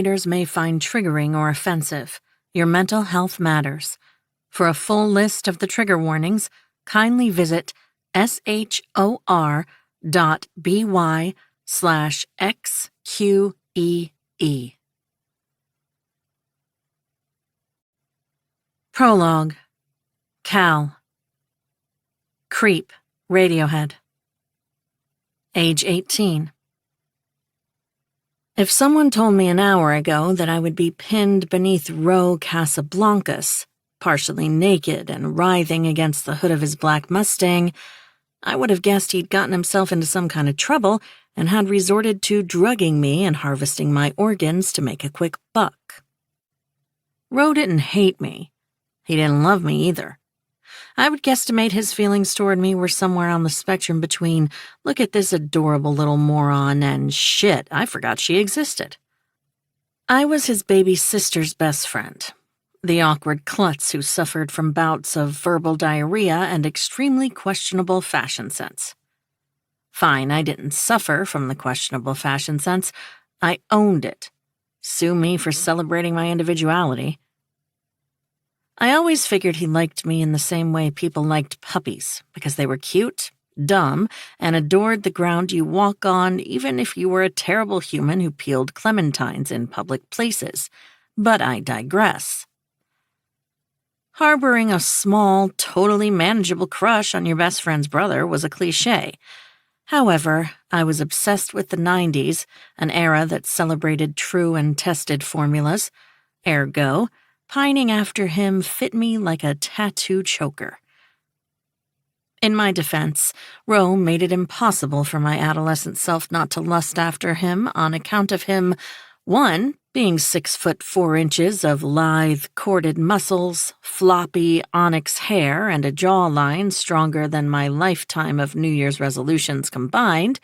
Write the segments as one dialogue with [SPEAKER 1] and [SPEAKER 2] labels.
[SPEAKER 1] readers may find triggering or offensive. Your mental health matters. For a full list of the trigger warnings, kindly visit shor.by/xqee. Prologue. Cal. Creep, Radiohead. Age 18. If someone told me an hour ago that I would be pinned beneath Casablancas, partially naked and writhing against the hood of his black Mustang, I would have guessed he'd gotten himself into some kind of trouble and had resorted to drugging me and harvesting my organs to make a quick buck. Ro didn't hate me. He didn't love me either. I would guesstimate his feelings toward me were somewhere on the spectrum between, look at this adorable little moron, and shit, I forgot she existed. I was his baby sister's best friend, the awkward klutz who suffered from bouts of verbal diarrhea and extremely questionable fashion sense. Fine, I didn't suffer from the questionable fashion sense. I owned it. Sue me for celebrating my individuality. I always figured he liked me in the same way people liked puppies, because they were cute, dumb, and adored the ground you walk on even if you were a terrible human who peeled clementines in public places. But I digress. Harboring a small, totally manageable crush on your best friend's brother was a cliché. However, I was obsessed with the 90s, an era that celebrated true and tested formulas. Ergo, pining after him fit me like a tattoo choker. In my defense, Ro made it impossible for my adolescent self not to lust after him on account of him, 1, being 6'4" of lithe, corded muscles, floppy onyx hair, and a jawline stronger than my lifetime of New Year's resolutions combined,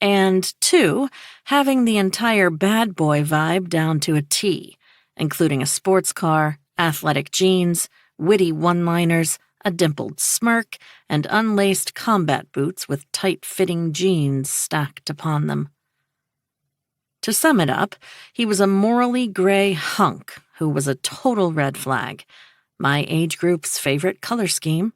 [SPEAKER 1] and 2, having the entire bad boy vibe down to a T, including a sports car, athletic jeans, witty one-liners, a dimpled smirk, and unlaced combat boots with tight-fitting jeans stacked upon them. To sum it up, he was a morally gray hunk who was a total red flag, my age group's favorite color scheme.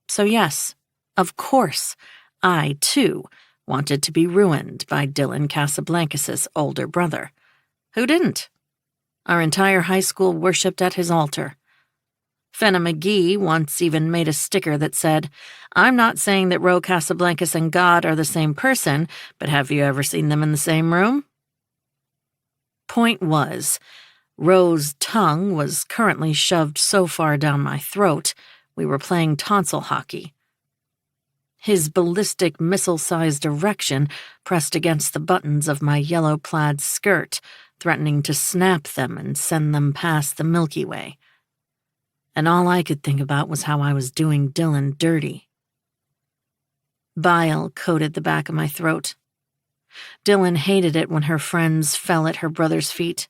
[SPEAKER 1] So yes, of course, I, too, wanted to be ruined by Dylan Casablancas' older brother. Who didn't? Our entire high school worshipped at his altar. Fenna McGee once even made a sticker that said, "I'm not saying that Ro Casablancas and God are the same person, but have you ever seen them in the same room?" Point was, Ro's tongue was currently shoved so far down my throat, we were playing tonsil hockey. His ballistic missile-sized erection pressed against the buttons of my yellow plaid skirt, threatening to snap them and send them past the Milky Way. And all I could think about was how I was doing Dylan dirty. Bile coated the back of my throat. Dylan hated it when her friends fell at her brother's feet.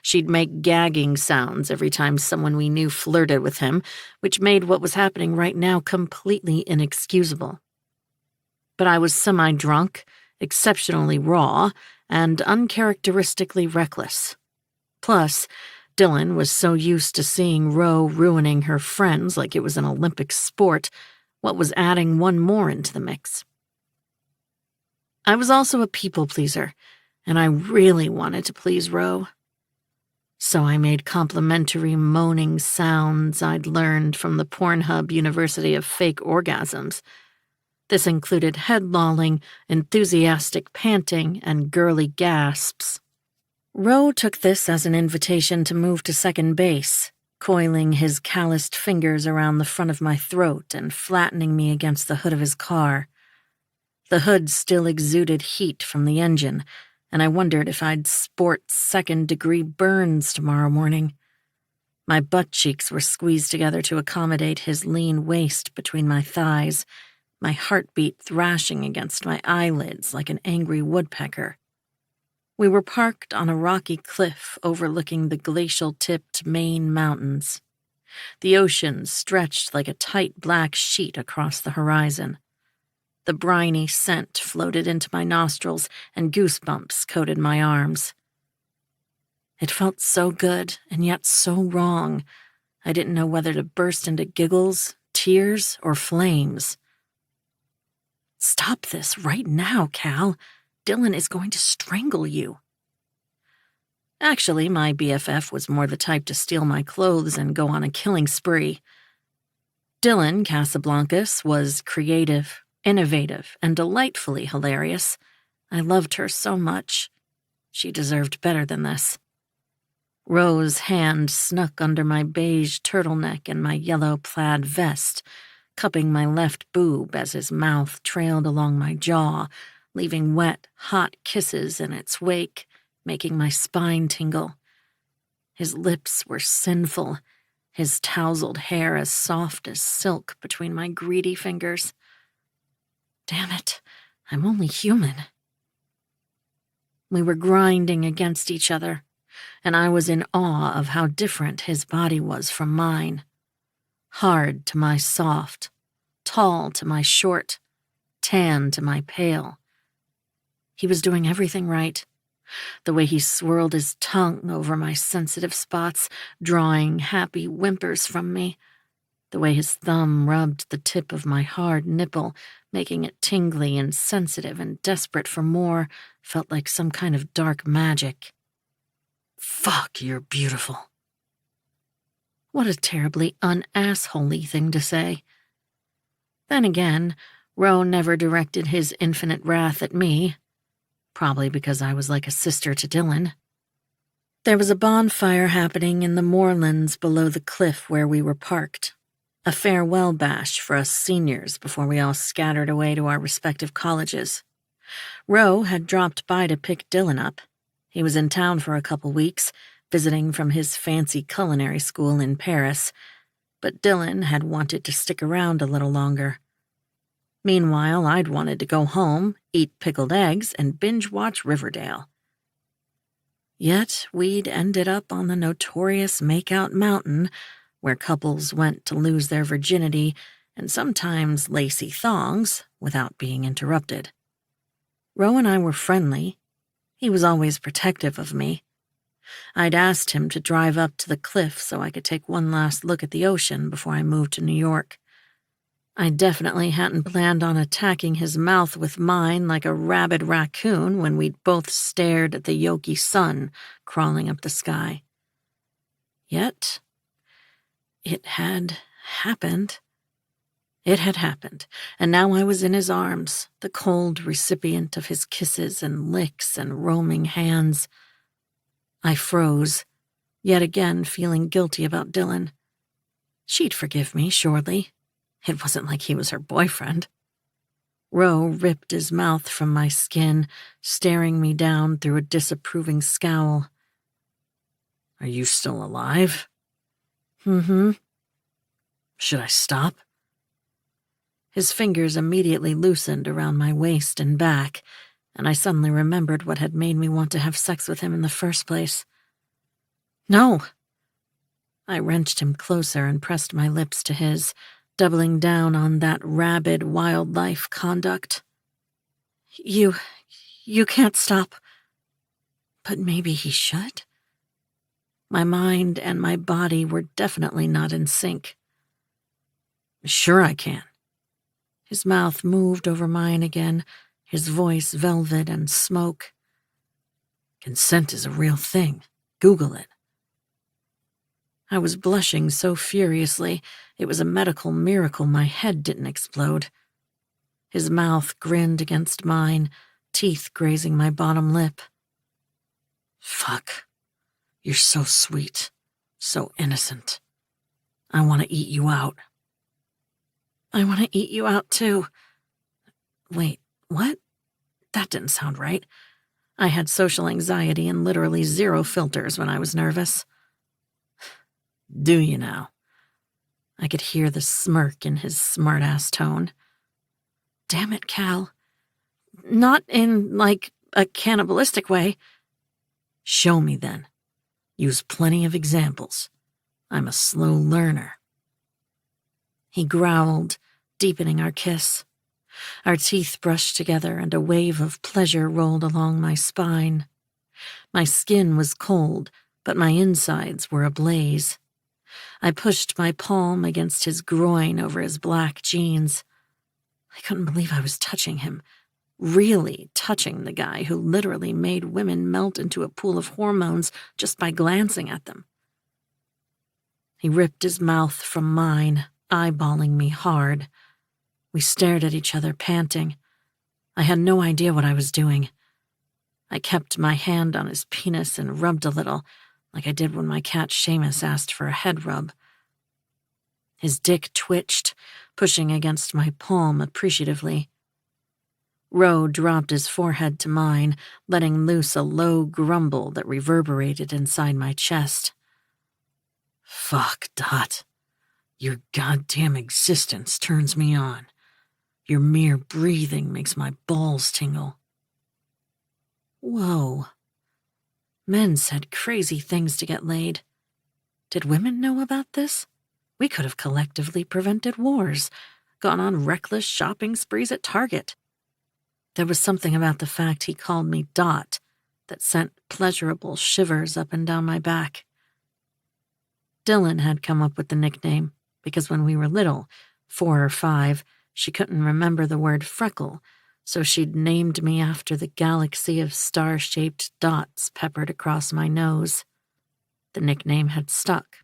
[SPEAKER 1] She'd make gagging sounds every time someone we knew flirted with him, which made what was happening right now completely inexcusable. But I was semi-drunk, exceptionally raw, and uncharacteristically reckless. Plus, Dylan was so used to seeing Ro ruining her friends like it was an Olympic sport, what was adding one more into the mix? I was also a people pleaser, and I really wanted to please Ro. So I made complimentary moaning sounds I'd learned from the Pornhub University of Fake Orgasms. This included head-lolling, enthusiastic panting, and girly gasps. Ro took this as an invitation to move to second base, coiling his calloused fingers around the front of my throat and flattening me against the hood of his car. The hood still exuded heat from the engine, and I wondered if I'd sport second-degree burns tomorrow morning. My butt cheeks were squeezed together to accommodate his lean waist between my thighs, my heartbeat thrashing against my eyelids like an angry woodpecker. We were parked on a rocky cliff overlooking the glacial-tipped Maine mountains. The ocean stretched like a tight black sheet across the horizon. The briny scent floated into my nostrils, and goosebumps coated my arms. It felt so good and yet so wrong. I didn't know whether to burst into giggles, tears, or flames. "Stop this right now, Cal. Dylan is going to strangle you." Actually, my BFF was more the type to steal my clothes and go on a killing spree. Dylan Casablancas was creative, innovative, and delightfully hilarious. I loved her so much. She deserved better than this. Ro's hand snuck under my beige turtleneck and my yellow plaid vest, cupping my left boob as his mouth trailed along my jaw, leaving wet, hot kisses in its wake, making my spine tingle. His lips were sinful, his tousled hair as soft as silk between my greedy fingers. Damn it, I'm only human. We were grinding against each other, and I was in awe of how different his body was from mine. Hard to my soft, tall to my short, tan to my pale. He was doing everything right. The way he swirled his tongue over my sensitive spots, drawing happy whimpers from me. The way his thumb rubbed the tip of my hard nipple, making it tingly and sensitive and desperate for more, felt like some kind of dark magic. "Fuck, you're beautiful." What a terribly un-assholey thing to say. Then again, Ro never directed his infinite wrath at me. Probably because I was like a sister to Dylan. There was a bonfire happening in the moorlands below the cliff where we were parked. A farewell bash for us seniors before we all scattered away to our respective colleges. Ro had dropped by to pick Dylan up. He was in town for a couple weeks, visiting from his fancy culinary school in Paris, but Dylan had wanted to stick around a little longer. Meanwhile, I'd wanted to go home, eat pickled eggs, and binge-watch Riverdale. Yet we'd ended up on the notorious Makeout Mountain, where couples went to lose their virginity and sometimes lacy thongs without being interrupted. Ro and I were friendly. He was always protective of me. I'd asked him to drive up to the cliff so I could take one last look at the ocean before I moved to New York. I definitely hadn't planned on attacking his mouth with mine like a rabid raccoon when we'd both stared at the yolky sun crawling up the sky. Yet, it had happened. It had happened, and now I was in his arms, the cold recipient of his kisses and licks and roaming hands. I froze, yet again feeling guilty about Dylan. She'd forgive me, surely. It wasn't like he was her boyfriend. Ro ripped his mouth from my skin, staring me down through a disapproving scowl. "Are you still alive?" "Mm-hmm." "Should I stop?" His fingers immediately loosened around my waist and back, and I suddenly remembered what had made me want to have sex with him in the first place. "No." I wrenched him closer and pressed my lips to his, doubling down on that rabid wildlife conduct. You can't stop." But maybe he should? My mind and my body were definitely not in sync. "Sure I can." His mouth moved over mine again, his voice velvet and smoke. "Consent is a real thing. Google it." I was blushing so furiously, it was a medical miracle my head didn't explode. His mouth grinned against mine, teeth grazing my bottom lip. "Fuck. You're so sweet, so innocent. I want to eat you out." "I want to eat you out, too." Wait, what? That didn't sound right. I had social anxiety and literally zero filters when I was nervous. "Do you now?" I could hear the smirk in his smart-ass tone. "Damn it, Cal. Not in, like, a cannibalistic way." "Show me, then. Use plenty of examples. I'm a slow learner." He growled, deepening our kiss. Our teeth brushed together and a wave of pleasure rolled along my spine. My skin was cold, but my insides were ablaze. I pushed my palm against his groin over his black jeans. I couldn't believe I was touching him, really touching the guy who literally made women melt into a pool of hormones just by glancing at them. He ripped his mouth from mine, eyeballing me hard. We stared at each other, panting. I had no idea what I was doing. I kept my hand on his penis and rubbed a little, like I did when my cat Seamus asked for a head rub. His dick twitched, pushing against my palm appreciatively. Roe dropped his forehead to mine, letting loose a low grumble that reverberated inside my chest. Fuck, Dot. Your goddamn existence turns me on. Your mere breathing makes my balls tingle. Whoa. Men said crazy things to get laid. Did women know about this? We could have collectively prevented wars, gone on reckless shopping sprees at Target. There was something about the fact he called me Dot that sent pleasurable shivers up and down my back. Dylan had come up with the nickname because when we were little, 4 or 5, she couldn't remember the word freckle, so she'd named me after the galaxy of star-shaped dots peppered across my nose. The nickname had stuck.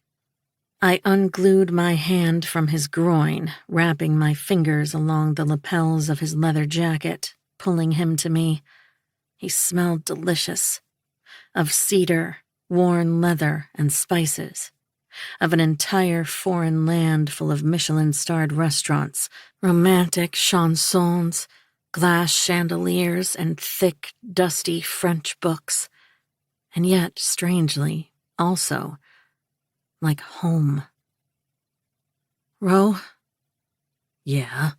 [SPEAKER 1] I unglued my hand from his groin, wrapping my fingers along the lapels of his leather jacket, pulling him to me. He smelled delicious. Of cedar, worn leather, and spices. Of an entire foreign land full of Michelin-starred restaurants, romantic chansons, glass chandeliers, and thick, dusty French books. And yet, strangely, also, like home. Ro? Yeah?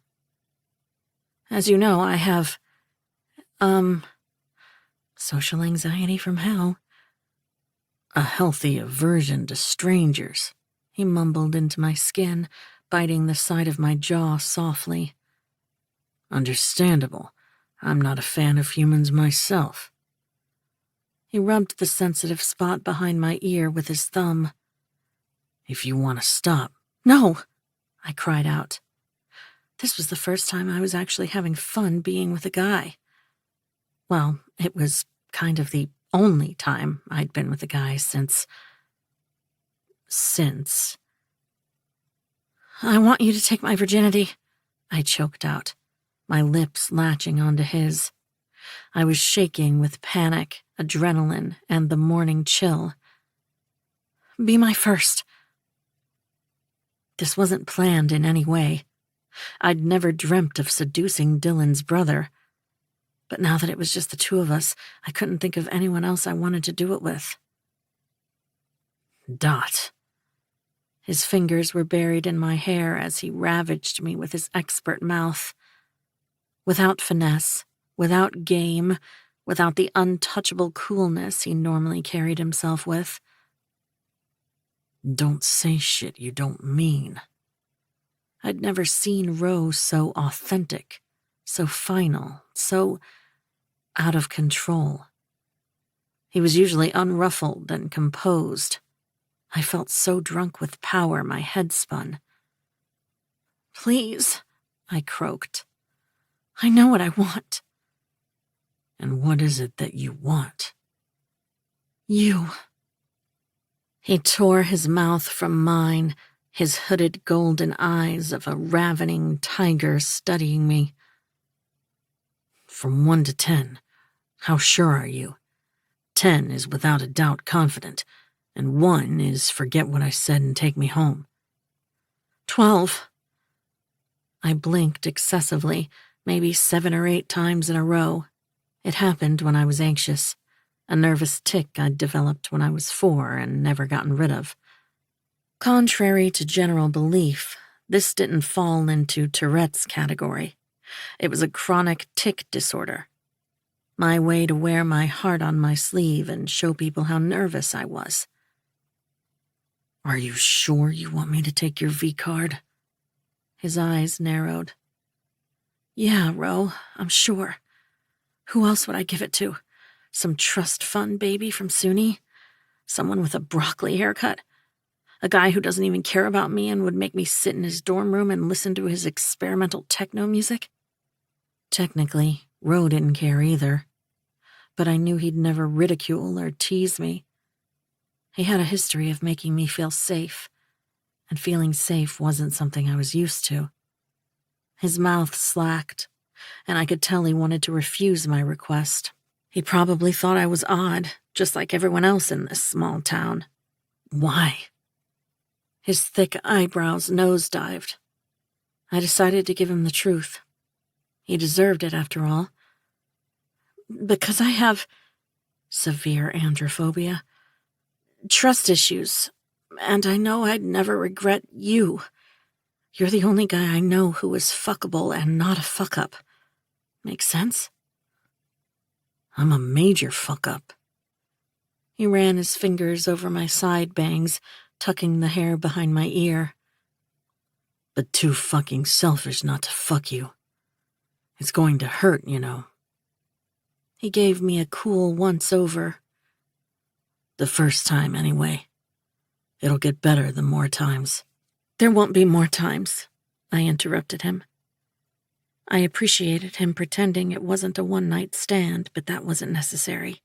[SPEAKER 1] As you know, I have, social anxiety from hell. A healthy aversion to strangers, he mumbled into my skin, biting the side of my jaw softly. Understandable. I'm not a fan of humans myself. He rubbed the sensitive spot behind my ear with his thumb. If you want to stop. No! I cried out. This was the first time I was actually having fun being with a guy. Well, it was kind of the only time I'd been with a guy since... I want you to take my virginity, I choked out, my lips latching onto his. I was shaking with panic, adrenaline, and the morning chill. Be my first. This wasn't planned in any way. I'd never dreamt of seducing Dylan's brother. But now that it was just the two of us, I couldn't think of anyone else I wanted to do it with. Dot. His fingers were buried in my hair as he ravaged me with his expert mouth. Without finesse, without game, without the untouchable coolness he normally carried himself with. Don't say shit you don't mean. I'd never seen Rose so authentic, so final, so out of control. He was usually unruffled and composed. I felt so drunk with power my head spun. Please, I croaked. I know what I want. And what is it that you want? You. He tore his mouth from mine, his hooded golden eyes of a ravening tiger studying me. From 1 to 10, how sure are you? 10 is without a doubt confident, and 1 is forget what I said and take me home. 12. I blinked excessively, maybe 7 or 8 times in a row. It happened when I was anxious, a nervous tic I'd developed when I was 4 and never gotten rid of. Contrary to general belief, this didn't fall into Tourette's category. It was a chronic tic disorder. My way to wear my heart on my sleeve and show people how nervous I was. Are you sure you want me to take your V-card? His eyes narrowed. Yeah, Ro, I'm sure. Who else would I give it to? Some trust fund baby from SUNY? Someone with a broccoli haircut? A guy who doesn't even care about me and would make me sit in his dorm room and listen to his experimental techno music? Technically, Ro didn't care either, but I knew he'd never ridicule or tease me. He had a history of making me feel safe, and feeling safe wasn't something I was used to. His mouth slacked, and I could tell he wanted to refuse my request. He probably thought I was odd, just like everyone else in this small town. Why? His thick eyebrows nosedived. I decided to give him the truth. He deserved it, after all. Because I have severe androphobia, trust issues, and I know I'd never regret you. You're the only guy I know who is fuckable and not a fuck-up. Make sense? I'm a major fuck-up. He ran his fingers over my side bangs, tucking the hair behind my ear. But too fucking selfish not to fuck you. It's going to hurt, you know. He gave me a cool once-over. The first time, anyway. It'll get better the more times. There won't be more times, I interrupted him. I appreciated him pretending it wasn't a one-night stand, but that wasn't necessary.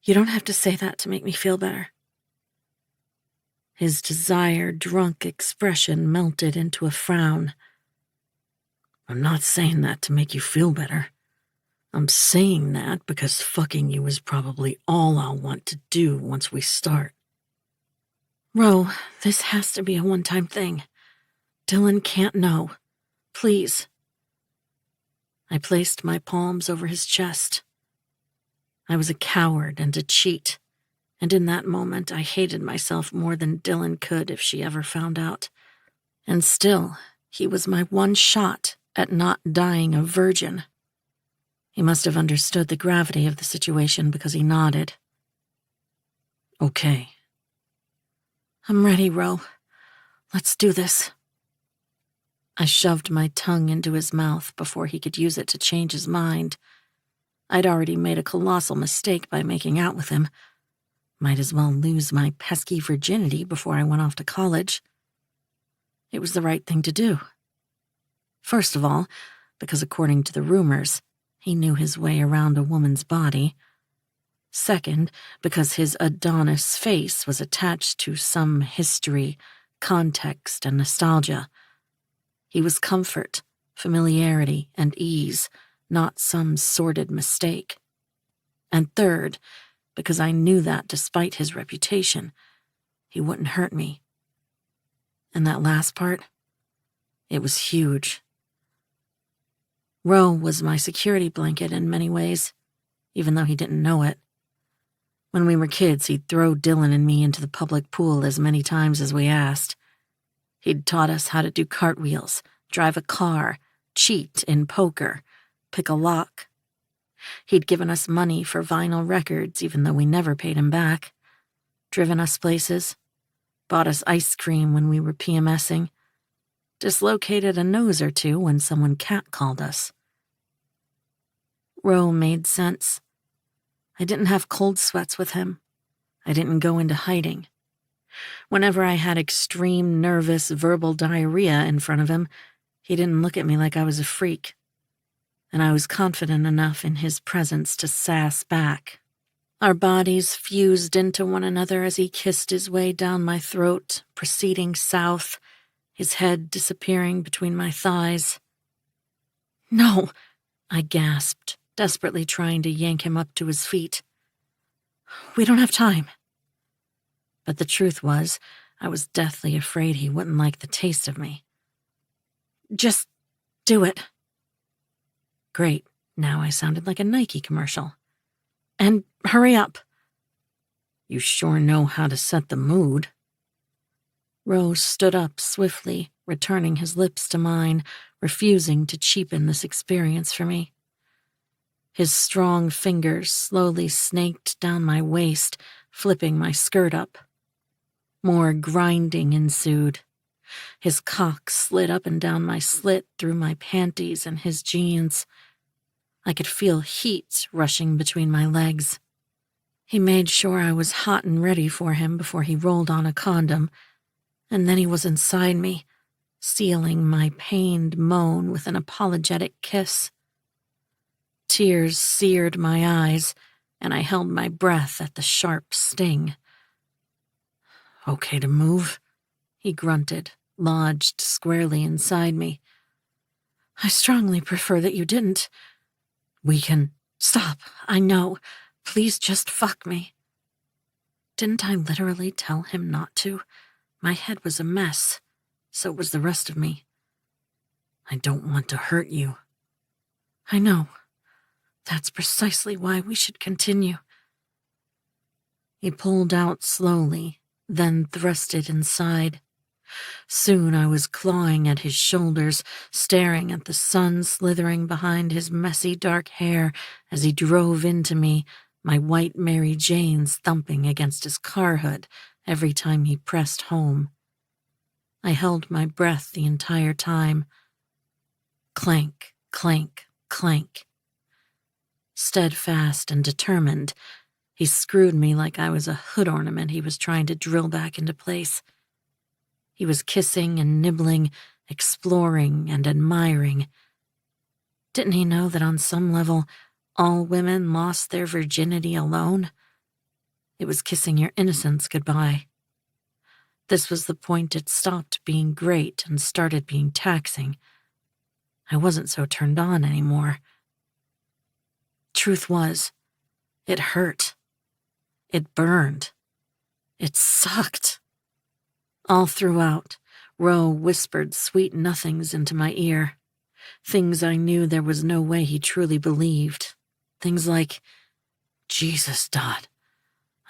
[SPEAKER 1] You don't have to say that to make me feel better. His desired, drunk expression melted into a frown. I'm not saying that to make you feel better. I'm saying that because fucking you is probably all I'll want to do once we start. Ro, this has to be a one-time thing. Dylan can't know. Please. I placed my palms over his chest. I was a coward and a cheat, and in that moment I hated myself more than Dylan could if she ever found out. And still, he was my one shot at not dying a virgin. He must have understood the gravity of the situation because he nodded. Okay. I'm ready, Ro. Let's do this. I shoved my tongue into his mouth before he could use it to change his mind. I'd already made a colossal mistake by making out with him. Might as well lose my pesky virginity before I went off to college. It was the right thing to do. First of all, because according to the rumors, he knew his way around a woman's body. Second, because his Adonis face was attached to some history, context, and nostalgia. He was comfort, familiarity, and ease, not some sordid mistake. And third, because I knew that despite his reputation, he wouldn't hurt me. And that last part, it was huge. Ro was my security blanket in many ways, even though he didn't know it. When we were kids, he'd throw Dylan and me into the public pool as many times as we asked. He'd taught us how to do cartwheels, drive a car, cheat in poker, pick a lock. He'd given us money for vinyl records, even though we never paid him back, driven us places, bought us ice cream when we were PMSing, dislocated a nose or two when someone catcalled us. Ro made sense. I didn't have cold sweats with him. I didn't go into hiding. Whenever I had extreme, nervous, verbal diarrhea in front of him, he didn't look at me like I was a freak. And I was confident enough in his presence to sass back. Our bodies fused into one another as he kissed his way down my throat, proceeding south, his head disappearing between my thighs. No, I gasped, desperately trying to yank him up to his feet. We don't have time. But the truth was, I was deathly afraid he wouldn't like the taste of me. Just do it. Great, now I sounded like a Nike commercial. And hurry up. You sure know how to set the mood. Rose stood up swiftly, returning his lips to mine, refusing to cheapen this experience for me. His strong fingers slowly snaked down my waist, flipping my skirt up. More grinding ensued. His cock slid up and down my slit through my panties and his jeans. I could feel heat rushing between my legs. He made sure I was hot and ready for him before he rolled on a condom, and then he was inside me, sealing my pained moan with an apologetic kiss. Tears seared my eyes, and I held my breath at the sharp sting. "Okay to move?" he grunted, lodged squarely inside me. "I strongly prefer that you didn't. We can stop, I know. Please just fuck me." Didn't I literally tell him not to? My head was a mess. So was the rest of me. "I don't want to hurt you." "I know. That's precisely why we should continue." He pulled out slowly, then thrusted inside. Soon I was clawing at his shoulders, staring at the sun slithering behind his messy dark hair as he drove into me, my white Mary Janes thumping against his car hood every time he pressed home. I held my breath the entire time. Clank, clank, clank. Steadfast and determined, he screwed me like I was a hood ornament he was trying to drill back into place. He was kissing and nibbling, exploring and admiring. Didn't he know that on some level, all women lost their virginity alone? It was kissing your innocence goodbye. This was the point it stopped being great and started being taxing. I wasn't so turned on anymore. Truth was, it hurt. It burned. It sucked. All throughout, Roe whispered sweet nothings into my ear. Things I knew there was no way he truly believed. Things like, "Jesus, Dot,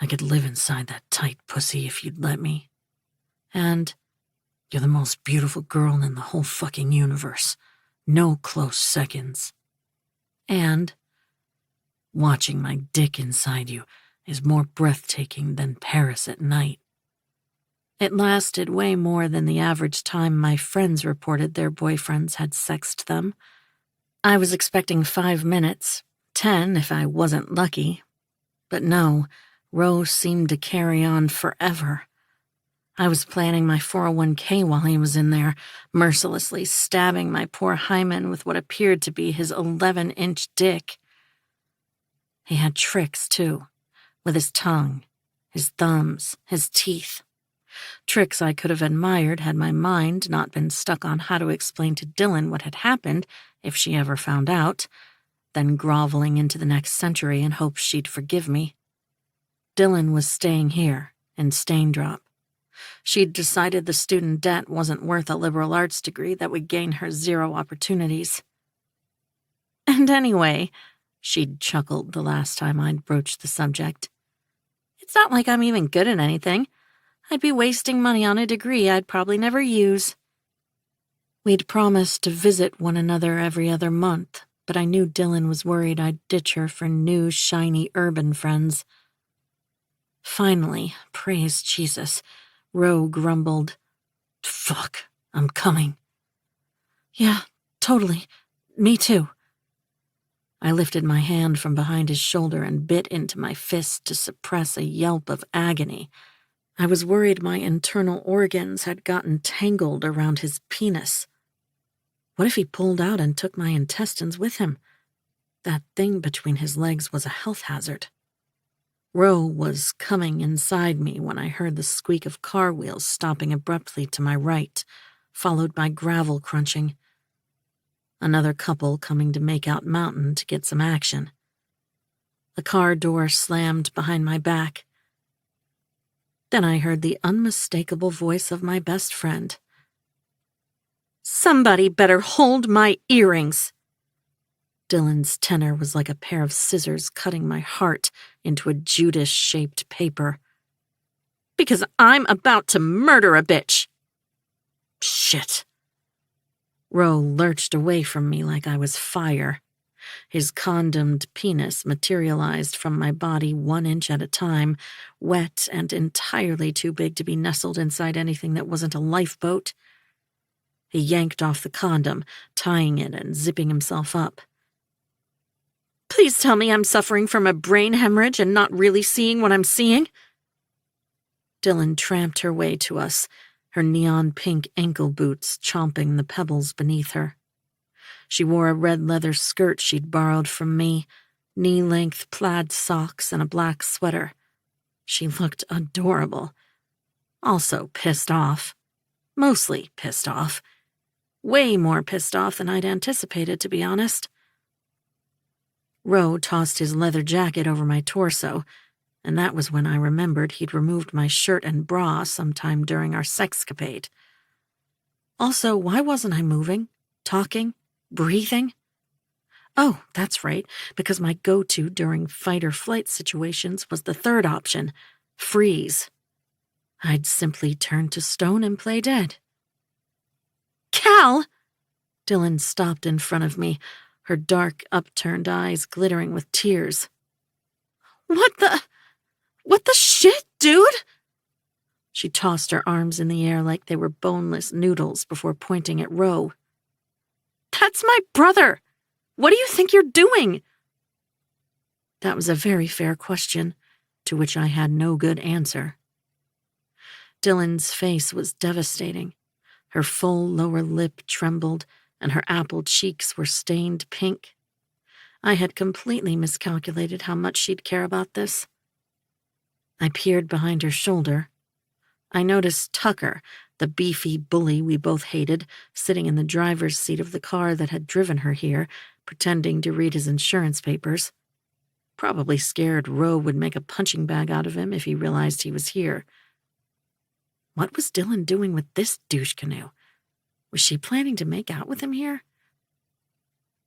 [SPEAKER 1] I could live inside that tight pussy if you'd let me." And, "You're the most beautiful girl in the whole fucking universe. No close seconds." And, "Watching my dick inside you is more breathtaking than Paris at night." It lasted way more than the average time my friends reported their boyfriends had sexed them. I was expecting 5 minutes, 10 if I wasn't lucky. But no, Rose seemed to carry on forever. I was planning my 401k while he was in there, mercilessly stabbing my poor hymen with what appeared to be his 11-inch dick. He had tricks, too, with his tongue, his thumbs, his teeth. Tricks I could have admired had my mind not been stuck on how to explain to Dylan what had happened if she ever found out, then groveling into the next century in hopes she'd forgive me. Dylan was staying here, in Staindrop. She'd decided the student debt wasn't worth a liberal arts degree that would gain her 0 opportunities. "And anyway," she'd chuckled the last time I'd broached the subject, "it's not like I'm even good at anything. I'd be wasting money on a degree I'd probably never use." We'd promised to visit one another every other month, but I knew Dylan was worried I'd ditch her for new, shiny urban friends. Finally, praise Jesus, Roe grumbled, "Fuck, I'm coming." "Yeah, totally. Me too." I lifted my hand from behind his shoulder and bit into my fist to suppress a yelp of agony. I was worried my internal organs had gotten tangled around his penis. What if he pulled out and took my intestines with him? That thing between his legs was a health hazard. Roe was coming inside me when I heard the squeak of car wheels stopping abruptly to my right, followed by gravel crunching. Another couple coming to make out Mountain to get some action. The car door slammed behind my back. Then I heard the unmistakable voice of my best friend. "Somebody better hold my earrings." Dylan's tenor was like a pair of scissors cutting my heart into a Judas-shaped paper. "Because I'm about to murder a bitch." Shit. Roe lurched away from me like I was fire. His condomed penis materialized from my body 1 inch at a time, wet and entirely too big to be nestled inside anything that wasn't a lifeboat. He yanked off the condom, tying it and zipping himself up. Please tell me I'm suffering from a brain hemorrhage and not really seeing what I'm seeing. Dylan tramped her way to us, her neon-pink ankle boots chomping the pebbles beneath her. She wore a red leather skirt she'd borrowed from me, knee-length plaid socks, and a black sweater. She looked adorable. Also pissed off. Mostly pissed off. Way more pissed off than I'd anticipated, to be honest. Ro tossed his leather jacket over my torso, and that was when I remembered he'd removed my shirt and bra sometime during our sexcapade. Also, why wasn't I moving, talking, breathing? Oh, that's right, because my go-to during fight-or-flight situations was the third option, freeze. I'd simply turn to stone and play dead. Cal! Dylan stopped in front of me, her dark, upturned eyes glittering with tears. What the shit, dude? She tossed her arms in the air like they were boneless noodles before pointing at Ro. That's my brother! What do you think you're doing? That was a very fair question, to which I had no good answer. Dylan's face was devastating. Her full lower lip trembled, and her apple cheeks were stained pink. I had completely miscalculated how much she'd care about this. I peered behind her shoulder. I noticed Tucker, the beefy bully we both hated, sitting in the driver's seat of the car that had driven her here, pretending to read his insurance papers. Probably scared Ro would make a punching bag out of him if he realized he was here. What was Dylan doing with this douche canoe? Was she planning to make out with him here?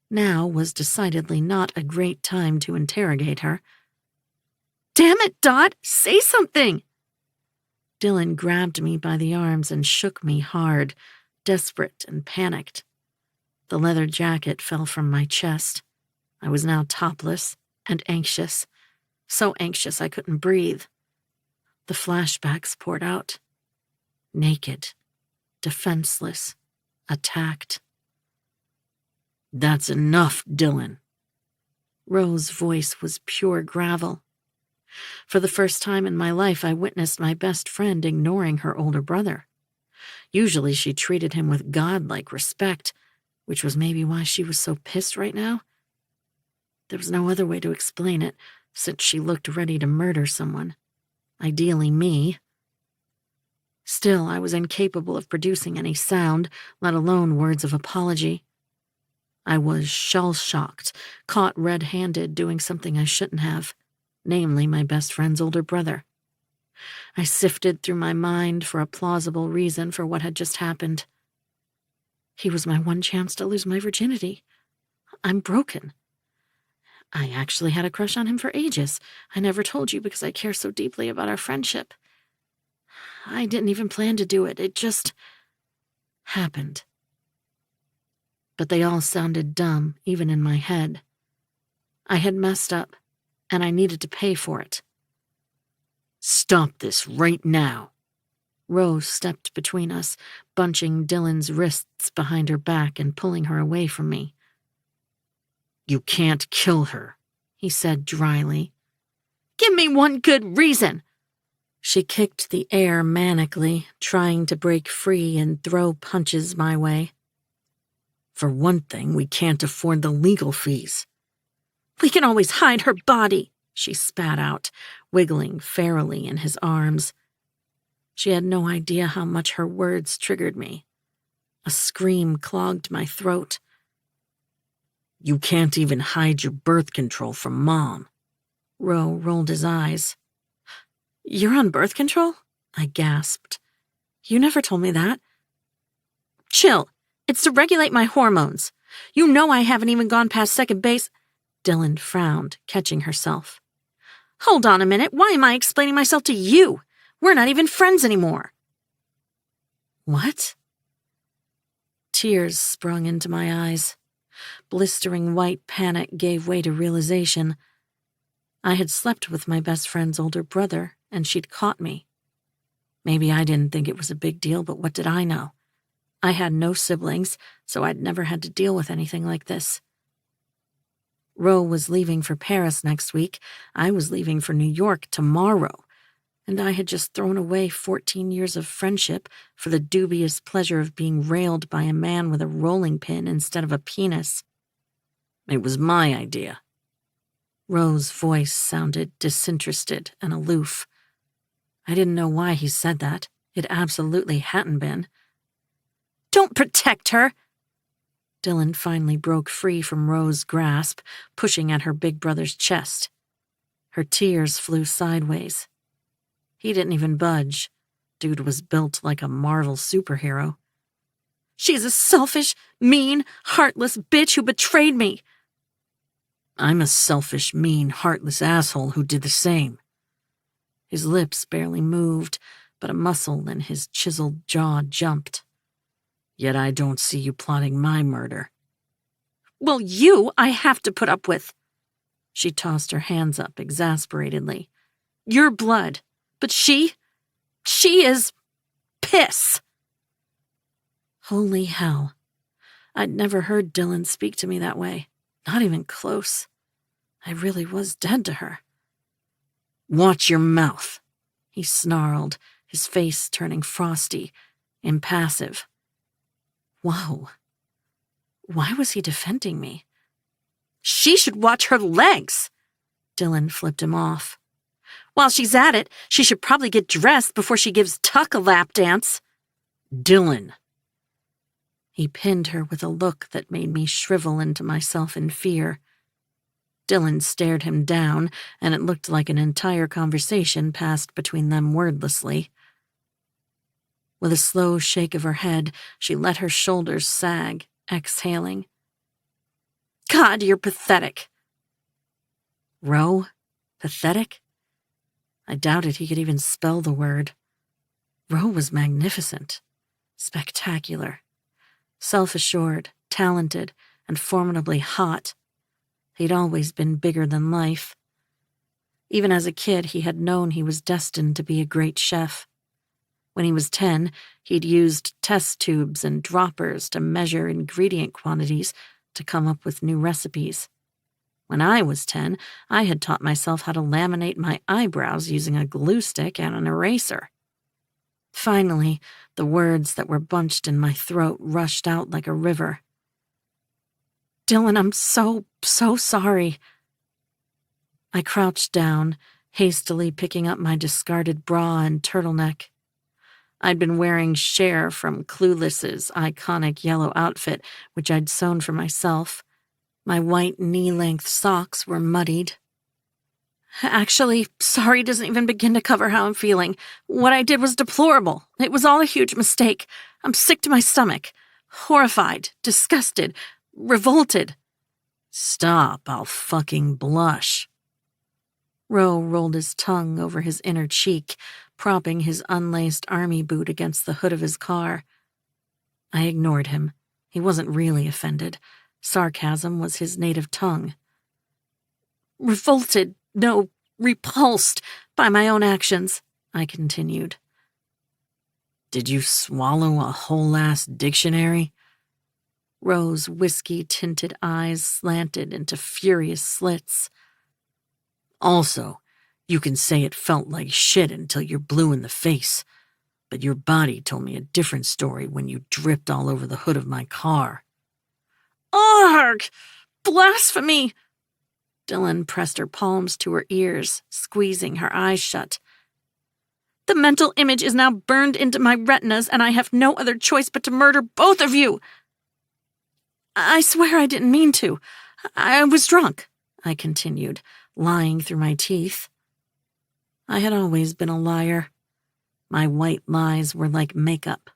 [SPEAKER 1] Now was decidedly not a great time to interrogate her. Damn it, Dot! Say something! Dylan grabbed me by the arms and shook me hard, desperate and panicked. The leather jacket fell from my chest. I was now topless and anxious, so anxious I couldn't breathe. The flashbacks poured out. Naked, defenseless, attacked. That's enough, Dylan. Ro's voice was pure gravel. For the first time in my life, I witnessed my best friend ignoring her older brother. Usually she treated him with godlike respect, which was maybe why she was so pissed right now. There was no other way to explain it, since she looked ready to murder someone. Ideally me. Still, I was incapable of producing any sound, let alone words of apology. I was shell-shocked, caught red-handed doing something I shouldn't have, namely my best friend's older brother. I sifted through my mind for a plausible reason for what had just happened. He was my one chance to lose my virginity. I'm broken. I actually had a crush on him for ages. I never told you because I care so deeply about our friendship. I didn't even plan to do it. It just happened. But they all sounded dumb, even in my head. I had messed up, and I needed to pay for it. Stop this right now. Rose stepped between us, bunching Dylan's wrists behind her back and pulling her away from me. You can't kill her, he said dryly. Give me one good reason. She kicked the air manically, trying to break free and throw punches my way. For one thing, we can't afford the legal fees. We can always hide her body, she spat out, wiggling ferally in his arms. She had no idea how much her words triggered me. A scream clogged my throat. You can't even hide your birth control from Mom. Ro rolled his eyes. You're on birth control? I gasped. You never told me that. Chill. It's to regulate my hormones. You know I haven't even gone past second base. Dylan frowned, catching herself. Hold on a minute. Why am I explaining myself to you? We're not even friends anymore. What? Tears sprung into my eyes. Blistering white panic gave way to realization. I had slept with my best friend's older brother, and she'd caught me. Maybe I didn't think it was a big deal, but what did I know? I had no siblings, so I'd never had to deal with anything like this. Ro was leaving for Paris next week. I was leaving for New York tomorrow. And I had just thrown away 14 years of friendship for the dubious pleasure of being railed by a man with a rolling pin instead of a penis.
[SPEAKER 2] It was my idea.
[SPEAKER 1] Ro's voice sounded disinterested and aloof. I didn't know why he said that. It absolutely hadn't been. Don't protect her! Dylan finally broke free from Ro's grasp, pushing at her big brother's chest. Her tears flew sideways. He didn't even budge. Dude was built like a Marvel superhero. She's a selfish, mean, heartless bitch who betrayed me.
[SPEAKER 2] I'm a selfish, mean, heartless asshole who did the same.
[SPEAKER 1] His lips barely moved, but a muscle in his chiseled jaw jumped.
[SPEAKER 2] Yet I don't see you plotting my murder.
[SPEAKER 1] Well, you I have to put up with. She tossed her hands up exasperatedly. Your blood. But she is piss. Holy hell. I'd never heard Dylan speak to me that way. Not even close. I really was dead to her.
[SPEAKER 2] Watch your mouth,
[SPEAKER 1] he snarled, his face turning frosty, impassive. Whoa. Why was he defending me? She should watch her legs. Dylan flipped him off. While she's at it, she should probably get dressed before she gives Tuck a lap dance.
[SPEAKER 2] Dylan.
[SPEAKER 1] He pinned her with a look that made me shrivel into myself in fear. Dylan stared him down, and it looked like an entire conversation passed between them wordlessly. With a slow shake of her head, she let her shoulders sag, exhaling. God, you're pathetic. Ro? Pathetic? I doubted he could even spell the word. Ro was magnificent, spectacular, self-assured, talented, and formidably hot. He'd always been bigger than life. Even as a kid, he had known he was destined to be a great chef. When he was 10, he'd used test tubes and droppers to measure ingredient quantities to come up with new recipes. When I was 10, I had taught myself how to laminate my eyebrows using a glue stick and an eraser. Finally, the words that were bunched in my throat rushed out like a river. Dylan, I'm so sorry. I crouched down, hastily picking up my discarded bra and turtleneck. I'd been wearing Cher from Clueless's iconic yellow outfit, which I'd sewn for myself. My white knee-length socks were muddied. Actually, sorry doesn't even begin to cover how I'm feeling. What I did was deplorable. It was all a huge mistake. I'm sick to my stomach. Horrified, disgusted, revolted.
[SPEAKER 2] Stop, I'll fucking blush.
[SPEAKER 1] Ro rolled his tongue over his inner cheek, propping his unlaced army boot against the hood of his car. I ignored him. He wasn't really offended. Sarcasm was his native tongue. Revolted, no, repulsed by my own actions, I continued.
[SPEAKER 2] Did you swallow a whole-ass dictionary?
[SPEAKER 1] Ro's whiskey-tinted eyes slanted into furious slits.
[SPEAKER 2] Also, you can say it felt like shit until you're blue in the face, but your body told me a different story when you dripped all over the hood of my car.
[SPEAKER 1] Arg! Blasphemy! Dylan pressed her palms to her ears, squeezing her eyes shut. The mental image is now burned into my retinas, and I have no other choice but to murder both of you. I swear I didn't mean to. I was drunk, I continued, lying through my teeth. I had always been a liar. My white lies were like makeup.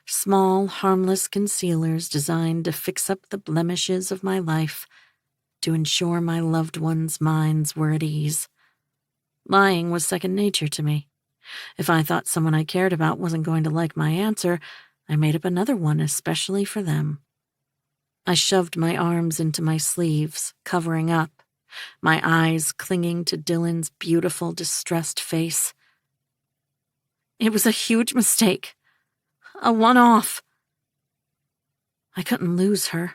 [SPEAKER 1] Small, harmless concealers designed to fix up the blemishes of my life, to ensure my loved ones' minds were at ease. Lying was second nature to me. If I thought someone I cared about wasn't going to like my answer, I made up another one especially for them. I shoved my arms into my sleeves, covering up, my eyes clinging to Dylan's beautiful, distressed face. It was a huge mistake. A one-off. I couldn't lose her.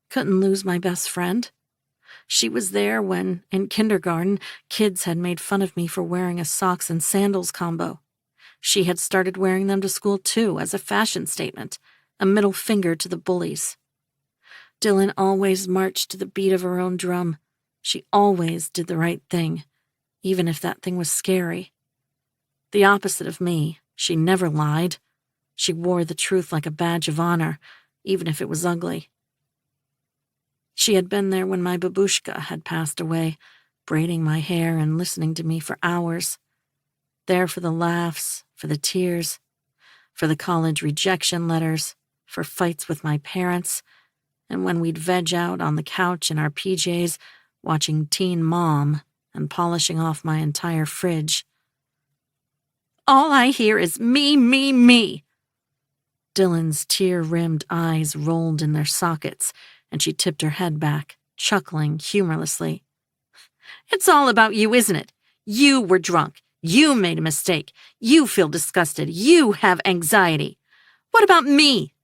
[SPEAKER 1] Couldn't lose my best friend. She was there when, in kindergarten, kids had made fun of me for wearing a socks and sandals combo. She had started wearing them to school too, as a fashion statement, a middle finger to the bullies. Dylan always marched to the beat of her own drum. She always did the right thing, even if that thing was scary. The opposite of me, she never lied. She wore the truth like a badge of honor, even if it was ugly. She had been there when my babushka had passed away, braiding my hair and listening to me for hours. There for the laughs, for the tears, for the college rejection letters, for fights with my parents, and when we'd veg out on the couch in our PJs, watching Teen Mom and polishing off my entire fridge. All I hear is me, me, me. Dylan's tear-rimmed eyes rolled in their sockets, and she tipped her head back, chuckling humorlessly. It's all about you, isn't it? You were drunk. You made a mistake. You feel disgusted. You have anxiety. What about me?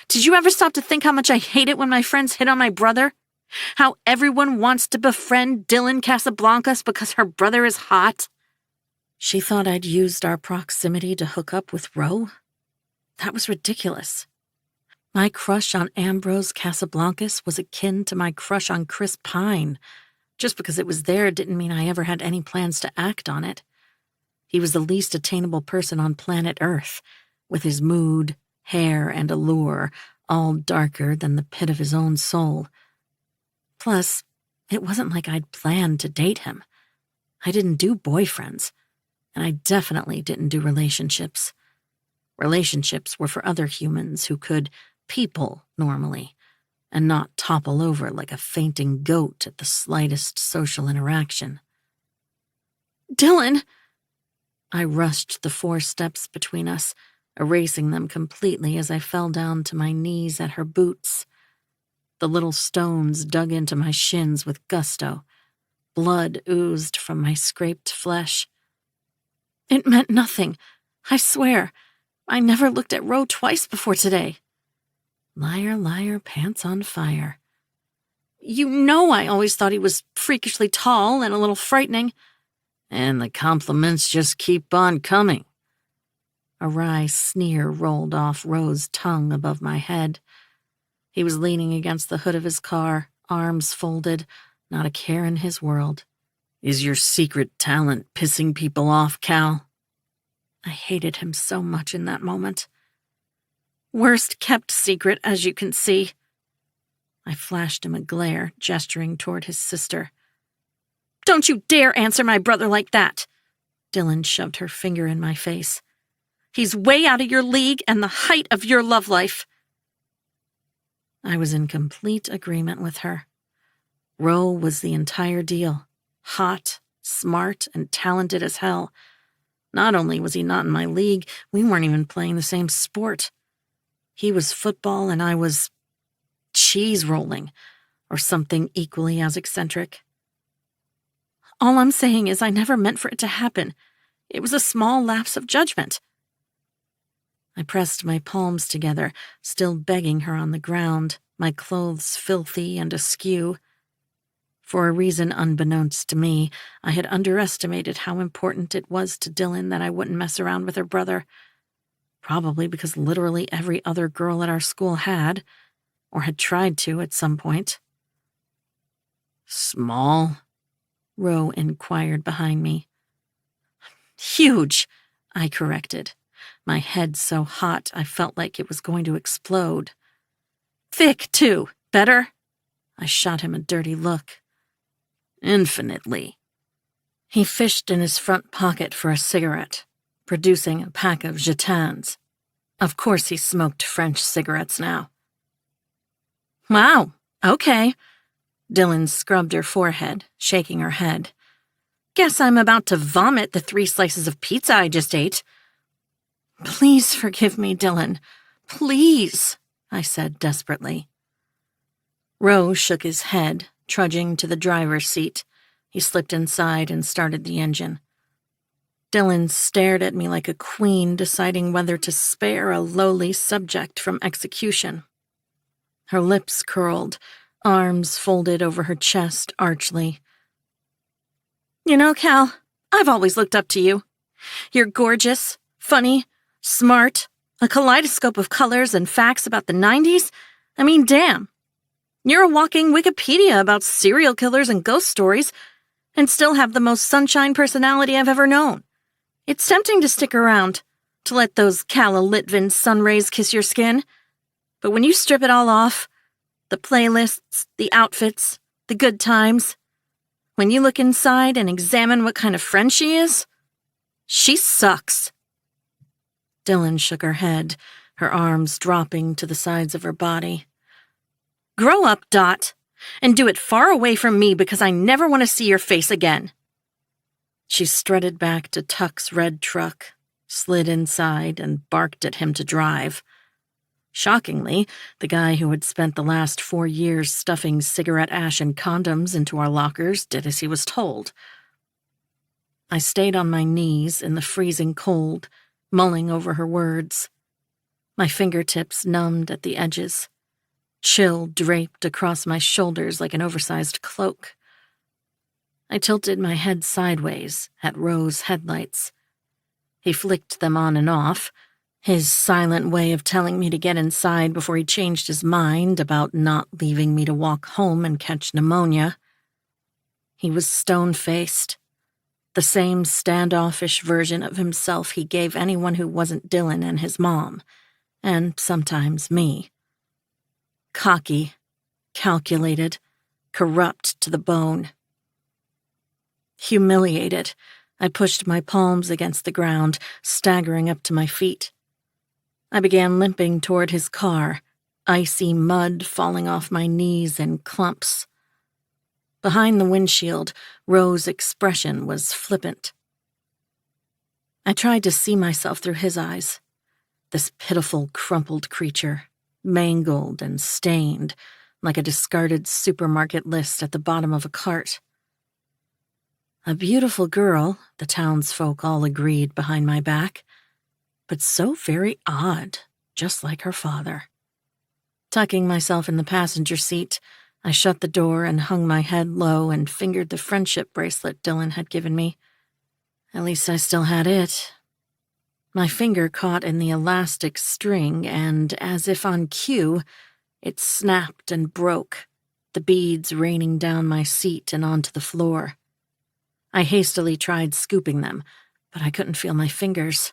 [SPEAKER 1] Did you ever stop to think how much I hate it when my friends hit on my brother? How everyone wants to befriend Dylan Casablancas because her brother is hot? She thought I'd used our proximity to hook up with Ro? That was ridiculous. My crush on Ambrose Casablancas was akin to my crush on Chris Pine. Just because it was there didn't mean I ever had any plans to act on it. He was the least attainable person on planet Earth, with his mood, hair, and allure all darker than the pit of his own soul. Plus, it wasn't like I'd planned to date him. I didn't do boyfriends, and I definitely didn't do relationships. Relationships were for other humans who could people normally, and not topple over like a fainting goat at the slightest social interaction. Dylan! I rushed the 4 steps between us, erasing them completely as I fell down to my knees at her boots. The little stones dug into my shins with gusto. Blood oozed from my scraped flesh. It meant nothing. I swear. I never looked at Ro twice before today. Liar, liar, pants on fire. You know I always thought he was freakishly tall and a little frightening. And the compliments just keep on coming. A wry sneer rolled off Ro's tongue above my head. He was leaning against the hood of his car, arms folded, not a care in his world. Is your secret talent pissing people off, Cal? I hated him so much in that moment. Worst kept secret, as you can see. I flashed him a glare, gesturing toward his sister. Don't you dare answer my brother like that! Dylan shoved her finger in my face. He's way out of your league and the height of your love life. I was in complete agreement with her. Ro was the entire deal. Hot, smart, and talented as hell. Not only was he not in my league, we weren't even playing the same sport. He was football and I was cheese rolling, or something equally as eccentric. All I'm saying is I never meant for it to happen. It was a small lapse of judgment. I pressed my palms together, still begging her on the ground, my clothes filthy and askew. For a reason unbeknownst to me, I had underestimated how important it was to Dylan that I wouldn't mess around with her brother. Probably because literally every other girl at our school had, or had tried to at some point. Small? Ro inquired behind me. Huge, I corrected, my head so hot I felt like it was going to explode. Thick, too. Better? I shot him a dirty look. Infinitely. He fished in his front pocket for a cigarette, producing a pack of jetons. Of course he smoked French cigarettes now. Wow, okay. Dylan scrubbed her forehead, shaking her head. Guess I'm about to vomit the 3 slices of pizza I just ate. Please forgive me, Dylan. Please, I said desperately. Ro shook his head, trudging to the driver's seat. He slipped inside and started the engine. Dylan stared at me like a queen deciding whether to spare a lowly subject from execution. Her lips curled, arms folded over her chest archly. You know, Cal, I've always looked up to you. You're gorgeous, funny, smart, a kaleidoscope of colors and facts about the 90s. I mean, damn. You're a walking Wikipedia about serial killers and ghost stories, and still have the most sunshine personality I've ever known. It's tempting to stick around, to let those Calla Litvin sun rays kiss your skin. But when you strip it all off, the playlists, the outfits, the good times, when you look inside and examine what kind of friend she is, she sucks. Dylan shook her head, her arms dropping to the sides of her body. Grow up, Dot, and do it far away from me because I never want to see your face again. She strutted back to Tuck's red truck, slid inside, and barked at him to drive. Shockingly, the guy who had spent the last 4 years stuffing cigarette ash and condoms into our lockers did as he was told. I stayed on my knees in the freezing cold, mulling over her words. My fingertips numbed at the edges. Chill draped across my shoulders like an oversized cloak. I tilted my head sideways at Roe's headlights. He flicked them on and off, his silent way of telling me to get inside before he changed his mind about not leaving me to walk home and catch pneumonia. He was stone-faced, the same standoffish version of himself he gave anyone who wasn't Dylan and his mom, and sometimes me. Cocky, calculated, corrupt to the bone. Humiliated, I pushed my palms against the ground, staggering up to my feet. I began limping toward his car, icy mud falling off my knees in clumps. Behind the windshield, Roe's expression was flippant. I tried to see myself through his eyes, this pitiful, crumpled creature, mangled and stained, like a discarded supermarket list at the bottom of a cart. A beautiful girl, the townsfolk all agreed behind my back, but so very odd, just like her father. Tucking myself in the passenger seat, I shut the door and hung my head low and fingered the friendship bracelet Dylan had given me. At least I still had it. My finger caught in the elastic string and, as if on cue, it snapped and broke, the beads raining down my seat and onto the floor. I hastily tried scooping them, but I couldn't feel my fingers.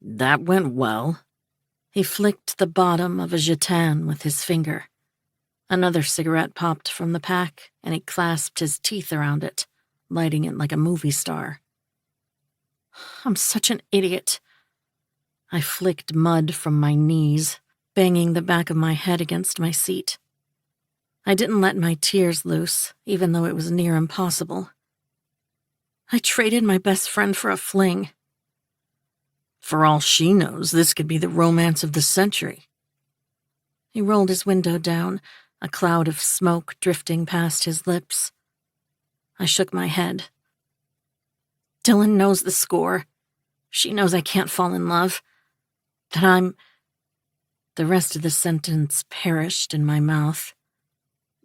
[SPEAKER 1] That went well. He flicked the bottom of a jetan with his finger. Another cigarette popped from the pack, and he clasped his teeth around it, lighting it like a movie star. I'm such an idiot. I flicked mud from my knees, banging the back of my head against my seat. I didn't let my tears loose, even though it was near impossible. I traded my best friend for a fling. For all she knows, this could be the romance of the century. He rolled his window down, a cloud of smoke drifting past his lips. I shook my head. Dylan knows the score. She knows I can't fall in love. That I'm... The rest of the sentence perished in my mouth.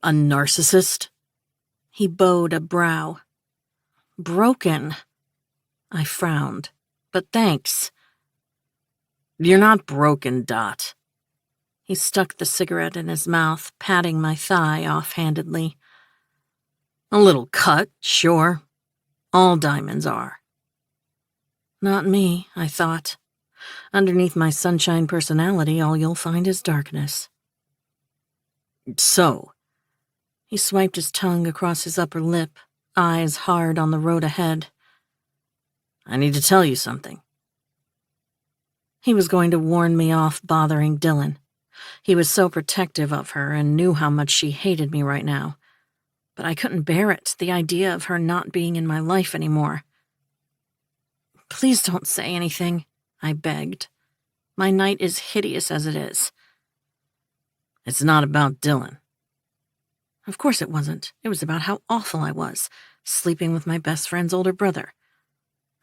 [SPEAKER 1] A narcissist? He bowed a brow. Broken. I frowned. But thanks. You're not broken, Dot. He stuck the cigarette in his mouth, patting my thigh offhandedly. A little cut, sure. All diamonds are. Not me, I thought. Underneath my sunshine personality, all you'll find is darkness. So, he swiped his tongue across his upper lip, eyes hard on the road ahead. I need to tell you something. He was going to warn me off bothering Dylan. He was so protective of her and knew how much she hated me right now. But I couldn't bear it, the idea of her not being in my life anymore. Please don't say anything, I begged. My night is hideous as it is. It's not about Dylan. Of course it wasn't. It was about how awful I was, sleeping with my best friend's older brother.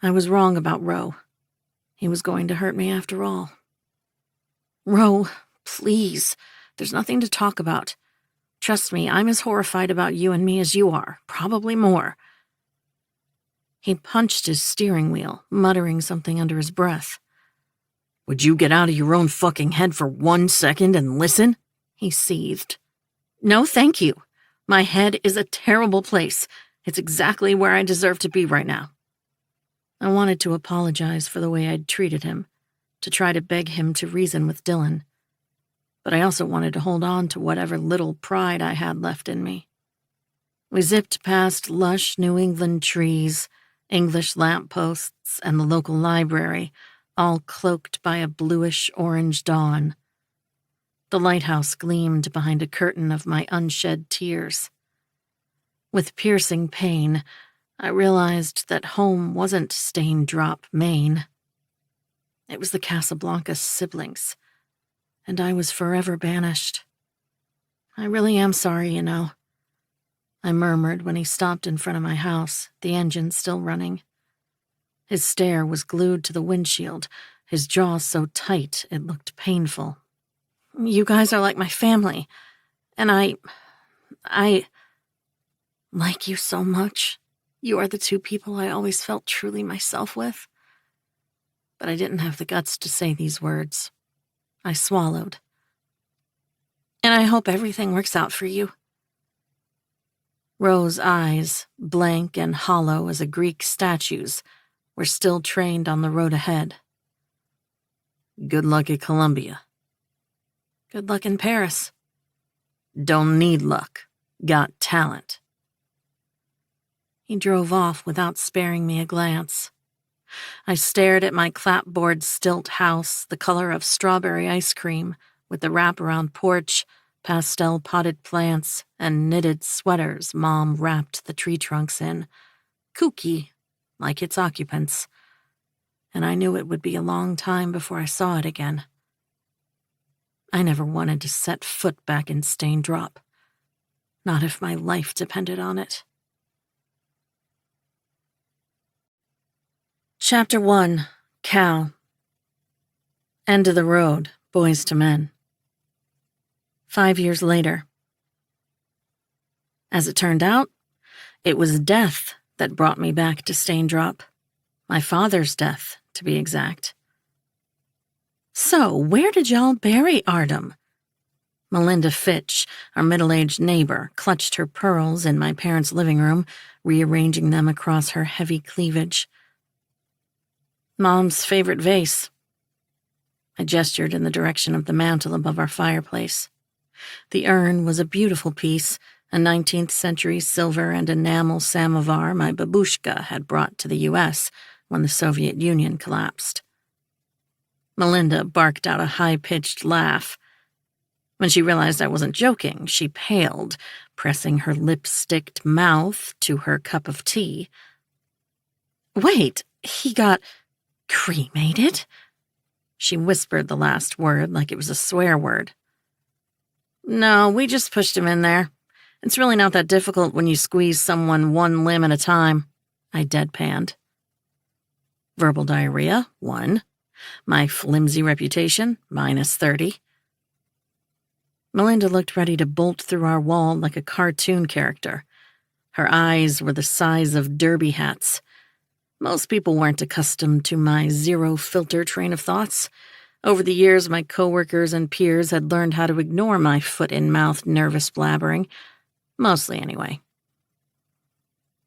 [SPEAKER 1] I was wrong about Roe. He was going to hurt me after all. Roe, please. There's nothing to talk about. Trust me, I'm as horrified about you and me as you are, probably more." He punched his steering wheel, muttering something under his breath.
[SPEAKER 2] "Would you get out of your own fucking head for 1 second and listen?"
[SPEAKER 1] He seethed. "No, thank you. My head is a terrible place. It's exactly where I deserve to be right now." I wanted to apologize for the way I'd treated him, to try to beg him to reason with Dylan. But I also wanted to hold on to whatever little pride I had left in me. We zipped past lush New England trees, English lampposts, and the local library, all cloaked by a bluish-orange dawn. The lighthouse gleamed behind a curtain of my unshed tears. With piercing pain, I realized that home wasn't Staindrop, Maine. It was the Casablancas siblings, and I was forever banished. "I really am sorry, you know," I murmured when he stopped in front of my house, the engine still running. His stare was glued to the windshield, his jaw so tight it looked painful. "You guys are like my family, and I like you so much. You are the two people I always felt truly myself with." But I didn't have the guts to say these words. I swallowed. "And I hope everything works out for you." Rose's eyes, blank and hollow as a Greek statue's, were still trained on the road ahead.
[SPEAKER 2] "Good luck at Columbia."
[SPEAKER 1] "Good luck in Paris."
[SPEAKER 2] "Don't need luck. Got talent."
[SPEAKER 1] He drove off without sparing me a glance. I stared at my clapboard stilt house, the color of strawberry ice cream, with the wraparound porch, pastel potted plants, and knitted sweaters Mom wrapped the tree trunks in, kooky, like its occupants. And I knew it would be a long time before I saw it again. I never wanted to set foot back in Staindrop. Not if my life depended on it. Chapter 1, Cal. End of the road, Boys to Men. 5 years later. As it turned out, it was death that brought me back to Staindrop. My father's death, to be exact. "So, where did y'all bury Artem?" Melinda Fitch, our middle-aged neighbor, clutched her pearls in my parents' living room, rearranging them across her heavy cleavage. "Mom's favorite vase." I gestured in the direction of the mantel above our fireplace. The urn was a beautiful piece, a 19th century silver and enamel samovar my babushka had brought to the U.S. when the Soviet Union collapsed. Melinda barked out a high-pitched laugh. When she realized I wasn't joking, she paled, pressing her lipsticked mouth to her cup of tea. "Wait, he got cremated?" She whispered the last word like it was a swear word. "No, we just pushed him in there. It's really not that difficult when you squeeze someone one limb at a time," I deadpanned. Verbal diarrhea, 1. My flimsy reputation, -30. Melinda looked ready to bolt through our wall like a cartoon character. Her eyes were the size of derby hats. Most people weren't accustomed to my zero-filter train of thoughts. Over the years, my coworkers and peers had learned how to ignore my foot-in-mouth nervous blabbering. Mostly, anyway.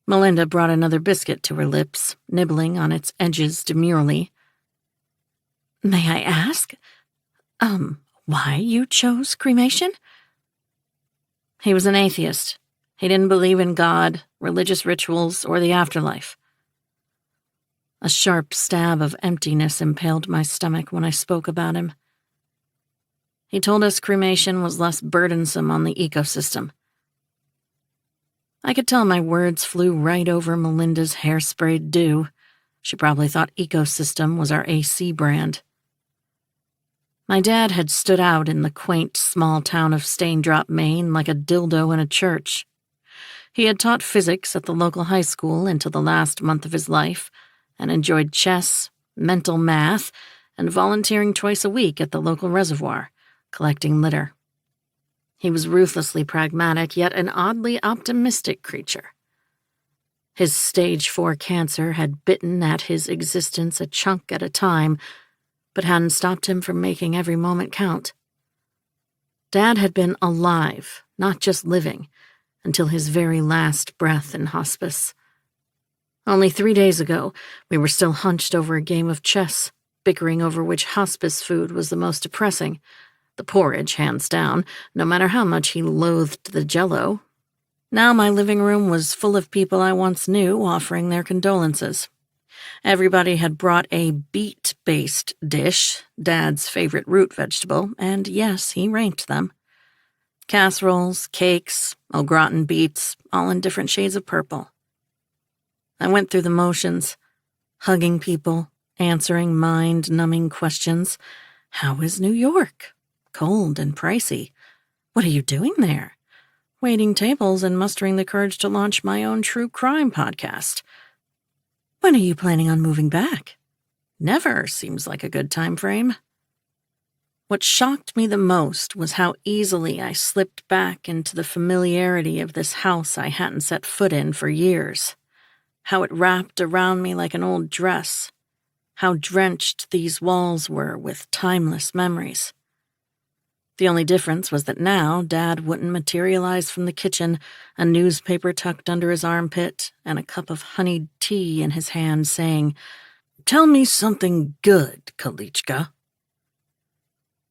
[SPEAKER 1] Melinda brought another biscuit to her lips, nibbling on its edges demurely. "May I ask, why you chose cremation?" He was an atheist. He didn't believe in God, religious rituals, or the afterlife. A sharp stab of emptiness impaled my stomach when I spoke about him. He told us cremation was less burdensome on the ecosystem. I could tell my words flew right over Melinda's hair-sprayed dew. She probably thought Ecosystem was our AC brand. My dad had stood out in the quaint small town of Staindrop, Maine like a dildo in a church. He had taught physics at the local high school until the last month of his life, and enjoyed chess, mental math, and volunteering twice a week at the local reservoir, collecting litter. He was ruthlessly pragmatic, yet an oddly optimistic creature. His stage 4 cancer had bitten at his existence a chunk at a time, but hadn't stopped him from making every moment count. Dad had been alive, not just living, until his very last breath in hospice. Only 3 days ago, we were still hunched over a game of chess, bickering over which hospice food was the most depressing. The porridge, hands down, no matter how much he loathed the Jell-O. Now my living room was full of people I once knew offering their condolences. Everybody had brought a beet-based dish, Dad's favorite root vegetable, and yes, he ranked them. Casseroles, cakes, au gratin beets, all in different shades of purple. I went through the motions, hugging people, answering mind-numbing questions. How is New York? Cold and pricey. What are you doing there? Waiting tables and mustering the courage to launch my own true crime podcast. When are you planning on moving back? Never seems like a good time frame. What shocked me the most was how easily I slipped back into the familiarity of this house I hadn't set foot in for years. How it wrapped around me like an old dress. How drenched these walls were with timeless memories. The only difference was that now Dad wouldn't materialize from the kitchen, a newspaper tucked under his armpit and a cup of honeyed tea in his hand, saying, "Tell me something good, Kalichka."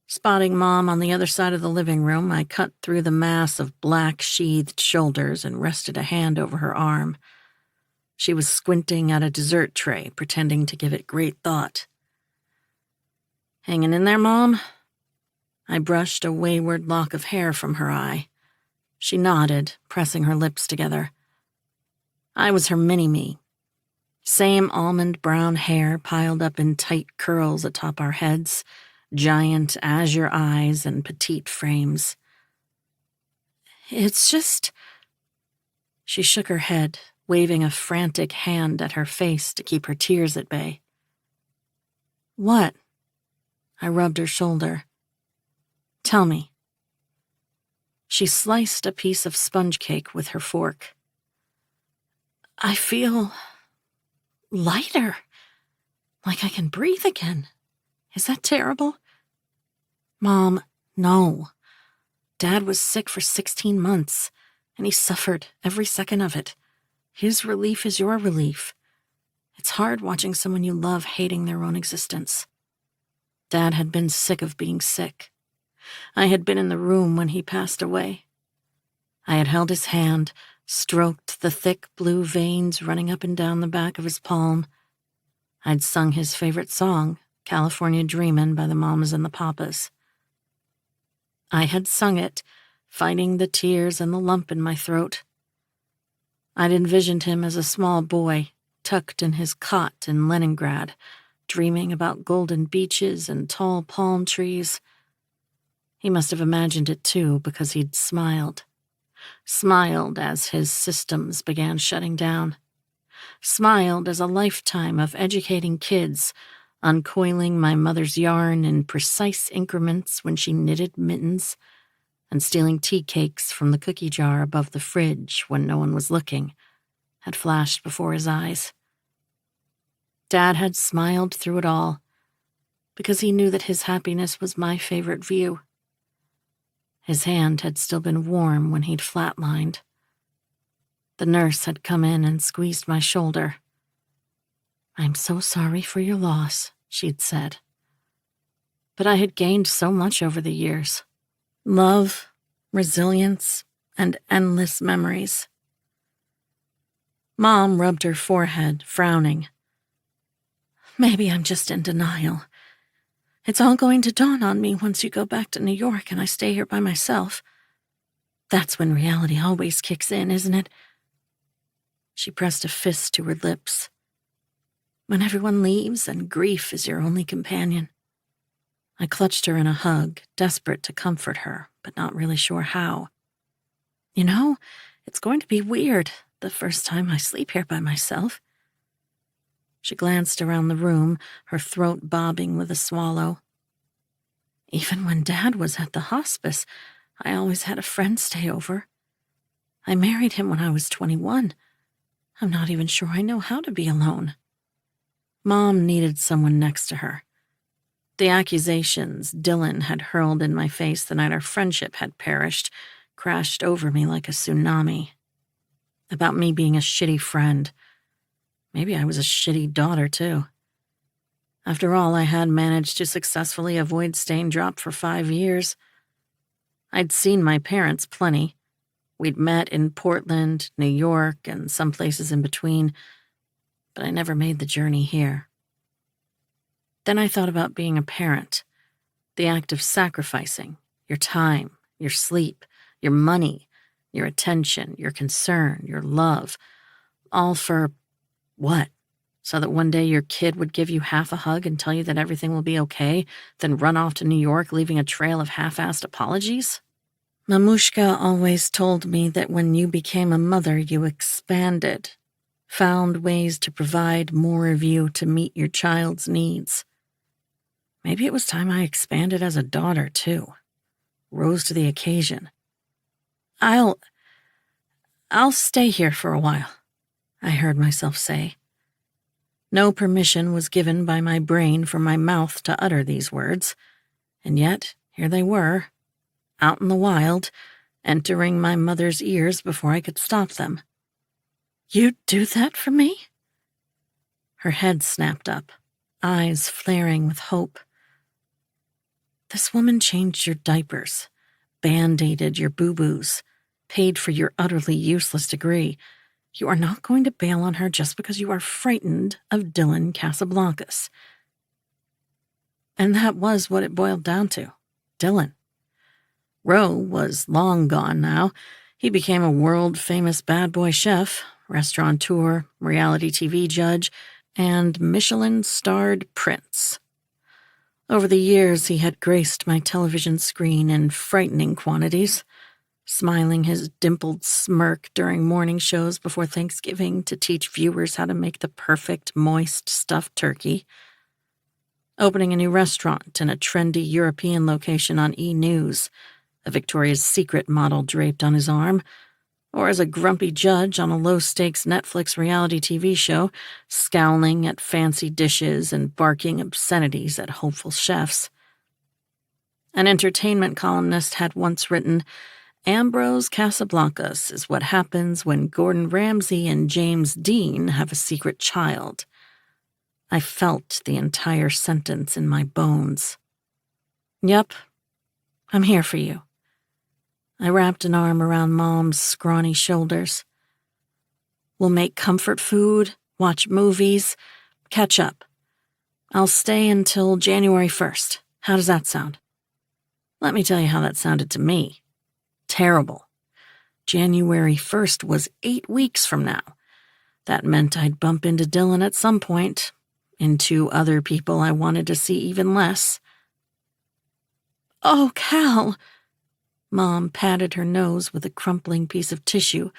[SPEAKER 1] Spotting Mom on the other side of the living room, I cut through the mass of black sheathed shoulders and rested a hand over her arm. She was squinting at a dessert tray, pretending to give it great thought. "Hanging in there, Mom?" I brushed a wayward lock of hair from her eye. She nodded, pressing her lips together. I was her mini-me. Same almond brown hair piled up in tight curls atop our heads, giant azure eyes and petite frames. "It's just—" She shook her head, waving a frantic hand at her face to keep her tears at bay. "What?" I rubbed her shoulder. "Tell me." She sliced a piece of sponge cake with her fork. "I feel lighter, like I can breathe again. Is that terrible?" "Mom, no. Dad was sick for 16 months, and he suffered every second of it. His relief is your relief. It's hard watching someone you love hating their own existence. Dad had been sick of being sick. I had been in the room when he passed away. I had held his hand, stroked the thick blue veins running up and down the back of his palm. I'd sung his favorite song, California Dreamin' by the Mamas and the Papas. I had sung it, fighting the tears and the lump in my throat. I'd envisioned him as a small boy, tucked in his cot in Leningrad, dreaming about golden beaches and tall palm trees. He must have imagined it too, because he'd smiled. Smiled as his systems began shutting down. Smiled as a lifetime of educating kids, uncoiling my mother's yarn in precise increments when she knitted mittens, and stealing tea cakes from the cookie jar above the fridge when no one was looking, had flashed before his eyes. Dad had smiled through it all, because he knew that his happiness was my favorite view. His hand had still been warm when he'd flatlined. The nurse had come in and squeezed my shoulder. "I'm so sorry for your loss," she'd said. But I had gained so much over the years. Love, resilience, and endless memories. Mom rubbed her forehead, frowning. "Maybe I'm just in denial. It's all going to dawn on me once you go back to New York and I stay here by myself. That's when reality always kicks in, isn't it?" She pressed a fist to her lips. "When everyone leaves and grief is your only companion." I clutched her in a hug, desperate to comfort her, but not really sure how. "You know, it's going to be weird the first time I sleep here by myself." She glanced around the room, her throat bobbing with a swallow. "Even when Dad was at the hospice, I always had a friend stay over. I married him when I was 21. I'm not even sure I know how to be alone." Mom needed someone next to her. The accusations Dylan had hurled in my face the night our friendship had perished crashed over me like a tsunami. About me being a shitty friend. Maybe I was a shitty daughter, too. After all, I had managed to successfully avoid stain drop for 5 years. I'd seen my parents plenty. We'd met in Portland, New York, and some places in between, but I never made the journey here. Then I thought about being a parent, the act of sacrificing your time, your sleep, your money, your attention, your concern, your love, all for what? So that one day your kid would give you half a hug and tell you that everything will be okay, then run off to New York leaving a trail of half-assed apologies? Mamushka always told me that when you became a mother, you expanded, found ways to provide more of you to meet your child's needs. Maybe it was time I expanded as a daughter, too. Rose to the occasion. I'll stay here for a while, I heard myself say. No permission was given by my brain for my mouth to utter these words, and yet here they were, out in the wild, entering my mother's ears before I could stop them. "You'd do that for me?" Her head snapped up, eyes flaring with hope. "This woman changed your diapers, band-aided your boo-boos, paid for your utterly useless degree. You are not going to bail on her just because you are frightened of Dylan Casablancas." And that was what it boiled down to. Dylan. Roe was long gone now. He became a world-famous bad boy chef, restaurateur, reality TV judge, and Michelin-starred prince. Over the years, he had graced my television screen in frightening quantities, smiling his dimpled smirk during morning shows before Thanksgiving to teach viewers how to make the perfect moist stuffed turkey, opening a new restaurant in a trendy European location on E! News, a Victoria's Secret model draped on his arm, or as a grumpy judge on a low-stakes Netflix reality TV show, scowling at fancy dishes and barking obscenities at hopeful chefs. An entertainment columnist had once written, "Ambrose Casablancas is what happens when Gordon Ramsay and James Dean have a secret child." I felt the entire sentence in my bones. "Yep, I'm here for you." I wrapped an arm around Mom's scrawny shoulders. "We'll make comfort food, watch movies, catch up. I'll stay until January 1st. How does that sound?" Let me tell you how that sounded to me. Terrible. January 1st was 8 weeks from now. That meant I'd bump into Dylan at some point, into other people I wanted to see even less. "Oh, Cal!" Mom patted her nose with a crumpling piece of tissue,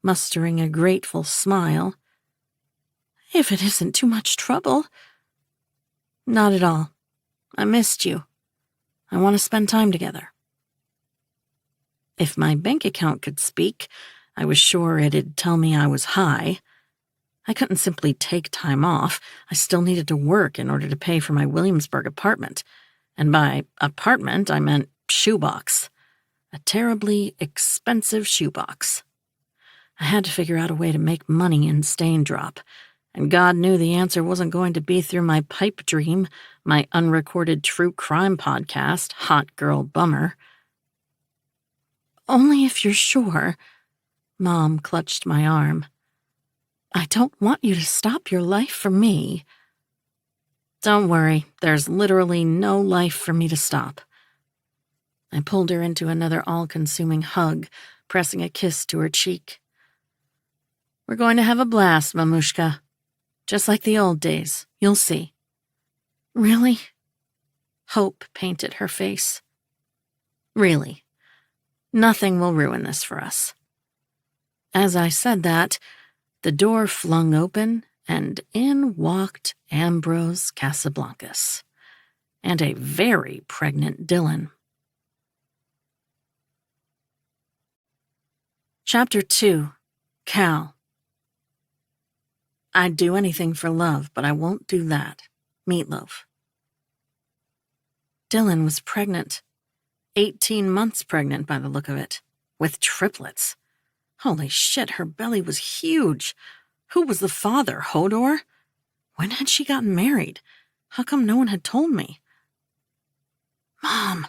[SPEAKER 1] mustering a grateful smile. "If it isn't too much trouble." "Not at all. I missed you. I want to spend time together." If my bank account could speak, I was sure it'd tell me I was high. I couldn't simply take time off. I still needed to work in order to pay for my Williamsburg apartment. And by apartment, I meant shoebox. A terribly expensive shoebox. I had to figure out a way to make money in stain drop, and God knew the answer wasn't going to be through my pipe dream, my unrecorded true crime podcast, Hot Girl Bummer. "Only if you're sure." Mom clutched my arm. "I don't want you to stop your life for me." "Don't worry, there's literally no life for me to stop." I pulled her into another all-consuming hug, pressing a kiss to her cheek. "We're going to have a blast, Mamushka. Just like the old days, you'll see." "Really?" Hope painted her face. "Really. Nothing will ruin this for us." As I said that, the door flung open, and in walked Ambrose Casablancas, and a very pregnant Dylan. Chapter 2. Cal. I'd do anything for love, but I won't do that. Meatloaf. Dylan was pregnant. 18 months pregnant by the look of it. With triplets. Holy shit, her belly was huge. Who was the father, Hodor? When had she gotten married? How come no one had told me? Mom!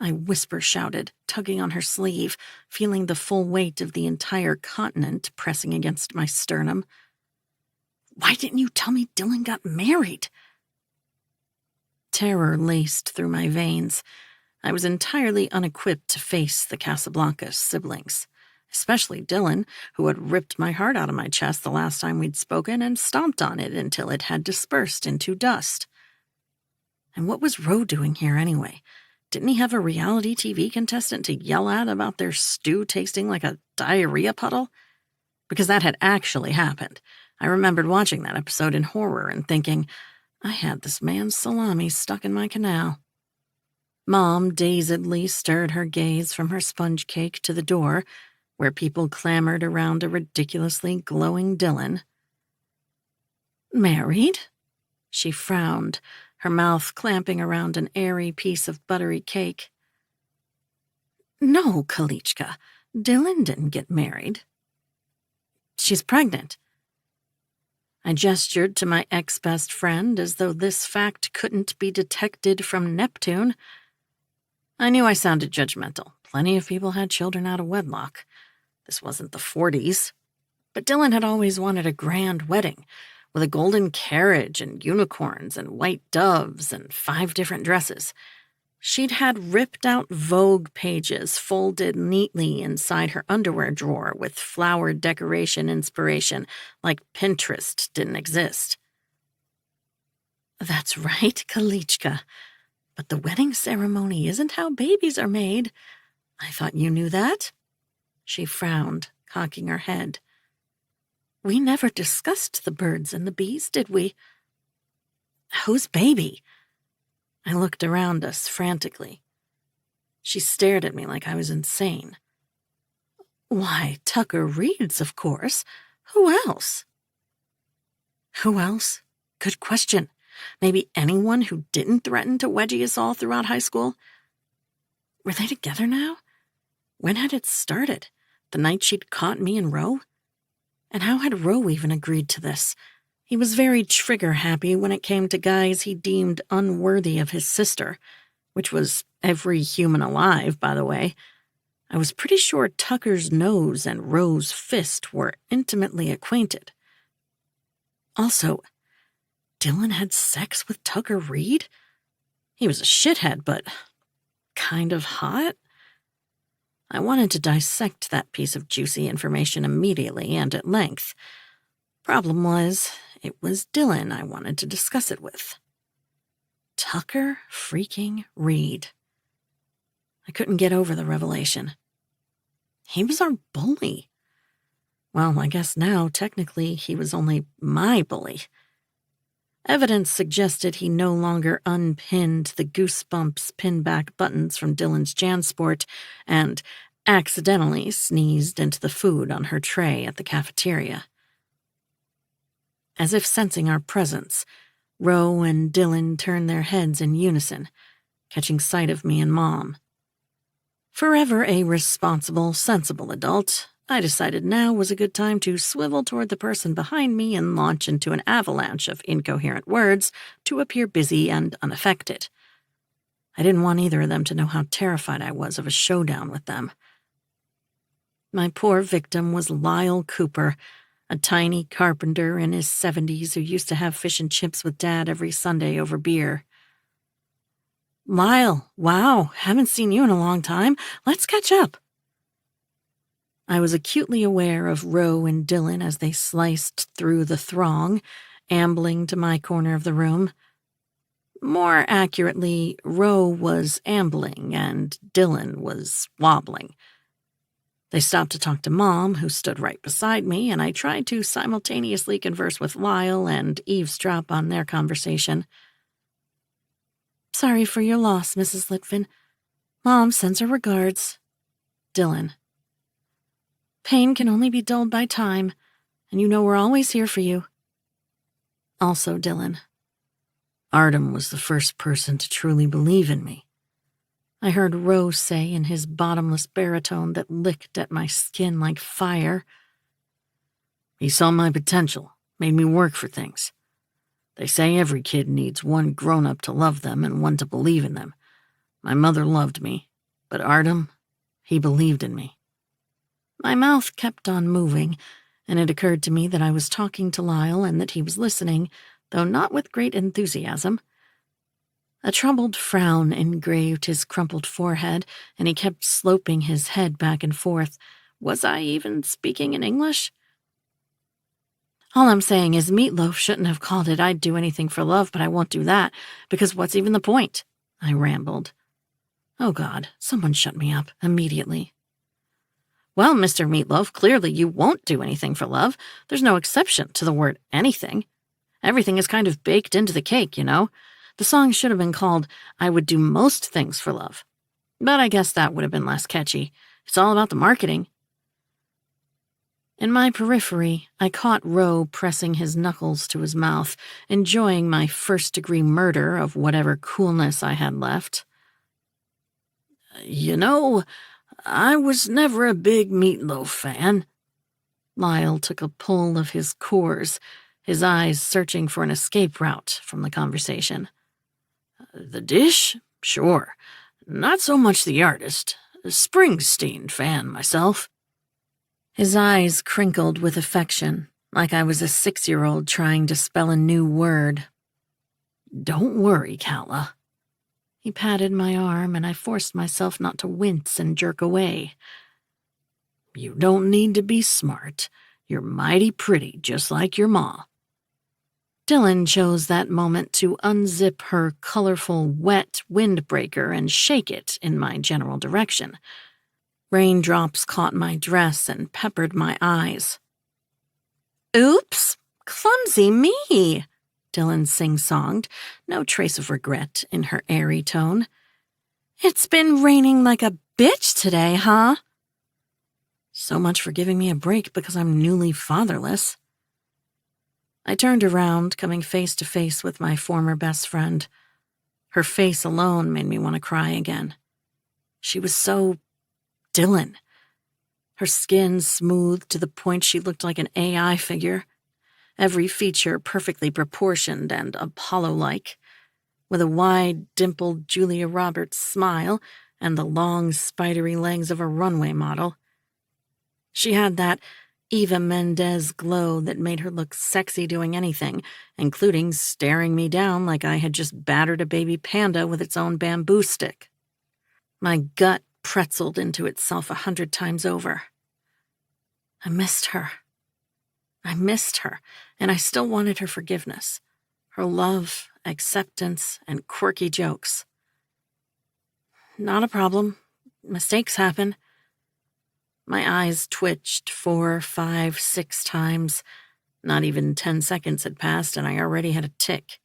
[SPEAKER 1] I whisper-shouted, tugging on her sleeve, feeling the full weight of the entire continent pressing against my sternum. Why didn't you tell me Dylan got married? Terror laced through my veins. I was entirely unequipped to face the Casablancas siblings, especially Dylan, who had ripped my heart out of my chest the last time we'd spoken and stomped on it until it had dispersed into dust. And what was Ro doing here anyway? Didn't he have a reality TV contestant to yell at about their stew tasting like a diarrhea puddle? Because that had actually happened. I remembered watching that episode in horror and thinking, I had this man's salami stuck in my canal. Mom dazedly stirred her gaze from her sponge cake to the door, where people clamored around a ridiculously glowing Dylan. Married? She frowned, her mouth clamping around an airy piece of buttery cake. No, Kalichka, Dylan didn't get married. She's pregnant. I gestured to my ex-best friend as though this fact couldn't be detected from Neptune. I knew I sounded judgmental. Plenty of people had children out of wedlock. This wasn't the 40s. But Dylan had always wanted a grand wedding, with a golden carriage and unicorns and white doves and 5 different dresses. She'd had ripped-out Vogue pages folded neatly inside her underwear drawer with flower decoration inspiration, like Pinterest didn't exist. That's right, Kalichka. But the wedding ceremony isn't how babies are made. I thought you knew that. She frowned, cocking her head. We never discussed the birds and the bees, did we? Whose baby? I looked around us frantically. She stared at me like I was insane. Why, Tucker Reed's, of course. Who else? Who else? Good question. Maybe anyone who didn't threaten to wedgie us all throughout high school? Were they together now? When had it started? The night she'd caught me and Ro? And how had Ro even agreed to this? He was very trigger-happy when it came to guys he deemed unworthy of his sister, which was every human alive, by the way. I was pretty sure Tucker's nose and Ro's fist were intimately acquainted. Also, Dylan had sex with Tucker Reed? He was a shithead, but kind of hot? I wanted to dissect that piece of juicy information immediately and at length. Problem was, it was Dylan I wanted to discuss it with. Tucker freaking Reed. I couldn't get over the revelation. He was our bully. Well, I guess now, technically, he was only my bully. Evidence suggested he no longer unpinned the Goosebumps pinback buttons from Dylan's JanSport and accidentally sneezed into the food on her tray at the cafeteria. As if sensing our presence, Ro and Dylan turned their heads in unison, catching sight of me and Mom. Forever a responsible, sensible adult, I decided now was a good time to swivel toward the person behind me and launch into an avalanche of incoherent words to appear busy and unaffected. I didn't want either of them to know how terrified I was of a showdown with them. My poor victim was Lyle Cooper, a tiny carpenter in his 70s who used to have fish and chips with Dad every Sunday over beer. Lyle, wow, haven't seen you in a long time. Let's catch up. I was acutely aware of Ro and Dylan as they sliced through the throng, ambling to my corner of the room. More accurately, Ro was ambling and Dylan was wobbling. They stopped to talk to Mom, who stood right beside me, and I tried to simultaneously converse with Lyle and eavesdrop on their conversation. Sorry for your loss, Mrs. Litvin. Mom sends her regards. Dylan. Pain can only be dulled by time, and you know we're always here for you. Also, Dylan.
[SPEAKER 2] Artem was the first person to truly believe in me.
[SPEAKER 1] I heard Rose say in his bottomless baritone that licked at my skin like fire.
[SPEAKER 2] He saw my potential, made me work for things. They say every kid needs one grown-up to love them and one to believe in them. My mother loved me, but Artem, he believed in me.
[SPEAKER 1] My mouth kept on moving, and it occurred to me that I was talking to Lyle and that he was listening, though not with great enthusiasm. A troubled frown engraved his crumpled forehead, and he kept sloping his head back and forth. Was I even speaking in English? All I'm saying is Meatloaf shouldn't have called it I'd do anything for love, but I won't do that, because what's even the point? I rambled. Oh God, someone shut me up immediately. Well, Mr. Meatloaf, clearly you won't do anything for love. There's no exception to the word anything. Everything is kind of baked into the cake, you know? The song should have been called I Would Do Most Things for Love. But I guess that would have been less catchy. It's all about the marketing. In my periphery, I caught Roe pressing his knuckles to his mouth, enjoying my first-degree murder of whatever coolness I had left.
[SPEAKER 2] You know, I was never a big Meatloaf fan.
[SPEAKER 1] Lyle took a pull of his Coors, his eyes searching for an escape route from the conversation.
[SPEAKER 2] The dish? Sure. Not so much the artist. Springsteen fan myself.
[SPEAKER 1] His eyes crinkled with affection, like I was a 6-year-old trying to spell a new word.
[SPEAKER 2] Don't worry, Calla.
[SPEAKER 1] He patted my arm, and I forced myself not to wince and jerk away.
[SPEAKER 2] You don't need to be smart. You're mighty pretty, just like your ma.
[SPEAKER 1] Dylan chose that moment to unzip her colorful, wet windbreaker and shake it in my general direction. Raindrops caught my dress and peppered my eyes. Oops, clumsy me, Dylan sing-songed, no trace of regret in her airy tone. It's been raining like a bitch today, huh? So much for giving me a break because I'm newly fatherless. I turned around, coming face to face with my former best friend. Her face alone made me want to cry again. She was so Dylan. Her skin smooth to the point she looked like an AI figure, every feature perfectly proportioned and Apollo-like, with a wide, dimpled Julia Roberts smile and the long, spidery legs of a runway model. She had that Eva Mendes glow that made her look sexy doing anything, including staring me down like I had just battered a baby panda with its own bamboo stick. My gut pretzeled into itself 100 times over. I missed her, and I still wanted her forgiveness, her love, acceptance, and quirky jokes. Not a problem. Mistakes happen. My eyes twitched 4, 5, 6 times. Not even 10 seconds had passed, and I already had a tic.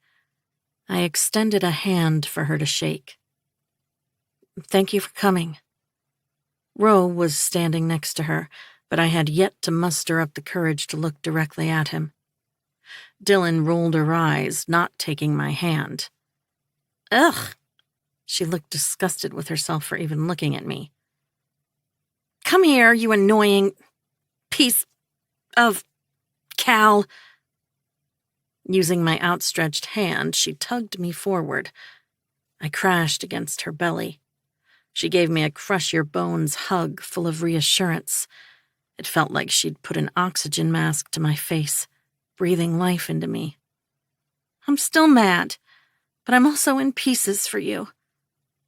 [SPEAKER 1] I extended a hand for her to shake. Thank you for coming. Ro was standing next to her, but I had yet to muster up the courage to look directly at him. Dylan rolled her eyes, not taking my hand. Ugh! She looked disgusted with herself for even looking at me. Come here, you annoying piece of Cal. Using my outstretched hand, she tugged me forward. I crashed against her belly. She gave me a crush-your-bones hug full of reassurance. It felt like she'd put an oxygen mask to my face, breathing life into me. I'm still mad, but I'm also in pieces for you.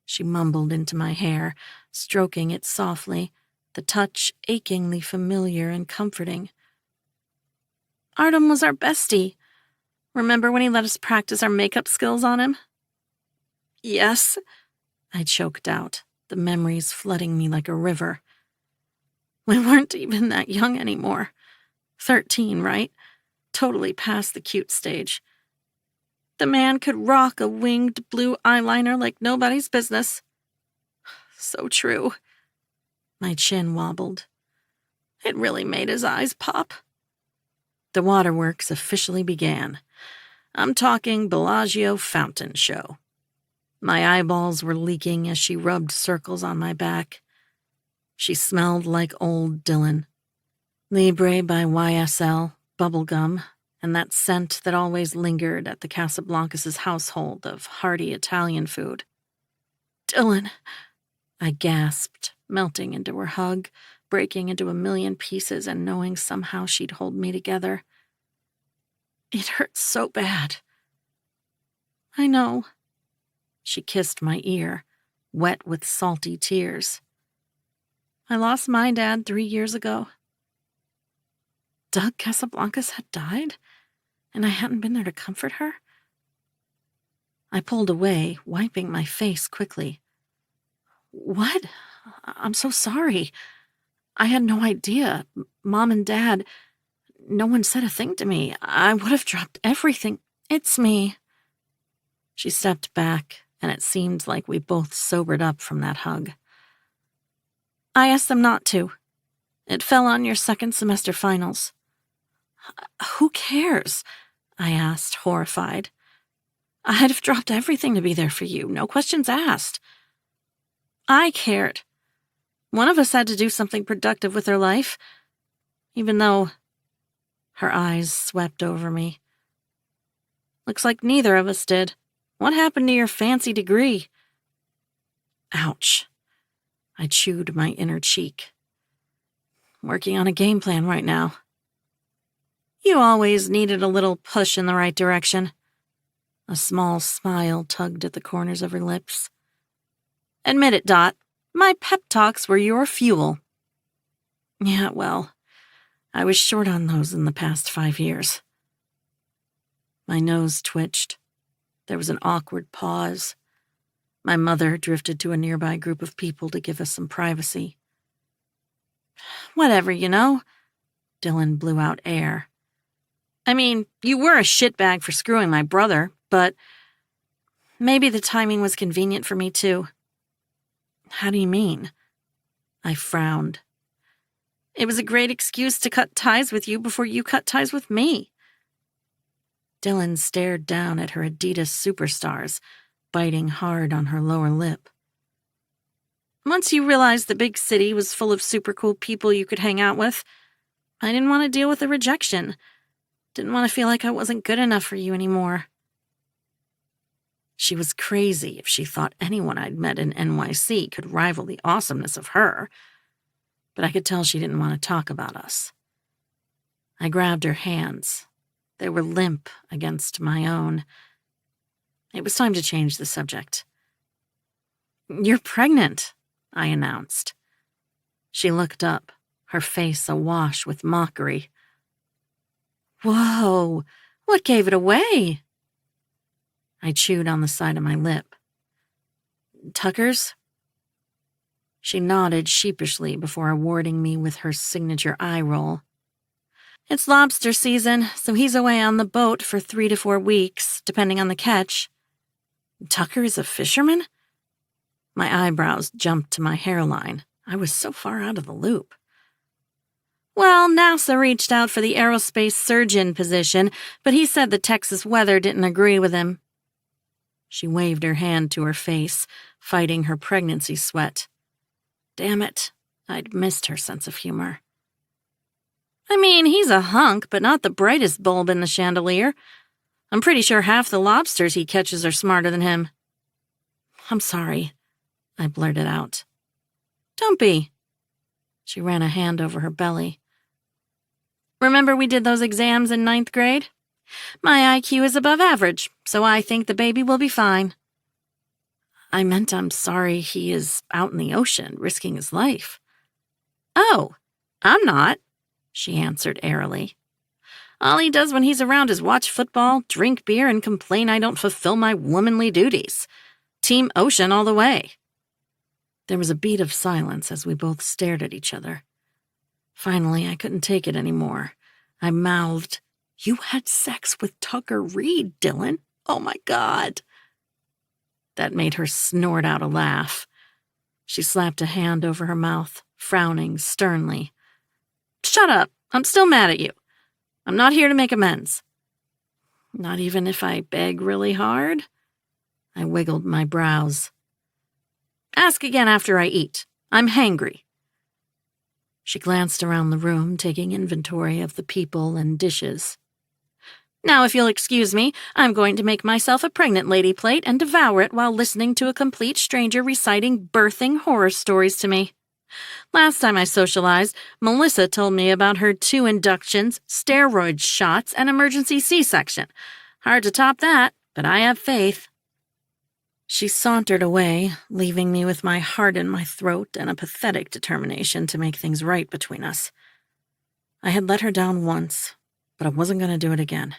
[SPEAKER 1] She mumbled into my hair, stroking it softly, the touch achingly familiar and comforting. Artem was our bestie. Remember when he let us practice our makeup skills on him? Yes, I choked out, the memories flooding me like a river. We weren't even that young anymore. 13, right? Totally past the cute stage. The man could rock a winged blue eyeliner like nobody's business. So true. My chin wobbled. It really made his eyes pop.
[SPEAKER 2] The waterworks officially began. I'm talking Bellagio fountain show. My eyeballs were leaking as she rubbed circles on my back. She smelled like old Dylan. Libre by YSL, bubblegum, and that scent that always lingered at the Casablancas' household of hearty Italian food.
[SPEAKER 1] Dylan,
[SPEAKER 2] I gasped, melting into her hug, breaking into a million pieces and knowing somehow she'd hold me together.
[SPEAKER 1] It hurts so bad.
[SPEAKER 2] I know. She kissed my ear, wet with salty tears. I lost my dad 3 years ago. Doug Casablancas had died, and I hadn't been there to comfort her? I pulled away, wiping my face quickly. What? I'm so sorry. I had no idea. Mom and Dad, no one said a thing to me. I would have dropped everything. It's me. She stepped back, and it seemed like we both sobered up from that hug. I asked them not to. It fell on your second semester finals. Who cares? I asked, horrified. I'd have dropped everything to be there for you, no questions asked. I cared. One of us had to do something productive with her life, even though... Her eyes swept over me. Looks like neither of us did. What happened to your fancy degree? Ouch. I chewed my inner cheek. Working on a game plan right now. You always needed a little push in the right direction. A small smile tugged at the corners of her lips. Admit it, Dot. My pep talks were your fuel. Yeah, well, I was short on those in the past 5 years. My nose twitched. There was an awkward pause. My mother drifted to a nearby group of people to give us some privacy. Whatever, you know. Dylan blew out air. I mean, you were a shitbag for screwing my brother, but maybe the timing was convenient for me too. How do you mean? I frowned. It was a great excuse to cut ties with you before you cut ties with me. Dylan stared down at her Adidas superstars, biting hard on her lower lip. Once you realized the big city was full of super cool people you could hang out with, I didn't want to deal with the rejection. Didn't want to feel like I wasn't good enough for you anymore. She was crazy if she thought anyone I'd met in NYC could rival the awesomeness of her, but I could tell she didn't want to talk about us. I grabbed her hands. They were limp against my own. It was time to change the subject. You're pregnant, I announced. She looked up, her face awash with mockery. Whoa, what gave it away? I chewed on the side of my lip. Tucker's? She nodded sheepishly before awarding me with her signature eye roll. It's lobster season, so he's away on the boat for 3 to 4 weeks, depending on the catch. Tucker is a fisherman? My eyebrows jumped to my hairline. I was so far out of the loop. Well, NASA reached out for the aerospace surgeon position, but he said the Texas weather didn't agree with him. She waved her hand to her face, fighting her pregnancy sweat. Damn it, I'd missed her sense of humor. I mean, he's a hunk, but not the brightest bulb in the chandelier. I'm pretty sure half the lobsters he catches are smarter than him. I'm sorry, I blurted out. Don't be. She ran a hand over her belly. Remember we did those exams in 9th grade? My IQ is above average, so I think the baby will be fine. I meant I'm sorry he is out in the ocean, risking his life. Oh, I'm not, she answered airily. All he does when he's around is watch football, drink beer, and complain I don't fulfill my womanly duties. Team Ocean all the way. There was a beat of silence as we both stared at each other. Finally, I couldn't take it anymore. I mouthed, You had sex with Tucker Reed, Dylan. Oh my God. That made her snort out a laugh. She slapped a hand over her mouth, frowning sternly.
[SPEAKER 1] Shut up. I'm still mad at you. I'm not here to make amends. Not even if I beg really hard? I wiggled my brows. Ask again after I eat. I'm hangry. She glanced around the room, taking inventory of the people and dishes. Now, if you'll excuse me, I'm going to make myself a pregnant lady plate and devour it while listening to a complete stranger reciting birthing horror stories to me. Last time I socialized, Melissa told me about her 2 inductions, steroid shots, and emergency C-section. Hard to top that, but I have faith. She sauntered away, leaving me with my heart in my throat and a pathetic determination to make things right between us. I had let her down once, but I wasn't going to do it again.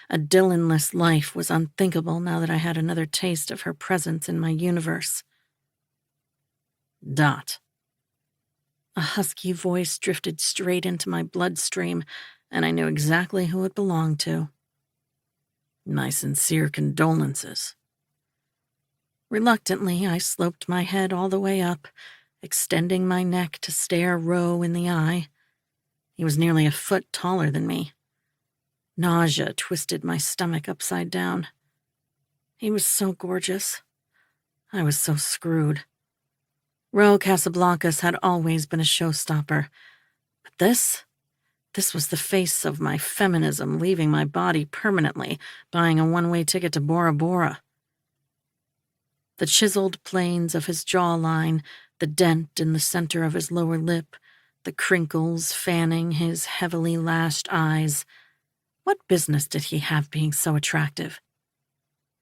[SPEAKER 1] A Dylan-less life was unthinkable now that I had another taste of her presence in my universe. Dot. A husky voice drifted straight into my bloodstream, and I knew exactly who it belonged to. My sincere condolences. Reluctantly, I sloped my head all the way up, extending my neck to stare Roe in the eye. He was nearly a foot taller than me. Nausea twisted my stomach upside down. He was so gorgeous. I was so screwed. Roe Casablancas had always been a showstopper, but this was the face of my feminism leaving my body permanently, buying a one-way ticket to Bora Bora. The chiseled planes of his jawline, the dent in the center of his lower lip, the crinkles fanning his heavily lashed eyes. What business did he have being so attractive?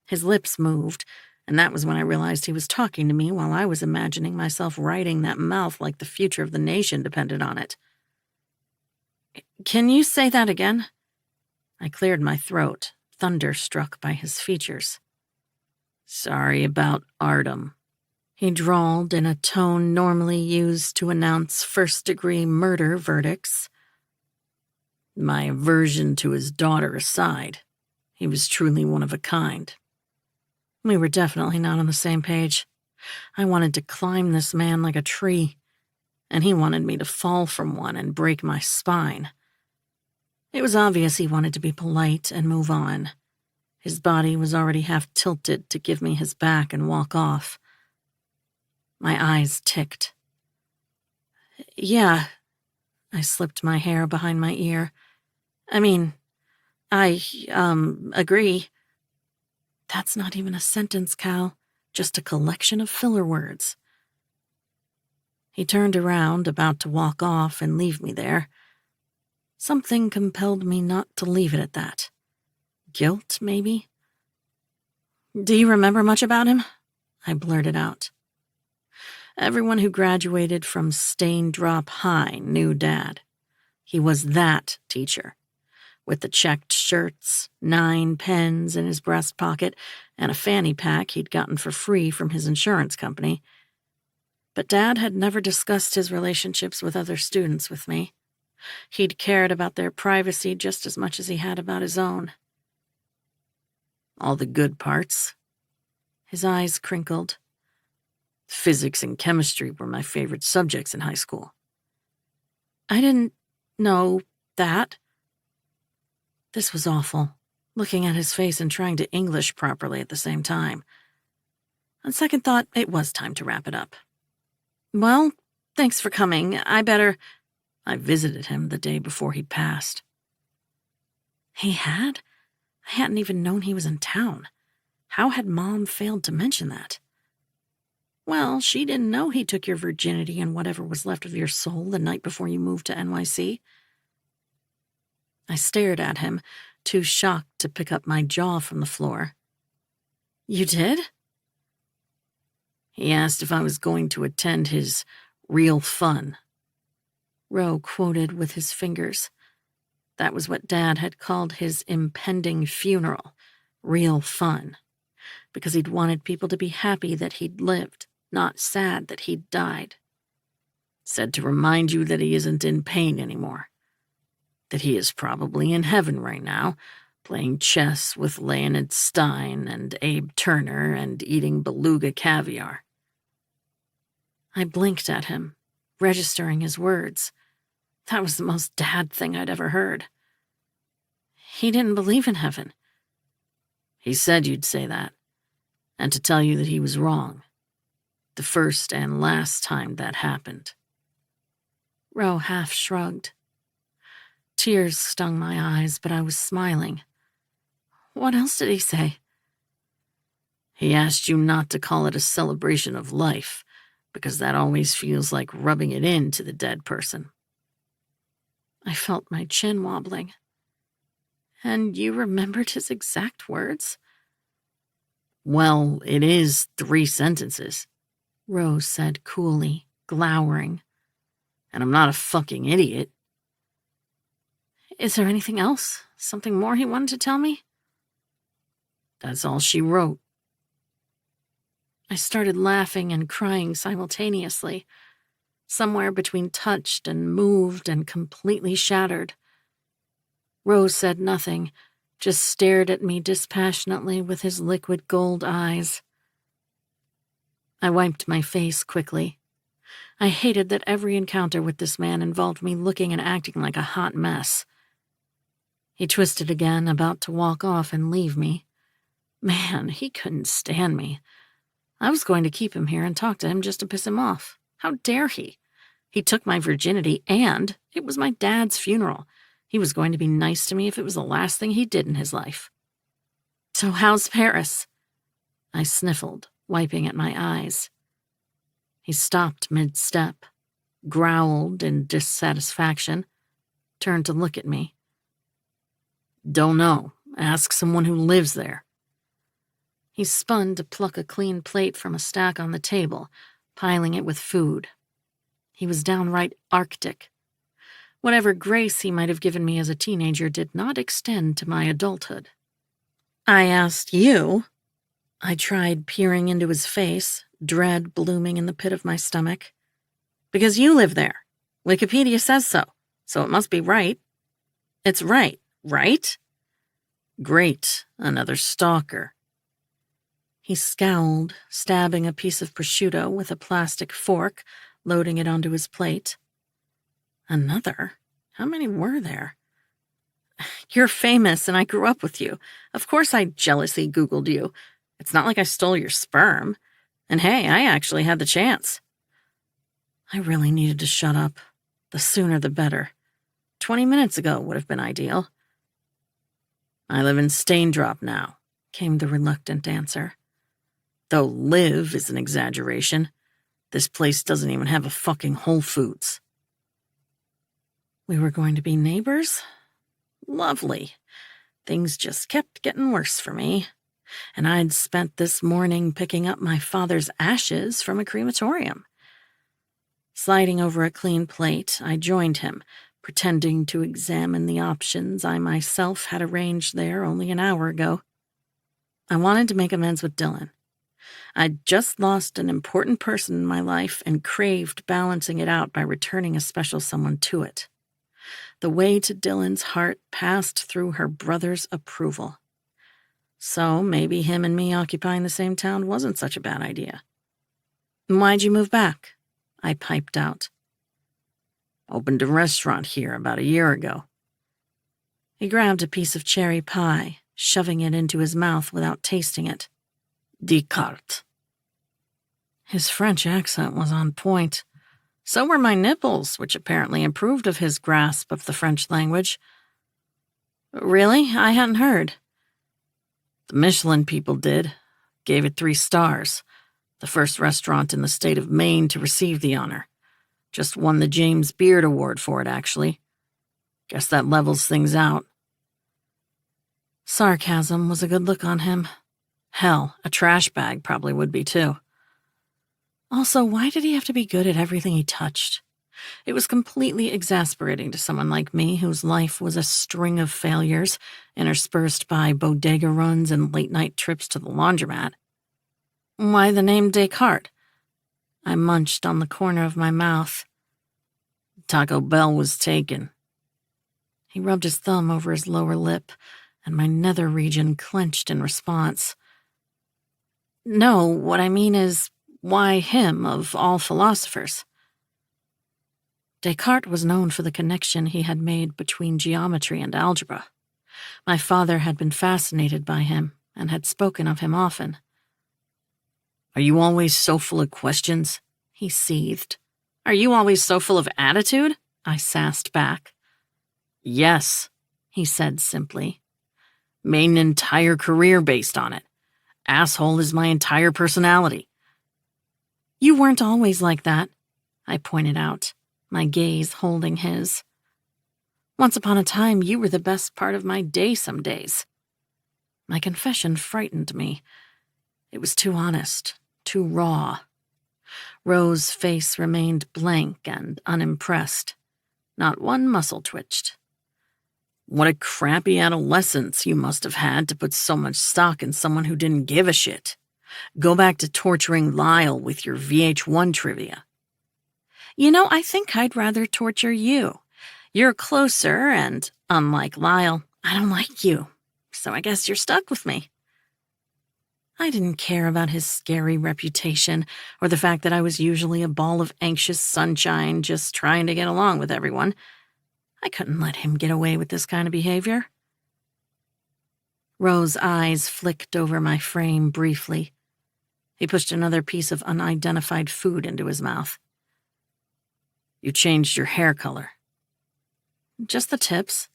[SPEAKER 1] His lips moved, and that was when I realized he was talking to me while I was imagining myself writing that mouth like the future of the nation depended on it. Can you say that again? I cleared my throat, thunderstruck by his features. Sorry about Artem, he drawled in a tone normally used to announce first-degree murder verdicts. My aversion to his daughter aside, he was truly one of a kind. We were definitely not on the same page. I wanted to climb this man like a tree, and he wanted me to fall from one and break my spine. It was obvious he wanted to be polite and move on. His body was already half tilted to give me his back and walk off. My eyes ticked. Yeah, I slipped my hair behind my ear. I agree. That's not even a sentence, Cal, just a collection of filler words. He turned around, about to walk off and leave me there. Something compelled me not to leave it at that. Guilt, maybe? Do you remember much about him? I blurted out. Everyone who graduated from Stain Drop High knew Dad. He was that teacher, with the checked shirts, 9 pens in his breast pocket, and a fanny pack he'd gotten for free from his insurance company. But Dad had never discussed his relationships with other students with me. He'd cared about their privacy just as much as he had about his own. All the good parts. His eyes crinkled. Physics and chemistry were my favorite subjects in high school. I didn't know that. This was awful, looking at his face and trying to English properly at the same time. On second thought, it was time to wrap it up. Well, thanks for coming. I visited him the day before he passed. He had? I hadn't even known he was in town. How had Mom failed to mention that? Well, she didn't know he took your virginity and whatever was left of your soul the night before you moved to NYC. I stared at him, too shocked to pick up my jaw from the floor. You did? He asked if I was going to attend his real fun. Roe quoted with his fingers. That was what Dad had called his impending funeral, real fun, because he'd wanted people to be happy that he'd lived, not sad that he'd died. Said to remind you that he isn't in pain anymore, that he is probably in heaven right now, playing chess with Leonid Stein and Abe Turner and eating beluga caviar. I blinked at him, registering his words. That was the most dad thing I'd ever heard. He didn't believe in heaven.
[SPEAKER 2] He said you'd say that, and to tell you that he was wrong. The first and last time that happened.
[SPEAKER 1] Ro half shrugged. Tears stung my eyes, but I was smiling. What else did he say?
[SPEAKER 2] He asked you not to call it a celebration of life, because that always feels like rubbing it in to the dead person.
[SPEAKER 1] I felt my chin wobbling. And you remembered his exact words?
[SPEAKER 2] Well, it is 3 sentences,
[SPEAKER 1] Rose said coolly, glowering.
[SPEAKER 2] And I'm not a fucking idiot.
[SPEAKER 1] Is there anything else? Something more he wanted to tell me?
[SPEAKER 2] That's all she wrote.
[SPEAKER 1] I started laughing and crying simultaneously, somewhere between touched and moved and completely shattered. Rose said nothing, just stared at me dispassionately with his liquid gold eyes. I wiped my face quickly. I hated that every encounter with this man involved me looking and acting like a hot mess. He twisted again, about to walk off and leave me. Man, he couldn't stand me. I was going to keep him here and talk to him just to piss him off. How dare he? He took my virginity, and it was my dad's funeral. He was going to be nice to me if it was the last thing he did in his life. So how's Paris? I sniffled, wiping at my eyes. He stopped mid-step, growled in dissatisfaction, turned to look at me.
[SPEAKER 2] Don't know. Ask someone who lives there.
[SPEAKER 1] He spun to pluck a clean plate from a stack on the table, piling it with food. He was downright Arctic. Whatever grace he might have given me as a teenager did not extend to my adulthood. I asked you. I tried peering into his face, dread blooming in the pit of my stomach. Because you live there. Wikipedia says so it must be right. It's right, right?
[SPEAKER 2] Great, another stalker.
[SPEAKER 1] He scowled, stabbing a piece of prosciutto with a plastic fork, loading it onto his plate. Another? How many were there? You're famous and I grew up with you. Of course I jealously Googled you. It's not like I stole your sperm. And hey, I actually had the chance. I really needed to shut up. The sooner the better. 20 minutes ago would have been ideal.
[SPEAKER 2] I live in Staindrop now,
[SPEAKER 1] came the reluctant answer.
[SPEAKER 2] Though live is an exaggeration. This place doesn't even have a fucking Whole Foods.
[SPEAKER 1] We were going to be neighbors? Lovely. Things just kept getting worse for me. And I'd spent this morning picking up my father's ashes from a crematorium. Sliding over a clean plate, I joined him, pretending to examine the options I myself had arranged there only an hour ago. I wanted to make amends with Dylan. I'd just lost an important person in my life and craved balancing it out by returning a special someone to it. The way to Dylan's heart passed through her brother's approval. So maybe him and me occupying the same town wasn't such a bad idea. Why'd you move back? I piped out.
[SPEAKER 2] Opened a restaurant here about a year ago.
[SPEAKER 1] He grabbed a piece of cherry pie, shoving it into his mouth without tasting it.
[SPEAKER 2] Descartes.
[SPEAKER 1] His French accent was on point. So were my nipples, which apparently improved of his grasp of the French language. Really? I hadn't heard.
[SPEAKER 2] The Michelin people did. Gave it 3 stars. The first restaurant in the state of Maine to receive the honor. Just won the James Beard Award for it, actually. Guess that levels things out.
[SPEAKER 1] Sarcasm was a good look on him. Hell, a trash bag probably would be too. Also, why did he have to be good at everything he touched? It was completely exasperating to someone like me whose life was a string of failures, interspersed by bodega runs and late-night trips to the laundromat. Why the name Descartes? I munched on the corner of my mouth.
[SPEAKER 2] Taco Bell was taken.
[SPEAKER 1] He rubbed his thumb over his lower lip, and my nether region clenched in response. No, what I mean is, why him of all philosophers? Descartes was known for the connection he had made between geometry and algebra. My father had been fascinated by him and had spoken of him often.
[SPEAKER 2] "Are you always so full of questions?"
[SPEAKER 1] He seethed. "Are you always so full of attitude?" I sassed back.
[SPEAKER 2] "Yes,"
[SPEAKER 1] he said simply.
[SPEAKER 2] "Made an entire career based on it. Asshole is my entire personality."
[SPEAKER 1] "You weren't always like that," I pointed out, my gaze holding his. "Once upon a time, you were the best part of my day some days." My confession frightened me. It was too honest, too raw. Rose's face remained blank and unimpressed. Not one muscle twitched.
[SPEAKER 2] "What a crappy adolescence you must have had to put so much stock in someone who didn't give a shit. Go back to torturing Lyle with your VH1 trivia."
[SPEAKER 1] I think I'd rather torture you. You're closer, and unlike Lyle, I don't like you. So I guess you're stuck with me. I didn't care about his scary reputation or the fact that I was usually a ball of anxious sunshine just trying to get along with everyone. I couldn't let him get away with this kind of behavior. Rose's eyes flicked over my frame briefly. He pushed another piece of unidentified food into his mouth.
[SPEAKER 2] "You changed your hair color."
[SPEAKER 1] "Just the tips."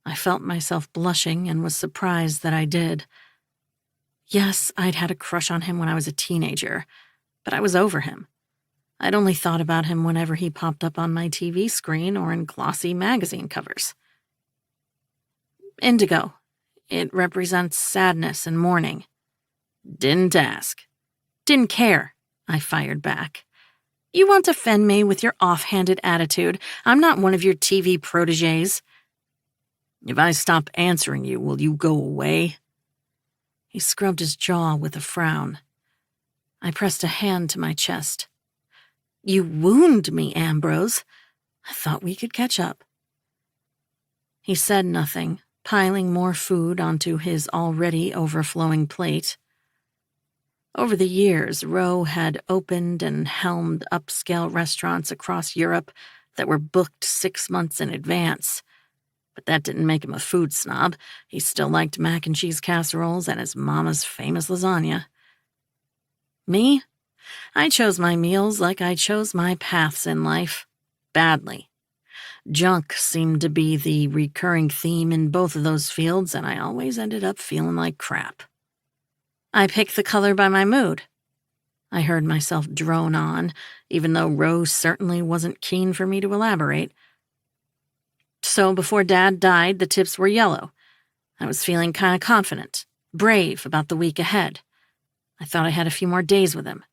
[SPEAKER 1] I felt myself blushing and was surprised that I did. Yes, I'd had a crush on him when I was a teenager, but I was over him. I'd only thought about him whenever he popped up on my TV screen or in glossy magazine covers. Indigo. It represents sadness and mourning.
[SPEAKER 2] "Didn't ask."
[SPEAKER 1] "Didn't care," I fired back. "You want to offend me with your offhanded attitude. I'm not one of your TV protégés."
[SPEAKER 2] "If I stop answering you, will you go away?"
[SPEAKER 1] He scrubbed his jaw with a frown. I pressed a hand to my chest. "You wound me, Ambrose. I thought we could catch up." He said nothing, piling more food onto his already overflowing plate. Over the years, Roe had opened and helmed upscale restaurants across Europe that were booked 6 months in advance. But that didn't make him a food snob. He still liked mac and cheese casseroles and his mama's famous lasagna. Me? I chose my meals like I chose my paths in life. Badly. Junk seemed to be the recurring theme in both of those fields, and I always ended up feeling like crap. I picked the color by my mood. I heard myself drone on, even though Rose certainly wasn't keen for me to elaborate. So before Dad died, the tips were yellow. I was feeling kind of confident, brave about the week ahead. I thought I had a few more days with him.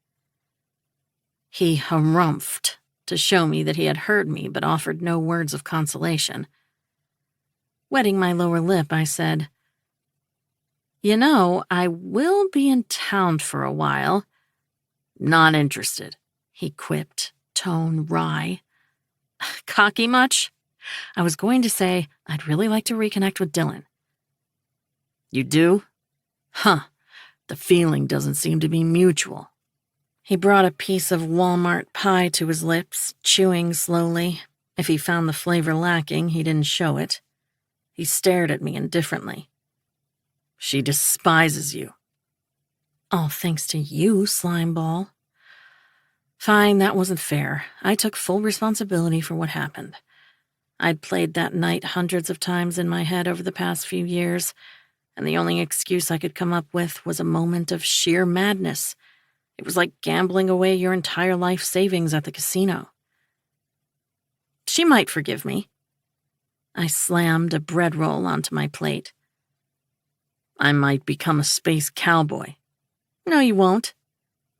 [SPEAKER 1] He harumphed to show me that he had heard me but offered no words of consolation. Wetting my lower lip, I said, I will be in town for a while."
[SPEAKER 2] "Not interested,"
[SPEAKER 1] he quipped, tone wry. "Cocky much?" I was going to say, I'd really like to reconnect with Dylan.
[SPEAKER 2] "You do? Huh, the feeling doesn't seem to be mutual."
[SPEAKER 1] He brought a piece of Walmart pie to his lips, chewing slowly. If he found the flavor lacking, he didn't show it. He stared at me indifferently.
[SPEAKER 2] "She despises you."
[SPEAKER 1] "All thanks to you, slimeball." Fine, that wasn't fair. I took full responsibility for what happened. I'd played that night hundreds of times in my head over the past few years, and the only excuse I could come up with was a moment of sheer madness. It was like gambling away your entire life savings at the casino. She might forgive me. I slammed a bread roll onto my plate.
[SPEAKER 2] "I might become a space cowboy."
[SPEAKER 1] "No, you won't."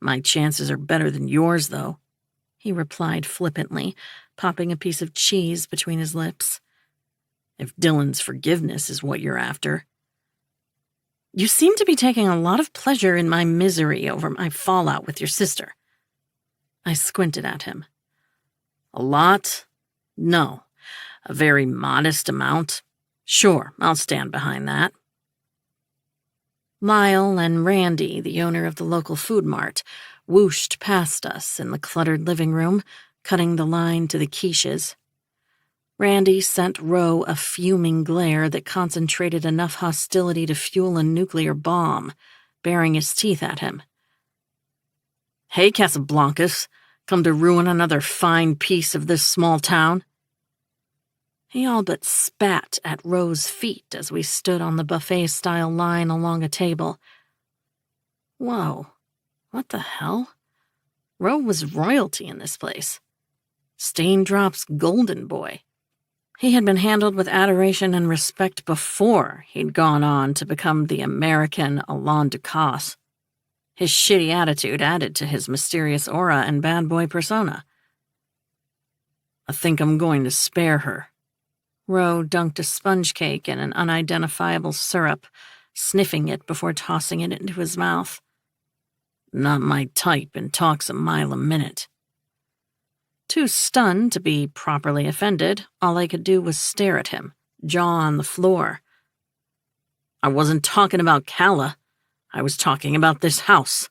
[SPEAKER 2] "My chances are better than yours, though,"
[SPEAKER 1] he replied flippantly, popping a piece of cheese between his lips.
[SPEAKER 2] "If Dylan's forgiveness is what you're after."
[SPEAKER 1] "You seem to be taking a lot of pleasure in my misery over my fallout with your sister." I squinted at him.
[SPEAKER 2] "A lot? No. A very modest amount. Sure, I'll stand behind that."
[SPEAKER 1] Lyle and Randy, the owner of the local food mart, whooshed past us in the cluttered living room, cutting the line to the quiches. Randy sent Roe a fuming glare that concentrated enough hostility to fuel a nuclear bomb, baring his teeth at him. "Hey, Casablancas, come to ruin another fine piece of this small town?" He all but spat at Roe's feet as we stood on the buffet-style line along a table. Whoa, what the hell? Roe was royalty in this place. Staindrop's golden boy. He had been handled with adoration and respect before he'd gone on to become the American Alain Ducasse. His shitty attitude added to his mysterious aura and bad boy persona. "I think I'm going to spare her." Roe dunked a sponge cake in an unidentifiable syrup, sniffing it before tossing it into his mouth. "Not my type and talks a mile a minute." Too stunned to be properly offended, all I could do was stare at him, jaw on the floor. "I wasn't talking about Calla. I was talking about this house."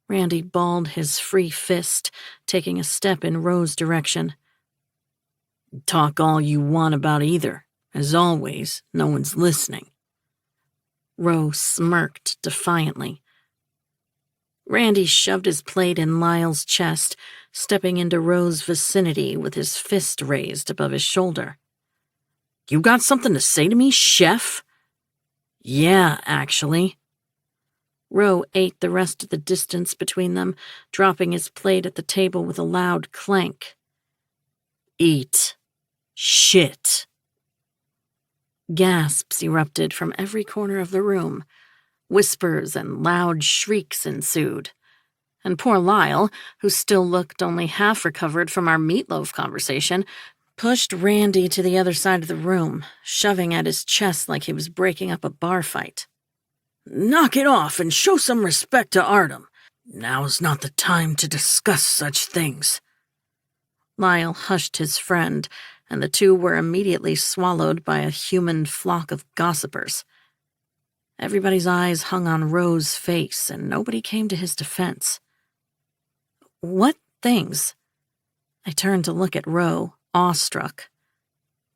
[SPEAKER 1] Randy balled his free fist, taking a step in Roe's direction. "Talk all you want about either. As always, no one's listening." Roe smirked defiantly. Randy shoved his plate in Lyle's chest, stepping into Roe's vicinity with his fist raised above his shoulder. "You got something to say to me, chef?" "Yeah, actually." Roe ate the rest of the distance between them, dropping his plate at the table with a loud clank. "Eat. Shit." Gasps erupted from every corner of the room. Whispers and loud shrieks ensued. And poor Lyle, who still looked only half recovered from our meatloaf conversation, pushed Randy to the other side of the room, shoving at his chest like he was breaking up a bar fight. "Knock it off and show some respect to Artem. Now's not the time to discuss such things." Lyle hushed his friend, and the two were immediately swallowed by a human flock of gossipers. Everybody's eyes hung on Roe's face, and nobody came to his defense. "What things?" I turned to look at Roe, awestruck.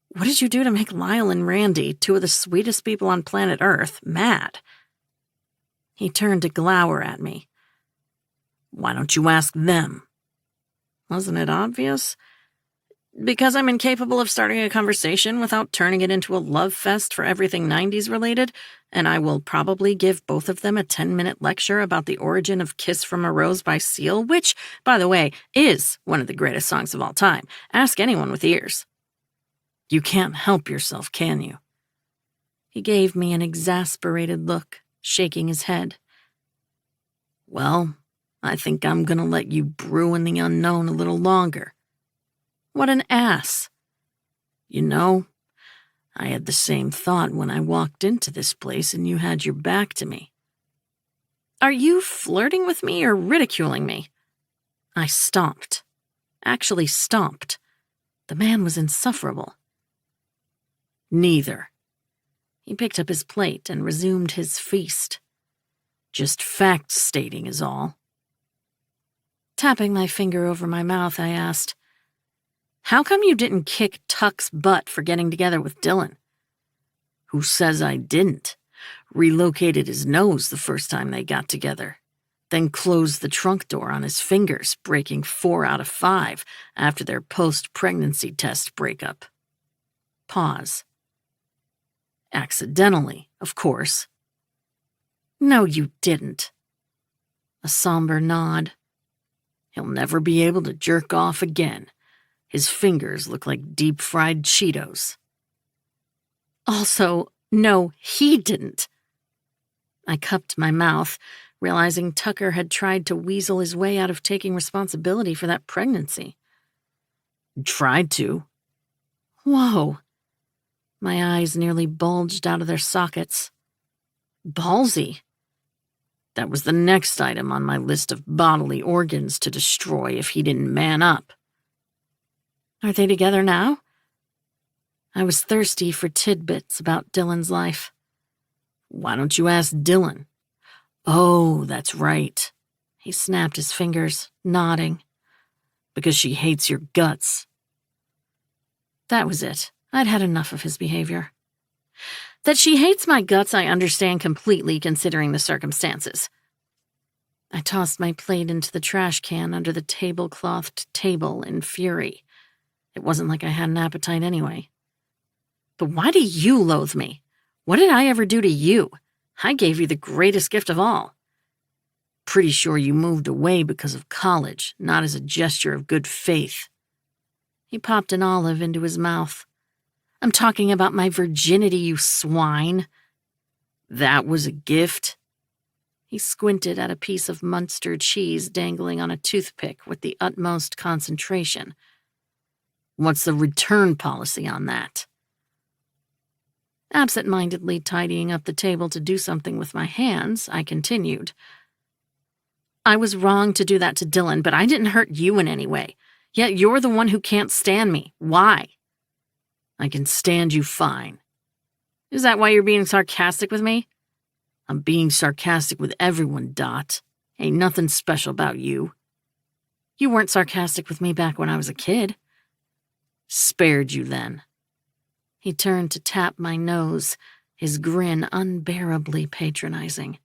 [SPEAKER 1] "What did you do to make Lyle and Randy, two of the sweetest people on planet Earth, mad?" He turned to glower at me. "Why don't you ask them?" Wasn't it obvious? Because I'm incapable of starting a conversation without turning it into a love fest for everything 90s related, and I will probably give both of them a 10-minute lecture about the origin of Kiss from a Rose by Seal, which, by the way, is one of the greatest songs of all time. Ask anyone with ears. "You can't help yourself, can you?" He gave me an exasperated look, shaking his head. "Well, I think I'm gonna let you brew in the unknown a little longer." What an ass. You know, I had the same thought when I walked into this place and you had your back to me. Are you flirting with me or ridiculing me? I stomped. Actually stomped. The man was insufferable. Neither. He picked up his plate and resumed his feast. Just fact stating is all. Tapping my finger over my mouth, I asked, "How come you didn't kick Tuck's butt for getting together with Dylan?" "Who says I didn't? Relocated his nose the first time they got together. Then closed the trunk door on his fingers, breaking 4 out of 5 after their post-pregnancy test breakup." Pause. "Accidentally, of course." "No, you didn't." A somber nod. "He'll never be able to jerk off again. His fingers look like deep-fried Cheetos." Also, no, he didn't. I cupped my mouth, realizing Tucker had tried to weasel his way out of taking responsibility for that pregnancy. Tried to. Whoa. My eyes nearly bulged out of their sockets. Ballsy. That was the next item on my list of bodily organs to destroy if he didn't man up. Are they together now? I was thirsty for tidbits about Dylan's life. Why don't you ask Dylan? Oh, that's right. He snapped his fingers, nodding.
[SPEAKER 2] Because she hates your guts.
[SPEAKER 1] That was it. I'd had enough of his behavior. That she hates my guts, I understand completely considering the circumstances. I tossed my plate into the trash can under the tableclothed table in fury. It wasn't like I had an appetite anyway. But why do you loathe me? What did I ever do to you? I gave you the greatest gift of all.
[SPEAKER 2] Pretty sure you moved away because of college, not as a gesture of good faith.
[SPEAKER 1] He popped an olive into his mouth. I'm talking about my virginity, you swine.
[SPEAKER 2] That was a gift?
[SPEAKER 1] He squinted at a piece of Munster cheese dangling on a toothpick with the utmost concentration.
[SPEAKER 2] What's the return policy on that?
[SPEAKER 1] Absent-mindedly tidying up the table to do something with my hands, I continued. I was wrong to do that to Dylan, but I didn't hurt you in any way. Yet you're the one who can't stand me. Why?
[SPEAKER 2] I can stand you fine.
[SPEAKER 1] Is that why you're being sarcastic with me?
[SPEAKER 2] I'm being sarcastic with everyone, Dot. Ain't nothing special about you.
[SPEAKER 1] You weren't sarcastic with me back when I was a kid.
[SPEAKER 2] Spared you then.
[SPEAKER 1] He turned to tap my nose, his grin unbearably patronizing.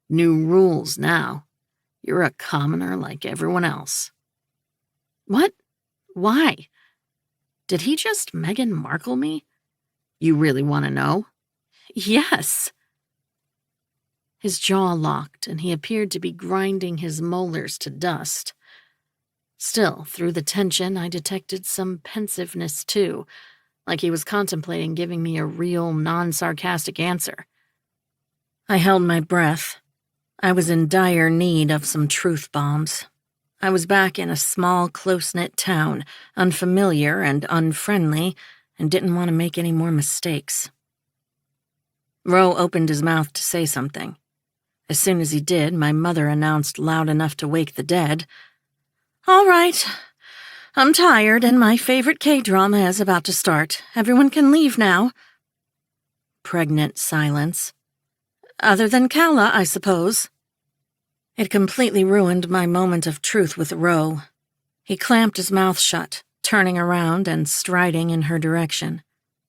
[SPEAKER 2] New rules now. You're a commoner like everyone else.
[SPEAKER 1] What? Why? Did he just Meghan Markle me?
[SPEAKER 2] You really want to know?
[SPEAKER 1] Yes. His jaw locked, and he appeared to be grinding his molars to dust. Still, through the tension, I detected some pensiveness, too, like he was contemplating giving me a real, non-sarcastic answer. I held my breath. I was in dire need of some truth bombs. I was back in a small, close-knit town, unfamiliar and unfriendly, and didn't want to make any more mistakes. Ro opened his mouth to say something. As soon as he did, my mother announced loud enough to wake the dead, "All right, I'm tired and my favorite K-drama is about to start. Everyone can leave now." Pregnant silence. Other than Calla, I suppose. It completely ruined my moment of truth with Ro. He clamped his mouth shut, turning around and striding in her direction.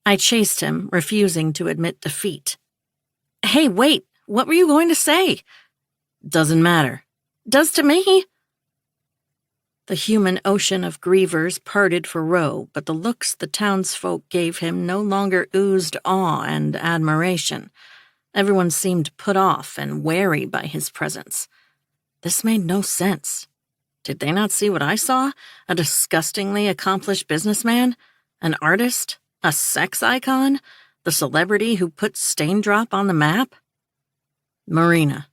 [SPEAKER 1] I chased him, refusing to admit defeat. "Hey, wait, what were you going to say?"
[SPEAKER 2] Doesn't matter.
[SPEAKER 1] Does to me? The human ocean of grievers parted for Ro, but the looks the townsfolk gave him no longer oozed awe and admiration. Everyone seemed put off and wary by his presence. This made no sense. Did they not see what I saw? A disgustingly accomplished businessman? An artist? A sex icon? The celebrity who put Staindrop on the map?
[SPEAKER 2] Marina.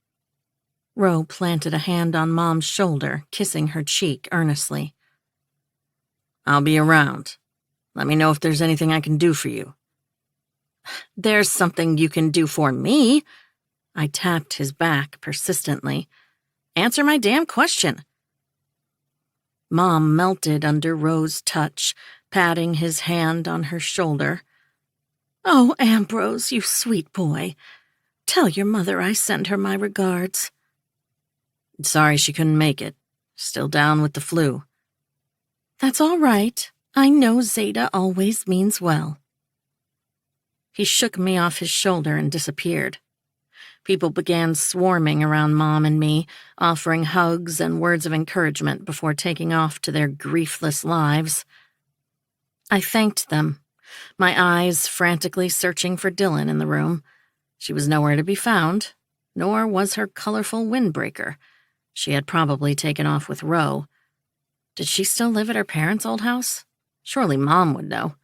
[SPEAKER 1] Ro planted a hand on Mom's shoulder, kissing her cheek earnestly.
[SPEAKER 2] I'll be around. Let me know if there's anything I can do for you.
[SPEAKER 1] There's something you can do for me. I tapped his back persistently. Answer my damn question. Mom melted under Ro's touch, patting his hand on her shoulder. "Oh, Ambrose, you sweet boy. Tell your mother I send her my regards."
[SPEAKER 2] Sorry she couldn't make it. Still down with the flu.
[SPEAKER 1] That's all right. I know Zeta always means well. He shook me off his shoulder and disappeared. People began swarming around Mom and me, offering hugs and words of encouragement before taking off to their griefless lives. I thanked them, my eyes frantically searching for Dylan in the room. She was nowhere to be found, nor was her colorful windbreaker. She had probably taken off with Ro. Did she still live at her parents' old house? Surely Mom would know.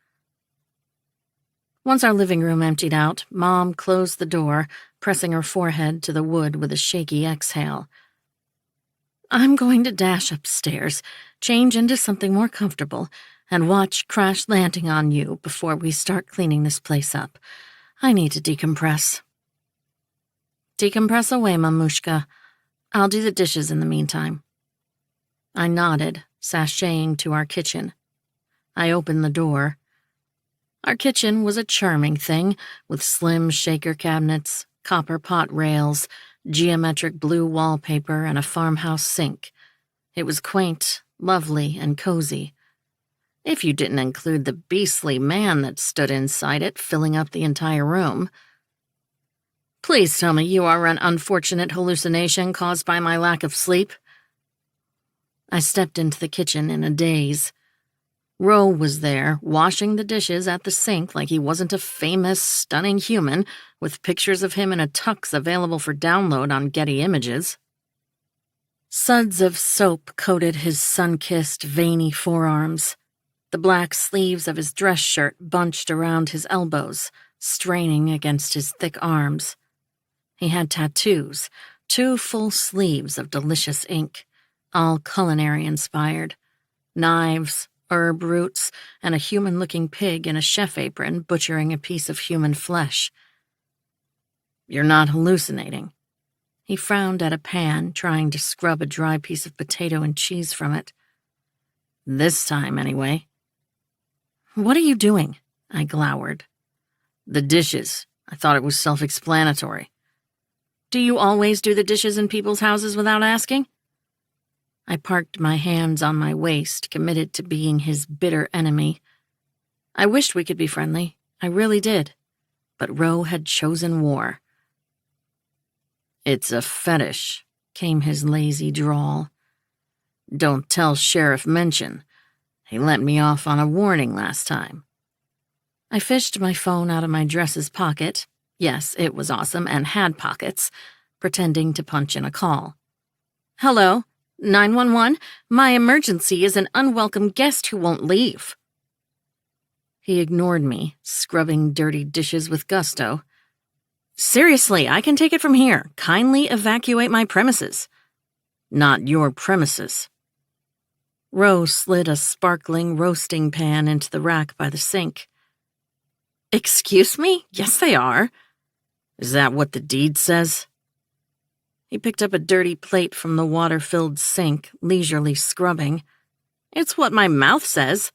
[SPEAKER 1] Once our living room emptied out, Mom closed the door, pressing her forehead to the wood with a shaky exhale. "I'm going to dash upstairs, change into something more comfortable, and watch Crash Landing on You before we start cleaning this place up. I need to decompress." "Decompress away, Mamushka. I'll do the dishes in the meantime." I nodded, sashaying to our kitchen. I opened the door. Our kitchen was a charming thing, with slim shaker cabinets, copper pot rails, geometric blue wallpaper, and a farmhouse sink. It was quaint, lovely and cozy. If you didn't include the beastly man that stood inside it, filling up the entire room. Please tell me you are an unfortunate hallucination caused by my lack of sleep. I stepped into the kitchen in a daze. Ro was there, washing the dishes at the sink like he wasn't a famous, stunning human with pictures of him in a tux available for download on Getty Images. Suds of soap coated his sun-kissed, veiny forearms. The black sleeves of his dress shirt bunched around his elbows, straining against his thick arms. He had tattoos, 2 full sleeves of delicious ink, all culinary-inspired. Knives, herb roots, and a human-looking pig in a chef apron butchering a piece of human flesh. You're not hallucinating. He frowned at a pan, trying to scrub a dry piece of potato and cheese from it. This time, anyway. What are you doing? I glowered. The dishes. I thought it was self-explanatory. Do you always do the dishes in people's houses without asking? I parked my hands on my waist, committed to being his bitter enemy. I wished we could be friendly. I really did. But Ro had chosen war. It's a fetish, came his lazy drawl. Don't tell Sheriff Mention. He let me off on a warning last time. I fished my phone out of my dress's pocket. Yes, it was awesome and had pockets, pretending to punch in a call. Hello, 911. My emergency is an unwelcome guest who won't leave. He ignored me, scrubbing dirty dishes with gusto. Seriously, I can take it from here. Kindly evacuate my premises. Not your premises. Ro slid a sparkling roasting pan into the rack by the sink. Excuse me? Yes, they are. Is that what the deed says? He picked up a dirty plate from the water-filled sink, leisurely scrubbing. It's what my mouth says.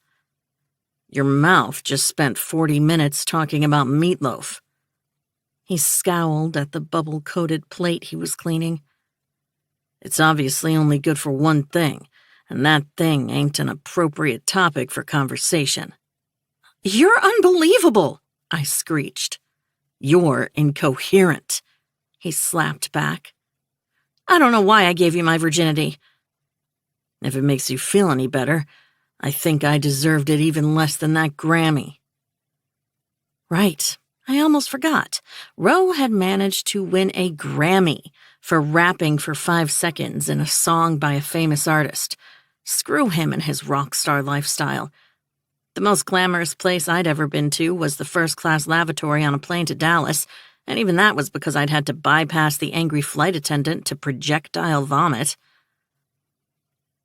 [SPEAKER 1] Your mouth just spent 40 minutes talking about meatloaf. He scowled at the bubble-coated plate he was cleaning. It's obviously only good for one thing, and that thing ain't an appropriate topic for conversation. You're unbelievable, I screeched. You're incoherent, he slapped back. I don't know why I gave you my virginity. If it makes you feel any better, I think I deserved it even less than that Grammy. Right, I almost forgot. Ro had managed to win a Grammy for rapping for 5 seconds in a song by a famous artist. Screw him and his rock star lifestyle. The most glamorous place I'd ever been to was the first-class lavatory on a plane to Dallas, and even that was because I'd had to bypass the angry flight attendant to projectile vomit.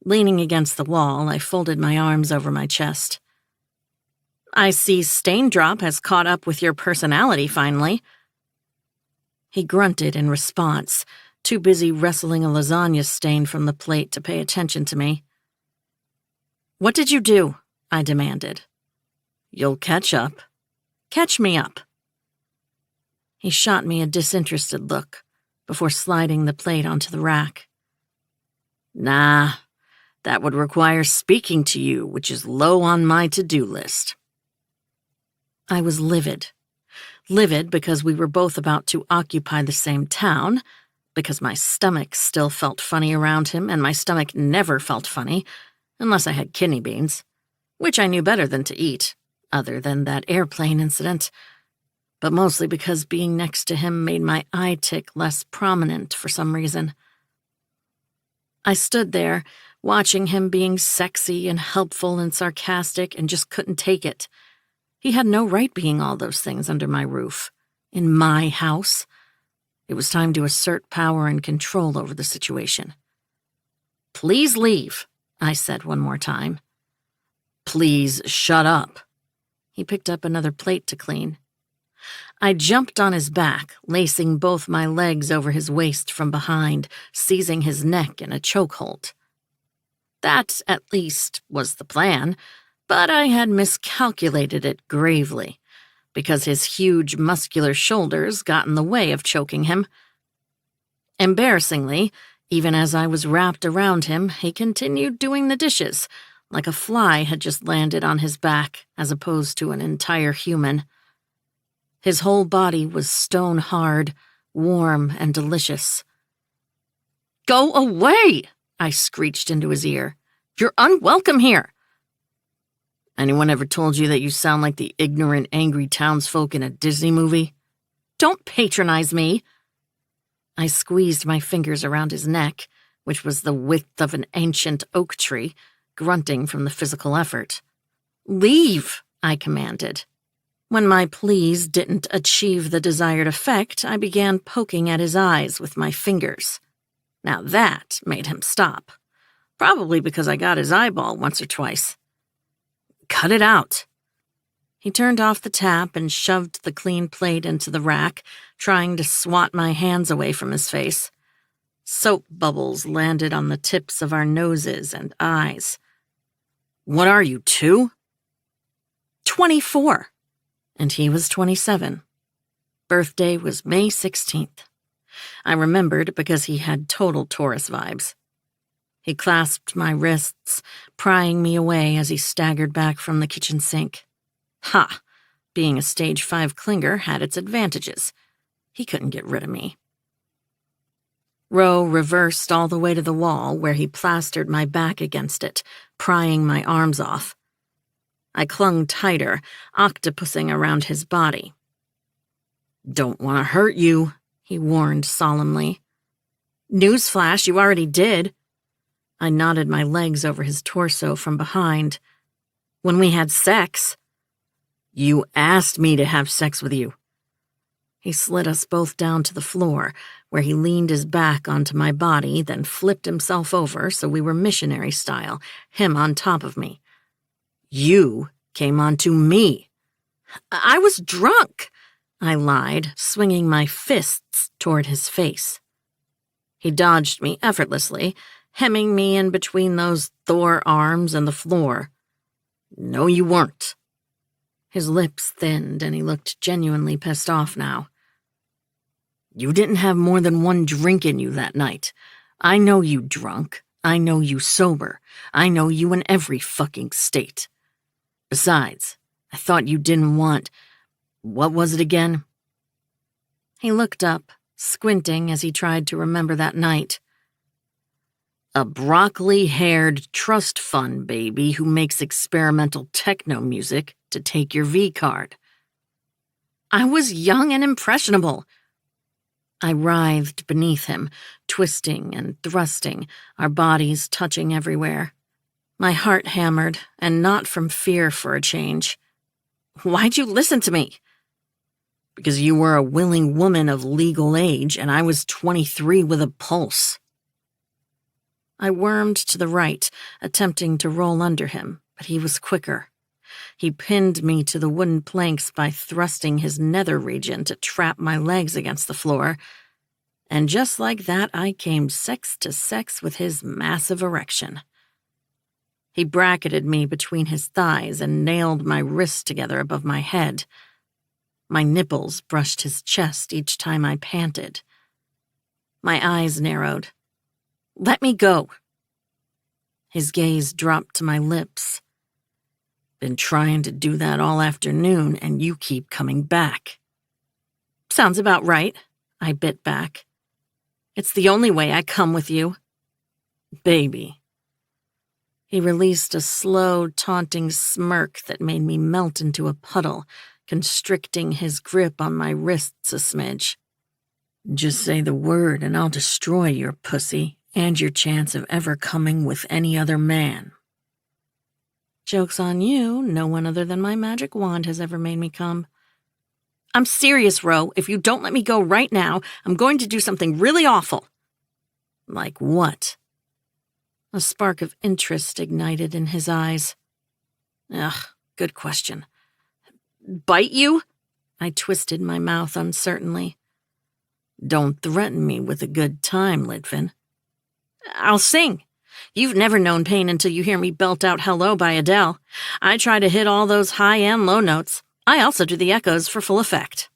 [SPEAKER 1] Leaning against the wall, I folded my arms over my chest. I see Staindrop has caught up with your personality finally. He grunted in response, too busy wrestling a lasagna stain from the plate to pay attention to me. What did you do? I demanded. You'll catch up. Catch me up. He shot me a disinterested look before sliding the plate onto the rack. Nah, that would require speaking to you, which is low on my to-do list. I was livid. Livid because we were both about to occupy the same town, because my stomach still felt funny around him, and my stomach never felt funny, unless I had kidney beans, which I knew better than to eat, other than that airplane incident, but mostly because being next to him made my eye tick less prominent for some reason. I stood there, watching him being sexy and helpful and sarcastic, and just couldn't take it. He had no right being all those things under my roof, in my house. It was time to assert power and control over the situation. Please leave, I said one more time. Please shut up. He picked up another plate to clean. I jumped on his back, lacing both my legs over his waist from behind, seizing his neck in a chokehold. That, at least, was the plan, but I had miscalculated it gravely, because his huge muscular shoulders got in the way of choking him. Embarrassingly, Even as I was wrapped around him, he continued doing the dishes, like a fly had just landed on his back, as opposed to an entire human. His whole body was stone hard, warm, and delicious. "Go away!" I screeched into his ear. "You're unwelcome here!" "Anyone ever told you that you sound like the ignorant, angry townsfolk in a Disney movie?" "Don't patronize me!" I squeezed my fingers around his neck, which was the width of an ancient oak tree, grunting from the physical effort. "Leave!" I commanded. When my pleas didn't achieve the desired effect, I began poking at his eyes with my fingers. Now that made him stop. Probably because I got his eyeball once or twice. "Cut it out." He turned off the tap and shoved the clean plate into the rack, trying to swat my hands away from his face. Soap bubbles landed on the tips of our noses and eyes. "What are you, 2?" 24. And he was 27. Birthday was May 16th. I remembered because he had total Taurus vibes. He clasped my wrists, prying me away as he staggered back from the kitchen sink. Ha! Being a stage 5 clinger had its advantages. He couldn't get rid of me. Roe reversed all the way to the wall, where he plastered my back against it, prying my arms off. I clung tighter, octopussing around his body. "Don't want to hurt you," he warned solemnly. "Newsflash, you already did." I knotted my legs over his torso from behind. "When we had sex." "You asked me to have sex with you." He slid us both down to the floor, where he leaned his back onto my body, then flipped himself over so we were missionary style, him on top of me. "You came onto me." "I was drunk," I lied, swinging my fists toward his face. He dodged me effortlessly, hemming me in between those Thor arms and the floor. "No, you weren't." His lips thinned, and he looked genuinely pissed off now. "You didn't have more than one drink in you that night. I know you drunk. I know you sober. I know you in every fucking state. Besides, I thought you didn't want... What was it again?" He looked up, squinting as he tried to remember that night. "A broccoli-haired trust fund baby who makes experimental techno music to take your V-card." "I was young and impressionable." I writhed beneath him, twisting and thrusting, our bodies touching everywhere. My heart hammered, and not from fear for a change. "Why'd you listen to me?" "Because you were a willing woman of legal age, and I was 23 with a pulse." I wormed to the right, attempting to roll under him, but he was quicker. He pinned me to the wooden planks by thrusting his nether region to trap my legs against the floor, and just like that I came sex to sex with his massive erection. He bracketed me between his thighs and nailed my wrists together above my head. My nipples brushed his chest each time I panted. My eyes narrowed. "Let me go." His gaze dropped to my lips. "Been trying to do that all afternoon, and you keep coming back." "Sounds about right," I bit back. "It's the only way I come with you." "Baby." He released a slow, taunting smirk that made me melt into a puddle, constricting his grip on my wrists a smidge. "Just say the word and I'll destroy your pussy and your chance of ever coming with any other man." "Joke's on you, no one other than my magic wand has ever made me come." "I'm serious, Ro. If you don't let me go right now, I'm going to do something really awful." "Like what?" A spark of interest ignited in his eyes. "Ugh, good question." "Bite you?" I twisted my mouth uncertainly. "Don't threaten me with a good time, Litvin." "I'll sing. You've never known pain until you hear me belt out Hello by Adele. I try to hit all those high and low notes. I also do the echoes for full effect."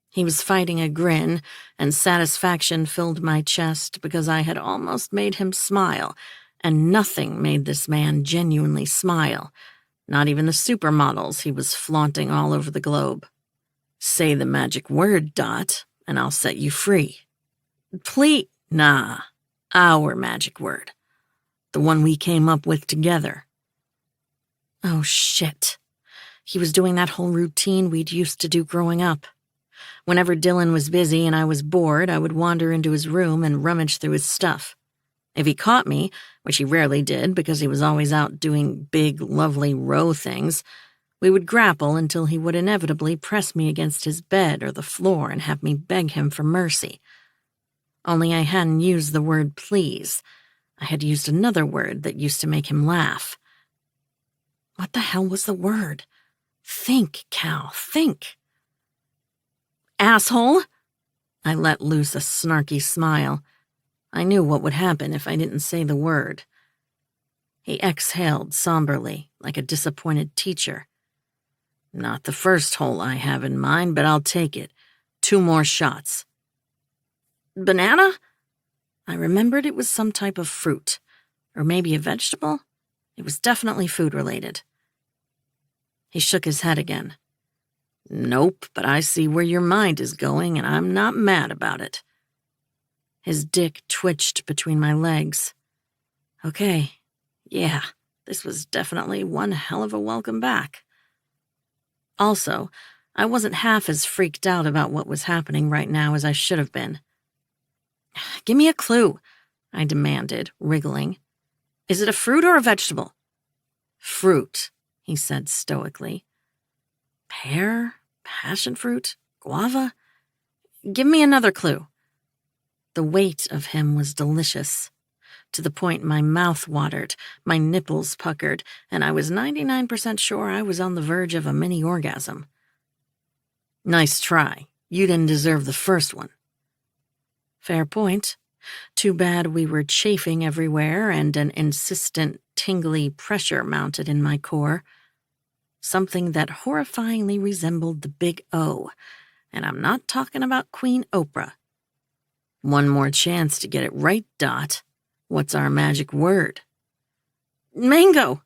[SPEAKER 1] He was fighting a grin, and satisfaction filled my chest because I had almost made him smile, and nothing made this man genuinely smile, not even the supermodels he was flaunting all over the globe. Say the magic word, Dot, and I'll set you free. Please, nah, our magic word. The one we came up with together. Oh, shit. He was doing that whole routine we'd used to do growing up. Whenever Dylan was busy and I was bored, I would wander into his room and rummage through his stuff. If he caught me, which he rarely did because he was always out doing big, lovely row things, we would grapple until he would inevitably press me against his bed or the floor and have me beg him for mercy. Only I hadn't used the word please. I had used another word that used to make him laugh. What the hell was the word? Think, Cal, think. Asshole! I let loose a snarky smile. I knew what would happen if I didn't say the word. He exhaled somberly, like a disappointed teacher. Not the first hole I have in mind, but I'll take it. 2 more shots. Banana? I remembered it was some type of fruit, or maybe a vegetable. It was definitely food-related. He shook his head again. Nope, but I see where your mind is going, and I'm not mad about it. His dick twitched between my legs. Okay, yeah, this was definitely one hell of a welcome back. Also, I wasn't half as freaked out about what was happening right now as I should have been. Give me a clue, I demanded, wriggling. Is it a fruit or a vegetable? Fruit, he said stoically. Pear? Passion fruit? Guava? Give me another clue. The weight of him was delicious, to the point my mouth watered, my nipples puckered, and I was 99% sure I was on the verge of a mini orgasm. Nice try. You didn't deserve the first one. Fair point. Too bad we were chafing everywhere and an insistent, tingly pressure mounted in my core. Something that horrifyingly resembled the Big O, and I'm not talking about Queen Oprah. One more chance to get it right, Dot. What's our magic word? Mango!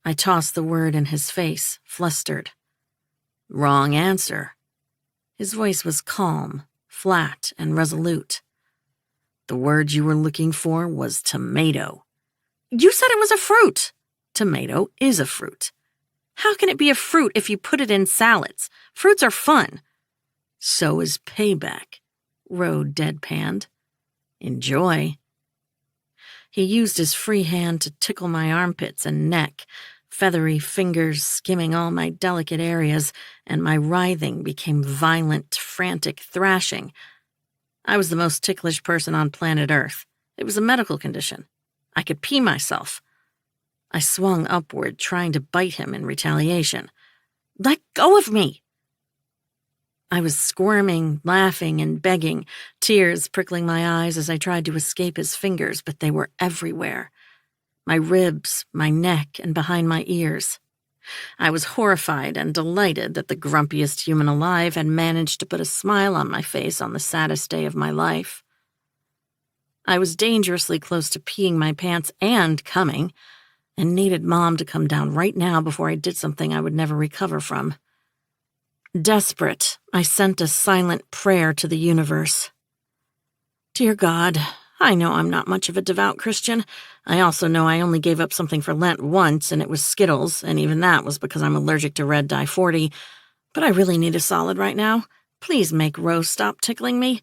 [SPEAKER 1] I tossed the word in his face, flustered. Wrong answer. His voice was calm, flat, and resolute. The word you were looking for was tomato. You said it was a fruit. Tomato is a fruit. How can it be a fruit if you put it in salads? Fruits are fun. So is payback, Rode deadpanned. Enjoy. He used his free hand to tickle my armpits and neck, feathery fingers skimming all my delicate areas, and my writhing became violent, frantic thrashing. I was the most ticklish person on planet Earth. It was a medical condition. I could pee myself. I swung upward, trying to bite him in retaliation. Let go of me! I was squirming, laughing, and begging, tears prickling my eyes as I tried to escape his fingers, but they were everywhere. My ribs, my neck, and behind my ears. I was horrified and delighted that the grumpiest human alive had managed to put a smile on my face on the saddest day of my life. I was dangerously close to peeing my pants and coming, and needed Mom to come down right now before I did something I would never recover from. Desperate, I sent a silent prayer to the universe. Dear God, I know I'm not much of a devout Christian. I also know I only gave up something for Lent once, and it was Skittles, and even that was because I'm allergic to red dye 40. But I really need a solid right now. Please make Rose stop tickling me.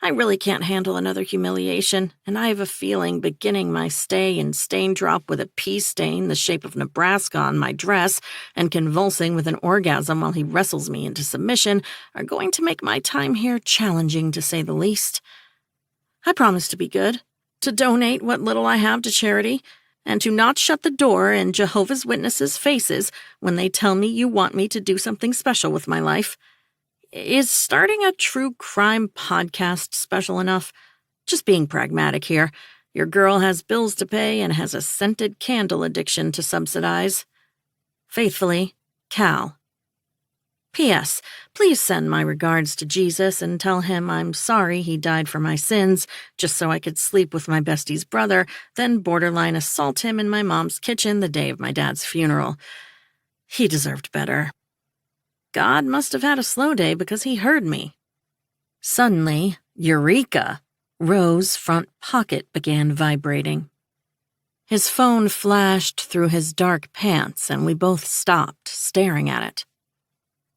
[SPEAKER 1] I really can't handle another humiliation, and I have a feeling beginning my stay in Stain Drop with a pea stain the shape of Nebraska on my dress and convulsing with an orgasm while he wrestles me into submission are going to make my time here challenging, to say the least. I promise to be good, to donate what little I have to charity, and to not shut the door in Jehovah's Witnesses' faces when they tell me you want me to do something special with my life. Is starting a true crime podcast special enough? Just being pragmatic here. Your girl has bills to pay and has a scented candle addiction to subsidize. Faithfully, Cal. P.S. Please send my regards to Jesus and tell him I'm sorry he died for my sins just so I could sleep with my bestie's brother, then borderline assault him in my mom's kitchen the day of my dad's funeral. He deserved better. God must have had a slow day because he heard me. Suddenly, eureka! Roe's front pocket began vibrating. His phone flashed through his dark pants, and we both stopped, staring at it.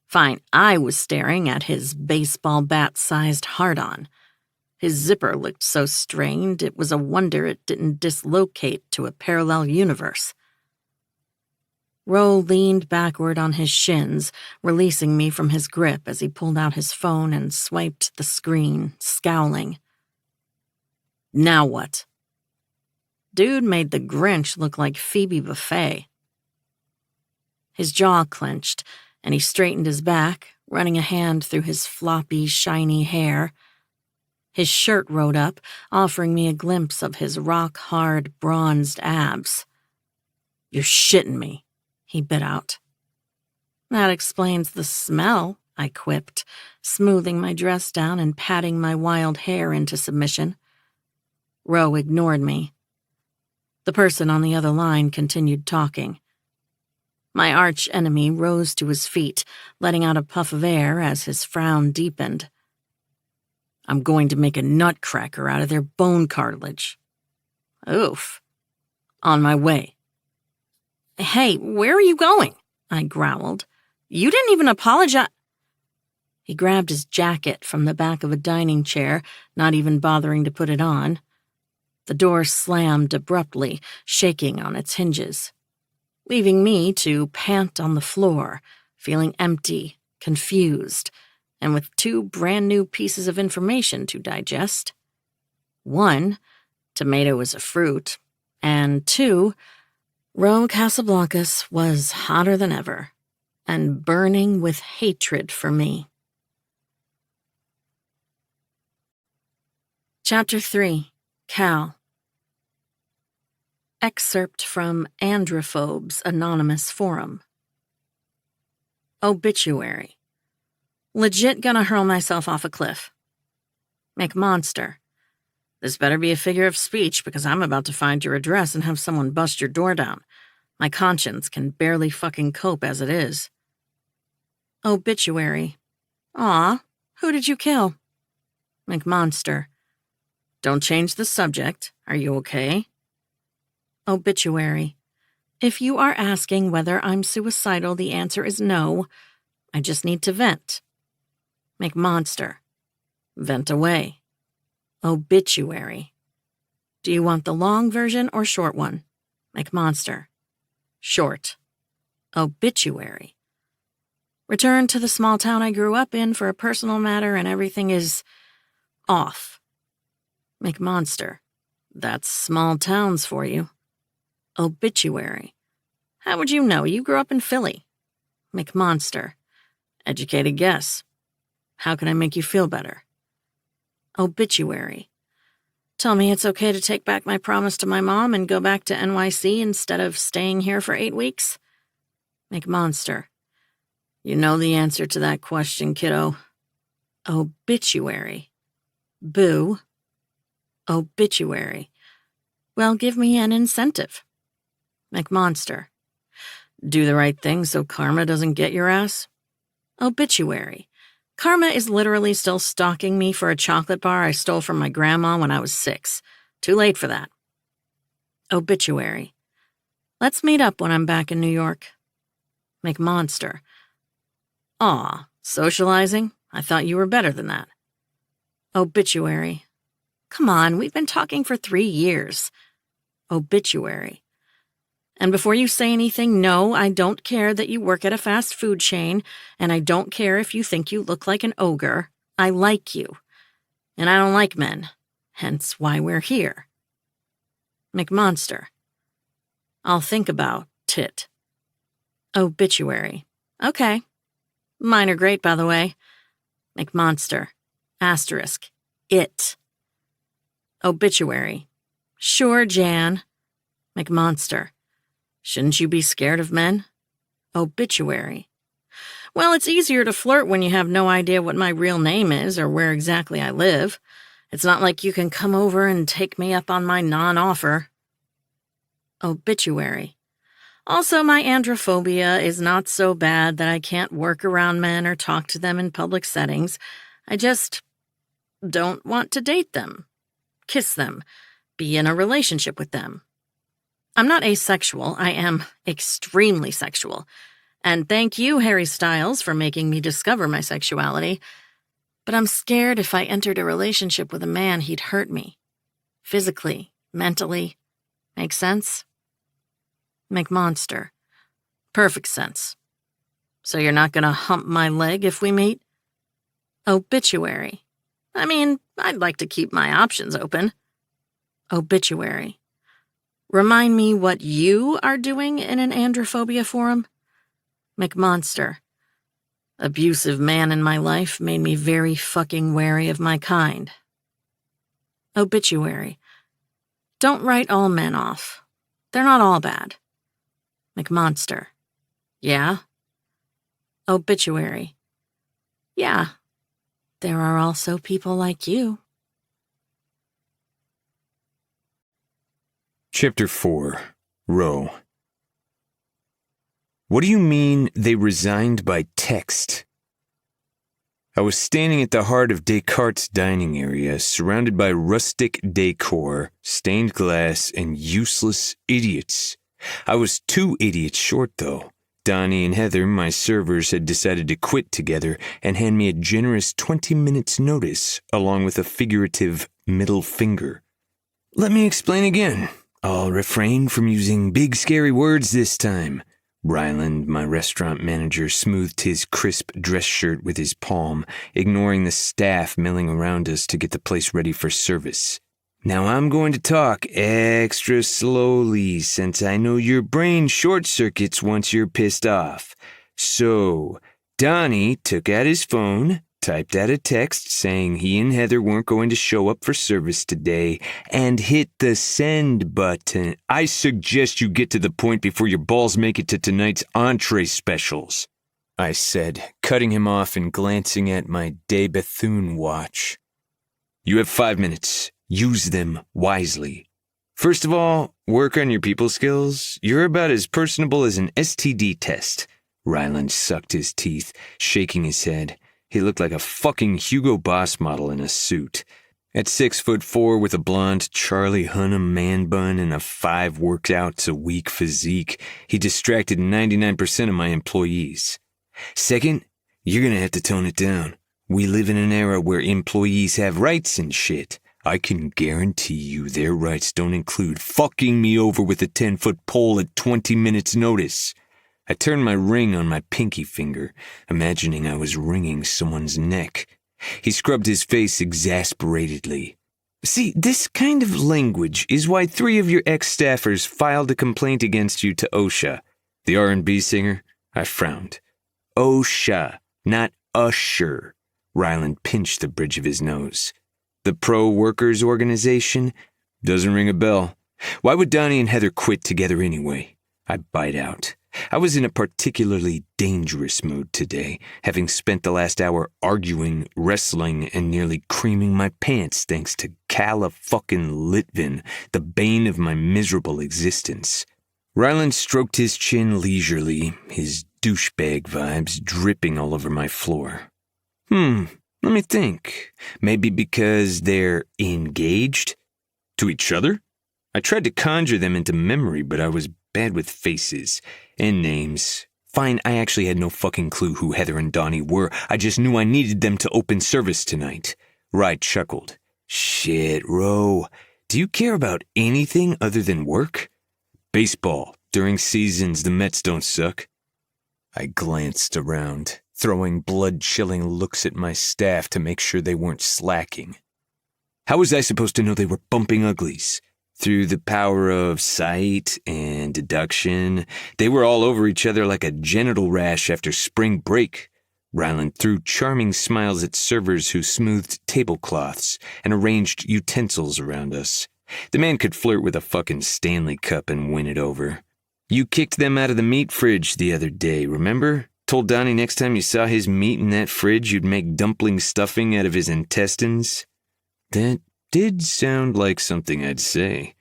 [SPEAKER 1] Fine, I was staring at his baseball bat-sized hard-on. His zipper looked so strained it was a wonder it didn't dislocate to a parallel universe. Roe leaned backward on his shins, releasing me from his grip as he pulled out his phone and swiped the screen, scowling. Now what? Dude made the Grinch look like Phoebe Buffay. His jaw clenched, and he straightened his back, running a hand through his floppy, shiny hair. His shirt rode up, offering me a glimpse of his rock-hard, bronzed abs. You're shitting me, he bit out. That explains the smell, I quipped, smoothing my dress down and patting my wild hair into submission. Roe ignored me. The person on the other line continued talking. My arch-enemy rose to his feet, letting out a puff of air as his frown deepened. I'm going to make a nutcracker out of their bone cartilage. Oof. On my way. Hey, where are you going? I growled. You didn't even apologize. He grabbed his jacket from the back of a dining chair, not even bothering to put it on. The door slammed abruptly, shaking on its hinges, leaving me to pant on the floor, feeling empty, confused, and with two brand-new pieces of information to digest. 1, tomato is a fruit, and 2, Roe Casablancas was hotter than ever, and burning with hatred for me. Chapter 3. Cal. Excerpt from Androphobe's Anonymous Forum. Obituary. Legit gonna hurl myself off a cliff. McMonster. This better be a figure of speech because I'm about to find your address and have someone bust your door down. My conscience can barely fucking cope as it is. Obituary. Aw, who did you kill? McMonster. Don't change the subject. Are you okay? Obituary. If you are asking whether I'm suicidal, the answer is no. I just need to vent. McMonster. Vent away. Obituary. Do you want the long version or short one? McMonster. Short. Obituary. Return to the small town I grew up in for a personal matter and everything is off. McMonster. That's small towns for you. Obituary. How would you know? You grew up in Philly. McMonster. Educated guess. How can I make you feel better? Obituary. Tell me it's okay to take back my promise to my mom and go back to NYC instead of staying here for 8 weeks? McMonster. You know the answer to that question, kiddo. Obituary. Boo. Obituary. Well, give me an incentive. McMonster. Do the right thing so karma doesn't get your ass? Obituary. Karma is literally still stalking me for a chocolate bar I stole from my grandma when I was 6. Too late for that. Obituary. Let's meet up when I'm back in New York. McMonster. Aw, socializing? I thought you were better than that. Obituary. Come on, we've been talking for 3 years. Obituary. And before you say anything, no, I don't care that you work at a fast food chain, and I don't care if you think you look like an ogre. I like you. And I don't like men, hence why we're here. McMonster. I'll think about tit. Obituary. Okay. Mine are great, by the way. McMonster. Asterisk. It. Obituary. Sure, Jan. McMonster. Shouldn't you be scared of men? Obituary. Well, it's easier to flirt when you have no idea what my real name is or where exactly I live. It's not like you can come over and take me up on my non-offer. Obituary. Also, my androphobia is not so bad that I can't work around men or talk to them in public settings. I just don't want to date them, kiss them, be in a relationship with them. I'm not asexual, I am extremely sexual. And thank you, Harry Styles, for making me discover my sexuality. But I'm scared if I entered a relationship with a man, he'd hurt me. Physically, mentally. Make sense? McMonster. Perfect sense. So you're not gonna hump my leg if we meet? Obituary. I mean, I'd like to keep my options open. Obituary. Remind me what you are doing in an androphobia forum? McMonster. Abusive man in my life made me very fucking wary of my kind. Obituary. Don't write all men off. They're not all bad. McMonster. Yeah? Obituary. Yeah. There are also people like you.
[SPEAKER 3] Chapter 4. Row. What do you mean they resigned by text? I was standing at the heart of Descartes' dining area, surrounded by rustic decor, stained glass, and useless idiots. I was 2 idiots short, though. Donnie and Heather, my servers, had decided to quit together and hand me a generous 20 minutes notice, along with a figurative middle finger. Let me explain again. I'll refrain from using big scary words this time. Ryland, my restaurant manager, smoothed his crisp dress shirt with his palm, ignoring the staff milling around us to get the place ready for service. Now I'm going to talk extra slowly since I know your brain short-circuits once you're pissed off. So, Donnie took out his phone, typed out a text saying he and Heather weren't going to show up for service today, and hit the send button. I suggest you get to the point before your balls make it to tonight's entree specials, I said, cutting him off and glancing at my De Bethune watch. You have 5 minutes. Use them wisely. First of all, work on your people skills. You're about as personable as an STD test. Ryland sucked his teeth, shaking his head. He looked like a fucking Hugo Boss model in a suit. At 6'4" with a blonde Charlie Hunnam man bun and a 5 workouts a week physique, he distracted 99% of my employees. Second, you're gonna have to tone it down. We live in an era where employees have rights and shit. I can guarantee you their rights don't include fucking me over with a 10-foot pole at 20 minutes notice. I turned my ring on my pinky finger, imagining I was wringing someone's neck. He scrubbed his face exasperatedly. See, this kind of language is why 3 of your ex-staffers filed a complaint against you to OSHA. The R&B singer? I frowned. OSHA, not Usher. Ryland pinched the bridge of his nose. The pro-workers organization? Doesn't ring a bell. Why would Donnie and Heather quit together anyway? I bite out. I was in a particularly dangerous mood today, having spent the last hour arguing, wrestling, and nearly creaming my pants thanks to Calla Litvin, the bane of my miserable existence. Ryland stroked his chin leisurely, his douchebag vibes dripping all over my floor. Let me think. Maybe because they're engaged? To each other? I tried to conjure them into memory, but I was bad with faces and names. Fine, I actually had no fucking clue who Heather and Donnie were. I just knew I needed them to open service tonight. Rye chuckled. Shit, Ro. Do you care about anything other than work? Baseball. During seasons, the Mets don't suck. I glanced around, throwing blood-chilling looks at my staff to make sure they weren't slacking. How was I supposed to know they were bumping uglies? Through the power of sight and deduction, they were all over each other like a genital rash after spring break. Ryland threw charming smiles at servers who smoothed tablecloths and arranged utensils around us. The man could flirt with a fucking Stanley Cup and win it over. You kicked them out of the meat fridge the other day, remember? Told Donnie next time you saw his meat in that fridge, you'd make dumpling stuffing out of his intestines? That did sound like something I'd say.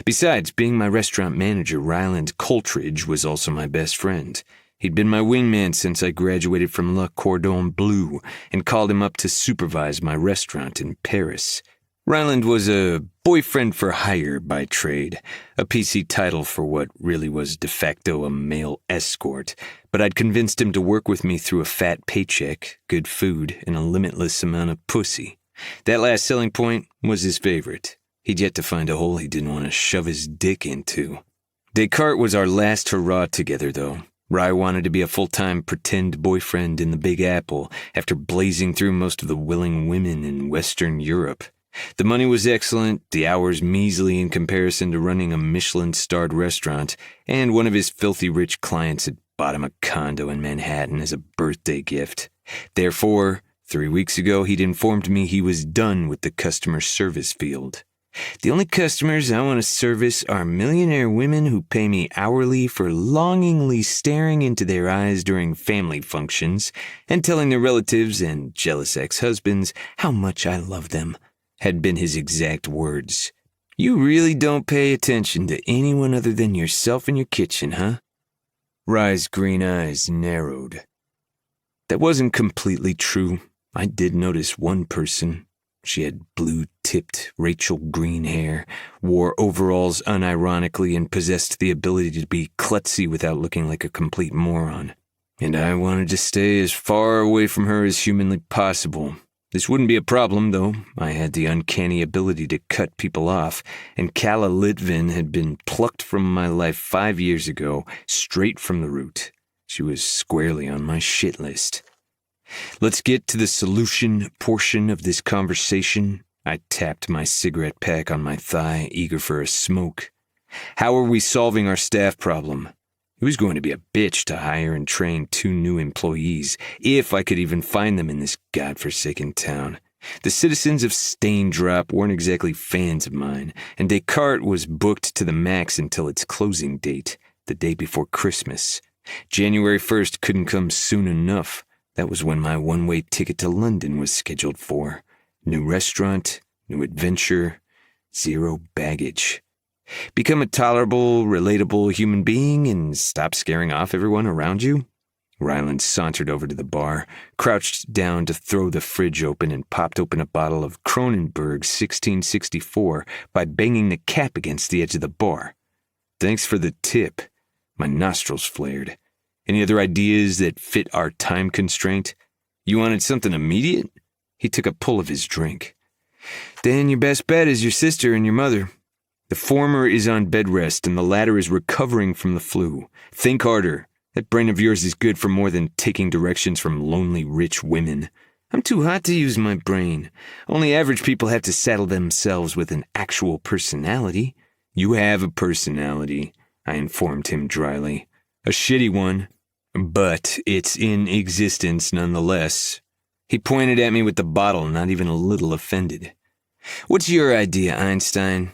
[SPEAKER 3] Besides, being my restaurant manager, Ryland Coltridge was also my best friend. He'd been my wingman since I graduated from Le Cordon Bleu and called him up to supervise my restaurant in Paris. Ryland was a boyfriend for hire by trade, a PC title for what really was de facto a male escort, but I'd convinced him to work with me through a fat paycheck, good food, and a limitless amount of pussy. That last selling point was his favorite. He'd yet to find a hole he didn't want to shove his dick into. Descartes was our last hurrah together, though. Rye wanted to be a full-time pretend boyfriend in the Big Apple after blazing through most of the willing women in Western Europe. The money was excellent, the hours measly in comparison to running a Michelin-starred restaurant, and one of his filthy rich clients had bought him a condo in Manhattan as a birthday gift. Therefore, 3 weeks ago, he'd informed me he was done with the customer service field. The only customers I want to service are millionaire women who pay me hourly for longingly staring into their eyes during family functions and telling their relatives and jealous ex-husbands how much I love them, had been his exact words. You really don't pay attention to anyone other than yourself in your kitchen, huh? Rye's green eyes narrowed. That wasn't completely true. I did notice one person. She had blue-tipped Rachel green hair, wore overalls unironically, and possessed the ability to be klutzy without looking like a complete moron. And I wanted to stay as far away from her as humanly possible. This wouldn't be a problem, though. I had the uncanny ability to cut people off, and Calla Litvin had been plucked from my life 5 years ago, straight from the root. She was squarely on my shit list. Let's get to the solution portion of this conversation. I tapped my cigarette pack on my thigh, eager for a smoke. How are we solving our staff problem? It was going to be a bitch to hire and train 2 new employees, if I could even find them in this godforsaken town. The citizens of Staindrop weren't exactly fans of mine, and Descartes was booked to the max until its closing date, the day before Christmas. January 1st couldn't come soon enough. That was when my one-way ticket to London was scheduled for. New restaurant, new adventure, 0 baggage. Become a tolerable, relatable human being and stop scaring off everyone around you? Ryland sauntered over to the bar, crouched down to throw the fridge open, and popped open a bottle of Kronenberg 1664 by banging the cap against the edge of the bar. Thanks for the tip. My nostrils flared. Any other ideas that fit our time constraint? You wanted something immediate? He took a pull of his drink. Then your best bet is your sister and your mother. The former is on bed rest and the latter is recovering from the flu. Think harder. That brain of yours is good for more than taking directions from lonely rich women. I'm too hot to use my brain. Only average people have to saddle themselves with an actual personality. You have a personality, I informed him dryly. A shitty one, but it's in existence nonetheless. He pointed at me with the bottle, not even a little offended. What's your idea, Einstein?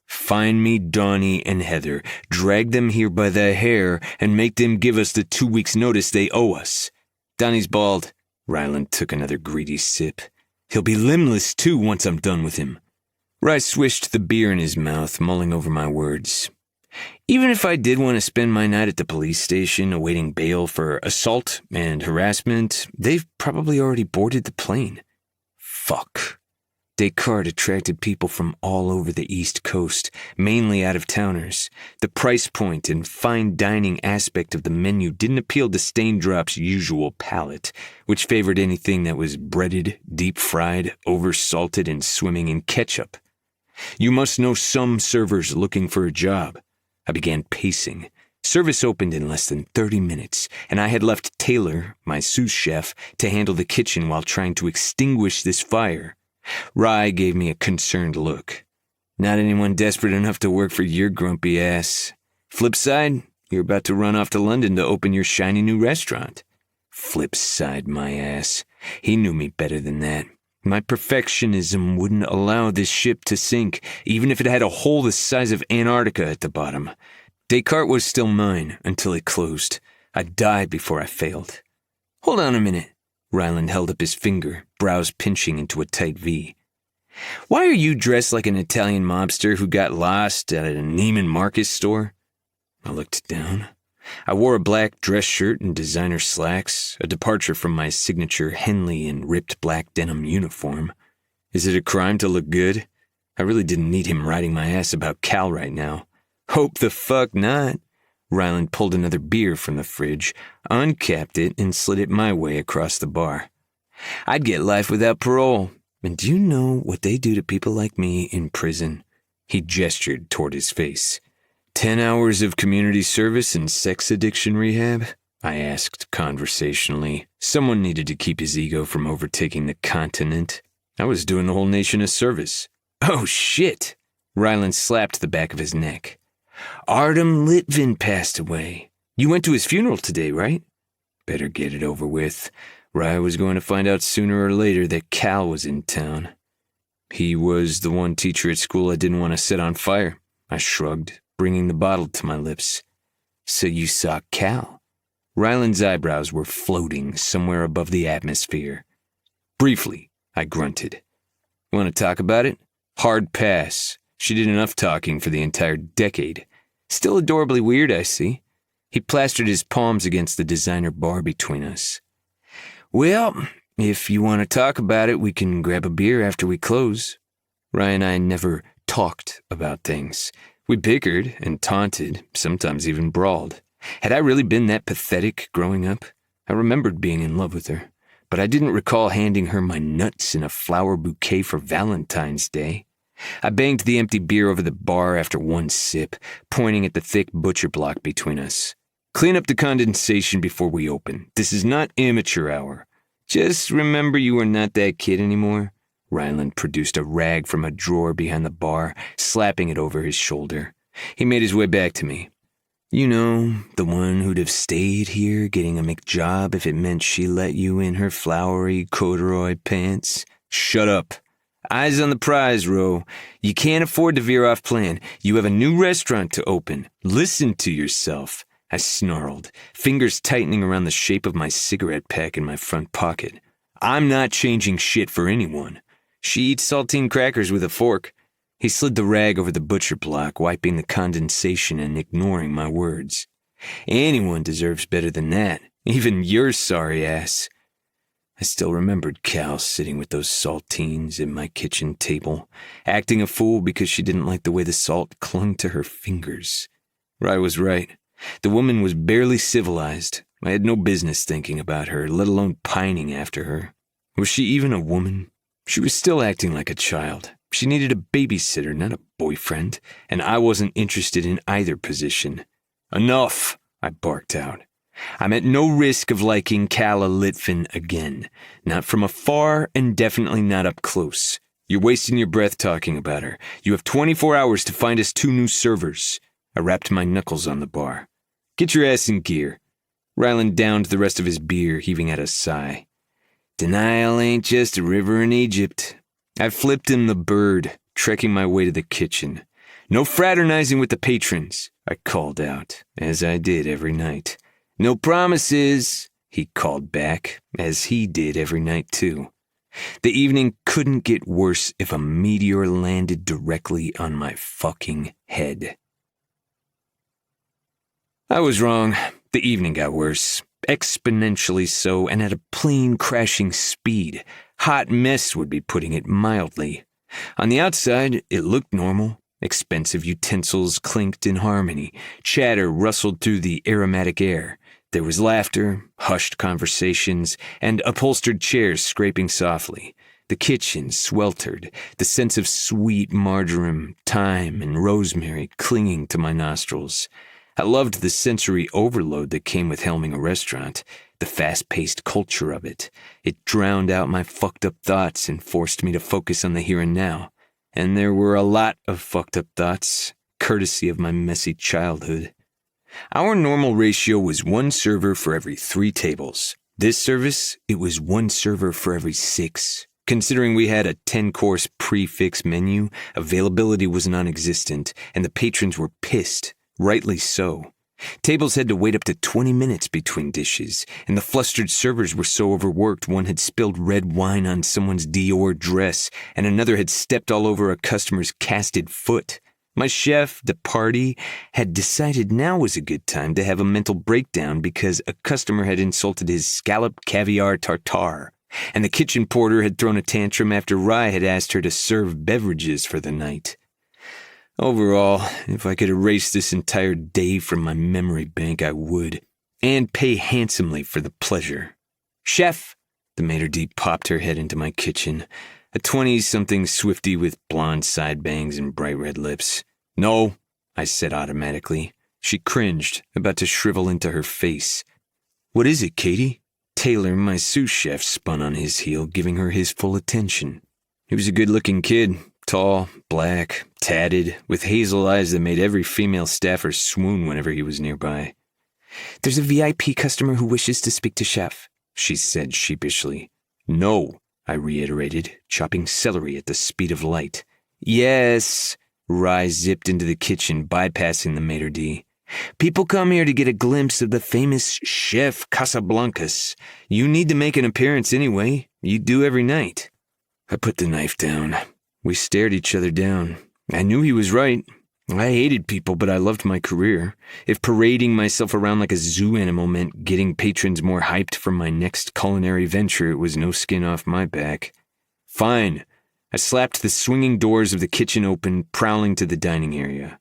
[SPEAKER 3] Find me Donnie and Heather, drag them here by the hair, and make them give us the 2 weeks' notice they owe us. Donnie's bald. Ryland took another greedy sip. He'll be limbless, too, once I'm done with him. Rice swished the beer in his mouth, mulling over my words. Even if I did want to spend my night at the police station awaiting bail for assault and harassment, they've probably already boarded the plane. Fuck. Descartes attracted people from all over the East Coast, mainly out-of-towners. The price point and fine dining aspect of the menu didn't appeal to Staindrop's usual palate, which favored anything that was breaded, deep-fried, over-salted, and swimming in ketchup. You must know some servers looking for a job. I began pacing. Service opened in less than 30 minutes, and I had left Taylor, my sous chef, to handle the kitchen while trying to extinguish this fire. Rye gave me a concerned look. Not anyone desperate enough to work for your grumpy ass. Flip side, you're about to run off to London to open your shiny new restaurant. Flip side, my ass. He knew me better than that. My perfectionism wouldn't allow this ship to sink, even if it had a hole the size of Antarctica at the bottom. Descartes was still mine until it closed. I died before I failed. Hold on a minute. Ryland held up his finger, brows pinching into a tight V. Why are you dressed like an Italian mobster who got lost at a Neiman Marcus store? I looked down. I wore a black dress shirt and designer slacks, a departure from my signature Henley and ripped black denim uniform. Is it a crime to look good? I really didn't need him riding my ass about Cal right now. Hope the fuck not. Ryland pulled another beer from the fridge, uncapped it, and slid it my way across the bar. I'd get life without parole. And do you know what they do to people like me in prison? He gestured toward his face. 10 hours of community service and sex addiction rehab? I asked conversationally. Someone needed to keep his ego from overtaking the continent. I was doing the whole nation a service. Oh, shit! Ryland slapped the back of his neck. Artem Litvin passed away. You went to his funeral today, right? Better get it over with. Rye was going to find out sooner or later that Cal was in town. He was the one teacher at school I didn't want to set on fire. I shrugged, bringing the bottle to my lips. So you saw Cal? Ryland's eyebrows were floating somewhere above the atmosphere. Briefly, I grunted. Want to talk about it? Hard pass. She did enough talking for the entire decade. Still adorably weird, I see. He plastered his palms against the designer bar between us. Well, if you want to talk about it, we can grab a beer after we close. Ryan and I never talked about things. We bickered and taunted, sometimes even brawled. Had I really been that pathetic growing up? I remembered being in love with her, but I didn't recall handing her my nuts in a flower bouquet for Valentine's Day. I banged the empty beer over the bar after one sip, pointing at the thick butcher block between us. Clean up the condensation before we open. This is not amateur hour. Just remember you are not that kid anymore. Ryland produced a rag from a drawer behind the bar, slapping it over his shoulder. He made his way back to me. You know, the one who'd have stayed here getting a McJob if it meant she let you in her flowery corduroy pants. Shut up. Eyes on the prize, Ro. You can't afford to veer off plan. You have a new restaurant to open. Listen to yourself. I snarled, fingers tightening around the shape of my cigarette pack in my front pocket. I'm not changing shit for anyone. She eats saltine crackers with a fork. He slid the rag over the butcher block, wiping the condensation and ignoring my words. Anyone deserves better than that, even your sorry ass. I still remembered Cal sitting with those saltines at my kitchen table, acting a fool because she didn't like the way the salt clung to her fingers. Rye was right. The woman was barely civilized. I had no business thinking about her, let alone pining after her. Was she even a woman? She was still acting like a child. She needed a babysitter, not a boyfriend, and I wasn't interested in either position. Enough, I barked out. I'm at no risk of liking Calla Litvin again. Not from afar and definitely not up close. You're wasting your breath talking about her. You have 24 hours to find us 2 new servers. I rapped my knuckles on the bar. Get your ass in gear. Ryland downed the rest of his beer, heaving out a sigh. Denial ain't just a river in Egypt. I flipped him the bird, trekking my way to the kitchen. No fraternizing with the patrons, I called out, as I did every night. No promises, he called back, as he did every night too. The evening couldn't get worse if a meteor landed directly on my fucking head. I was wrong. The evening got worse. Exponentially so, and at a plane crashing speed. Hot mess would be putting it mildly. On the outside, it looked normal. Expensive utensils clinked in harmony. Chatter rustled through the aromatic air. There was laughter, hushed conversations, and upholstered chairs scraping softly. The kitchen sweltered, the sense of sweet marjoram, thyme, and rosemary clinging to my nostrils. I loved the sensory overload that came with helming a restaurant, the fast-paced culture of it. It drowned out my fucked-up thoughts and forced me to focus on the here and now. And there were a lot of fucked-up thoughts, courtesy of my messy childhood. Our normal ratio was 1 server for every 3 tables. This service, it was 1 server for every 6. Considering we had a 10-course prix-fixe menu, availability was non-existent, and the patrons were pissed. Rightly so. Tables had to wait up to 20 minutes between dishes, and the flustered servers were so overworked one had spilled red wine on someone's Dior dress, and another had stepped all over a customer's casted foot. My chef, de partie, had decided now was a good time to have a mental breakdown because a customer had insulted his scallop caviar tartare, and the kitchen porter had thrown a tantrum after Rye had asked her to serve beverages for the night. Overall, if I could erase this entire day from my memory bank, I would, and pay handsomely for the pleasure. Chef! The maitre d' popped her head into my kitchen, a 20-something Swiftie with blonde side bangs and bright red lips. No, I said automatically. She cringed, about to shrivel into her face. What is it, Katie? Taylor, my sous chef, spun on his heel, giving her his full attention. He was a good-looking kid, tall, black, tatted, with hazel eyes that made every female staffer swoon whenever he was nearby. There's a VIP customer who wishes to speak to Chef, she said sheepishly. No, I reiterated, chopping celery at the speed of light. Yes, Rye zipped into the kitchen, bypassing the maitre d'. People come here to get a glimpse of the famous Chef Casablancas. You need to make an appearance anyway. You do every night. I put the knife down. We stared each other down. I knew he was right. I hated people, but I loved my career. If parading myself around like a zoo animal meant getting patrons more hyped for my next culinary venture, it was no skin off my back. Fine. I slapped the swinging doors of the kitchen open, prowling to the dining area.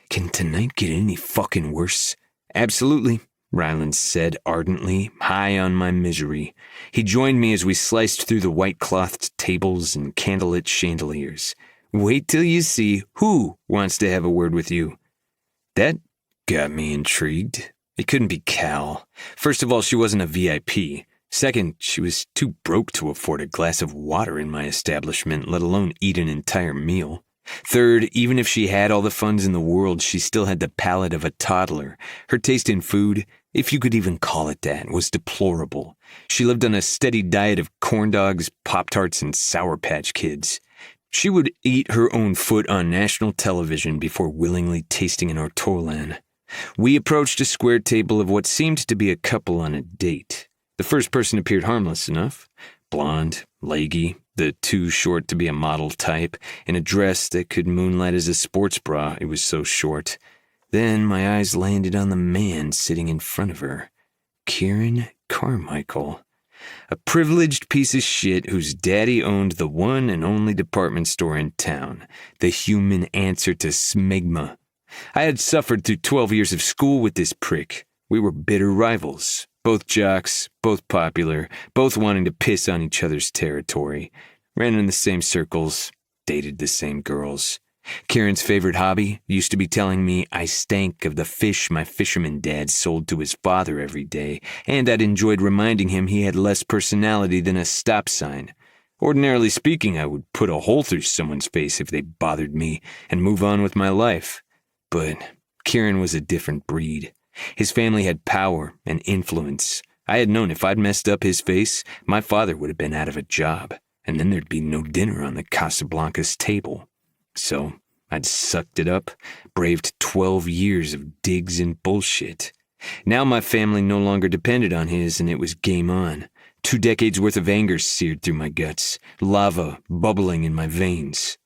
[SPEAKER 3] Can tonight get any fucking worse? Absolutely, Ryland said ardently, high on my misery. He joined me as we sliced through the white-clothed tables and candlelit chandeliers. Wait till you see who wants to have a word with you. That got me intrigued. It couldn't be Cal. First of all, she wasn't a VIP. Second, she was too broke to afford a glass of water in my establishment, let alone eat an entire meal. Third, even if she had all the funds in the world, she still had the palate of a toddler. Her taste in food, if you could even call it that, was deplorable. She lived on a steady diet of corn dogs, Pop-Tarts, and Sour Patch Kids. She would eat her own foot on national television before willingly tasting an ortolan. We approached a square table of what seemed to be a couple on a date. The first person appeared harmless enough. Blonde, leggy, the too short to be a model type, in a dress that could moonlight as a sports bra, it was so short. Then my eyes landed on the man sitting in front of her. Kieran Carmichael. A privileged piece of shit whose daddy owned the one and only department store in town, the human answer to smegma. I had suffered through 12 years of school with this prick. We were bitter rivals, both jocks, both popular, both wanting to piss on each other's territory. Ran in the same circles, dated the same girls. Kieran's favorite hobby used to be telling me I stank of the fish my fisherman dad sold to his father every day, and I'd enjoyed reminding him he had less personality than a stop sign. Ordinarily speaking, I would put a hole through someone's face if they bothered me and move on with my life. But Kieran was a different breed. His family had power and influence. I had known if I'd messed up his face, my father would have been out of a job, and then there'd be no dinner on the Casablancas table. So I'd sucked it up, braved 12 years of digs and bullshit. Now my family no longer depended on his, and it was game on. 2 decades worth of anger seared through my guts, lava bubbling in my veins.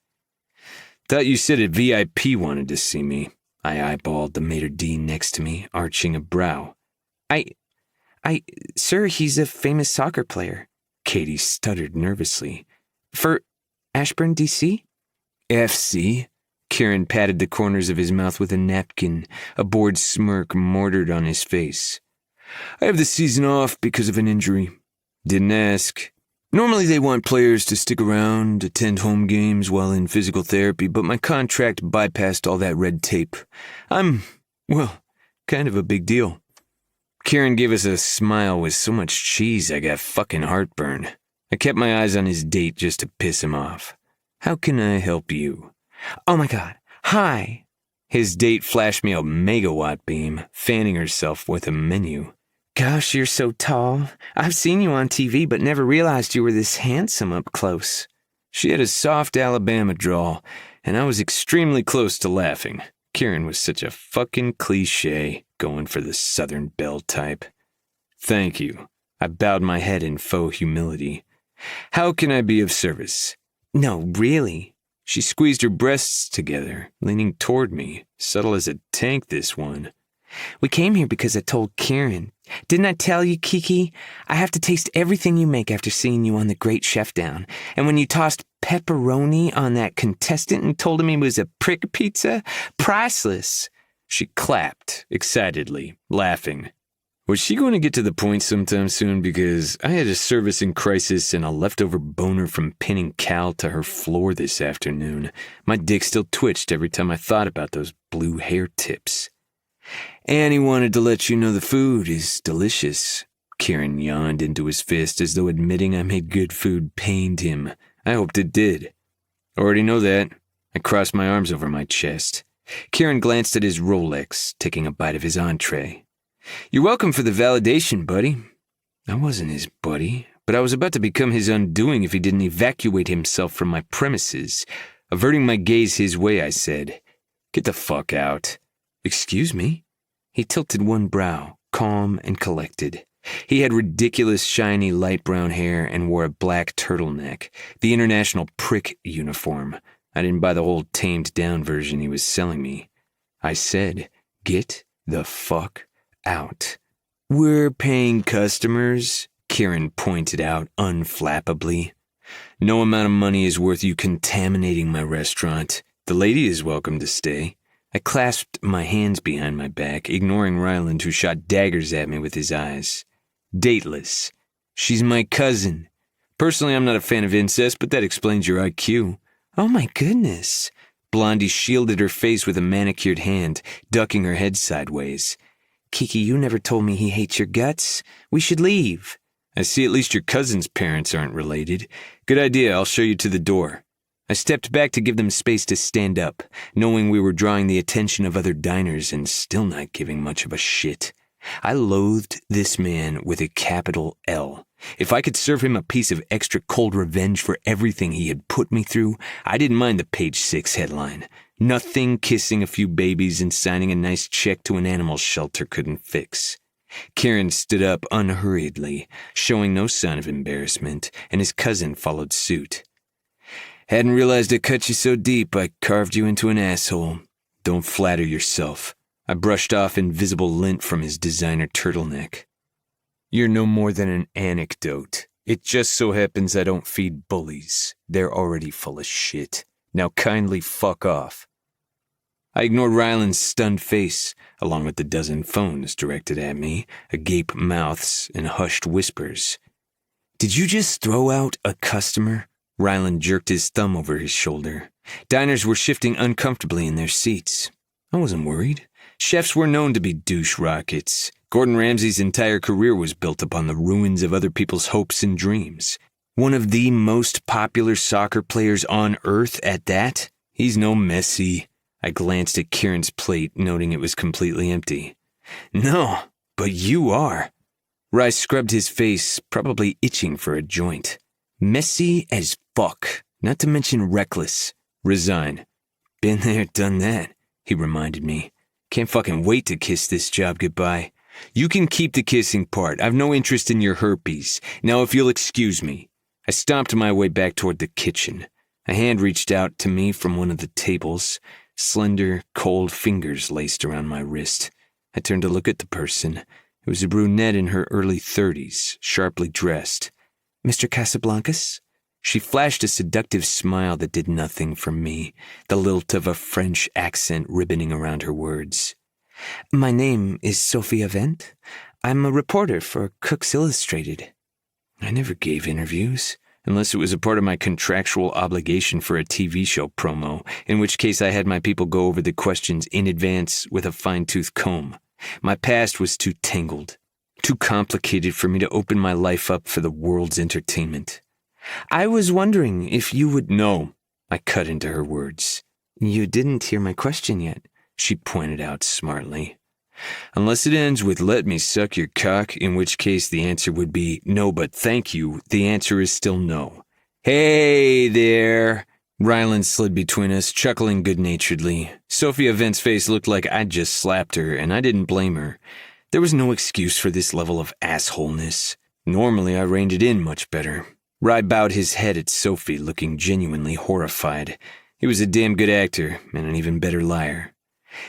[SPEAKER 3] Thought you said a VIP wanted to see me. I eyeballed the maitre d' next to me, arching a brow. Sir, he's a famous soccer player. Katie stuttered nervously. For Ashburn, D.C.? FC? Kieran patted the corners of his mouth with a napkin, a bored smirk mortared on his face. I have the season off because of an injury. Didn't ask. Normally they want players to stick around, attend home games while in physical therapy, but my contract bypassed all that red tape. I'm, kind of a big deal. Kieran gave us a smile with so much cheese I got fucking heartburn. I kept my eyes on his date just to piss him off. How can I help you? Oh my God, hi. His date flashed me a megawatt beam, fanning herself with a menu. Gosh, you're so tall. I've seen you on TV, but never realized you were this handsome up close. She had a soft Alabama drawl, and I was extremely close to laughing. Kieran was such a fucking cliche. going for the Southern Belle type. Thank you. I bowed my head in faux humility. How can I be of service? No, really. She squeezed her breasts together, leaning toward me, subtle as a tank, this one. We came here because I told Kieran. Didn't I tell you, Kiki? I have to taste everything you make after seeing you on The Great Chef Down. And when you tossed pepperoni on that contestant and told him he was a prick pizza, priceless. She clapped excitedly, laughing. Was she going to get to the point sometime soon? Because I had a servicing crisis and a leftover boner from pinning Cal to her floor this afternoon. My dick still twitched every time I thought about those blue hair tips. Annie wanted to let you know the food is delicious. Kieran yawned into his fist as though admitting I made good food pained him. I hoped it did. Already know that. I crossed my arms over my chest. Kieran glanced at his Rolex, taking a bite of his entree. You're welcome for the validation, buddy. I wasn't his buddy, but I was about to become his undoing if he didn't evacuate himself from my premises. Averting my gaze his way, I said, Get the fuck out. Excuse me? He tilted one brow, calm and collected. He had ridiculous shiny light brown hair and wore a black turtleneck, the international prick uniform. I didn't buy the whole tamed down version he was selling me. I said, Get the fuck out. We're paying customers, Kieran pointed out unflappably. No amount of money is worth you contaminating my restaurant. The lady is welcome to stay. I clasped my hands behind my back, ignoring Ryland, who shot daggers at me with his eyes. Dateless. She's my cousin. Personally, I'm not a fan of incest, but that explains your IQ. Oh my goodness. Blondie shielded her face with a manicured hand, ducking her head sideways. Kiki, you never told me he hates your guts. We should leave. I see at least your cousin's parents aren't related. Good idea, I'll show you to the door. I stepped back to give them space to stand up, knowing we were drawing the attention of other diners and still not giving much of a shit. I loathed this man with a capital L. If I could serve him a piece of extra cold revenge for everything he had put me through, I didn't mind the page 6 headline. Nothing kissing a few babies and signing a nice check to an animal shelter couldn't fix. Kieran stood up unhurriedly, showing no sign of embarrassment, and his cousin followed suit. Hadn't realized I cut you so deep I carved you into an asshole. Don't flatter yourself. I brushed off invisible lint from his designer turtleneck. You're no more than an anecdote. It just so happens I don't feed bullies. They're already full of shit. Now kindly fuck off. I ignored Ryland's stunned face, along with the dozen phones directed at me, agape mouths and hushed whispers. Did you just throw out a customer? Ryland jerked his thumb over his shoulder. Diners were shifting uncomfortably in their seats. I wasn't worried. Chefs were known to be douche rockets. Gordon Ramsay's entire career was built upon the ruins of other people's hopes and dreams. One of the most popular soccer players on earth at that? He's no Messi. I glanced at Kieran's plate, noting it was completely empty. No, but you are. Rice scrubbed his face, probably itching for a joint. Messy as fuck, not to mention reckless. Resign. Been there, done that, he reminded me. Can't fucking wait to kiss this job goodbye. You can keep the kissing part. I've no interest in your herpes. Now if you'll excuse me. I stomped my way back toward the kitchen. A hand reached out to me from one of the tables. Slender, cold fingers laced around my wrist. I turned to look at the person. It was a brunette in her early 30s, sharply dressed. Mr. Casablancas? She flashed a seductive smile that did nothing for me, the lilt of a French accent ribboning around her words. My name is Sophia Vent. I'm a reporter for Cooks Illustrated. I never gave interviews, unless it was a part of my contractual obligation for a TV show promo, in which case I had my people go over the questions in advance with a fine-tooth comb. My past was too tangled, too complicated for me to open my life up for the world's entertainment. I was wondering if you would... No, I cut into her words. You didn't hear my question yet, she pointed out smartly. Unless it ends with let me suck your cock, in which case the answer would be no but thank you, the answer is still no. Hey there! Ryland slid between us, chuckling good-naturedly. Sophia Vent's face looked like I'd just slapped her, and I didn't blame her. There was no excuse for this level of assholeness. Normally, I reined it in much better. Rye bowed his head at Sophie, looking genuinely horrified. He was a damn good actor, and an even better liar.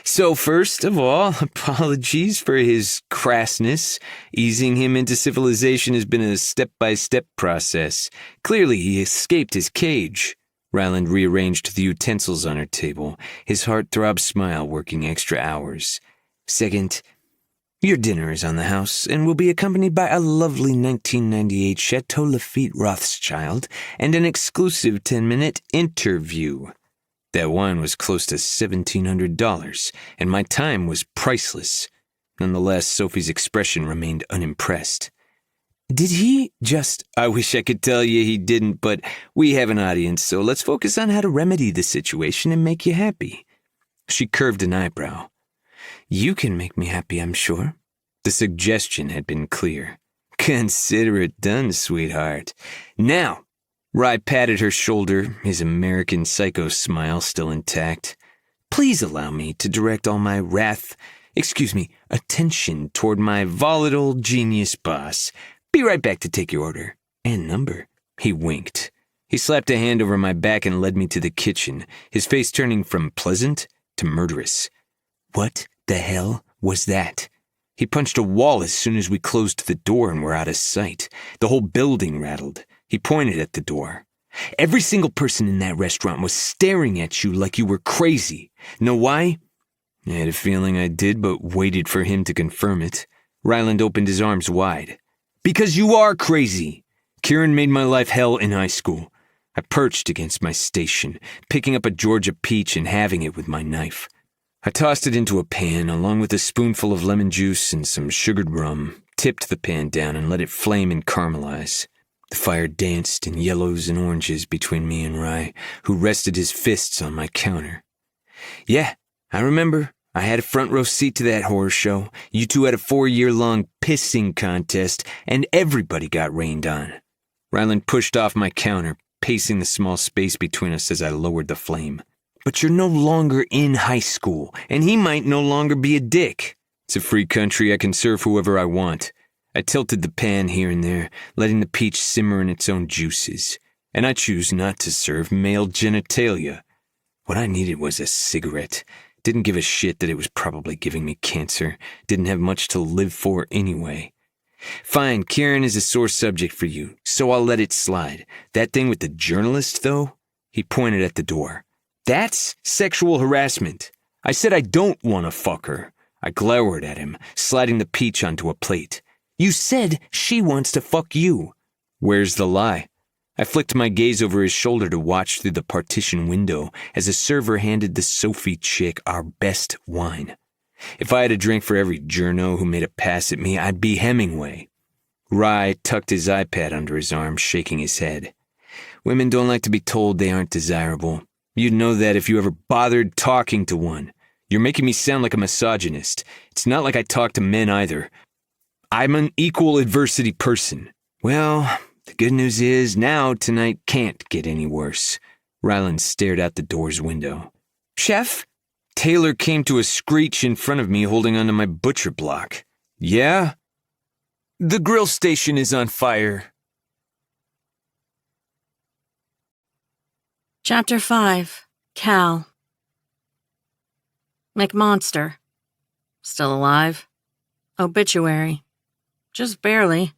[SPEAKER 3] So first of all, apologies for his crassness. Easing him into civilization has been a step-by-step process. Clearly, he escaped his cage. Ryland rearranged the utensils on her table, his heart-throb smile working extra hours. Second, your dinner is on the house and will be accompanied by a lovely 1998 Chateau Lafite Rothschild and an exclusive 10-minute interview. That wine was close to $1,700, and my time was priceless. Nonetheless, Sophie's expression remained unimpressed. Did he just... I wish I could tell you he didn't, but we have an audience, so let's focus on how to remedy the situation and make you happy. She curved an eyebrow. You can make me happy, I'm sure. The suggestion had been clear. Consider it done, sweetheart. Now, Rye patted her shoulder, his American Psycho smile still intact. Please allow me to direct all my attention toward my volatile genius boss. Be right back to take your order. And number. He winked. He slapped a hand over my back and led me to the kitchen, his face turning from pleasant to murderous. What the hell was that? He punched a wall as soon as we closed the door and were out of sight. The whole building rattled. He pointed at the door. Every single person in that restaurant was staring at you like you were crazy. Know why? I had a feeling I did, but waited for him to confirm it. Ryland opened his arms wide. Because you are crazy. Kieran made my life hell in high school. I perched against my station, picking up a Georgia peach and having it with my knife. I tossed it into a pan along with a spoonful of lemon juice and some sugared rum, tipped the pan down and let it flame and caramelize. The fire danced in yellows and oranges between me and Rye, who rested his fists on my counter. Yeah, I remember. I had a front row seat to that horror show. You two had a 4-year-long pissing contest, and everybody got rained on. Ryland pushed off my counter, pacing the small space between us as I lowered the flame. But you're no longer in high school, and he might no longer be a dick. It's a free country. I can serve whoever I want. I tilted the pan here and there, letting the peach simmer in its own juices. And I choose not to serve male genitalia. What I needed was a cigarette. Didn't give a shit that it was probably giving me cancer. Didn't have much to live for anyway. Fine, Kieran is a sore subject for you, so I'll let it slide. That thing with the journalist, though? He pointed at the door. That's sexual harassment. I said I don't want to fuck her. I glowered at him, sliding the peach onto a plate. You said she wants to fuck you. Where's the lie? I flicked my gaze over his shoulder to watch through the partition window as a server handed the Sophie chick our best wine. If I had a drink for every journo who made a pass at me, I'd be Hemingway. Rye tucked his iPad under his arm, shaking his head. Women don't like to be told they aren't desirable. You'd know that if you ever bothered talking to one. You're making me sound like a misogynist. It's not like I talk to men either. I'm an equal adversity person. Well, the good news is now tonight can't get any worse. Ryland stared out the door's window. Chef? Taylor came to a screech in front of me holding onto my butcher block. Yeah? The grill station is on fire.
[SPEAKER 1] Chapter 5. Cal. McMonster. Still alive. Obituary. Just barely.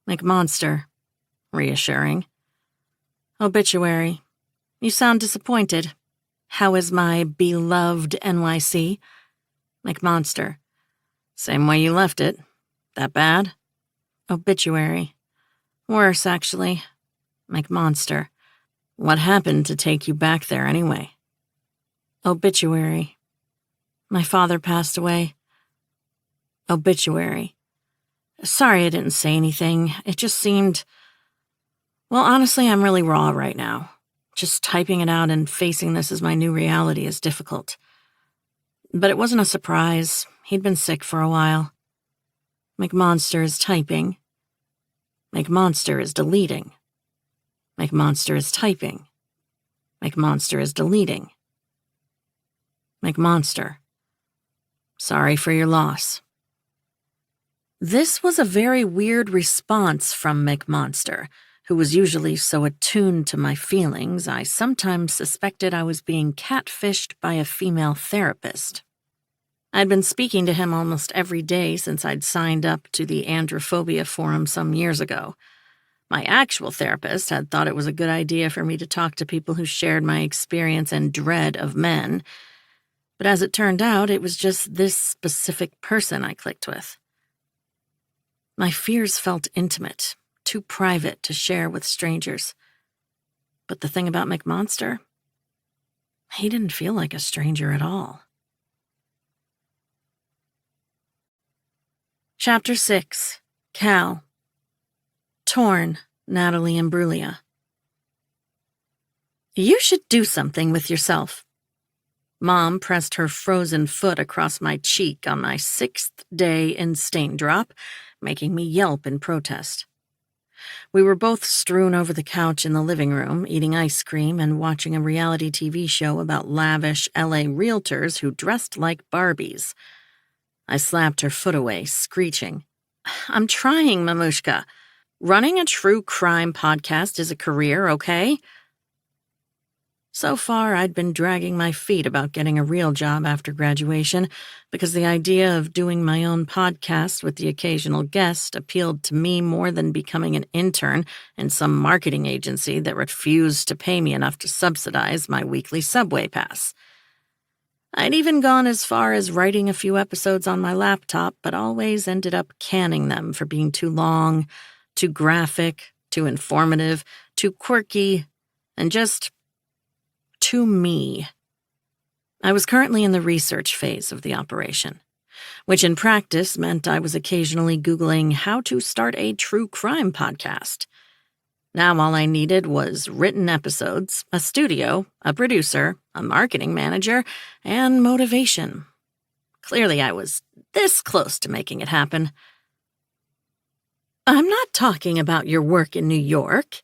[SPEAKER 1] McMonster. Reassuring. Obituary. You sound disappointed. How is my beloved NYC? McMonster. Same way you left it. That bad? Obituary. Worse, actually. McMonster. What happened to take you back there anyway? Obituary. My father passed away. Obituary. Sorry I didn't say anything. It just seemed... Well, honestly, I'm really raw right now. Just typing it out and facing this as my new reality is difficult. But it wasn't a surprise. He'd been sick for a while. McMonster is typing. McMonster is deleting. McMonster is typing.
[SPEAKER 2] McMonster is deleting. McMonster. Sorry for your loss. This was a very weird response from McMonster, who was usually so attuned to my feelings I sometimes suspected I was being catfished by a female therapist. I'd been speaking to him almost every day since I'd signed up to the androphobia forum some years ago. My actual therapist had thought it was a good idea for me to talk to people who shared my experience and dread of men, but as it turned out, it was just this specific person I clicked with. My fears felt intimate, too private to share with strangers. But the thing about McMonster, he didn't feel like a stranger at all. Chapter 6. Cal. Torn, Natalie Imbruglia. You should do something with yourself. Mom pressed her frozen foot across my cheek on my 6th day in stain drop, making me yelp in protest. We were both strewn over the couch in the living room, eating ice cream and watching a reality TV show about lavish LA realtors who dressed like Barbies. I slapped her foot away, screeching, I'm trying, Mamushka. Running a true crime podcast is a career, okay? So far, I'd been dragging my feet about getting a real job after graduation because the idea of doing my own podcast with the occasional guest appealed to me more than becoming an intern in some marketing agency that refused to pay me enough to subsidize my weekly subway pass. I'd even gone as far as writing a few episodes on my laptop, but always ended up canning them for being too long, too graphic, too informative, too quirky, and just too me. I was currently in the research phase of the operation, which in practice meant I was occasionally Googling how to start a true crime podcast. Now all I needed was written episodes, a studio, a producer, a marketing manager, and motivation. Clearly I was this close to making it happen. I'm not talking about your work in New York.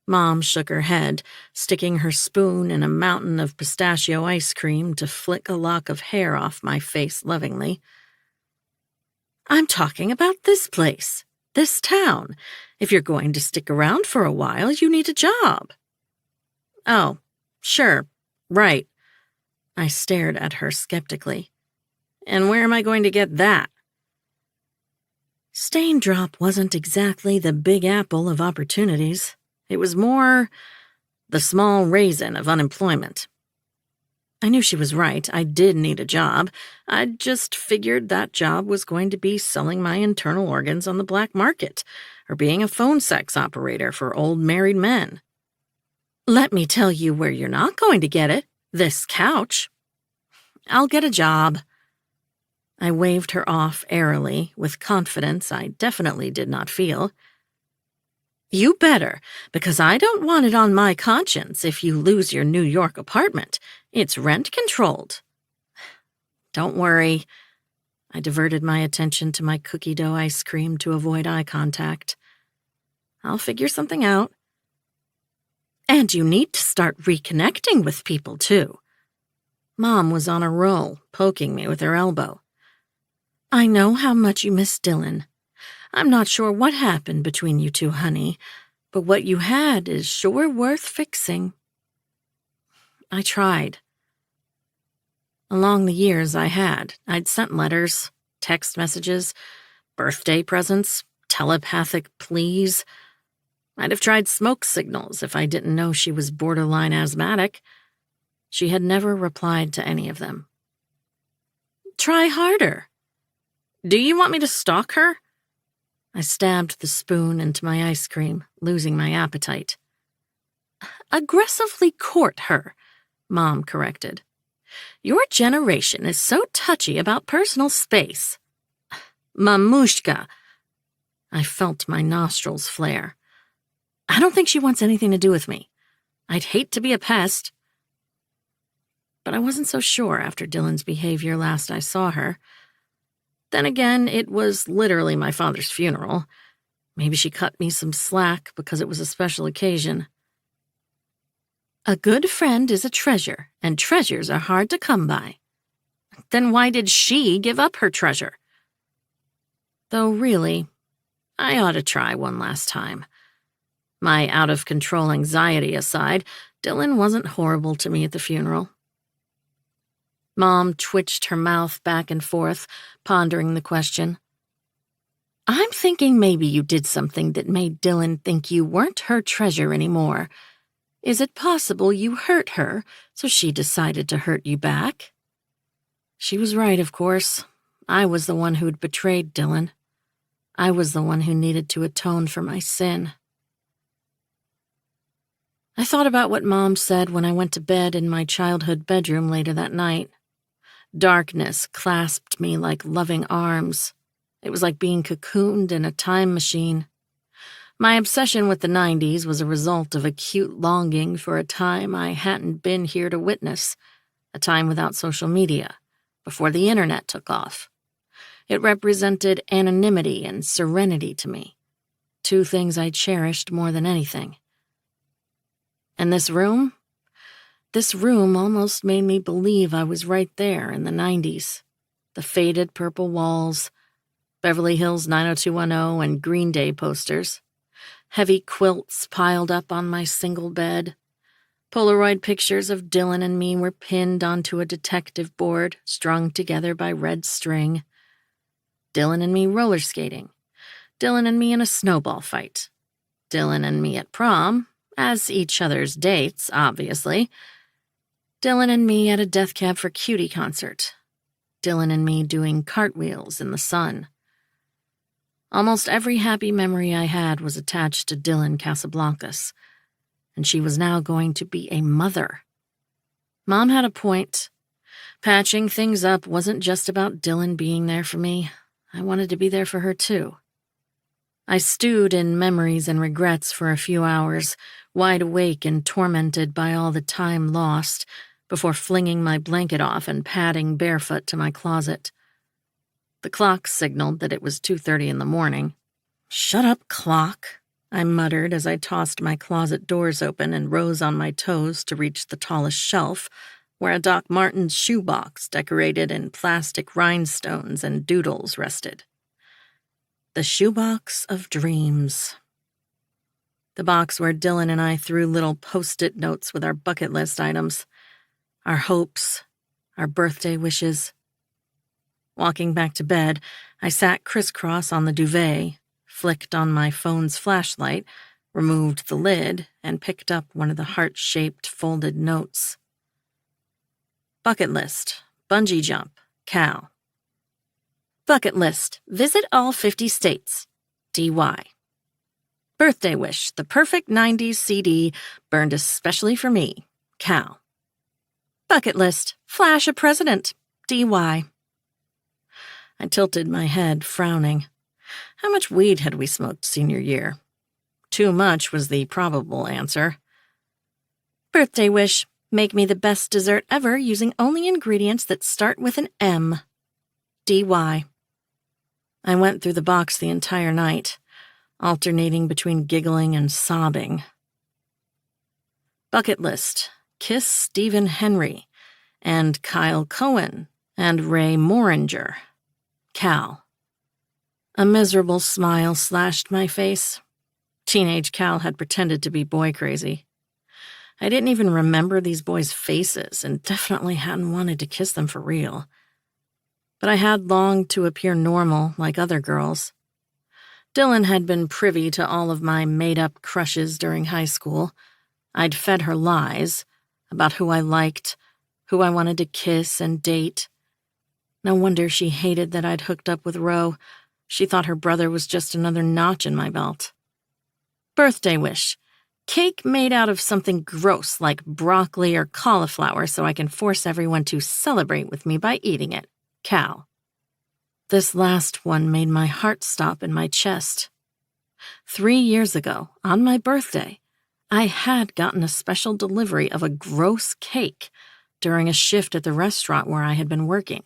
[SPEAKER 2] Mom shook her head, sticking her spoon in a mountain of pistachio ice cream to flick a lock of hair off my face lovingly. I'm talking about this place, this town. If you're going to stick around for a while, you need a job. Oh, sure, right. I stared at her skeptically. And where am I going to get that? Stain Drop wasn't exactly the big apple of opportunities. It was more the small raisin of unemployment. I knew she was right. I did need a job. I'd just figured that job was going to be selling my internal organs on the black market, or being a phone sex operator for old married men. Let me tell you where you're not going to get it. This couch. I'll get a job. I waved her off airily, with confidence I definitely did not feel. You better, because I don't want it on my conscience if you lose your New York apartment. It's rent-controlled. Don't worry. I diverted my attention to my cookie dough ice cream to avoid eye contact. I'll figure something out. And you need to start reconnecting with people, too. Mom was on a roll, poking me with her elbow. I know how much you miss Dylan. I'm not sure what happened between you two, honey, but what you had is sure worth fixing. I tried. Along the years I'd sent letters, text messages, birthday presents, telepathic pleas. I'd have tried smoke signals if I didn't know she was borderline asthmatic. She had never replied to any of them. Try harder. Do you want me to stalk her? I stabbed the spoon into my ice cream, losing my appetite. Aggressively court her, Mom corrected. Your generation is so touchy about personal space. Mamushka. I felt my nostrils flare. I don't think she wants anything to do with me. I'd hate to be a pest. But I wasn't so sure after Dylan's behavior last I saw her. Then again, it was literally my father's funeral. Maybe she cut me some slack because it was a special occasion.
[SPEAKER 1] A good friend is a treasure, and treasures are hard to come by. Then why did she give up her treasure? Though really, I ought to try one last time. My out-of-control anxiety aside, Dylan wasn't horrible to me at the funeral. Mom twitched her mouth back and forth, pondering the question. I'm thinking maybe you did something that made Dylan think you weren't her treasure anymore. Is it possible you hurt her, so she decided to hurt you back? She was right, of course. I was the one who'd betrayed Dylan. I was the one who needed to atone for my sin. I thought about what Mom said when I went to bed in my childhood bedroom later that night. Darkness clasped me like loving arms. It was like being cocooned in a time machine. My obsession with the 90s was a result of acute longing for a time I hadn't been here to witness, a time without social media, before the internet took off. It represented anonymity and serenity to me, two things I cherished more than anything. And this room almost made me believe I was right there in the 90s. The faded purple walls, Beverly Hills 90210 and Green Day posters, heavy quilts piled up on my single bed. Polaroid pictures of Dylan and me were pinned onto a detective board, strung together by red string. Dylan and me roller skating. Dylan and me in a snowball fight. Dylan and me at prom, as each other's dates, obviously. Dylan and me at a Death Cab for Cutie concert. Dylan and me doing cartwheels in the sun. Almost every happy memory I had was attached to Dylan Casablancas, and she was now going to be a mother. Mom had a point. Patching things up wasn't just about Dylan being there for me. I wanted to be there for her too. I stewed in memories and regrets for a few hours, wide awake and tormented by all the time lost, before flinging my blanket off and padding barefoot to my closet. The clock signaled that it was 2:30 in the morning. "Shut up, clock," I muttered as I tossed my closet doors open and rose on my toes to reach the tallest shelf, where a Doc Martens shoebox decorated in plastic rhinestones and doodles rested. The shoebox of dreams. The box where Dylan and I threw little post-it notes with our bucket list items, our hopes, our birthday wishes. Walking back to bed, I sat crisscross on the duvet, flicked on my phone's flashlight, removed the lid, and picked up one of the heart-shaped folded notes. Bucket list, bungee jump, Cal. Bucket list, visit all 50 states, DY. Birthday wish, the perfect 90s CD burned especially for me, Cal. Bucket list, flash a president, DY. I tilted my head, frowning. How much weed had we smoked senior year? Too much was the probable answer. Birthday wish, make me the best dessert ever using only ingredients that start with an M, DY. I went through the box the entire night, alternating between giggling and sobbing. Bucket list, kiss Stephen Henry, and Kyle Cohen, and Ray Moringer. Cal. A miserable smile slashed my face. Teenage Cal had pretended to be boy crazy. I didn't even remember these boys' faces and definitely hadn't wanted to kiss them for real. But I had longed to appear normal like other girls. Dylan had been privy to all of my made-up crushes during high school. I'd fed her lies about who I liked, who I wanted to kiss and date. No wonder she hated that I'd hooked up with Ro. She thought her brother was just another notch in my belt. Birthday wish. Cake made out of something gross like broccoli or cauliflower so I can force everyone to celebrate with me by eating it. Cal. This last one made my heart stop in my chest. 3 years ago, on my birthday, I had gotten a special delivery of a gross cake during a shift at the restaurant where I had been working.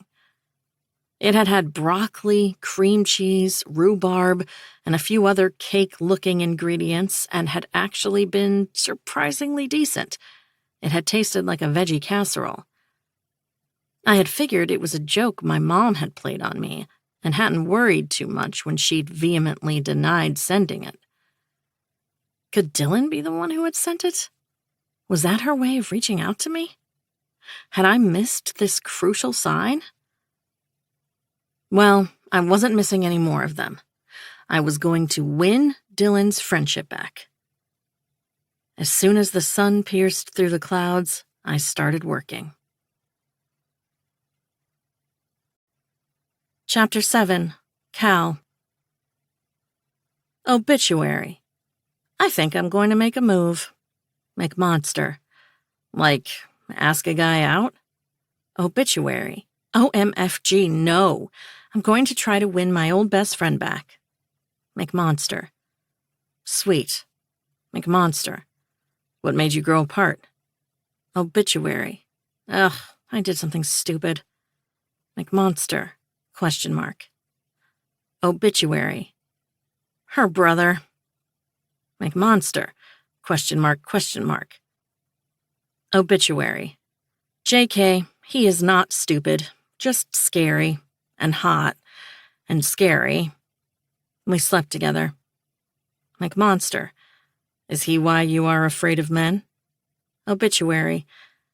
[SPEAKER 1] It had had broccoli, cream cheese, rhubarb, and a few other cake-looking ingredients and had actually been surprisingly decent. It had tasted like a veggie casserole. I had figured it was a joke my mom had played on me and hadn't worried too much when she'd vehemently denied sending it. Could Dylan be the one who had sent it? Was that her way of reaching out to me? Had I missed this crucial sign? Well, I wasn't missing any more of them. I was going to win Dylan's friendship back. As soon as the sun pierced through the clouds, I started working. Chapter 7. Cal. Obituary. I think I'm going to make a move. McMonster. Like, ask a guy out? Obituary. OMFG, no. I'm going to try to win my old best friend back. McMonster. Sweet. McMonster. What made you grow apart? Obituary. Ugh, I did something stupid. McMonster. Question mark. Obituary. Her brother. McMonster. Question mark, question mark. Obituary. JK, he is not stupid, just scary, and hot, and scary. We slept together. McMonster. Is he why you are afraid of men? Obituary.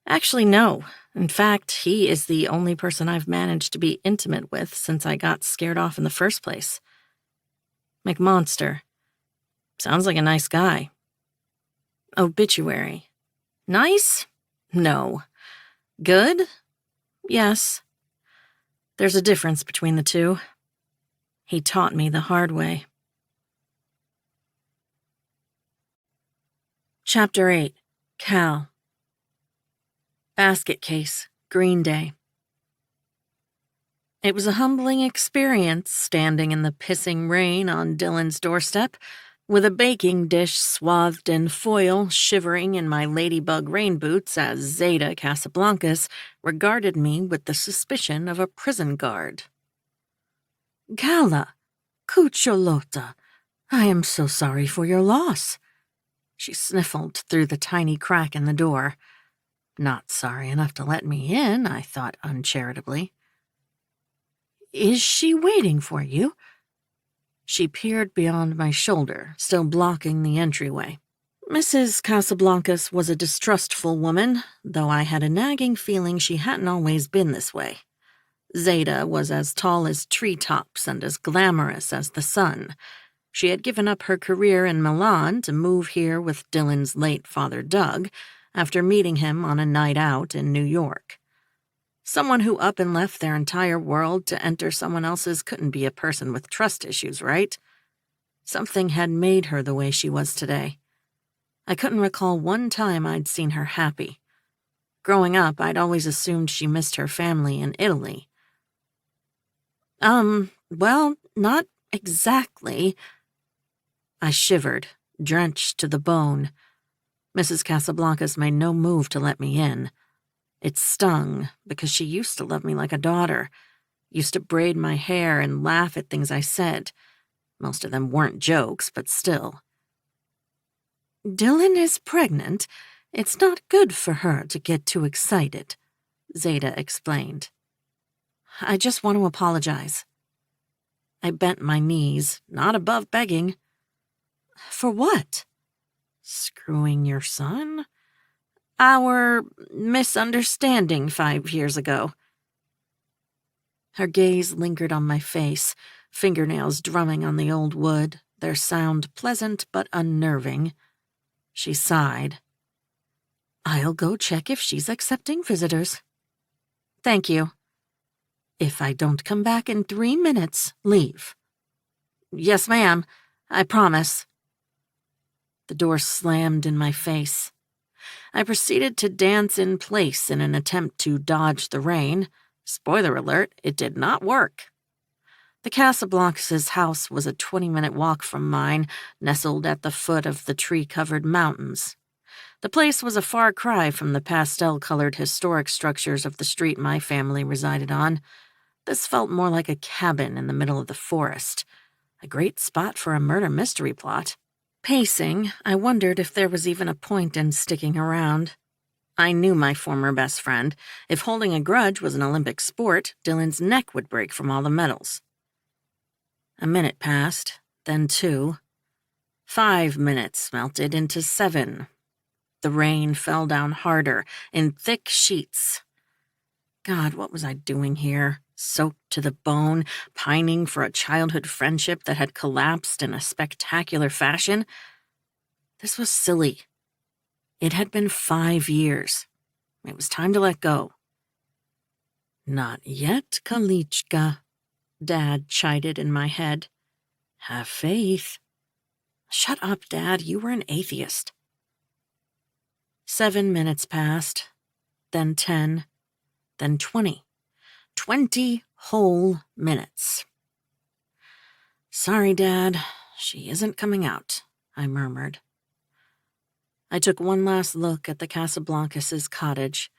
[SPEAKER 1] Actually, no. In fact, he is the only person I've managed to be intimate with since I got scared off in the first place. McMonster. Sounds like a nice guy. Obituary. Nice? No. Good? Yes. There's a difference between the two. He taught me the hard way. Chapter 8. Cal. Basket case, Green Day. It was a humbling experience standing in the pissing rain on Dylan's doorstep, with a baking dish swathed in foil shivering in my ladybug rain boots as Zeta Casablancas regarded me with the suspicion of a prison guard. Calla, cucciolota, I am so sorry for your loss. She sniffled through the tiny crack in the door. Not sorry enough to let me in, I thought uncharitably. Is she waiting for you? She peered beyond my shoulder, still blocking the entryway. Mrs. Casablancas was a distrustful woman, though I had a nagging feeling she hadn't always been this way. Zeta was as tall as treetops and as glamorous as the sun. She had given up her career in Milan to move here with Dylan's late father Doug, after meeting him on a night out in New York. Someone who up and left their entire world to enter someone else's couldn't be a person with trust issues, right? Something had made her the way she was today. I couldn't recall one time I'd seen her happy. Growing up, I'd always assumed she missed her family in Italy. Well, not exactly. I shivered, drenched to the bone. Mrs. Casablancas made no move to let me in. It stung, because she used to love me like a daughter, used to braid my hair and laugh at things I said. Most of them weren't jokes, but still. Dylan is pregnant. It's not good for her to get too excited, Zeta explained. I just want to apologize. I bent my knees, not above begging. For what? Screwing your son? Our misunderstanding 5 years ago. Her gaze lingered on my face, fingernails drumming on the old wood, their sound pleasant but unnerving. She sighed. I'll go check if she's accepting visitors. Thank you. If I don't come back in 3 minutes, leave. Yes, ma'am. I promise. The door slammed in my face. I proceeded to dance in place in an attempt to dodge the rain. Spoiler alert, it did not work. The Casablancas' house was a 20-minute walk from mine, nestled at the foot of the tree-covered mountains. The place was a far cry from the pastel-colored historic structures of the street my family resided on. This felt more like a cabin in the middle of the forest. A great spot for a murder mystery plot. Pacing, I wondered if there was even a point in sticking around. I knew my former best friend. If holding a grudge was an Olympic sport, Dylan's neck would break from all the medals. A minute passed, then 2. 5 minutes melted into 7. The rain fell down harder, in thick sheets. God, what was I doing here? Soaked to the bone, pining for a childhood friendship that had collapsed in a spectacular fashion? This was silly. It had been 5 years. It was time to let go. Not yet, Kalichka, Dad chided in my head. Have faith. Shut up, Dad. You were an atheist. 7 minutes passed, then 10, then 20. 20 whole minutes. Sorry, Dad. She isn't coming out, I murmured. I took one last look at the Casablancas' cottage,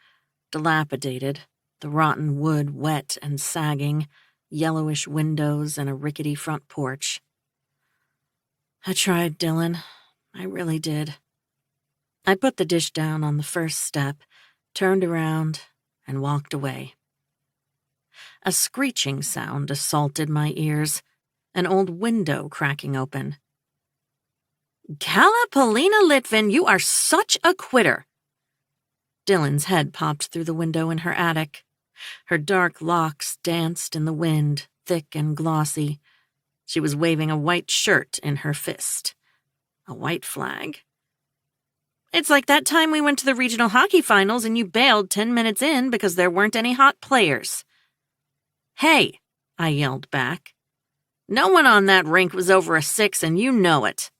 [SPEAKER 1] dilapidated, the rotten wood wet and sagging, yellowish windows and a rickety front porch. I tried, Dylan. I really did. I put the dish down on the first step, turned around, and walked away. A screeching sound assaulted my ears, an old window cracking open. Calla Litvin, you are such a quitter! Dylan's head popped through the window in her attic. Her dark locks danced in the wind, thick and glossy. She was waving a white shirt in her fist. A white flag. It's like that time we went to the regional hockey finals and you bailed 10 minutes in because there weren't any hot players. Hey, I yelled back. No one on that rink was over a 6 and you know it.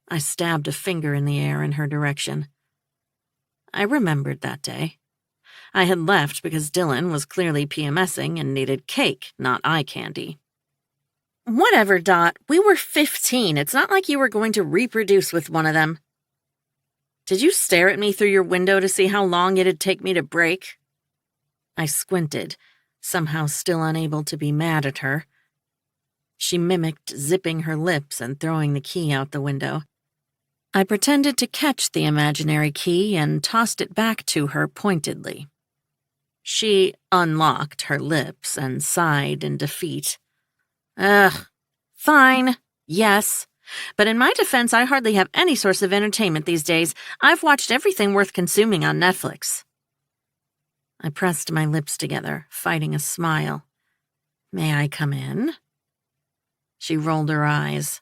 [SPEAKER 1] I stabbed a finger in the air in her direction. I remembered that day. I had left because Dylan was clearly PMSing and needed cake, not eye candy. Whatever, Dot. We were 15. It's not like you were going to reproduce with one of them. Did you stare at me through your window to see how long it'd take me to break? I squinted, somehow still unable to be mad at her. She mimicked zipping her lips and throwing the key out the window. I pretended to catch the imaginary key and tossed it back to her pointedly. She unlocked her lips and sighed in defeat. Ugh, fine, yes. But in my defense, I hardly have any source of entertainment these days. I've watched everything worth consuming on Netflix. I pressed my lips together, fighting a smile. May I come in? She rolled her eyes.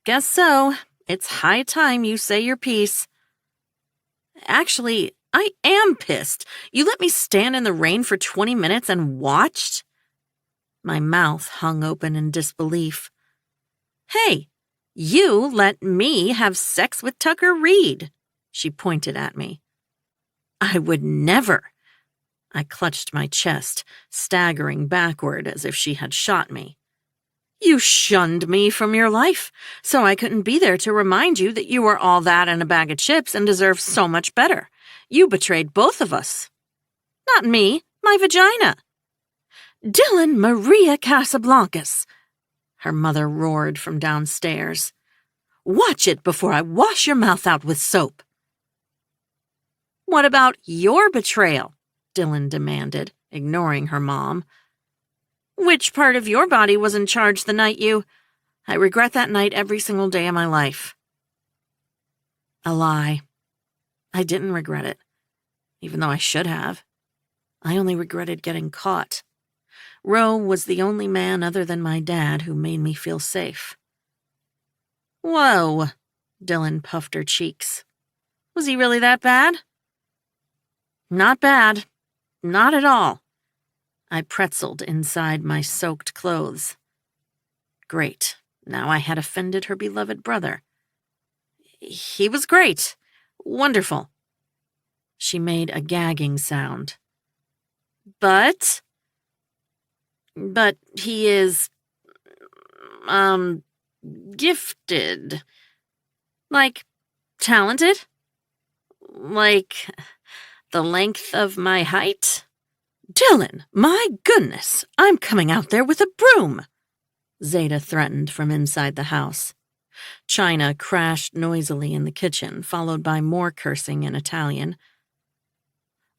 [SPEAKER 1] Guess so. It's high time you say your piece. Actually, I am pissed. You let me stand in the rain for 20 minutes and watched? My mouth hung open in disbelief. Hey, you let me have sex with Tucker Reed, she pointed at me. I would never. I clutched my chest, staggering backward as if she had shot me. You shunned me from your life, so I couldn't be there to remind you that you were all that and a bag of chips and deserved so much better. You betrayed both of us. Not me, my vagina. Dylan Maria Casablancas, her mother roared from downstairs. Watch it before I wash your mouth out with soap. What about your betrayal? Dylan demanded, ignoring her mom. Which part of your body was in charge the night you... I regret that night every single day of my life. A lie. I didn't regret it, even though I should have. I only regretted getting caught. Roe was the only man other than my dad who made me feel safe. Whoa, Dylan puffed her cheeks. Was he really that bad? Not bad. Not at all. I pretzeled inside my soaked clothes. Great. Now I had offended her beloved brother. He was great. Wonderful. She made a gagging sound. But he is, gifted. Like, talented? Like, the length of my height? Dylan, my goodness, I'm coming out there with a broom, Zeta threatened from inside the house. China crashed noisily in the kitchen, followed by more cursing in Italian.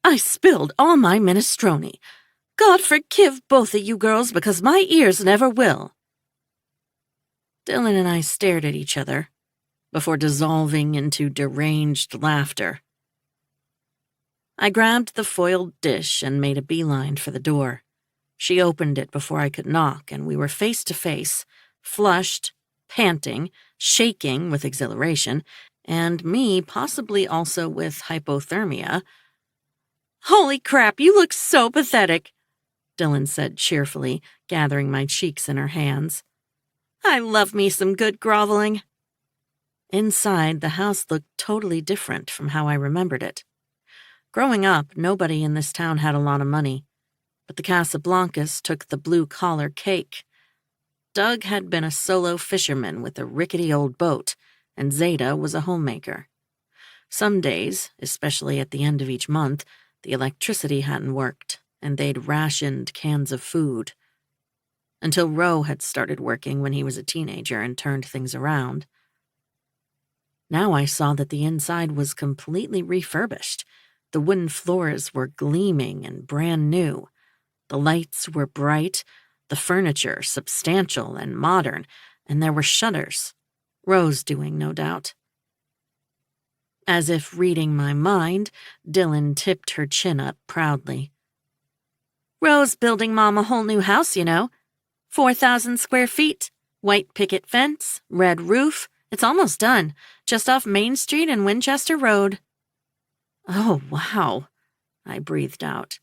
[SPEAKER 1] I spilled all my minestrone. God forgive both of you girls because my ears never will." Dylan and I stared at each other before dissolving into deranged laughter. I grabbed the foiled dish and made a beeline for the door. She opened it before I could knock, and we were face to face, flushed, panting, shaking with exhilaration, and me possibly also with hypothermia. "Holy crap, you look so pathetic," Dylan said cheerfully, gathering my cheeks in her hands. "I love me some good groveling." Inside, the house looked totally different from how I remembered it. Growing up, nobody in this town had a lot of money, but the Casablancas took the blue-collar cake. Doug had been a solo fisherman with a rickety old boat, and Zeta was a homemaker. Some days, especially at the end of each month, the electricity hadn't worked, and they'd rationed cans of food. Until Ro had started working when he was a teenager and turned things around. Now I saw that the inside was completely refurbished. The wooden floors were gleaming and brand new. The lights were bright, the furniture substantial and modern, and there were shutters. Ro's doing, no doubt. As if reading my mind, Dylan tipped her chin up proudly. "Ro's building Mom a whole new house, 4,000 square feet, white picket fence, red roof. It's almost done, just off Main Street and Winchester Road." "Oh, wow," I breathed out.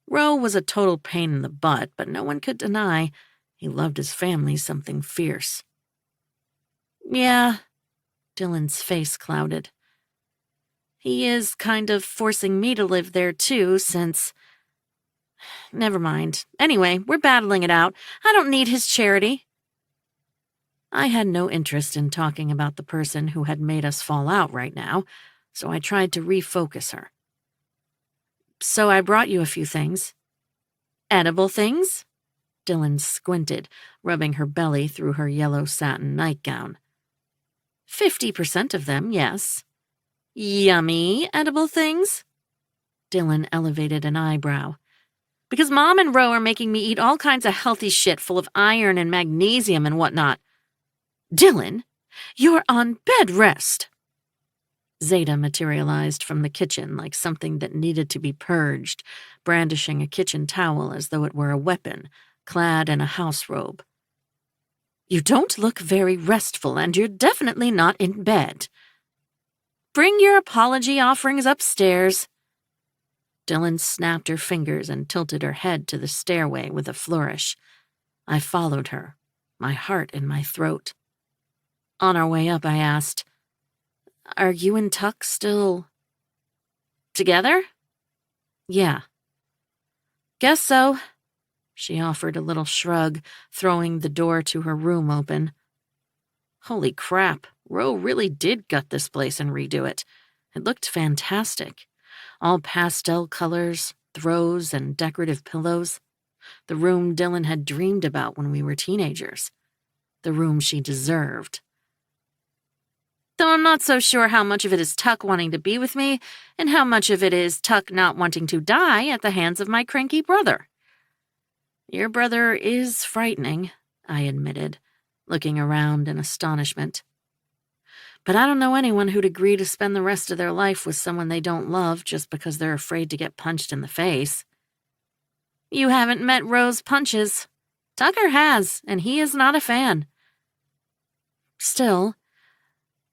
[SPEAKER 1] Ro was a total pain in the butt, but no one could deny he loved his family something fierce. "Yeah," Dylan's face clouded. "He is kind of forcing me to live there too, since... Never mind. Anyway, we're battling it out. I don't need his charity." I had no interest in talking about the person who had made us fall out right now, so I tried to refocus her. "So I brought you a few things." "Edible things?" Dylan squinted, rubbing her belly through her yellow satin nightgown. 50% of them, yes." "Yummy edible things?" Dylan elevated an eyebrow. "Because Mom and Ro are making me eat all kinds of healthy shit full of iron and magnesium and whatnot." "Dylan, you're on bed rest." Zeta materialized from the kitchen like something that needed to be purged, brandishing a kitchen towel as though it were a weapon, clad in a house robe. "You don't look very restful, and you're definitely not in bed. Bring your apology offerings upstairs." Dylan snapped her fingers and tilted her head to the stairway with a flourish. I followed her, my heart in my throat. On our way up, I asked, "Are you and Tuck still... together?" "Yeah." "Guess so." She offered a little shrug, throwing the door to her room open. Holy crap, Ro really did gut this place and redo it. It looked fantastic. All pastel colors, throws, and decorative pillows. The room Dylan had dreamed about when we were teenagers. The room she deserved. Though I'm not so sure how much of it is Tuck wanting to be with me, and how much of it is Tuck not wanting to die at the hands of my cranky brother. "Your brother is frightening," I admitted, looking around in astonishment. "But I don't know anyone who'd agree to spend the rest of their life with someone they don't love just because they're afraid to get punched in the face." "You haven't met Ro's punches. Tucker has, and he is not a fan." "Still,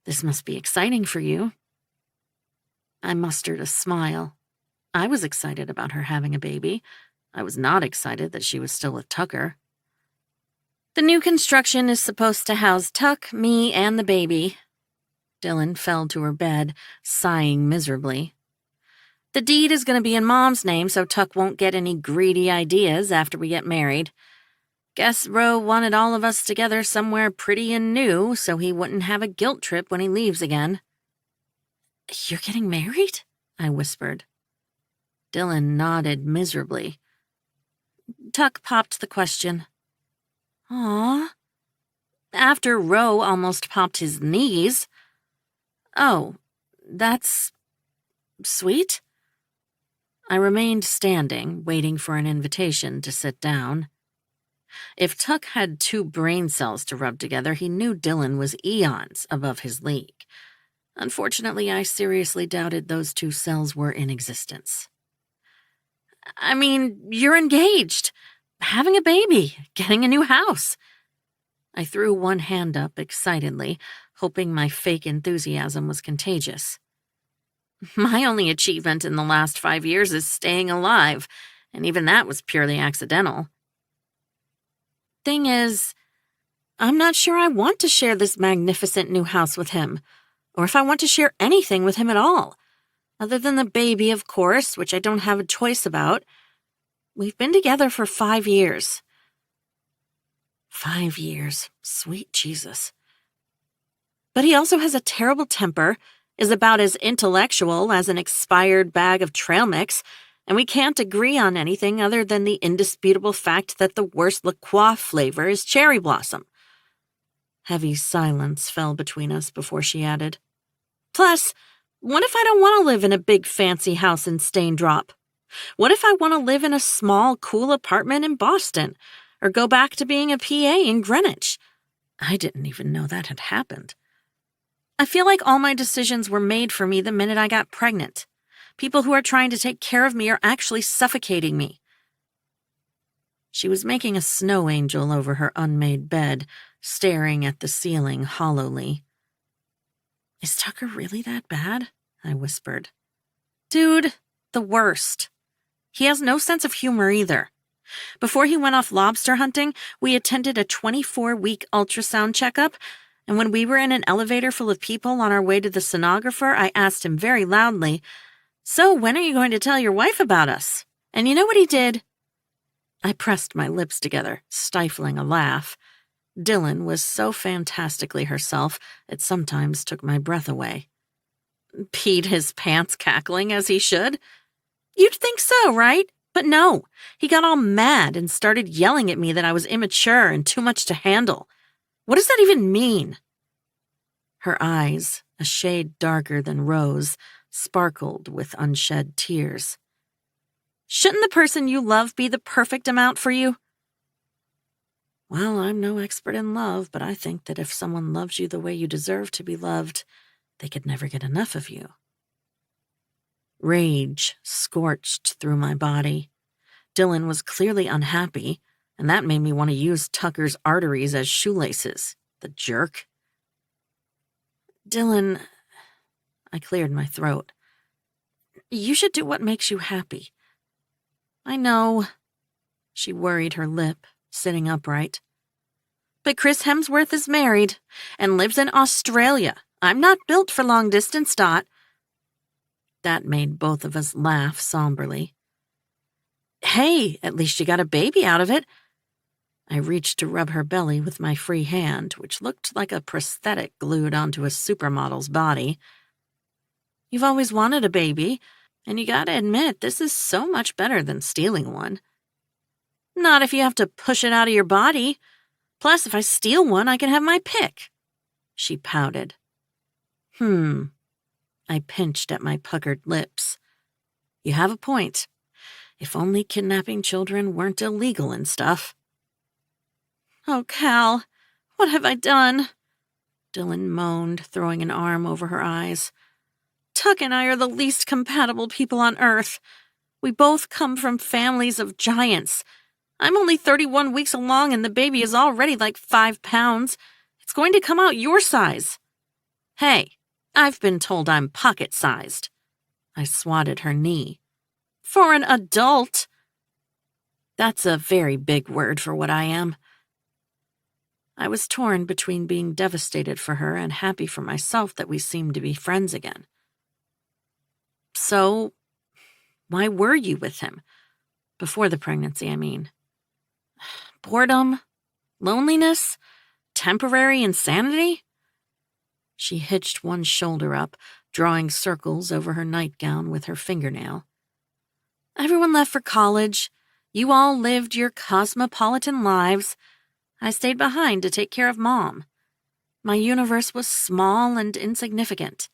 [SPEAKER 1] this must be exciting for you." I mustered a smile. I was excited about her having a baby. I was not excited that she was still with Tucker. "The new construction is supposed to house Tuck, me, and the baby." Dylan fell to her bed, sighing miserably. "The deed is going to be in Mom's name so Tuck won't get any greedy ideas after we get married. Guess Ro wanted all of us together somewhere pretty and new so he wouldn't have a guilt trip when he leaves again." "You're getting married?" I whispered. Dylan nodded miserably. Tuck popped the question. "Aw." "After Ro almost popped his knees." "Oh, that's... sweet?" I remained standing, waiting for an invitation to sit down. If Tuck had 2 brain cells to rub together, he knew Dylan was eons above his league. Unfortunately, I seriously doubted those 2 cells were in existence. I mean, you're engaged, having a baby, getting a new house. I threw one hand up excitedly, hoping my fake enthusiasm was contagious. My only achievement in the last 5 years is staying alive, and even that was purely accidental. Thing is, I'm not sure I want to share this magnificent new house with him, or if I want to share anything with him at all. Other than the baby, of course, which I don't have a choice about. We've been together for 5 years. 5 years. Sweet Jesus. But he also has a terrible temper, is about as intellectual as an expired bag of trail mix, and we can't agree on anything other than the indisputable fact that the worst La Croix flavor is cherry blossom. Heavy silence fell between us before she added, Plus, what if I don't want to live in a big fancy house in Staindrop? What if I want to live in a small, cool apartment in Boston, or go back to being a PA in Greenwich? I didn't even know that had happened. I feel like all my decisions were made for me the minute I got pregnant. People who are trying to take care of me are actually suffocating me. She was making a snow angel over her unmade bed, staring at the ceiling hollowly. Is Tucker really that bad? I whispered. Dude, the worst. He has no sense of humor either. Before he went off lobster hunting, we attended a 24-week ultrasound checkup, and when we were in an elevator full of people on our way to the sonographer, I asked him very loudly, So when are you going to tell your wife about us? And you know what he did? I pressed my lips together, stifling a laugh. Dylan was so fantastically herself, it sometimes took my breath away. Peed his pants cackling as he should? You'd think so, right? But no, he got all mad and started yelling at me that I was immature and too much to handle. What does that even mean? Her eyes, a shade darker than rose, sparkled with unshed tears. Shouldn't the person you love be the perfect amount for you? Well, I'm no expert in love, but I think that if someone loves you the way you deserve to be loved, they could never get enough of you. Rage scorched through my body. Dylan was clearly unhappy, and that made me want to use Tucker's arteries as shoelaces. The jerk. Dylan, I cleared my throat. You should do what makes you happy. I know. She worried her lip, sitting upright. But Chris Hemsworth is married and lives in Australia. I'm not built for long distance, Dot. That made both of us laugh somberly. Hey, at least you got a baby out of it. I reached to rub her belly with my free hand, which looked like a prosthetic glued onto a supermodel's body. You've always wanted a baby, and you gotta admit, this is so much better than stealing one. Not if you have to push it out of your body. Plus, if I steal one, I can have my pick. She pouted. I pinched at my puckered lips. You have a point. If only kidnapping children weren't illegal and stuff. Oh, Cal, what have I done? Dylan moaned, throwing an arm over her eyes. Tuck and I are the least compatible people on Earth. We both come from families of giants. I'm only 31 weeks along and the baby is already like 5 pounds. It's going to come out your size. Hey, I've been told I'm pocket-sized. I swatted her knee. For an adult. That's a very big word for what I am. I was torn between being devastated for her and happy for myself that we seemed to be friends again. So, why were you with him? Before the pregnancy, I mean. Boredom? Loneliness? Temporary insanity? She hitched one shoulder up, drawing circles over her nightgown with her fingernail. Everyone left for college. You all lived your cosmopolitan lives. I stayed behind to take care of Mom. My universe was small and insignificant.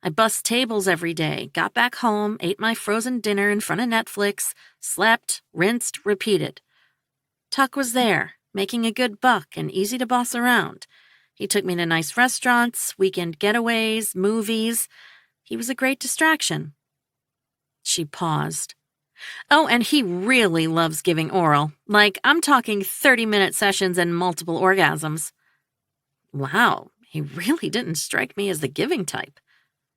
[SPEAKER 1] I bussed tables every day, got back home, ate my frozen dinner in front of Netflix, slept, rinsed, repeated. Tuck was there, making a good buck and easy to boss around. He took me to nice restaurants, weekend getaways, movies. He was a great distraction. She paused. Oh, and he really loves giving oral. Like, I'm talking 30-minute sessions and multiple orgasms. Wow, he really didn't strike me as the giving type.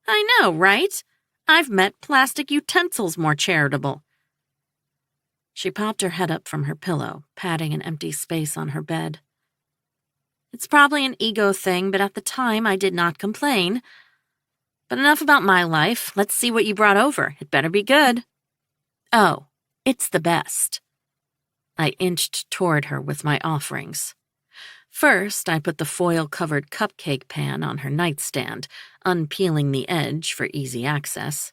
[SPEAKER 1] I know, right? I've met plastic utensils more charitable. She popped her head up from her pillow, patting an empty space on her bed. It's probably an ego thing, but at the time I did not complain. But enough about my life. Let's see what you brought over. It better be good. Oh, it's the best. I inched toward her with my offerings. First, I put the foil-covered cupcake pan on her nightstand, unpeeling the edge for easy access.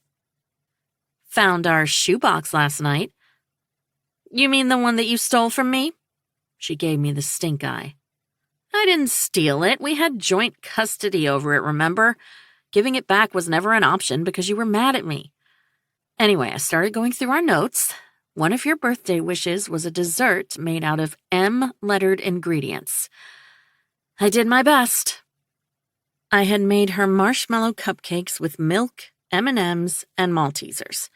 [SPEAKER 1] Found our shoebox last night. You mean the one that you stole from me? She gave me the stink eye. I didn't steal it. We had joint custody over it, remember? Giving it back was never an option because you were mad at me. Anyway, I started going through our notes. One of your birthday wishes was a dessert made out of M-lettered ingredients. I did my best. I had made her marshmallow cupcakes with milk, M&Ms, and Maltesers.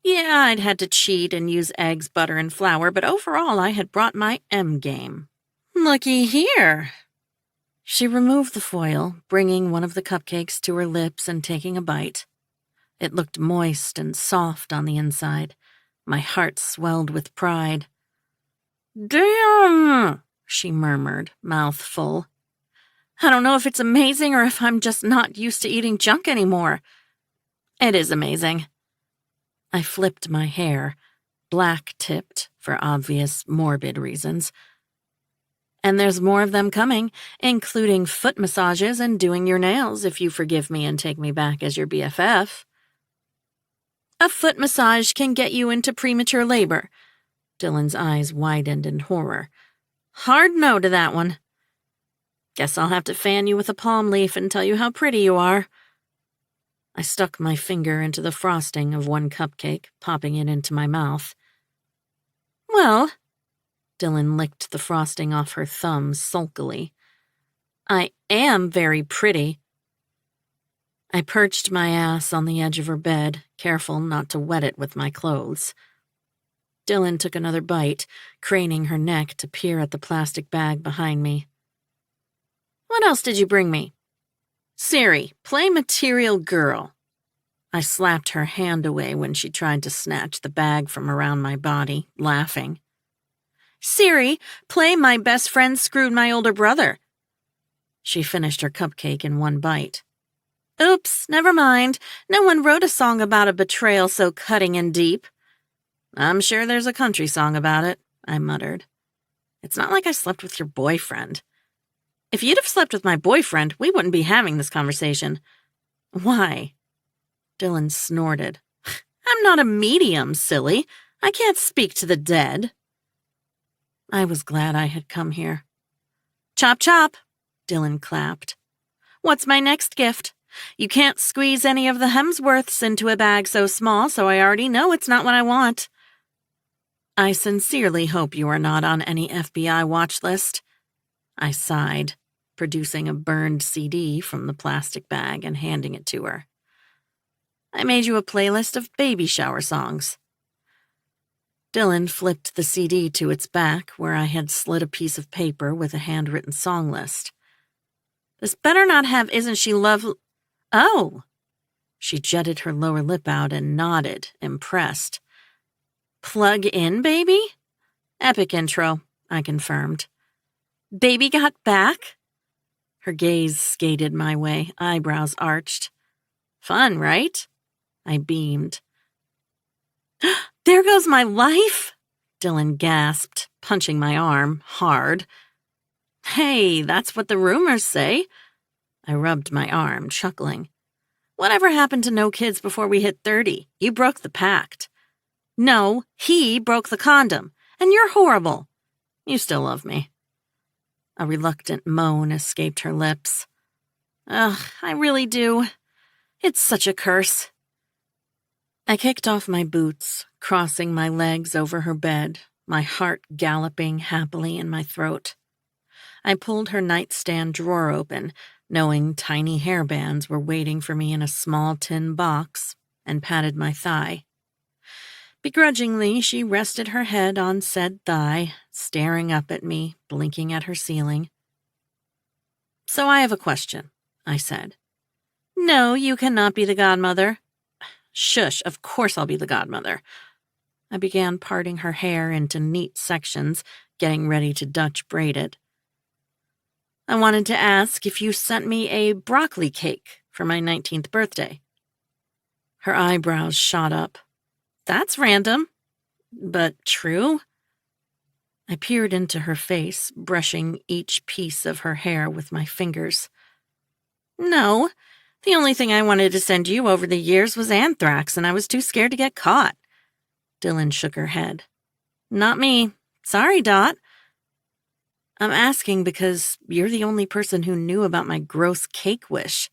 [SPEAKER 1] Yeah, I'd had to cheat and use eggs, butter, and flour, but overall I had brought my M game. Looky here. She removed the foil, bringing one of the cupcakes to her lips and taking a bite. It looked moist and soft on the inside. My heart swelled with pride. Damn, she murmured, mouth full. I don't know if it's amazing or if I'm just not used to eating junk anymore. It is amazing. I flipped my hair, black-tipped for obvious morbid reasons. And there's more of them coming, including foot massages and doing your nails if you forgive me and take me back as your BFF. A foot massage can get you into premature labor. Dylan's eyes widened in horror. Hard no to that one. Guess I'll have to fan you with a palm leaf and tell you how pretty you are. I stuck my finger into the frosting of one cupcake, popping it into my mouth. Well, Dylan licked the frosting off her thumb sulkily. I am very pretty. I perched my ass on the edge of her bed, careful not to wet it with my clothes. Dylan took another bite, craning her neck to peer at the plastic bag behind me. What else did you bring me? Siri, play Material Girl. I slapped her hand away when she tried to snatch the bag from around my body, laughing. Siri, play My Best Friend Screwed My Older Brother. She finished her cupcake in one bite. Oops, never mind. No one wrote a song about a betrayal so cutting and deep. I'm sure there's a country song about it, I muttered. It's not like I slept with your boyfriend. If you'd have slept with my boyfriend, we wouldn't be having this conversation. Why? Dylan snorted. I'm not a medium, silly. I can't speak to the dead. I was glad I had come here. Chop, chop, Dylan clapped. What's my next gift? You can't squeeze any of the Hemsworths into a bag so small, so I already know it's not what I want. I sincerely hope you are not on any FBI watch list. I sighed, producing a burned CD from the plastic bag and handing it to her. I made you a playlist of baby shower songs. Dylan flipped the CD to its back, where I had slid a piece of paper with a handwritten song list. This better not have Isn't She Lovely? Oh! She jutted her lower lip out and nodded, impressed. Plug in, baby? Epic intro, I confirmed. Baby got back? Her gaze skated my way, eyebrows arched. Fun, right? I beamed. There goes my life! Dylan gasped, punching my arm, hard. Hey, that's what the rumors say. I rubbed my arm, chuckling. Whatever happened to no kids before we hit 30? You broke the pact. No, he broke the condom, and you're horrible. You still love me. A reluctant moan escaped her lips. Ugh, I really do. It's such a curse. I kicked off my boots, crossing my legs over her bed, my heart galloping happily in my throat. I pulled her nightstand drawer open, knowing tiny hairbands were waiting for me in a small tin box, and patted my thigh. Begrudgingly, she rested her head on said thigh, staring up at me, blinking at her ceiling. "So I have a question," I said. "No, you cannot be the godmother." "Shush, of course I'll be the godmother." I began parting her hair into neat sections, getting ready to Dutch braid it. "I wanted to ask if you sent me a broccoli cake for my 19th birthday." Her eyebrows shot up. "That's random, but true." I peered into her face, brushing each piece of her hair with my fingers. "No, the only thing I wanted to send you over the years was anthrax, and I was too scared to get caught." Dylan shook her head. "Not me. Sorry, Dot." "I'm asking because you're the only person who knew about my gross cake wish,"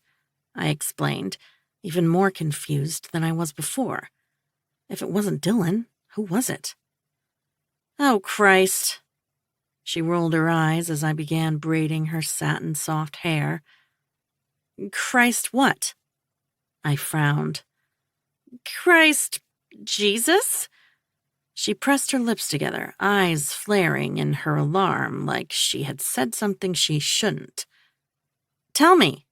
[SPEAKER 1] I explained, even more confused than I was before. If it wasn't Dylan, who was it? "Oh, Christ." She rolled her eyes as I began braiding her satin-soft hair. "Christ what?" I frowned. "Christ Jesus?" She pressed her lips together, eyes flaring in her alarm like she had said something she shouldn't. "Tell me."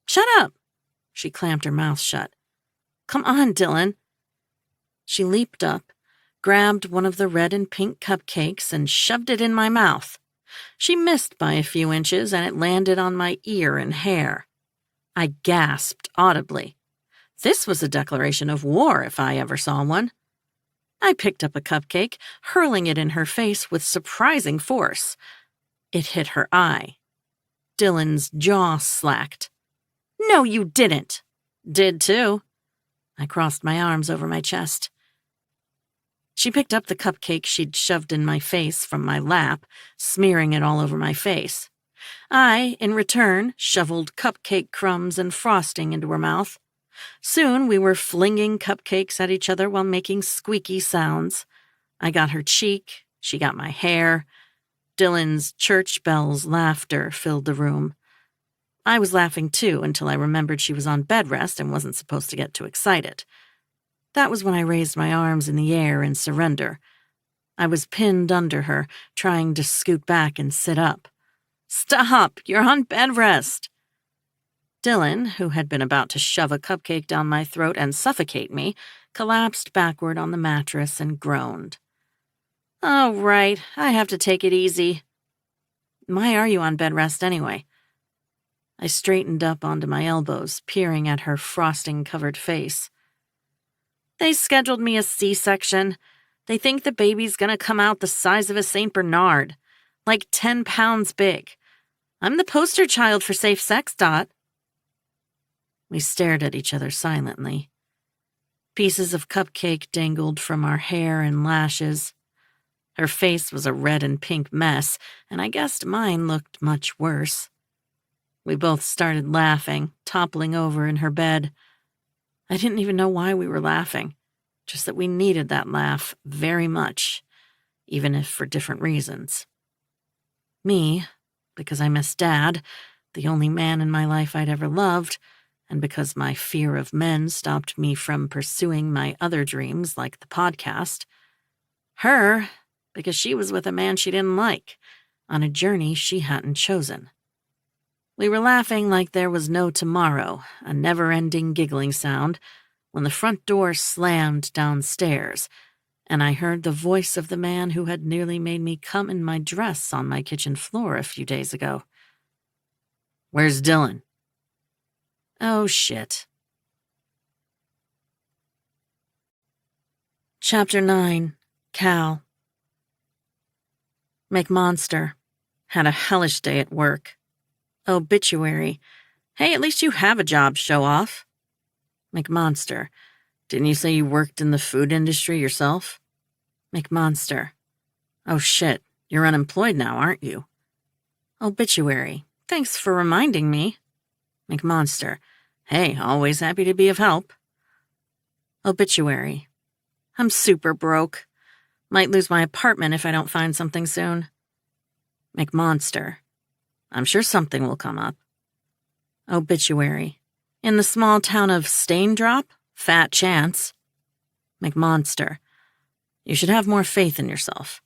[SPEAKER 1] "Shut up." She clamped her mouth shut. "Come on, Dylan." She leaped up, grabbed one of the red and pink cupcakes, and shoved it in my mouth. She missed by a few inches, and it landed on my ear and hair. I gasped audibly. This was a declaration of war if I ever saw one. I picked up a cupcake, hurling it in her face with surprising force. It hit her eye. Dylan's jaw slacked. "No, you didn't." "Did too." I crossed my arms over my chest. She picked up the cupcake she'd shoved in my face from my lap, smearing it all over my face. I, in return, shoveled cupcake crumbs and frosting into her mouth. Soon we were flinging cupcakes at each other while making squeaky sounds. I got her cheek, she got my hair. Dylan's church bells laughter filled the room. I was laughing too until I remembered she was on bed rest and wasn't supposed to get too excited. That was when I raised my arms in the air in surrender. I was pinned under her, trying to scoot back and sit up. "Stop! You're on bed rest!" Dylan, who had been about to shove a cupcake down my throat and suffocate me, collapsed backward on the mattress and groaned. "Oh, right. I have to take it easy." "Why are you on bed rest anyway?" I straightened up onto my elbows, peering at her frosting-covered face. "They scheduled me a C-section. They think the baby's gonna come out the size of a St. Bernard, like 10 pounds big. I'm the poster child for safe sex, Dot." We stared at each other silently. Pieces of cupcake dangled from our hair and lashes. Her face was a red and pink mess, and I guessed mine looked much worse. We both started laughing, toppling over in her bed. I didn't even know why we were laughing, just that we needed that laugh very much, even if for different reasons. Me, because I missed Dad, the only man in my life I'd ever loved, and because my fear of men stopped me from pursuing my other dreams like the podcast. Her, because she was with a man she didn't like, on a journey she hadn't chosen. We were laughing like there was no tomorrow, a never-ending giggling sound, when the front door slammed downstairs, and I heard the voice of the man who had nearly made me come in my dress on my kitchen floor a few days ago. "Where's Dylan?" Oh, shit. Chapter 9. Cal. McMonster. Had a hellish day at work. Obituary. Hey, at least you have a job, show off. McMonster. Didn't you say you worked in the food industry yourself? McMonster. Oh shit, you're unemployed now, aren't you? Obituary. Thanks for reminding me. McMonster. Hey, always happy to be of help. Obituary. I'm super broke. Might lose my apartment if I don't find something soon. McMonster. I'm sure something will come up. Obituary. In the small town of Staindrop? Fat chance. McMonster. You should have more faith in yourself.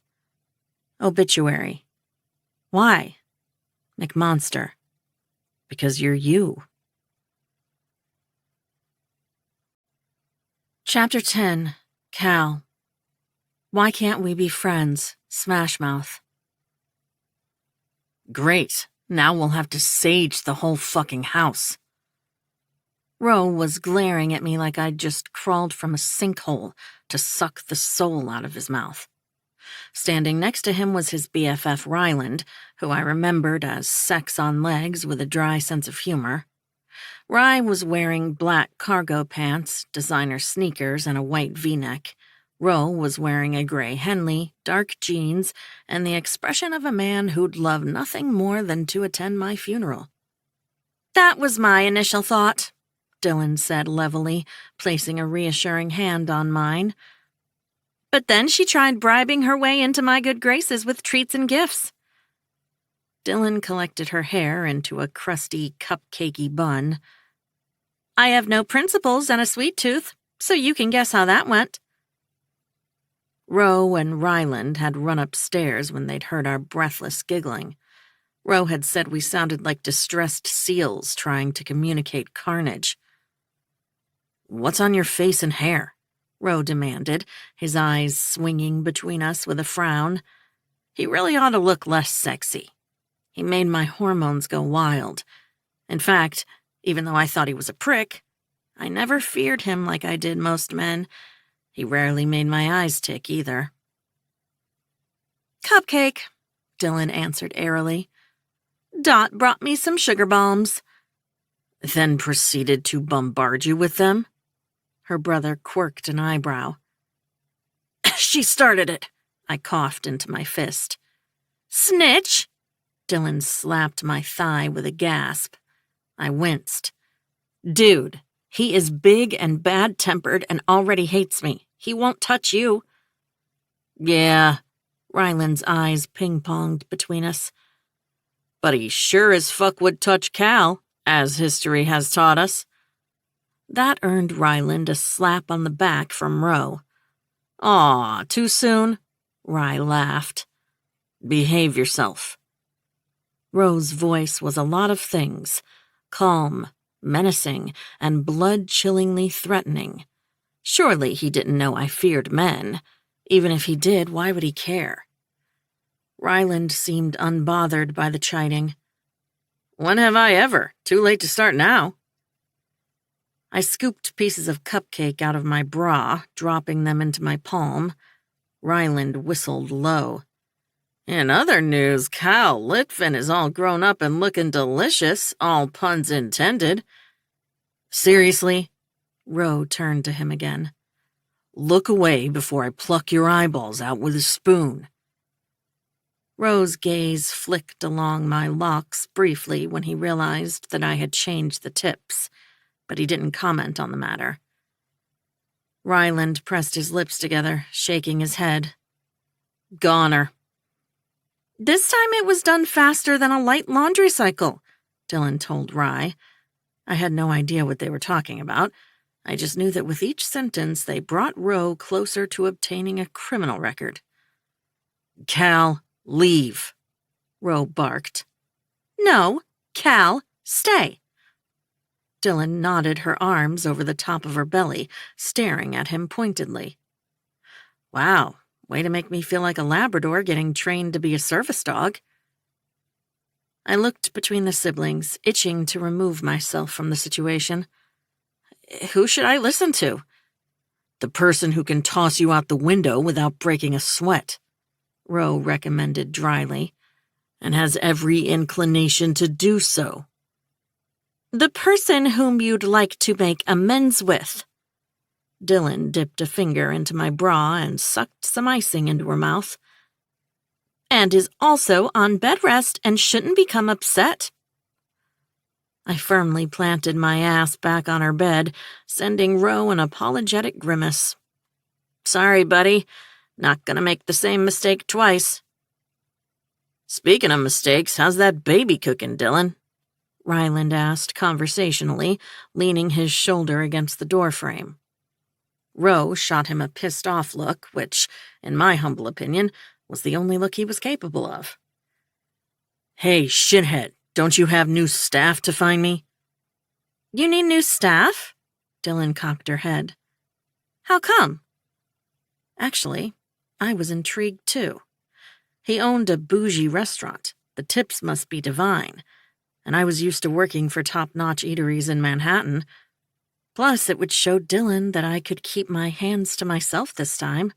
[SPEAKER 1] Obituary. Why? McMonster. Because you're you. Chapter 10. Cal. Why can't we be friends? Smashmouth. Great. Now we'll have to sage the whole fucking house. Ro was glaring at me like I'd just crawled from a sinkhole to suck the soul out of his mouth. Standing next to him was his BFF Ryland, who I remembered as sex on legs with a dry sense of humor. Ry was wearing black cargo pants, designer sneakers, and a white V-neck. Ro was wearing a gray Henley, dark jeans, and the expression of a man who'd love nothing more than to attend my funeral. That was my initial thought, Dylan said levelly, placing a reassuring hand on mine. But then she tried bribing her way into my good graces with treats and gifts. Dylan collected her hair into a crusty, cupcakey bun. I have no principles and a sweet tooth, so you can guess how that went. Ro and Ryland had run upstairs when they'd heard our breathless giggling. Ro had said we sounded like distressed seals trying to communicate carnage. What's on your face and hair? Ro demanded, his eyes swinging between us with a frown. He really ought to look less sexy. He made my hormones go wild. In fact, even though I thought he was a prick, I never feared him like I did most men. He rarely made my eyes tick either. Cupcake, Dylan answered airily. Dot brought me some sugar bombs. Then proceeded to bombard you with them? Her brother quirked an eyebrow. She started it, I coughed into my fist. Snitch! Dylan slapped my thigh with a gasp. I winced. Dude, he is big and bad-tempered and already hates me. He won't touch you. Yeah, Ryland's eyes ping-ponged between us. But he sure as fuck would touch Cal, as history has taught us. That earned Ryland a slap on the back from Ro. Aw, too soon? Ry laughed. Behave yourself. Ro's voice was a lot of things. Calm, menacing, and blood-chillingly threatening. Surely he didn't know I feared men. Even if he did, why would he care? Ryland seemed unbothered by the chiding. When have I ever? Too late to start now. I scooped pieces of cupcake out of my bra, dropping them into my palm. Ryland whistled low. In other news, Calla Litvin is all grown up and looking delicious, all puns intended. Seriously? Ro turned to him again. Look away before I pluck your eyeballs out with a spoon. Ro's gaze flicked along my locks briefly when he realized that I had changed the tips, but he didn't comment on the matter. Ryland pressed his lips together, shaking his head. Goner. This time it was done faster than a light laundry cycle, Dylan told Ry. I had no idea what they were talking about. I just knew that with each sentence they brought Ro closer to obtaining a criminal record. Cal, leave, Ro barked. No, Cal, stay. Dylan nodded her arms over the top of her belly, staring at him pointedly. Wow, way to make me feel like a Labrador getting trained to be a service dog. I looked between the siblings, itching to remove myself from the situation. Who should I listen to? The person who can toss you out the window without breaking a sweat, Ro recommended dryly, and has every inclination to do so. The person whom you'd like to make amends with. Dylan dipped a finger into my bra and sucked some icing into her mouth. And is also on bed rest and shouldn't become upset. I firmly planted my ass back on her bed, sending Ro an apologetic grimace. Sorry, buddy. Not gonna make the same mistake twice. Speaking of mistakes, how's that baby cooking, Dylan? Ryland asked conversationally, leaning his shoulder against the doorframe. Ro shot him a pissed-off look, which, in my humble opinion, was the only look he was capable of. Hey, shithead, don't you have new staff to find me? You need new staff? Dylan cocked her head. How come? Actually, I was intrigued too. He owned a bougie restaurant. The tips must be divine. And I was used to working for top-notch eateries in Manhattan. Plus, it would show Dylan that I could keep my hands to myself this time.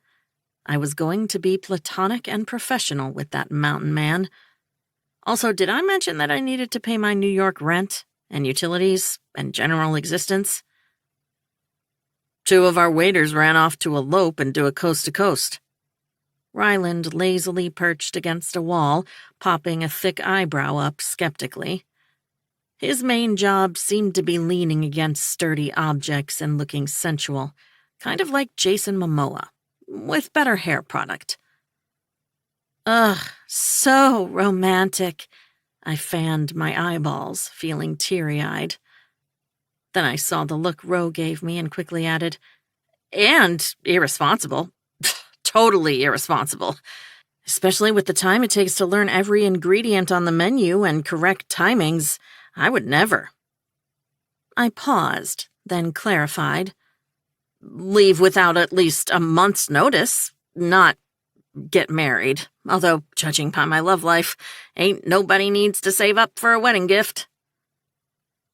[SPEAKER 1] I was going to be platonic and professional with that mountain man. Also, did I mention that I needed to pay my New York rent and utilities and general existence? 2 of our waiters ran off to elope and do a coast-to-coast. Ryland lazily perched against a wall, popping a thick eyebrow up skeptically. His main job seemed to be leaning against sturdy objects and looking sensual, kind of like Jason Momoa, with better hair product. Ugh, so romantic. I fanned my eyeballs, feeling teary-eyed. Then I saw the look Ro gave me and quickly added, and irresponsible. Totally irresponsible. Especially with the time it takes to learn every ingredient on the menu and correct timings. I would never. I paused, then clarified. Leave without at least a month's notice, not get married. Although, judging by my love life, ain't nobody needs to save up for a wedding gift.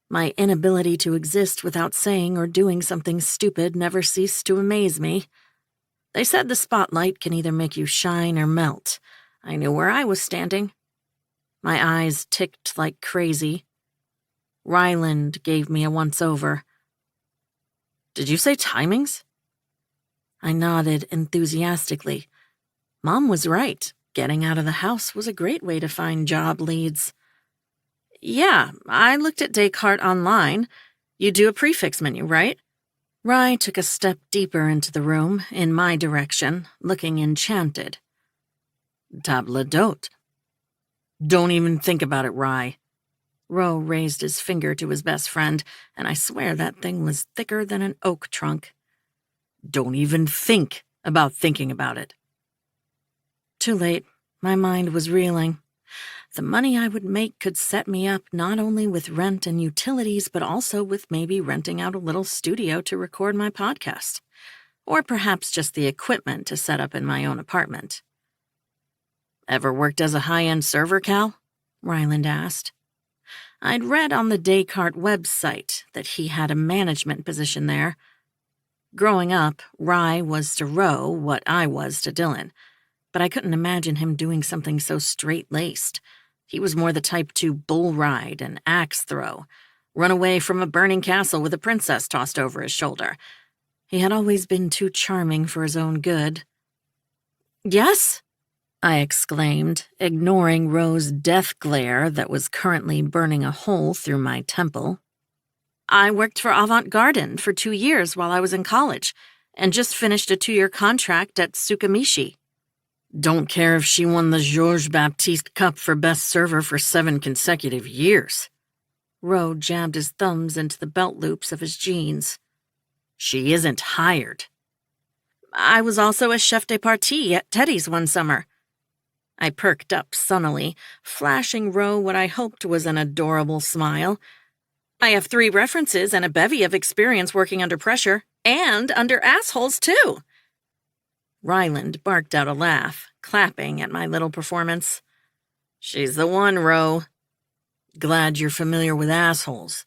[SPEAKER 1] My inability to exist without saying or doing something stupid never ceased to amaze me. They said the spotlight can either make you shine or melt. I knew where I was standing. My eyes ticked like crazy. Ryland gave me a once-over. Did you say timings? I nodded enthusiastically. Mom was right. Getting out of the house was a great way to find job leads. Yeah, I looked at Descartes online. You do a prefix menu, right? Rye took a step deeper into the room, in my direction, looking enchanted. Table d'hôte. Don't even think about it, Rye. Ro raised his finger to his best friend, and I swear that thing was thicker than an oak trunk. Don't even think about thinking about it. Too late. My mind was reeling. The money I would make could set me up not only with rent and utilities, but also with maybe renting out a little studio to record my podcast. Or perhaps just the equipment to set up in my own apartment. Ever worked as a high-end server, Cal? Ryland asked. I'd read on the Descartes website that he had a management position there. Growing up, Rye was to Ro what I was to Dylan, but I couldn't imagine him doing something so straight-laced. He was more the type to bull ride and axe throw, run away from a burning castle with a princess tossed over his shoulder. He had always been too charming for his own good. Yes? I exclaimed, ignoring Ro's death glare that was currently burning a hole through my temple. I worked for Avant-Garden for 2 years while I was in college, and just finished a 2-year contract at Tsukamishi. Don't care if she won the Georges Baptiste Cup for Best Server for 7 consecutive years. Ro jabbed his thumbs into the belt loops of his jeans. She isn't hired. I was also a chef de partie at Teddy's one summer. I perked up sunnily, flashing Ro what I hoped was an adorable smile. I have 3 references and a bevy of experience working under pressure, and under assholes, too. Ryland barked out a laugh, clapping at my little performance. She's the one, Ro. Glad you're familiar with assholes.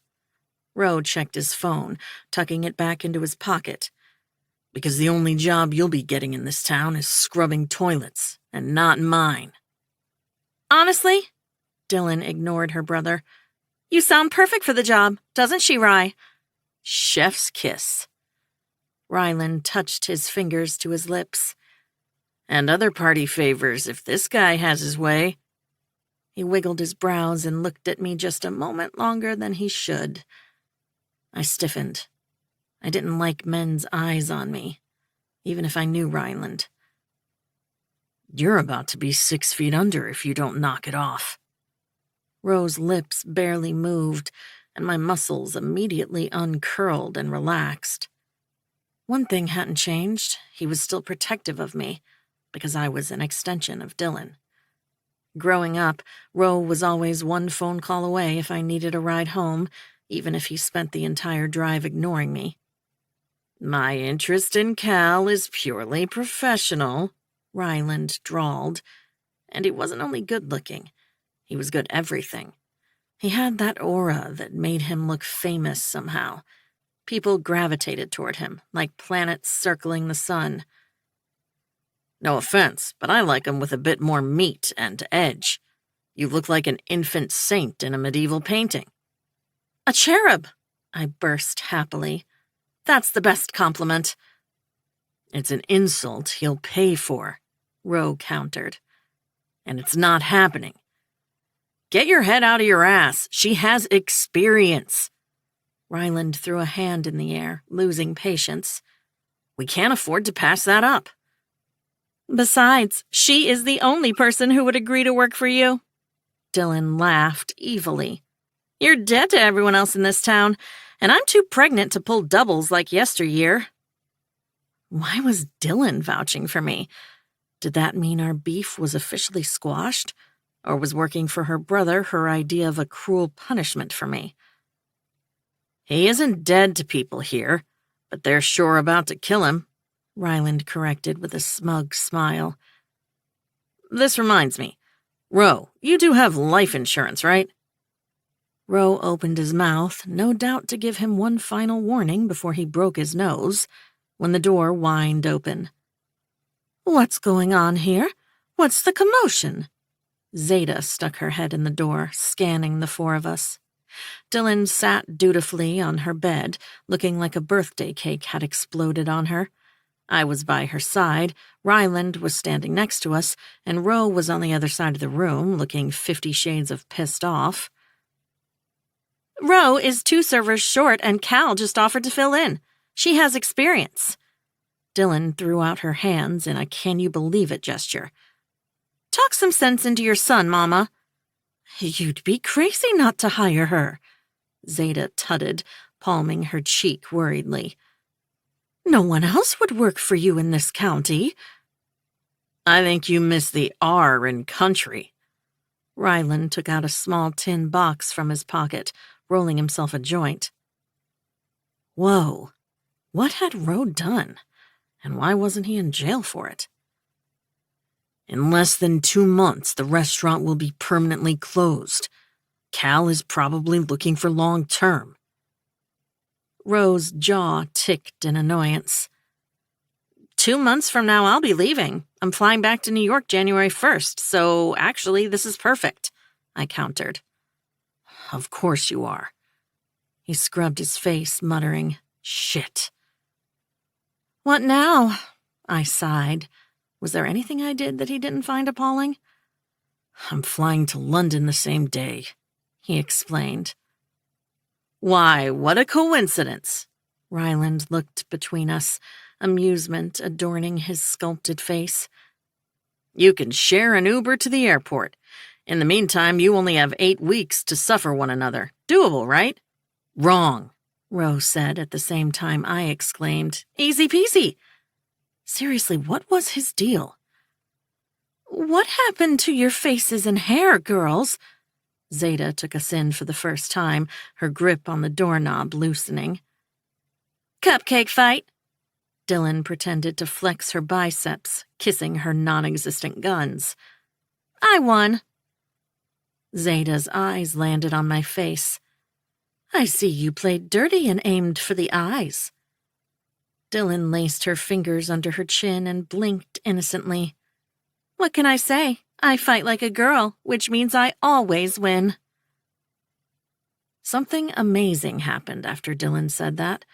[SPEAKER 1] Ro checked his phone, tucking it back into his pocket. Because the only job you'll be getting in this town is scrubbing toilets, and not mine. Honestly? Dylan ignored her brother. You sound perfect for the job, doesn't she, Rye? Chef's kiss. Ryland touched his fingers to his lips. And other party favors if this guy has his way. He wiggled his brows and looked at me just a moment longer than he should. I stiffened. I didn't like men's eyes on me, even if I knew Ryland.
[SPEAKER 2] You're about to be 6 feet under if you don't knock it off.
[SPEAKER 1] Ro's lips barely moved, and my muscles immediately uncurled and relaxed. One thing hadn't changed. He was still protective of me, because I was an extension of Dylan. Growing up, Ro was always one phone call away if I needed a ride home, even if he spent the entire drive ignoring me.
[SPEAKER 2] My interest in Cal is purely professional,
[SPEAKER 1] Ryland drawled, and he wasn't only good-looking. He was good everything. He had that aura that made him look famous somehow. People gravitated toward him, like planets circling the sun.
[SPEAKER 2] No offense, but I like him with a bit more meat and edge. You look like an infant saint in a medieval painting.
[SPEAKER 1] A cherub, I burst happily. That's the best compliment.
[SPEAKER 2] It's an insult he'll pay for, Ro countered. And it's not happening. Get your head out of your ass. She has experience.
[SPEAKER 1] Ryland threw a hand in the air, losing patience.
[SPEAKER 2] We can't afford to pass that up.
[SPEAKER 1] Besides, she is the only person who would agree to work for you.
[SPEAKER 2] Dylan laughed evilly.
[SPEAKER 1] You're dead to everyone else in this town, and I'm too pregnant to pull doubles like yesteryear. Why was Dylan vouching for me? Did that mean our beef was officially squashed? Or was working for her brother her idea of a cruel punishment for me?
[SPEAKER 2] He isn't dead to people here, but they're sure about to kill him,
[SPEAKER 1] Ryland corrected with a smug smile.
[SPEAKER 2] This reminds me. Ro, you do have life insurance, right?
[SPEAKER 1] Ro opened his mouth, no doubt to give him one final warning before he broke his nose, when the door whined open. What's going on here? What's the commotion? Zeta stuck her head in the door, scanning the four of us. Dylan sat dutifully on her bed, looking like a birthday cake had exploded on her. I was by her side, Ryland was standing next to us, and Ro was on the other side of the room, looking 50 shades of pissed off. Ro is 2 servers short, and Cal just offered to fill in. She has experience. Dylan threw out her hands in a can-you-believe-it gesture. Talk some sense into your son, Mama. You'd be crazy not to hire her, Zeta tutted, palming her cheek worriedly. No one else would work for you in this county.
[SPEAKER 2] I think you miss the R in country.
[SPEAKER 1] Ryland took out a small tin box from his pocket, rolling himself a joint. Whoa, what had Ro done? And why wasn't he in jail for it?
[SPEAKER 2] In less than 2 months, the restaurant will be permanently closed. Cal is probably looking for long-term.
[SPEAKER 1] Ro's jaw ticked in annoyance. 2 months from now, I'll be leaving. I'm flying back to New York January 1st, so actually, this is perfect, I countered.
[SPEAKER 2] Of course you are.
[SPEAKER 1] He scrubbed his face, muttering, Shit. What now? I sighed. Was there anything I did that he didn't find appalling?
[SPEAKER 2] I'm flying to London the same day, he explained.
[SPEAKER 1] Why, what a coincidence. Ryland looked between us, amusement adorning his sculpted face.
[SPEAKER 2] You can share an Uber to the airport. In the meantime, you only have 8 weeks to suffer one another. Doable, right?
[SPEAKER 1] Wrong, Ro said at the same time I exclaimed, Easy peasy. Seriously, what was his deal? What happened to your faces and hair, girls? Zeta took us in for the first time, her grip on the doorknob loosening. Cupcake fight. Dylan pretended to flex her biceps, kissing her non-existent guns. I won. Zeta's eyes landed on my face. I see you played dirty and aimed for the eyes. Dylan laced her fingers under her chin and blinked innocently. What can I say? I fight like a girl, which means I always win. Something amazing happened after Dylan said that.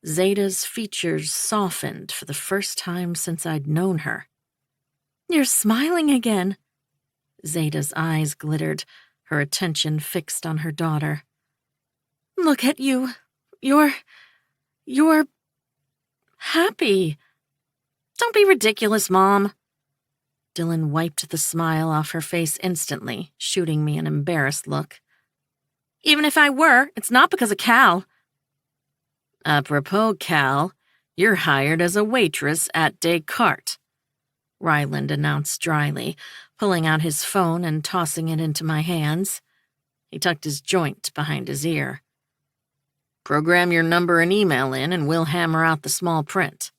[SPEAKER 1] Zeta's features softened for the first time since I'd known her. You're smiling again. Zeta's eyes glittered, her attention fixed on her daughter. Look at you. You're happy. Don't be ridiculous, Mom. Dylan wiped the smile off her face instantly, shooting me an embarrassed look. Even if I were, it's not because of Cal. Apropos, Cal, you're hired as a waitress at Descartes, Ryland announced dryly, pulling out his phone and tossing it into my hands. He tucked his joint behind his ear. Program your number and email in and we'll hammer out the small print.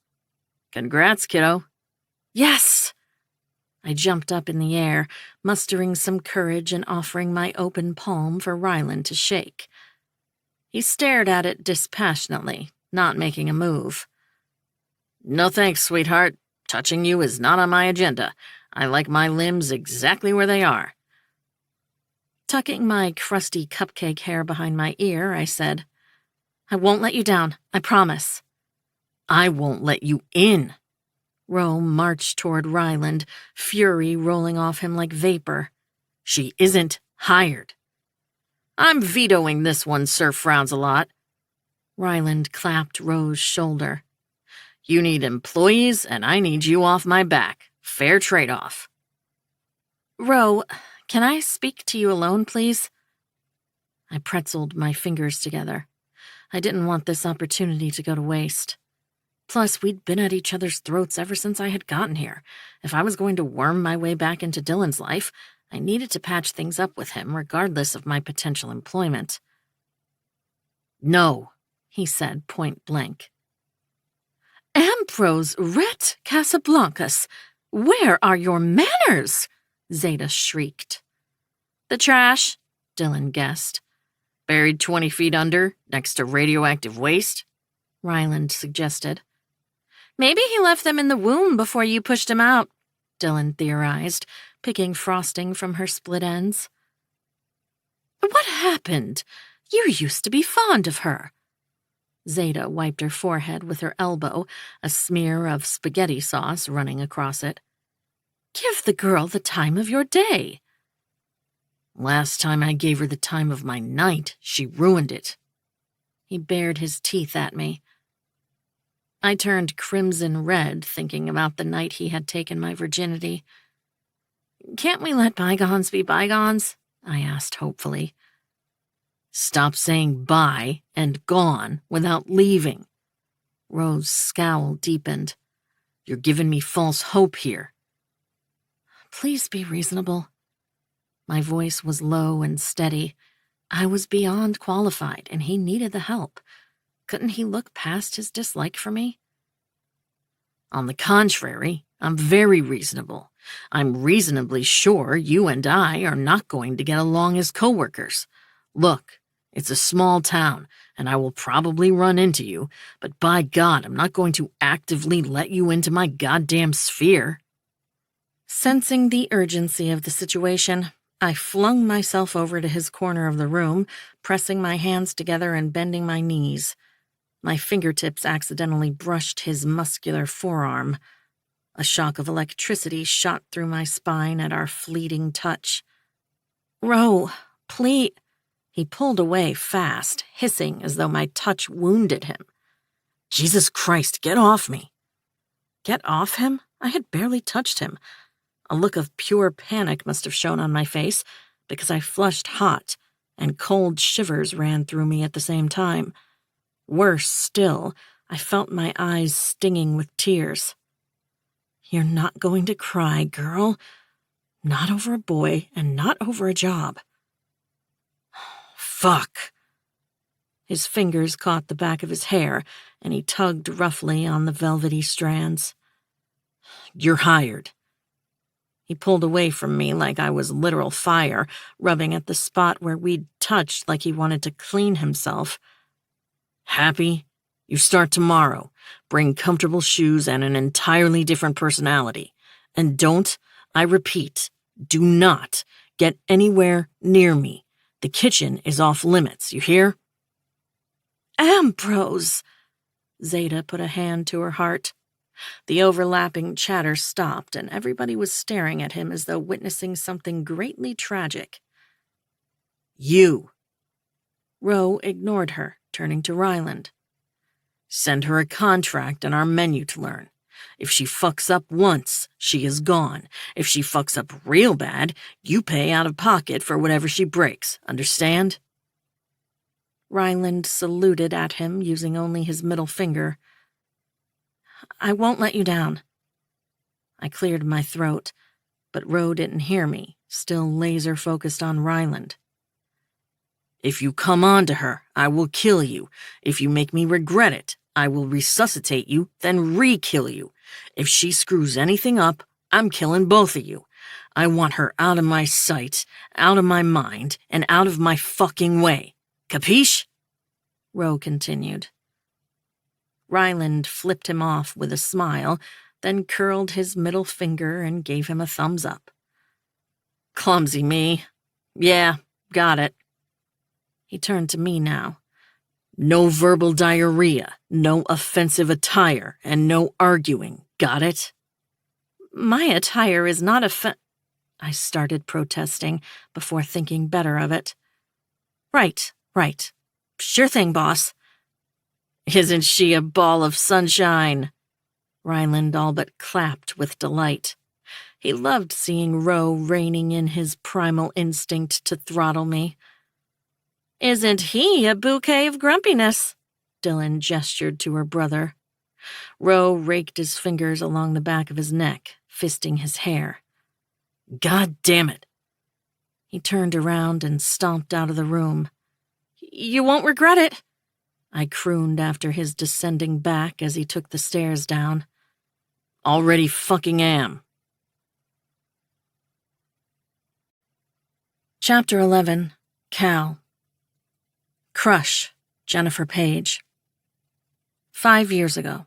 [SPEAKER 1] Congrats, kiddo. Yes! I jumped up in the air, mustering some courage and offering my open palm for Ryland to shake. He stared at it dispassionately, not making a move. No thanks, sweetheart. Touching you is not on my agenda. I like my limbs exactly where they are. Tucking my crusty cupcake hair behind my ear, I said, I won't let you down, I promise. I won't let you in. Roe marched toward Ryland, fury rolling off him like vapor. She isn't hired. I'm vetoing this one, Sir Frowns-a-lot. Ryland clapped Roe's shoulder. You need employees, and I need you off my back. Fair trade-off. Roe, can I speak to you alone, please? I pretzeled my fingers together. I didn't want this opportunity to go to waste. Plus, we'd been at each other's throats ever since I had gotten here. If I was going to worm my way back into Dylan's life, I needed to patch things up with him, regardless of my potential employment. No, he said point blank. Ambrose Casablancas, where are your manners? Zeta shrieked. The trash, Dylan guessed. Buried 20 feet under, next to radioactive waste, Ryland suggested. Maybe he left them in the womb before you pushed him out, Dylan theorized, picking frosting from her split ends. What happened? You used to be fond of her. Zeta wiped her forehead with her elbow, a smear of spaghetti sauce running across it. Give the girl the time of your day. Last time I gave her the time of my night, she ruined it. He bared his teeth at me. I turned crimson red thinking about the night he had taken my virginity. Can't we let bygones be bygones? I asked hopefully. Stop saying bye and gone without leaving. Roe's scowl deepened. You're giving me false hope here. Please be reasonable. My voice was low and steady. I was beyond qualified, and he needed the help. Couldn't he look past his dislike for me? On the contrary, I'm very reasonable. I'm reasonably sure you and I are not going to get along as coworkers. Look, it's a small town, and I will probably run into you, but by God, I'm not going to actively let you into my goddamn sphere. Sensing the urgency of the situation, I flung myself over to his corner of the room, pressing my hands together and bending my knees. My fingertips accidentally brushed his muscular forearm. A shock of electricity shot through my spine at our fleeting touch. Roe, please. He pulled away fast, hissing as though my touch wounded him. Jesus Christ, get off me. Get off him? I had barely touched him. A look of pure panic must have shown on my face, because I flushed hot, and cold shivers ran through me at the same time. Worse still, I felt my eyes stinging with tears. You're not going to cry, girl. Not over a boy, and not over a job. Fuck. His fingers caught the back of his hair, and he tugged roughly on the velvety strands. You're hired. He pulled away from me like I was literal fire, rubbing at the spot where we'd touched like he wanted to clean himself. Happy? You start tomorrow. Bring comfortable shoes and an entirely different personality. And don't, I repeat, do not get anywhere near me. The kitchen is off limits, you hear? Ambrose! Zeta put a hand to her heart. The overlapping chatter stopped, and everybody was staring at him as though witnessing something greatly tragic.
[SPEAKER 2] You!
[SPEAKER 1] Ro ignored her, turning to Ryland.
[SPEAKER 2] Send her a contract and our menu to learn. If she fucks up once, she is gone. If she fucks up real bad, you pay out of pocket for whatever she breaks. Understand?
[SPEAKER 1] Ryland saluted at him, using only his middle finger. I won't let you down. I cleared my throat, but Ro didn't hear me, still laser-focused on Ryland.
[SPEAKER 2] If you come on to her, I will kill you. If you make me regret it, I will resuscitate you, then re-kill you. If she screws anything up, I'm killing both of you. I want her out of my sight, out of my mind, and out of my fucking way. Capiche?
[SPEAKER 1] Ro continued. Ryland flipped him off with a smile, then curled his middle finger and gave him a thumbs up.
[SPEAKER 2] Clumsy me. Yeah, got it.
[SPEAKER 1] He turned to me now.
[SPEAKER 2] No verbal diarrhea, no offensive attire, and no arguing. Got it?
[SPEAKER 1] My attire is not I started protesting before thinking better of it. Right. Sure thing, boss.
[SPEAKER 2] Isn't she a ball of sunshine?
[SPEAKER 1] Ryland all but clapped with delight. He loved seeing Ro reining in his primal instinct to throttle me. Isn't he a bouquet of grumpiness? Dylan gestured to her brother. Ro raked his fingers along the back of his neck, fisting his hair.
[SPEAKER 2] God damn it.
[SPEAKER 1] He turned around and stomped out of the room. You won't regret it, I crooned after his descending back as he took the stairs down.
[SPEAKER 2] Already fucking am.
[SPEAKER 1] Chapter 11. Cal. Crush, Jennifer Page. 5 years ago.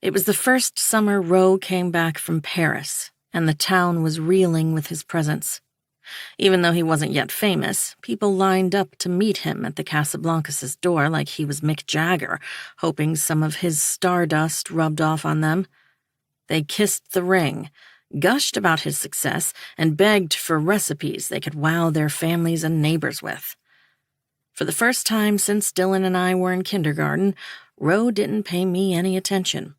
[SPEAKER 1] It was the first summer Ro came back from Paris, and the town was reeling with his presence. Even though he wasn't yet famous, people lined up to meet him at the Casablancas' door like he was Mick Jagger, hoping some of his stardust rubbed off on them. They kissed the ring, gushed about his success, and begged for recipes they could wow their families and neighbors with. For the first time since Dylan and I were in kindergarten, Ro didn't pay me any attention.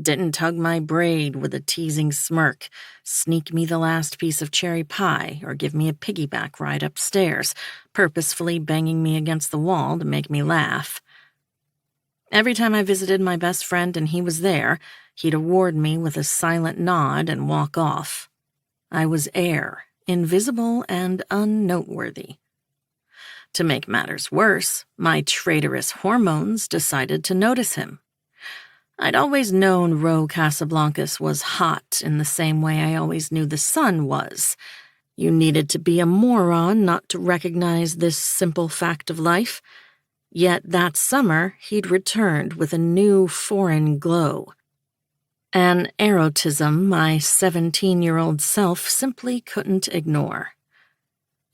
[SPEAKER 1] Didn't tug my braid with a teasing smirk, sneak me the last piece of cherry pie, or give me a piggyback ride upstairs, purposefully banging me against the wall to make me laugh. Every time I visited my best friend and he was there, he'd award me with a silent nod and walk off. I was air, invisible and unnoteworthy. To make matters worse, my traitorous hormones decided to notice him. I'd always known Ro Casablancas was hot in the same way I always knew the sun was. You needed to be a moron not to recognize this simple fact of life. Yet that summer, he'd returned with a new foreign glow. An erotism my 17-year-old self simply couldn't ignore.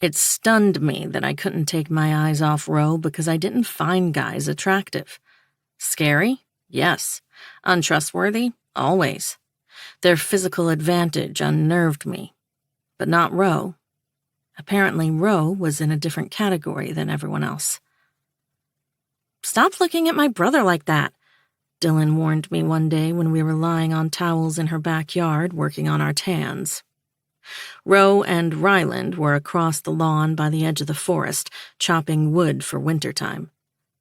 [SPEAKER 1] It stunned me that I couldn't take my eyes off Ro because I didn't find guys attractive. Scary? Yes. Untrustworthy? Always. Their physical advantage unnerved me. But not Ro. Apparently Ro was in a different category than everyone else. Stop looking at my brother like that, Dylan warned me one day when we were lying on towels in her backyard working on our tans. Ro and Ryland were across the lawn by the edge of the forest, chopping wood for wintertime.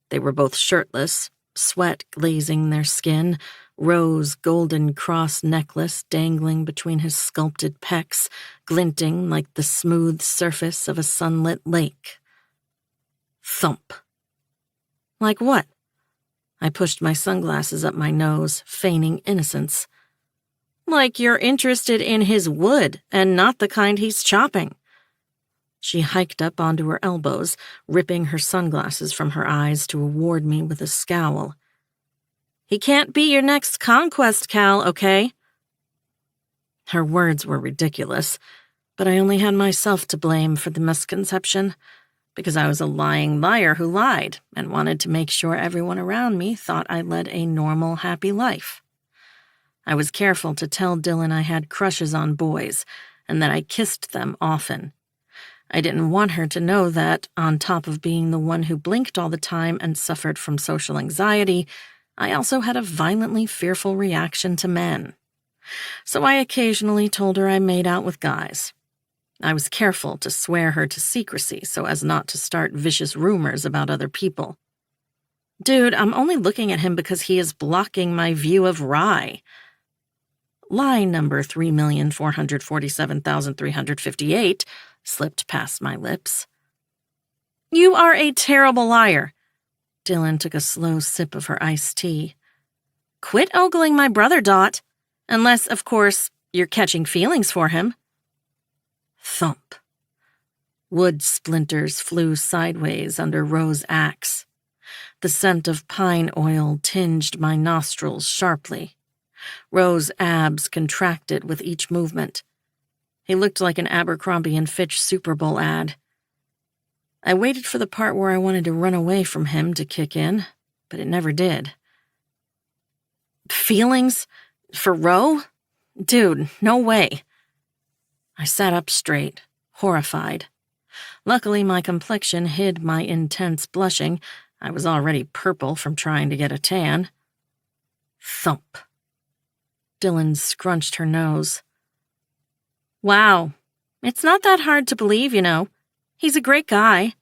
[SPEAKER 1] They were both shirtless, sweat glazing their skin, Ro's golden cross necklace dangling between his sculpted pecs, glinting like the smooth surface of a sunlit lake. Thump. Like what? I pushed my sunglasses up my nose, feigning innocence. Like you're interested in his wood and not the kind he's chopping. She hiked up onto her elbows, ripping her sunglasses from her eyes to award me with a scowl. He can't be your next conquest, Cal, okay? Her words were ridiculous, but I only had myself to blame for the misconception. because I was a lying liar who lied and wanted to make sure everyone around me thought I led a normal, happy life. I was careful to tell Dylan I had crushes on boys and that I kissed them often. I didn't want her to know that, on top of being the one who blinked all the time and suffered from social anxiety, I also had a violently fearful reaction to men. So I occasionally told her I made out with guys. I was careful to swear her to secrecy so as not to start vicious rumors about other people. Dude, I'm only looking at him because he is blocking my view of Rye. Lie number 3,447,358 slipped past my lips. You are a terrible liar. Dylan took a slow sip of her iced tea. Quit ogling my brother, Dot. Unless, of course, you're catching feelings for him. Thump. Wood splinters flew sideways under Roe's axe. The scent of pine oil tinged my nostrils sharply. Roe's abs contracted with each movement. He looked like an Abercrombie & Fitch Super Bowl ad. I waited for the part where I wanted to run away from him to kick in, but it never did. Feelings? For Roe? Dude, no way. I sat up straight, horrified. Luckily, my complexion hid my intense blushing. I was already purple from trying to get a tan. Thump. Dylan scrunched her nose. Wow, it's not that hard to believe, you know. He's a great guy.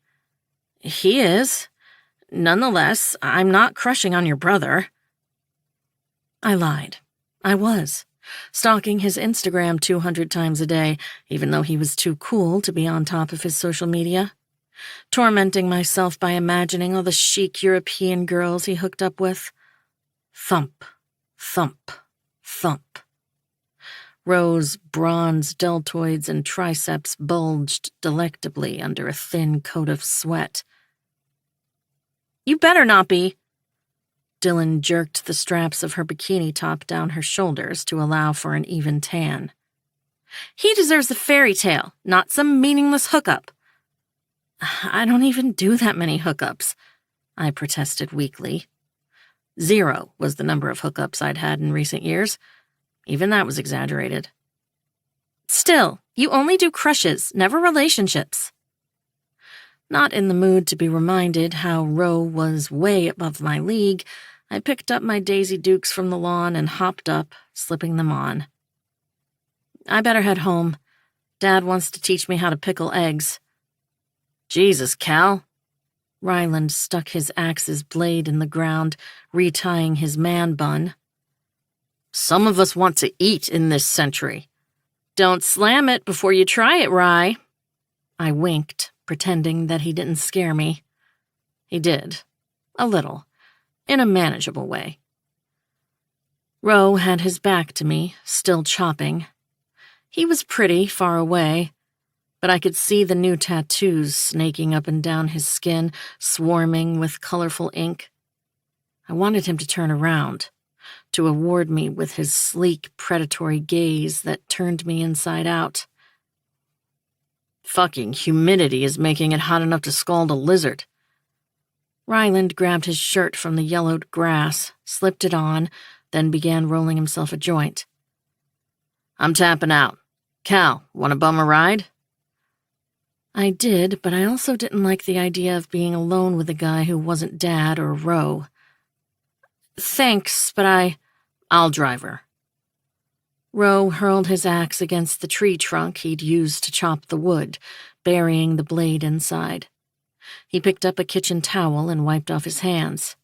[SPEAKER 1] He is. Nonetheless, I'm not crushing on your brother. I lied. I was. Stalking his Instagram 200 times a day, even though he was too cool to be on top of his social media. Tormenting myself by imagining all the chic European girls he hooked up with. Thump, thump, thump. Roe's bronze deltoids and triceps bulged delectably under a thin coat of sweat. You better not be. Dylan jerked the straps of her bikini top down her shoulders to allow for an even tan. He deserves a fairy tale, not some meaningless hookup. I don't even do that many hookups, I protested weakly. 0 was the number of hookups I'd had in recent years. Even that was exaggerated. Still, you only do crushes, never relationships. Not in the mood to be reminded how Roe was way above my league, I picked up my Daisy Dukes from the lawn and hopped up, slipping them on. I better head home. Dad wants to teach me how to pickle eggs. Jesus, Cal. Ryland stuck his axe's blade in the ground, retying his man bun. Some of us want to eat in this century. Don't slam it before you try it, Rye. I winked, pretending that he didn't scare me. He did. A little. In a manageable way. Roe had his back to me, still chopping. He was pretty far away, but I could see the new tattoos snaking up and down his skin, swarming with colorful ink. I wanted him to turn around, to award me with his sleek, predatory gaze that turned me inside out. Fucking humidity is making it hot enough to scald a lizard. Ryland grabbed his shirt from the yellowed grass, slipped it on, then began rolling himself a joint. I'm tapping out. Cal, want to bum a ride? I did, but I also didn't like the idea of being alone with a guy who wasn't Dad or Roe. Thanks, but I'll drive her. Roe hurled his axe against the tree trunk he'd used to chop the wood, burying the blade inside. He picked up a kitchen towel and wiped off his hands.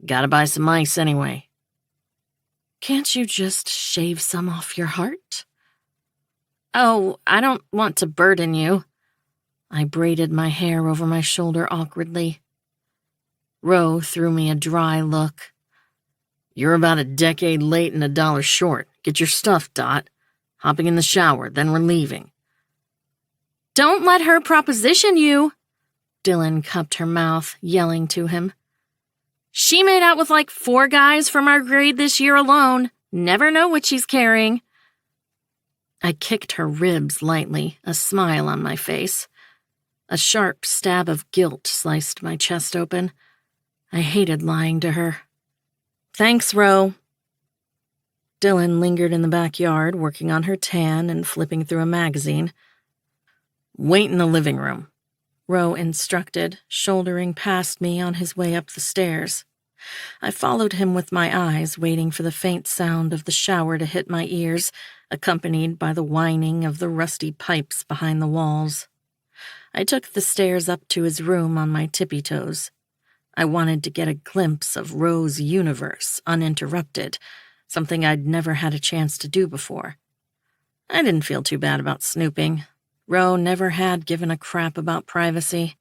[SPEAKER 1] Gotta buy some ice anyway. Can't you just shave some off your heart? Oh, I don't want to burden you. I braided my hair over my shoulder awkwardly. Roe threw me a dry look. You're about a decade late and $1 short. Get your stuff, Dot. Hopping in the shower, then we're leaving. Don't let her proposition you. Dylan cupped her mouth, yelling to him. She made out with like 4 guys from our grade this year alone. Never know what she's carrying. I kicked her ribs lightly, a smile on my face. A sharp stab of guilt sliced my chest open. I hated lying to her. "Thanks, Ro." Dylan lingered in the backyard, working on her tan and flipping through a magazine.
[SPEAKER 2] "Wait in the living room,"
[SPEAKER 1] Ro instructed, shouldering past me on his way up the stairs. I followed him with my eyes, waiting for the faint sound of the shower to hit my ears, accompanied by the whining of the rusty pipes behind the walls. I took the stairs up to his room on my tippy toes. I wanted to get a glimpse of Ro's universe, uninterrupted, something I'd never had a chance to do before. I didn't feel too bad about snooping. Ro never had given a crap about privacy.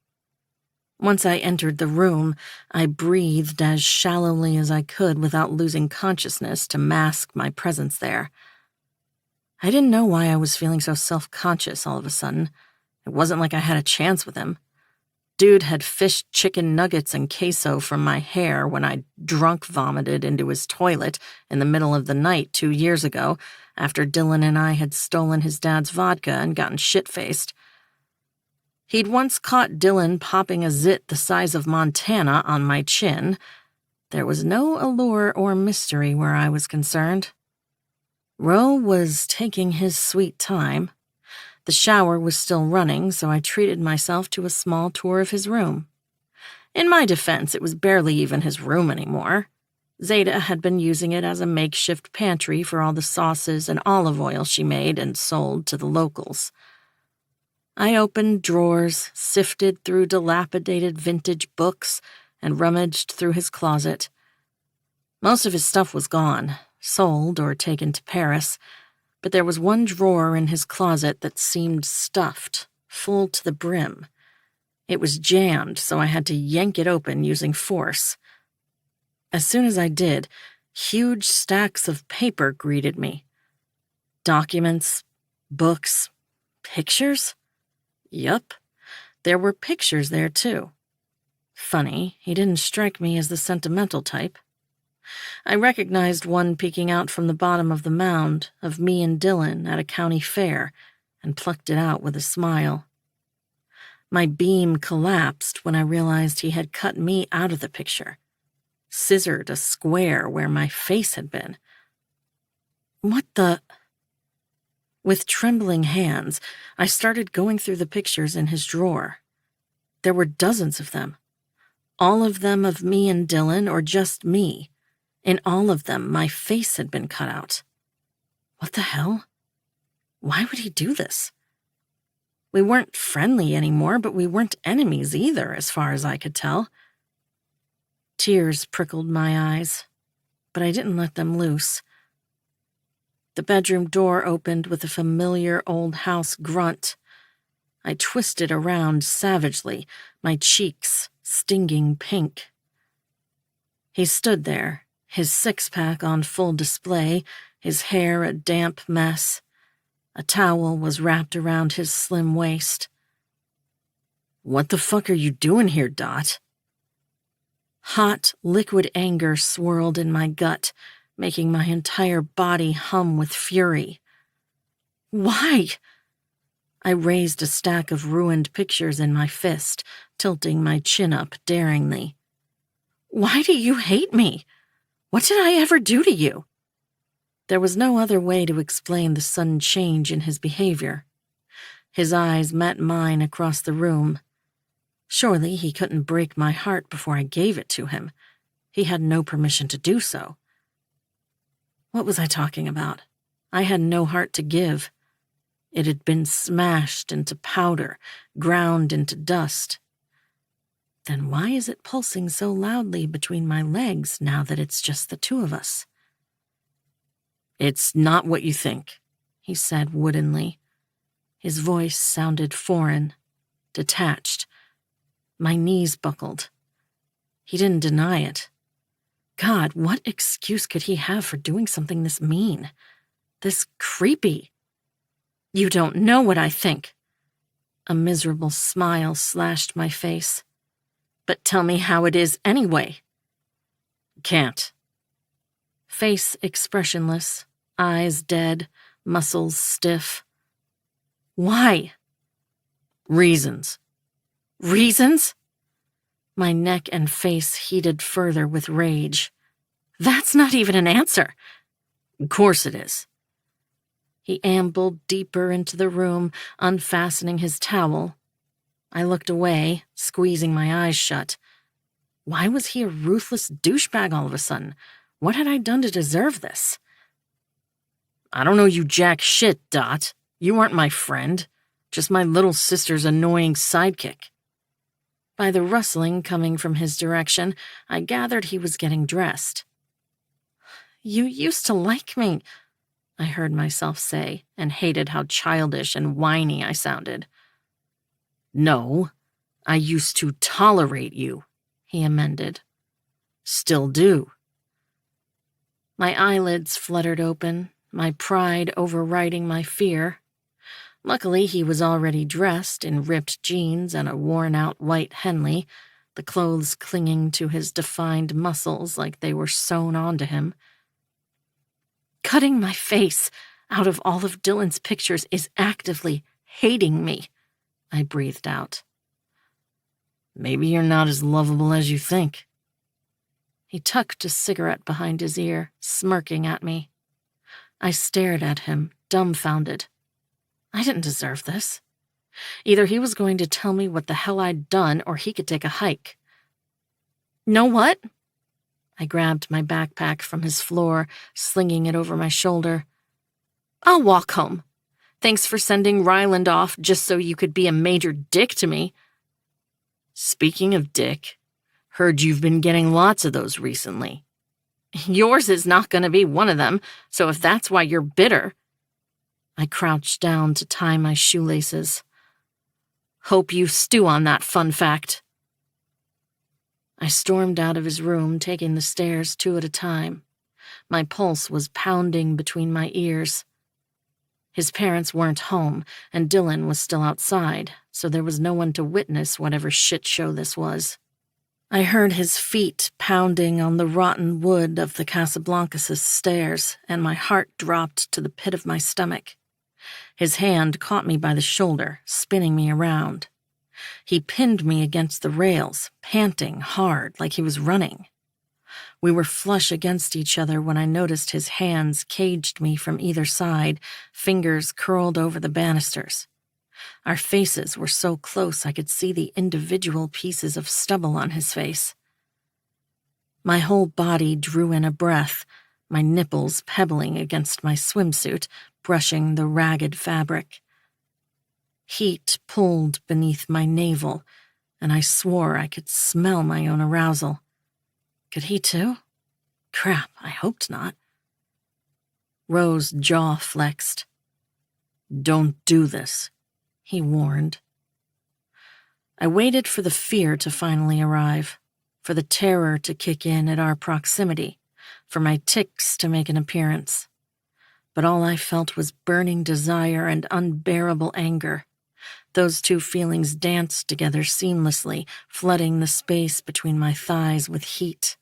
[SPEAKER 1] Once I entered the room, I breathed as shallowly as I could without losing consciousness to mask my presence there. I didn't know why I was feeling so self-conscious all of a sudden. It wasn't like I had a chance with him. Dude had fished chicken nuggets and queso from my hair when I drunk vomited into his toilet in the middle of the night 2 years ago after Dylan and I had stolen his dad's vodka and gotten shit-faced. He'd once caught Dylan popping a zit the size of Montana on my chin. There was no allure or mystery where I was concerned. Ro was taking his sweet time. The shower was still running, so I treated myself to a small tour of his room. In my defense, it was barely even his room anymore. Zeta had been using it as a makeshift pantry for all the sauces and olive oil she made and sold to the locals. I opened drawers, sifted through dilapidated vintage books, and rummaged through his closet. Most of his stuff was gone, sold or taken to Paris, but there was one drawer in his closet that seemed stuffed, full to the brim. It was jammed, so I had to yank it open using force. As soon as I did, huge stacks of paper greeted me. Documents, books, pictures? Yup, there were pictures there too. Funny, he didn't strike me as the sentimental type. I recognized one peeking out from the bottom of the mound of me and Dylan at a county fair and plucked it out with a smile. My beam collapsed when I realized he had cut me out of the picture, scissored a square where my face had been. What the... With trembling hands, I started going through the pictures in his drawer. There were dozens of them. All of them of me and Dylan, or just me. In all of them, my face had been cut out. What the hell? Why would he do this? We weren't friendly anymore, but we weren't enemies either, as far as I could tell. Tears prickled my eyes, but I didn't let them loose. The bedroom door opened with a familiar old house grunt. I twisted around savagely, my cheeks stinging pink. He stood there, his six-pack on full display, his hair a damp mess. A towel was wrapped around his slim waist. "What the fuck are you doing here, Dot?" Hot, liquid anger swirled in my gut, making my entire body hum with fury. Why? I raised a stack of ruined pictures in my fist, tilting my chin up daringly. Why do you hate me? What did I ever do to you? There was no other way to explain the sudden change in his behavior. His eyes met mine across the room. Surely he couldn't break my heart before I gave it to him. He had no permission to do so. What was I talking about? I had no heart to give. It had been smashed into powder, ground into dust. Then why is it pulsing so loudly between my legs now that it's just the two of us? "It's not what you think," he said woodenly. His voice sounded foreign, detached. My knees buckled. He didn't deny it. God, what excuse could he have for doing something this mean? This creepy? "You don't know what I think." A miserable smile slashed my face. "But tell me how it is anyway." "Can't." Face expressionless, eyes dead, muscles stiff. "Why?" "Reasons." Reasons? My neck and face heated further with rage. That's not even an answer.
[SPEAKER 2] Of course it is.
[SPEAKER 1] He ambled deeper into the room, unfastening his towel. I looked away, squeezing my eyes shut. Why was he a ruthless douchebag all of a sudden? What had I done to deserve this?
[SPEAKER 2] I don't know you jack shit, Dot. You aren't my friend. Just my little sister's annoying sidekick.
[SPEAKER 1] By the rustling coming from his direction, I gathered he was getting dressed. You used to like me, I heard myself say, and hated how childish and whiny I sounded.
[SPEAKER 2] No, I used to tolerate you,
[SPEAKER 1] he amended.
[SPEAKER 2] Still do.
[SPEAKER 1] My eyelids fluttered open, my pride overriding my fear. Luckily, he was already dressed in ripped jeans and a worn-out white Henley, the clothes clinging to his defined muscles like they were sewn onto him. Cutting my face out of all of Dylan's pictures is actively hating me, I breathed out.
[SPEAKER 2] Maybe you're not as lovable as you think.
[SPEAKER 1] He tucked a cigarette behind his ear, smirking at me. I stared at him, dumbfounded. I didn't deserve this. Either he was going to tell me what the hell I'd done, or he could take a hike. Know what? I grabbed my backpack from his floor, slinging it over my shoulder. I'll walk home. Thanks for sending Ryland off just so you could be a major dick to me.
[SPEAKER 2] Speaking of dick, heard you've been getting lots of those recently.
[SPEAKER 1] Yours is not going to be one of them, so if that's why you're bitter. I crouched down to tie my shoelaces. Hope you stew on that fun fact. I stormed out of his room, taking the stairs 2 at a time. My pulse was pounding between my ears. His parents weren't home, and Dylan was still outside, so there was no one to witness whatever shit show this was. I heard his feet pounding on the rotten wood of the Casablancas' stairs, and my heart dropped to the pit of my stomach. His hand caught me by the shoulder, spinning me around. He pinned me against the rails, panting hard like he was running. We were flush against each other when I noticed his hands caged me from either side, fingers curled over the banisters. Our faces were so close I could see the individual pieces of stubble on his face. My whole body drew in a breath, my nipples pebbling against my swimsuit, brushing the ragged fabric. Heat pulled beneath my navel, and I swore I could smell my own arousal. Could he too? Crap, I hoped not. Rose's jaw flexed.
[SPEAKER 2] Don't do this,
[SPEAKER 1] he warned. I waited for the fear to finally arrive, for the terror to kick in at our proximity, for my tics to make an appearance. But all I felt was burning desire and unbearable anger. Those two feelings danced together seamlessly, flooding the space between my thighs with heat.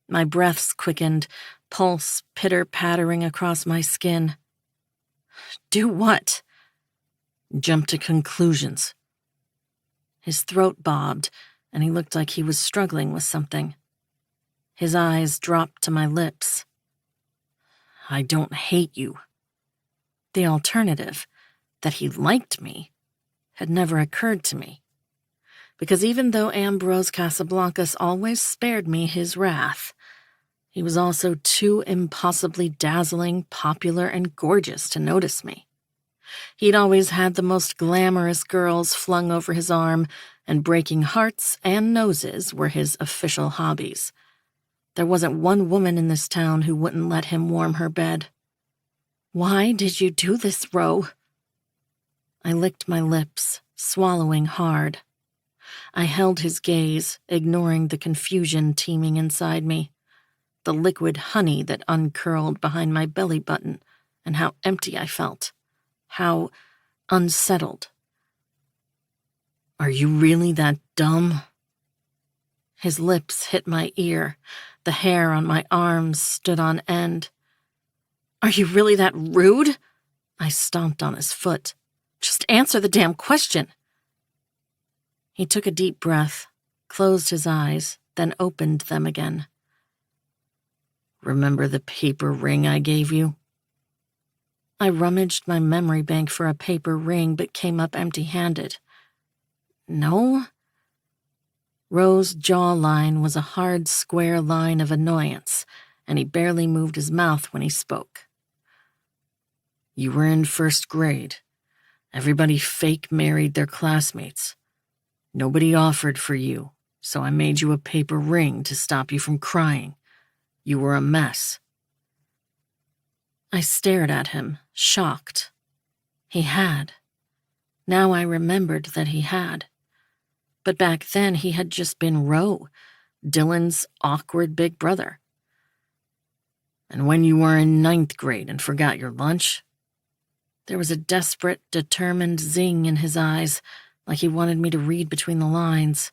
[SPEAKER 1] My breaths quickened, pulse pitter-pattering across my skin. Do what?
[SPEAKER 2] Jump to conclusions.
[SPEAKER 1] His throat bobbed, and he looked like he was struggling with something. His eyes dropped to my lips.
[SPEAKER 2] I don't hate you.
[SPEAKER 1] The alternative, that he liked me, had never occurred to me. Because even though Ambrose Casablancas always spared me his wrath, he was also too impossibly dazzling, popular, and gorgeous to notice me. He'd always had the most glamorous girls flung over his arm, and breaking hearts and noses were his official hobbies. There wasn't one woman in this town who wouldn't let him warm her bed. Why did you do this, Ro? I licked my lips, swallowing hard. I held his gaze, ignoring the confusion teeming inside me, the liquid honey that uncurled behind my belly button, and how empty I felt, how unsettled.
[SPEAKER 2] Are you really that dumb?
[SPEAKER 1] His lips hit my ear. The hair on my arms stood on end. Are you really that rude? I stomped on his foot. Just answer the damn question. He took a deep breath, closed his eyes, then opened them again.
[SPEAKER 2] Remember the paper ring I gave you?
[SPEAKER 1] I rummaged my memory bank for a paper ring but came up empty-handed. No. Roe's jawline was a hard, square line of annoyance, and he barely moved his mouth when he spoke.
[SPEAKER 2] You were in first grade. Everybody fake married their classmates. Nobody offered for you, so I made you a paper ring to stop you from crying. You were a mess.
[SPEAKER 1] I stared at him, shocked. He had. Now I remembered that he had. But back then he had just been Roe, Dylan's awkward big brother.
[SPEAKER 2] And when you were in 9th grade and forgot your lunch?
[SPEAKER 1] There was a desperate, determined zing in his eyes, like he wanted me to read between the lines.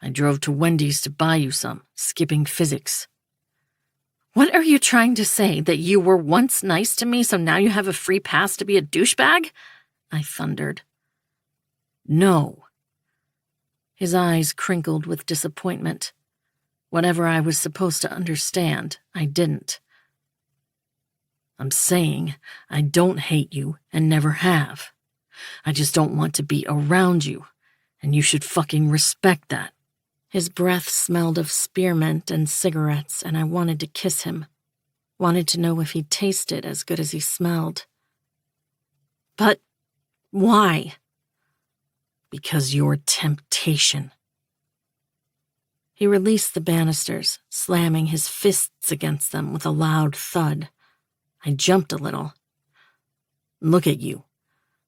[SPEAKER 2] I drove to Wendy's to buy you some, skipping physics.
[SPEAKER 1] What are you trying to say, that you were once nice to me, so now you have a free pass to be a douchebag? I thundered.
[SPEAKER 2] No.
[SPEAKER 1] His eyes crinkled with disappointment. Whatever I was supposed to understand, I didn't.
[SPEAKER 2] I'm saying I don't hate you and never have. I just don't want to be around you, and you should fucking respect that.
[SPEAKER 1] His breath smelled of spearmint and cigarettes, and I wanted to kiss him. Wanted to know if he tasted as good as he smelled. But why?
[SPEAKER 2] Because you're temptation.
[SPEAKER 1] He released the banisters, slamming his fists against them with a loud thud. I jumped a little.
[SPEAKER 2] Look at you,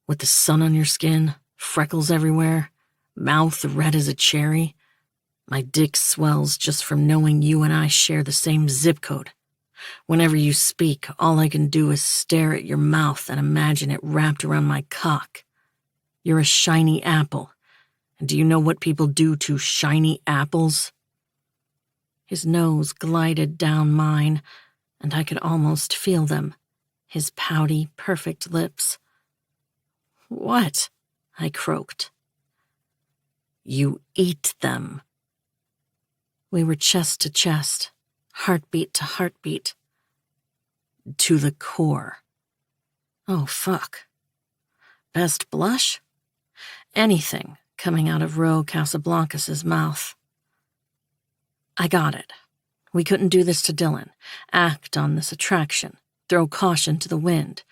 [SPEAKER 2] with the sun on your skin, freckles everywhere, mouth red as a cherry. My dick swells just from knowing you and I share the same zip code. Whenever you speak, all I can do is stare at your mouth and imagine it wrapped around my cock. You're a shiny apple. And do you know what people do to shiny apples?
[SPEAKER 1] His nose glided down mine, and I could almost feel them, his pouty, perfect lips. What? I croaked.
[SPEAKER 2] You eat them.
[SPEAKER 1] We were chest to chest, heartbeat to heartbeat.
[SPEAKER 2] To the core.
[SPEAKER 1] Oh, fuck. Best blush? Anything coming out of Roe Casablancas' mouth. I got it. We couldn't do this to Dylan, act on this attraction, throw caution to the wind.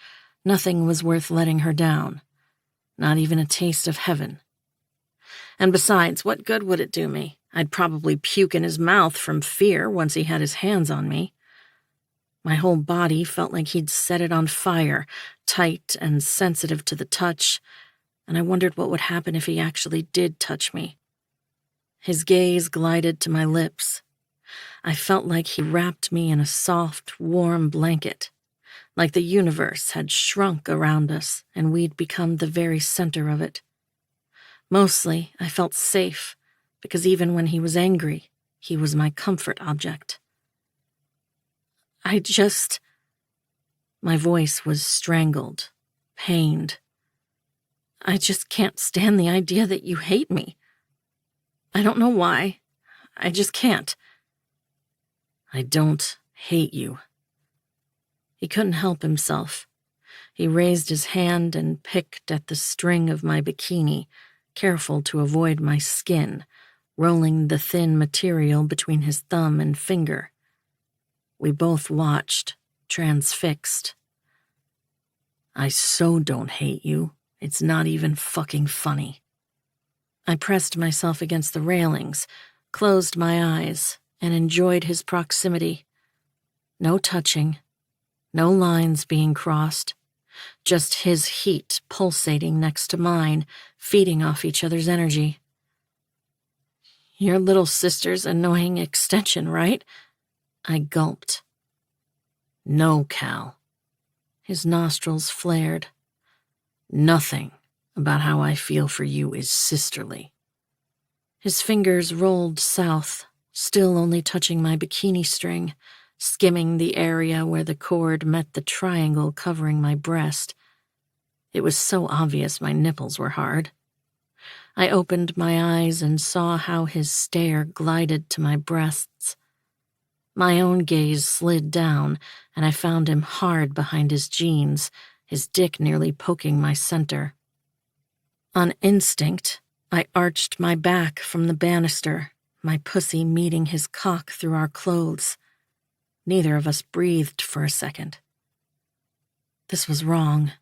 [SPEAKER 1] Nothing was worth letting her down. Not even a taste of heaven. And besides, what good would it do me? I'd probably puke in his mouth from fear once he had his hands on me. My whole body felt like he'd set it on fire, tight and sensitive to the touch, and I wondered what would happen if he actually did touch me. His gaze glided to my lips. I felt like he wrapped me in a soft, warm blanket, like the universe had shrunk around us and we'd become the very center of it. Mostly, I felt safe, because even when he was angry, he was my comfort object. My voice was strangled, pained. I just can't stand the idea that you hate me. I don't know why. I just can't.
[SPEAKER 2] I don't hate you.
[SPEAKER 1] He couldn't help himself. He raised his hand and picked at the string of my bikini, careful to avoid my skin, rolling the thin material between his thumb and finger. We both watched, transfixed.
[SPEAKER 2] I so don't hate you. It's not even fucking funny.
[SPEAKER 1] I pressed myself against the railings, closed my eyes, and enjoyed his proximity. No touching, no lines being crossed, just his heat pulsating next to mine, feeding off each other's energy. Your little sister's annoying extension, right? I gulped.
[SPEAKER 2] No, Cal.
[SPEAKER 1] His nostrils flared.
[SPEAKER 2] Nothing about how I feel for you is sisterly.
[SPEAKER 1] His fingers rolled south, still only touching my bikini string, skimming the area where the cord met the triangle covering my breast. It was so obvious my nipples were hard. I opened my eyes and saw how his stare glided to my breasts. My own gaze slid down, and I found him hard behind his jeans, his dick nearly poking my center. On instinct, I arched my back from the banister, my pussy meeting his cock through our clothes. Neither of us breathed for a second. This was wrong.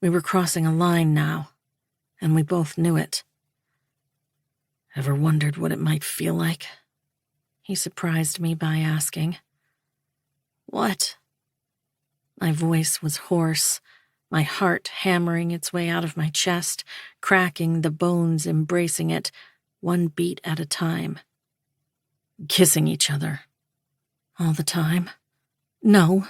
[SPEAKER 1] We were crossing a line now, and we both knew it. Ever wondered what it might feel like? He surprised me by asking. What? My voice was hoarse, my heart hammering its way out of my chest, cracking the bones embracing it, one beat at a time. Kissing each other. All the time? No.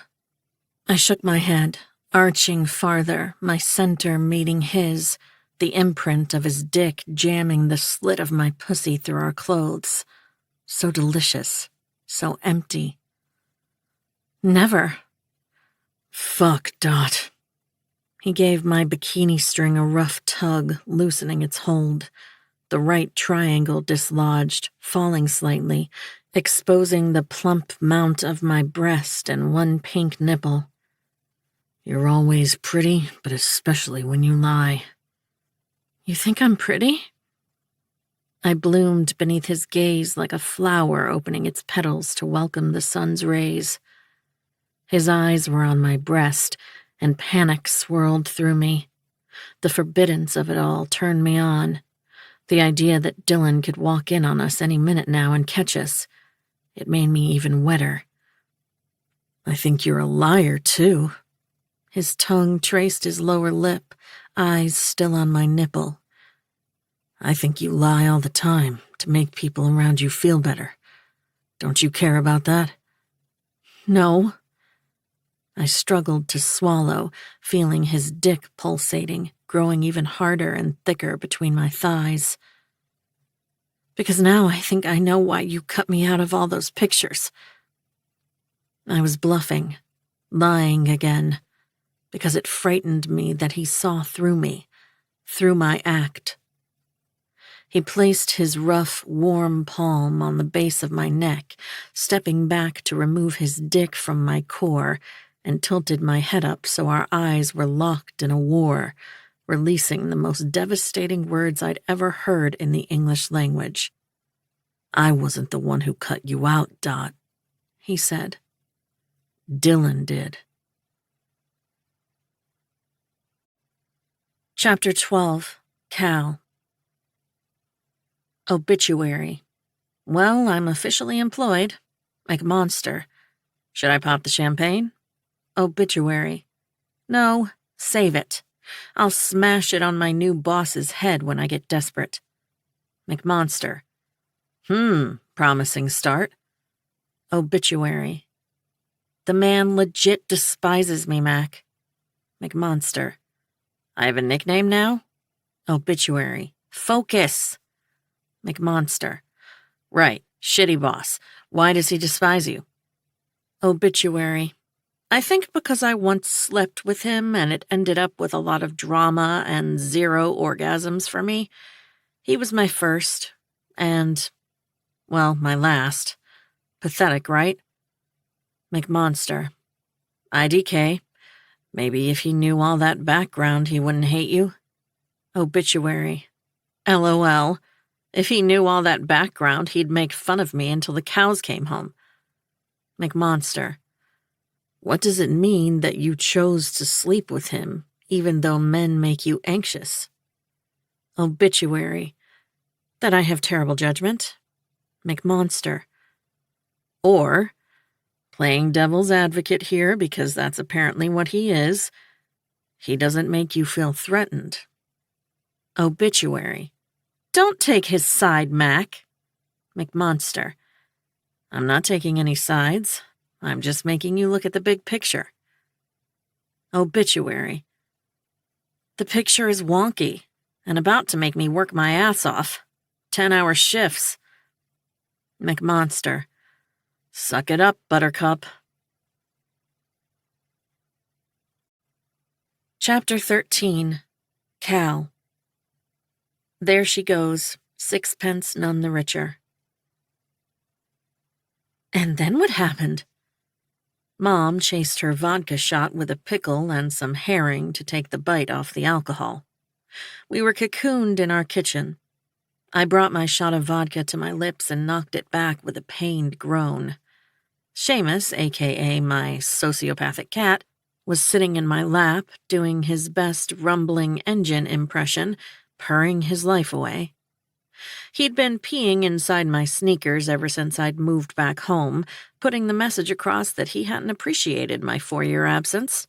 [SPEAKER 1] I shook my head, arching farther, my center meeting his, the imprint of his dick jamming the slit of my pussy through our clothes. So delicious, so empty. Never. Fuck, Dot. He gave my bikini string a rough tug, loosening its hold. The right triangle dislodged, falling slightly, exposing the plump mount of my breast and one pink nipple. You're always pretty, but especially when you lie. You think I'm pretty? I bloomed beneath his gaze like a flower opening its petals to welcome the sun's rays. His eyes were on my breast, and panic swirled through me. The forbiddance of it all turned me on. The idea that Dylan could walk in on us any minute now and catch us. It made me even wetter. I think you're a liar, too. His tongue traced his lower lip, eyes still on my nipple. I think you lie all the time to make people around you feel better. Don't you care about that? No. I struggled to swallow, feeling his dick pulsating, growing even harder and thicker between my thighs. Because now I think I know why you cut me out of all those pictures. I was bluffing, lying again, because it frightened me that he saw through me, through my act. He placed his rough, warm palm on the base of my neck, stepping back to remove his dick from my core, and tilted my head up so our eyes were locked in a war, releasing the most devastating words I'd ever heard in the English language. I wasn't the one who cut you out, Dot, he said. Dylan did. Chapter 12, Cal. Obituary. Well, I'm officially employed. Like Monster. Should I pop the champagne? Obituary. No, save it. I'll smash it on my new boss's head when I get desperate. McMonster. Promising start. Obituary. The man legit despises me, Mac. McMonster. I have a nickname now? Obituary. Focus. McMonster. Right, shitty boss. Why does he despise you? Obituary. I think because I once slept with him and it ended up with a lot of drama and 0 orgasms for me. He was my first, and, well, my last. Pathetic, right? McMonster. IDK. Maybe if he knew all that background, he wouldn't hate you. Obituary. LOL. If he knew all that background, he'd make fun of me until the cows came home. McMonster. What does it mean that you chose to sleep with him, even though men make you anxious? Obituary. That I have terrible judgment. McMonster. Or, playing devil's advocate here because that's apparently what he is, he doesn't make you feel threatened. Obituary. Don't take his side, Mac. McMonster. I'm not taking any sides. I'm just making you look at the big picture. Obituary. The picture is wonky and about to make me work my ass off. 10-hour shifts. McMonster. Suck it up, Buttercup. Chapter 13, Cal. There she goes, 6 pence none the richer. And then what happened? Mom chased her vodka shot with a pickle and some herring to take the bite off the alcohol. We were cocooned in our kitchen. I brought my shot of vodka to my lips and knocked it back with a pained groan. Seamus, a.k.a. my sociopathic cat, was sitting in my lap, doing his best rumbling engine impression, purring his life away. He'd been peeing inside my sneakers ever since I'd moved back home, putting the message across that he hadn't appreciated my 4-year absence.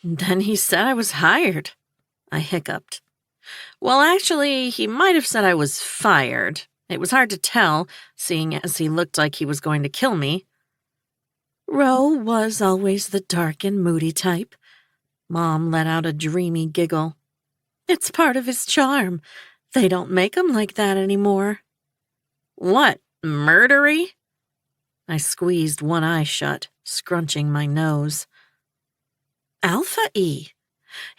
[SPEAKER 1] Then he said I was hired. I hiccuped. Well, actually, he might have said I was fired. It was hard to tell, seeing as he looked like he was going to kill me. Ro was always the dark and moody type. Mom let out a dreamy giggle. It's part of his charm. They don't make him like that anymore. What, murdery? I squeezed one eye shut, scrunching my nose. Alpha E.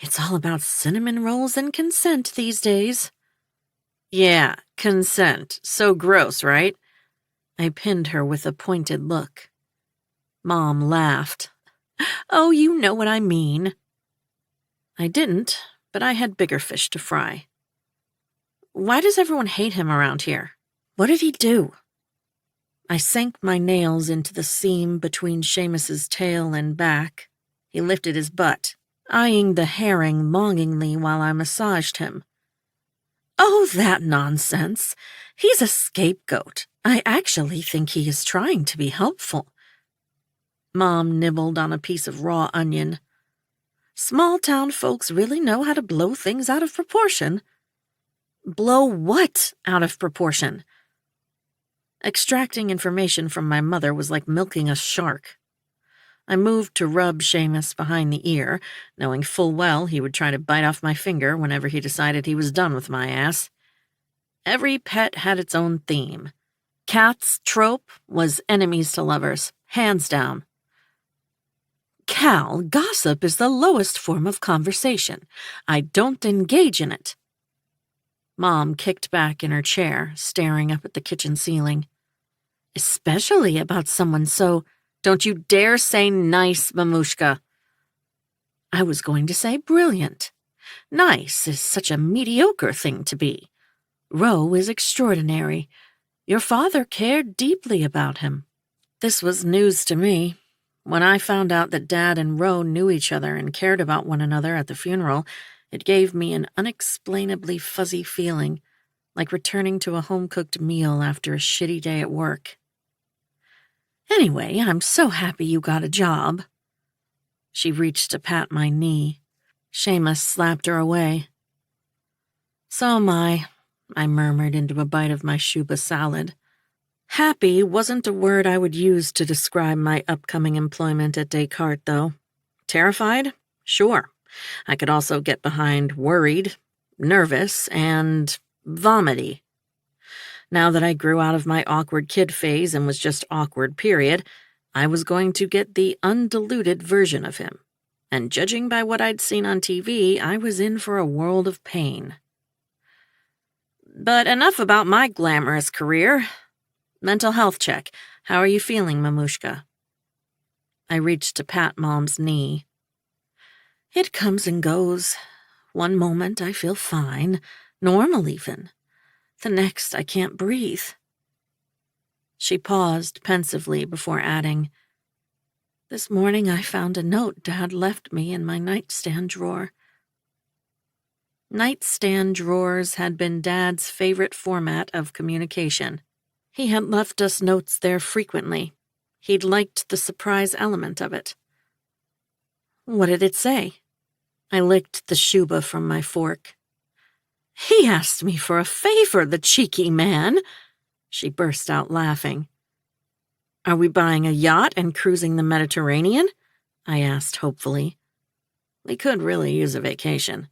[SPEAKER 1] It's all about cinnamon rolls and consent these days. Yeah, consent. So gross, right? I pinned her with a pointed look. Mom laughed. Oh, you know what I mean. I didn't, but I had bigger fish to fry. Why does everyone hate him around here? What did he do? I sank my nails into the seam between Seamus's tail and back. He lifted his butt, eyeing the herring longingly while I massaged him. Oh, that nonsense. He's a scapegoat. I actually think he is trying to be helpful. Mom nibbled on a piece of raw onion. Small-town folks really know how to blow things out of proportion. Blow what out of proportion? Extracting information from my mother was like milking a shark. I moved to rub Seamus behind the ear, knowing full well he would try to bite off my finger whenever he decided he was done with my ass. Every pet had its own theme. Cat's trope was enemies to lovers, hands down. Cal, gossip is the lowest form of conversation. I don't engage in it. Mom kicked back in her chair, staring up at the kitchen ceiling. Especially about someone so... Don't you dare say nice, Mamushka. I was going to say brilliant. Nice is such a mediocre thing to be. Ro is extraordinary. Your father cared deeply about him. This was news to me. When I found out that Dad and Ro knew each other and cared about one another at the funeral, it gave me an unexplainably fuzzy feeling, like returning to a home-cooked meal after a shitty day at work. Anyway, I'm so happy you got a job. She reached to pat my knee. Seamus slapped her away. So am I murmured into a bite of my shuba salad. Happy wasn't a word I would use to describe my upcoming employment at Descartes, though. Terrified? Sure. I could also get behind worried, nervous, and vomity. Now that I grew out of my awkward kid phase and was just awkward, period, I was going to get the undiluted version of him. And judging by what I'd seen on TV, I was in for a world of pain. But enough about my glamorous career. Mental health check. How are you feeling, Mamushka? I reached to pat Mom's knee. It comes and goes. One moment I feel fine, normal even. The next I can't breathe. She paused pensively before adding, This morning I found a note Dad left me in my nightstand drawer. Nightstand drawers had been Dad's favorite format of communication. He had left us notes there frequently. He'd liked the surprise element of it. What did it say? I licked the shuba from my fork. He asked me for a favor, the cheeky man. She burst out laughing. Are we buying a yacht and cruising the Mediterranean? I asked hopefully. We could really use a vacation.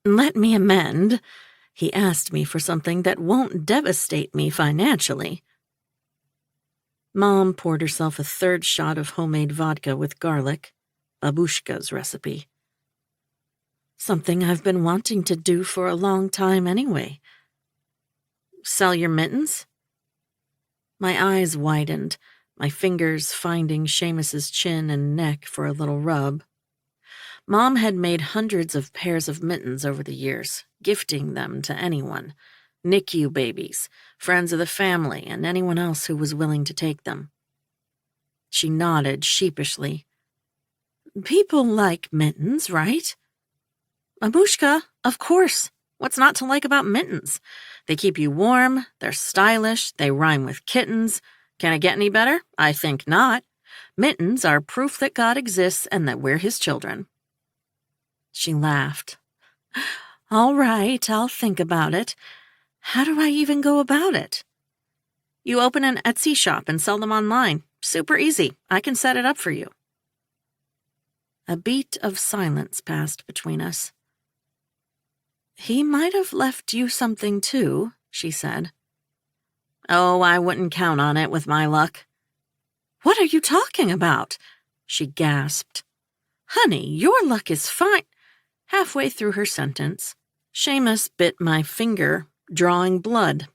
[SPEAKER 1] Let me amend. He asked me for something that won't devastate me financially. Mom poured herself a third shot of homemade vodka with garlic, babushka's recipe. Something I've been wanting to do for a long time anyway. Sell your mittens? My eyes widened, my fingers finding Seamus's chin and neck for a little rub. Mom had made hundreds of pairs of mittens over the years, gifting them to anyone. NICU babies, friends of the family, and anyone else who was willing to take them. She nodded sheepishly. People like mittens, right? Mamushka, of course. What's not to like about mittens? They keep you warm, they're stylish, they rhyme with kittens. Can it get any better? I think not. Mittens are proof that God exists and that we're his children. She laughed. All right, I'll think about it. How do I even go about it? You open an Etsy shop and sell them online. Super easy. I can set it up for you. A beat of silence passed between us. He might have left you something too, she said. Oh, I wouldn't count on it with my luck. What are you talking about? She gasped. Honey, your luck is fine. Halfway through her sentence, Seamus bit my finger, drawing blood.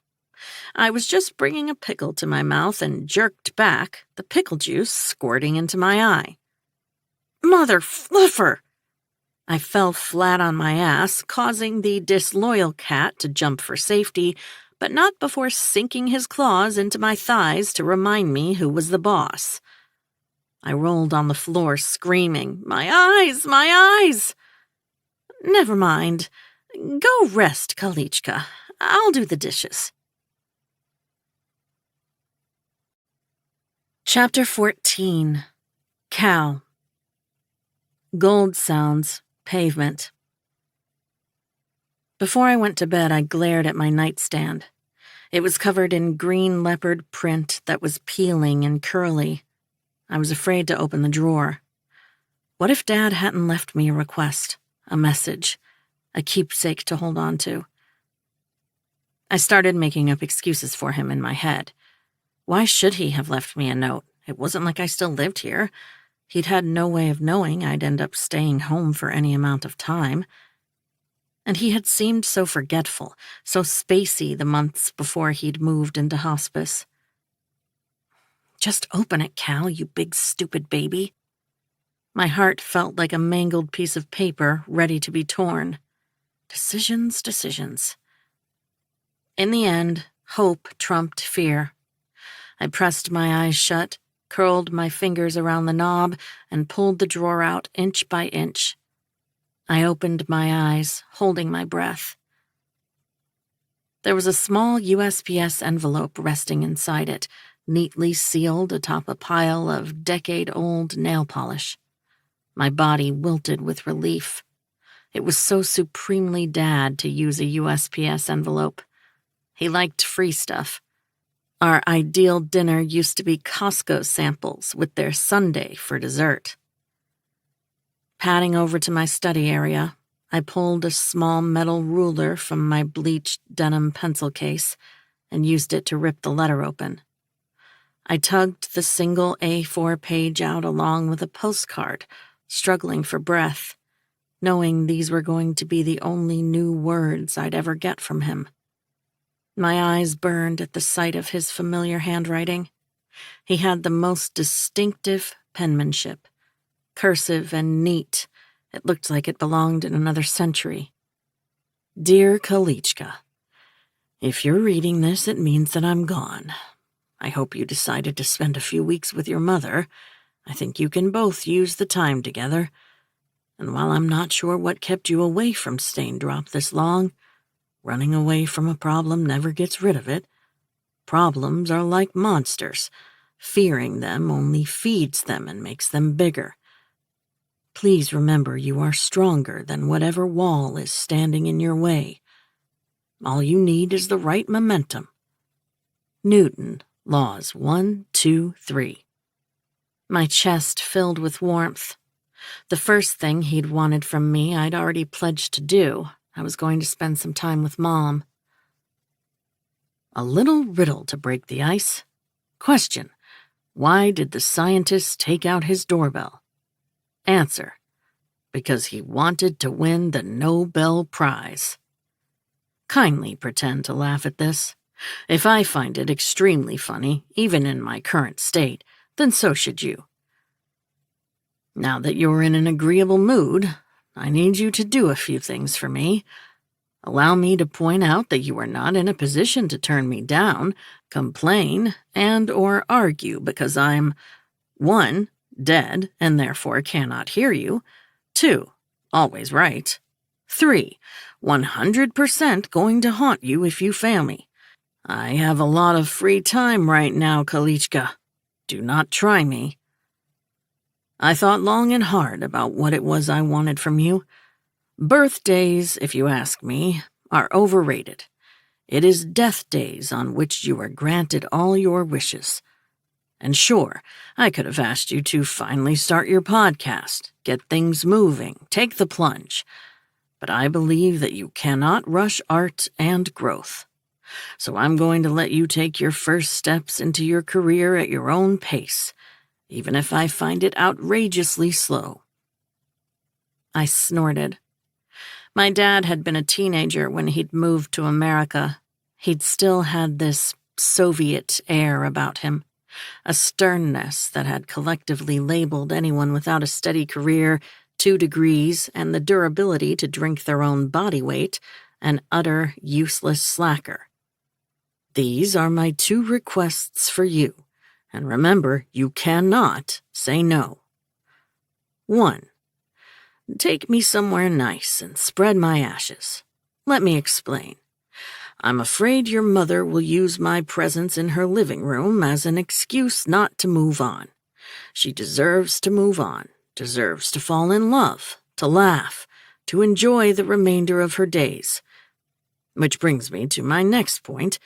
[SPEAKER 1] I was just bringing a pickle to my mouth and jerked back, the pickle juice squirting into my eye. Mother fluffer! I fell flat on my ass, causing the disloyal cat to jump for safety, but not before sinking his claws into my thighs to remind me who was the boss. I rolled on the floor, screaming, My eyes! My eyes! Never mind. Go rest, Kalichka. I'll do the dishes. Chapter 14. Cow. Gold sounds, pavement. Before I went to bed, I glared at my nightstand. It was covered in green leopard print that was peeling and curly. I was afraid to open the drawer. What if Dad hadn't left me a request, a message, a keepsake to hold on to? I started making up excuses for him in my head. Why should he have left me a note? It wasn't like I still lived here. He'd had no way of knowing I'd end up staying home for any amount of time. And he had seemed so forgetful, so spacey the months before he'd moved into hospice. Just open it, Cal, you big stupid baby. My heart felt like a mangled piece of paper ready to be torn. Decisions, decisions. In the end, hope trumped fear. I pressed my eyes shut, curled my fingers around the knob, and pulled the drawer out inch by inch. I opened my eyes, holding my breath. There was a small USPS envelope resting inside it, neatly sealed atop a pile of decade-old nail polish. My body wilted with relief. It was so supremely Dad to use a USPS envelope. He liked free stuff. Our ideal dinner used to be Costco samples with their sundae for dessert. Padding over to my study area, I pulled a small metal ruler from my bleached denim pencil case and used it to rip the letter open. I tugged the single A4 page out along with a postcard, struggling for breath, knowing these were going to be the only new words I'd ever get from him. My eyes burned at the sight of his familiar handwriting. He had the most distinctive penmanship. Cursive and neat, it looked like it belonged in another century. Dear Kalichka, if you're reading this, it means that I'm gone. I hope you decided to spend a few weeks with your mother. I think you can both use the time together. And while I'm not sure what kept you away from Staindrop this long, running away from a problem never gets rid of it. Problems are like monsters. Fearing them only feeds them and makes them bigger. Please remember you are stronger than whatever wall is standing in your way. All you need is the right momentum. Newton, laws 1, 2, 3. My chest filled with warmth. The first thing he'd wanted from me I'd already pledged to do. I was going to spend some time with Mom. A little riddle to break the ice. Question: why did the scientist take out his doorbell? Answer:
[SPEAKER 2] because he wanted to win the Nobel Prize. Kindly pretend to laugh at this. If I find it extremely funny, even in my current state, then so should you. Now that you're in an agreeable mood, I need you to do a few things for me. Allow me to point out that you are not in a position to turn me down, complain, and/or argue because I'm 1. Dead and therefore cannot hear you, 2. Always right, 3. 100% going to haunt you if you fail me. I have a lot of free time right now, Kalichka. Do not try me. I thought long and hard about what it was I wanted from you. Birthdays, if you ask me, are overrated. It is death days on which you are granted all your wishes. And sure, I could have asked you to finally start your podcast, get things moving, take the plunge. But I believe that you cannot rush art and growth. So I'm going to let you take your first steps into your career at your own pace, even if I find it outrageously slow. I snorted. My dad had been a teenager when he'd moved to America. He'd still had this Soviet air about him, a sternness that had collectively labeled anyone without a steady career, 2 degrees, and the durability to drink their own body weight, an utter, useless slacker. These are my 2 requests for you, and remember, you cannot say no. 1. Take me somewhere nice and spread my ashes. Let me explain. I'm afraid your mother will use my presence in her living room as an excuse not to move on. She deserves to move on, deserves to fall in love, to laugh, to enjoy the remainder of her days. Which brings me to my next point.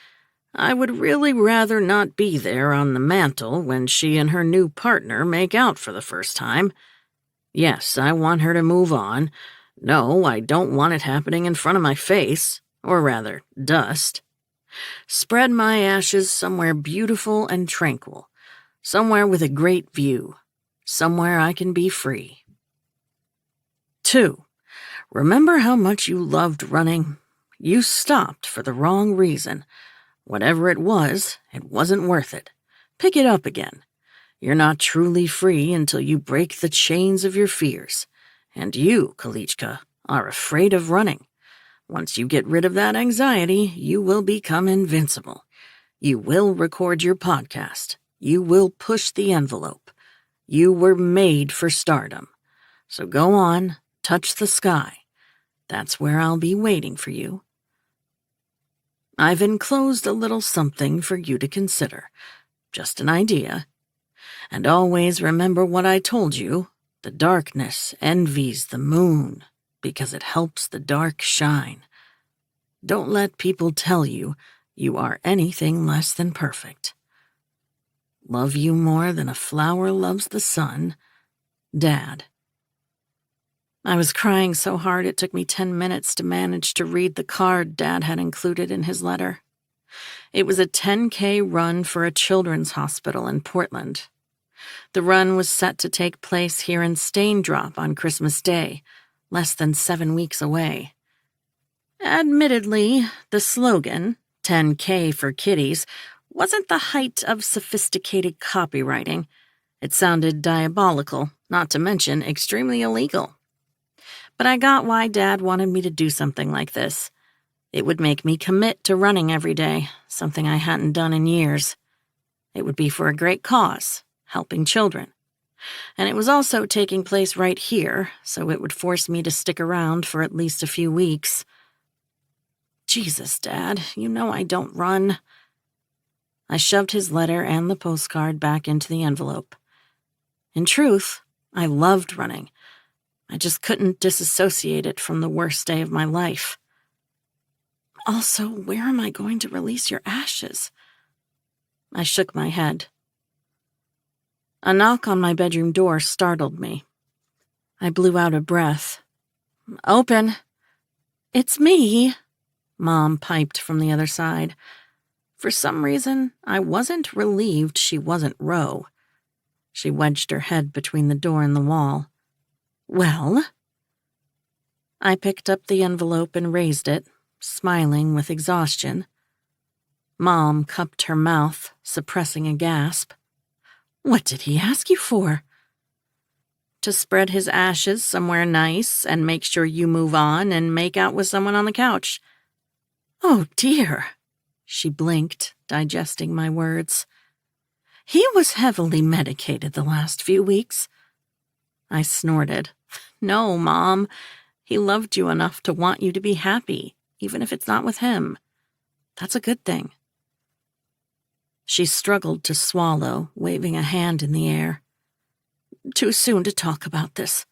[SPEAKER 2] I would really rather not be there on the mantel when she and her new partner make out for the first time. Yes, I want her to move on. No, I don't want it happening in front of my face, or rather, dust. Spread my ashes somewhere beautiful and tranquil, somewhere with a great view, somewhere I can be free. 2. Remember how much you loved running? You stopped for the wrong reason. Whatever it wasn't worth it. Pick it up again. You're not truly free until you break the chains of your fears. And you, Kalichka, are afraid of running. Once you get rid of that anxiety, you will become invincible. You will record your podcast. You will push the envelope. You were made for stardom. So go on, touch the sky. That's where I'll be waiting for you. I've enclosed a little something for you to consider. Just an idea. And always remember what I told you. The darkness envies the moon because it helps the dark shine. Don't let people tell you you are anything less than perfect. Love you more than a flower loves the sun, Dad. I was crying so hard it took me 10 minutes to manage to read the card Dad had included in his letter. It was a 10K run for a children's hospital in Portland. The run was set to take place here in Staindrop on Christmas Day, less than 7 weeks away. Admittedly, the slogan, 10K for kiddies, wasn't the height of sophisticated copywriting. It sounded diabolical, not to mention extremely illegal. But I got why Dad wanted me to do something like this. It would make me commit to running every day, something I hadn't done in years. It would be for a great cause, helping children. And it was also taking place right here, so it would force me to stick around for at least a few weeks. Jesus, Dad, you know I don't run. I shoved his letter and the postcard back into the envelope. In truth, I loved running. I just couldn't disassociate it from the worst day of my life. Also, where am I going to release your ashes? I shook my head. A knock on my bedroom door startled me. I blew out a breath. Open. It's me, Mom piped from the other side. For some reason, I wasn't relieved she wasn't Ro. She wedged her head between the door and the wall. Well?
[SPEAKER 1] I picked up the envelope and raised it, smiling with exhaustion. Mom cupped her mouth, suppressing a gasp. What did he ask you for? To spread his ashes somewhere nice and make sure you move on and make out with someone on the couch. Oh, dear. She blinked, digesting my words. He was heavily medicated the last few weeks. I snorted. No, Mom. He loved you enough to want you to be happy, even if it's not with him. That's a good thing. She struggled to swallow, waving a hand in the air. Too soon to talk about this.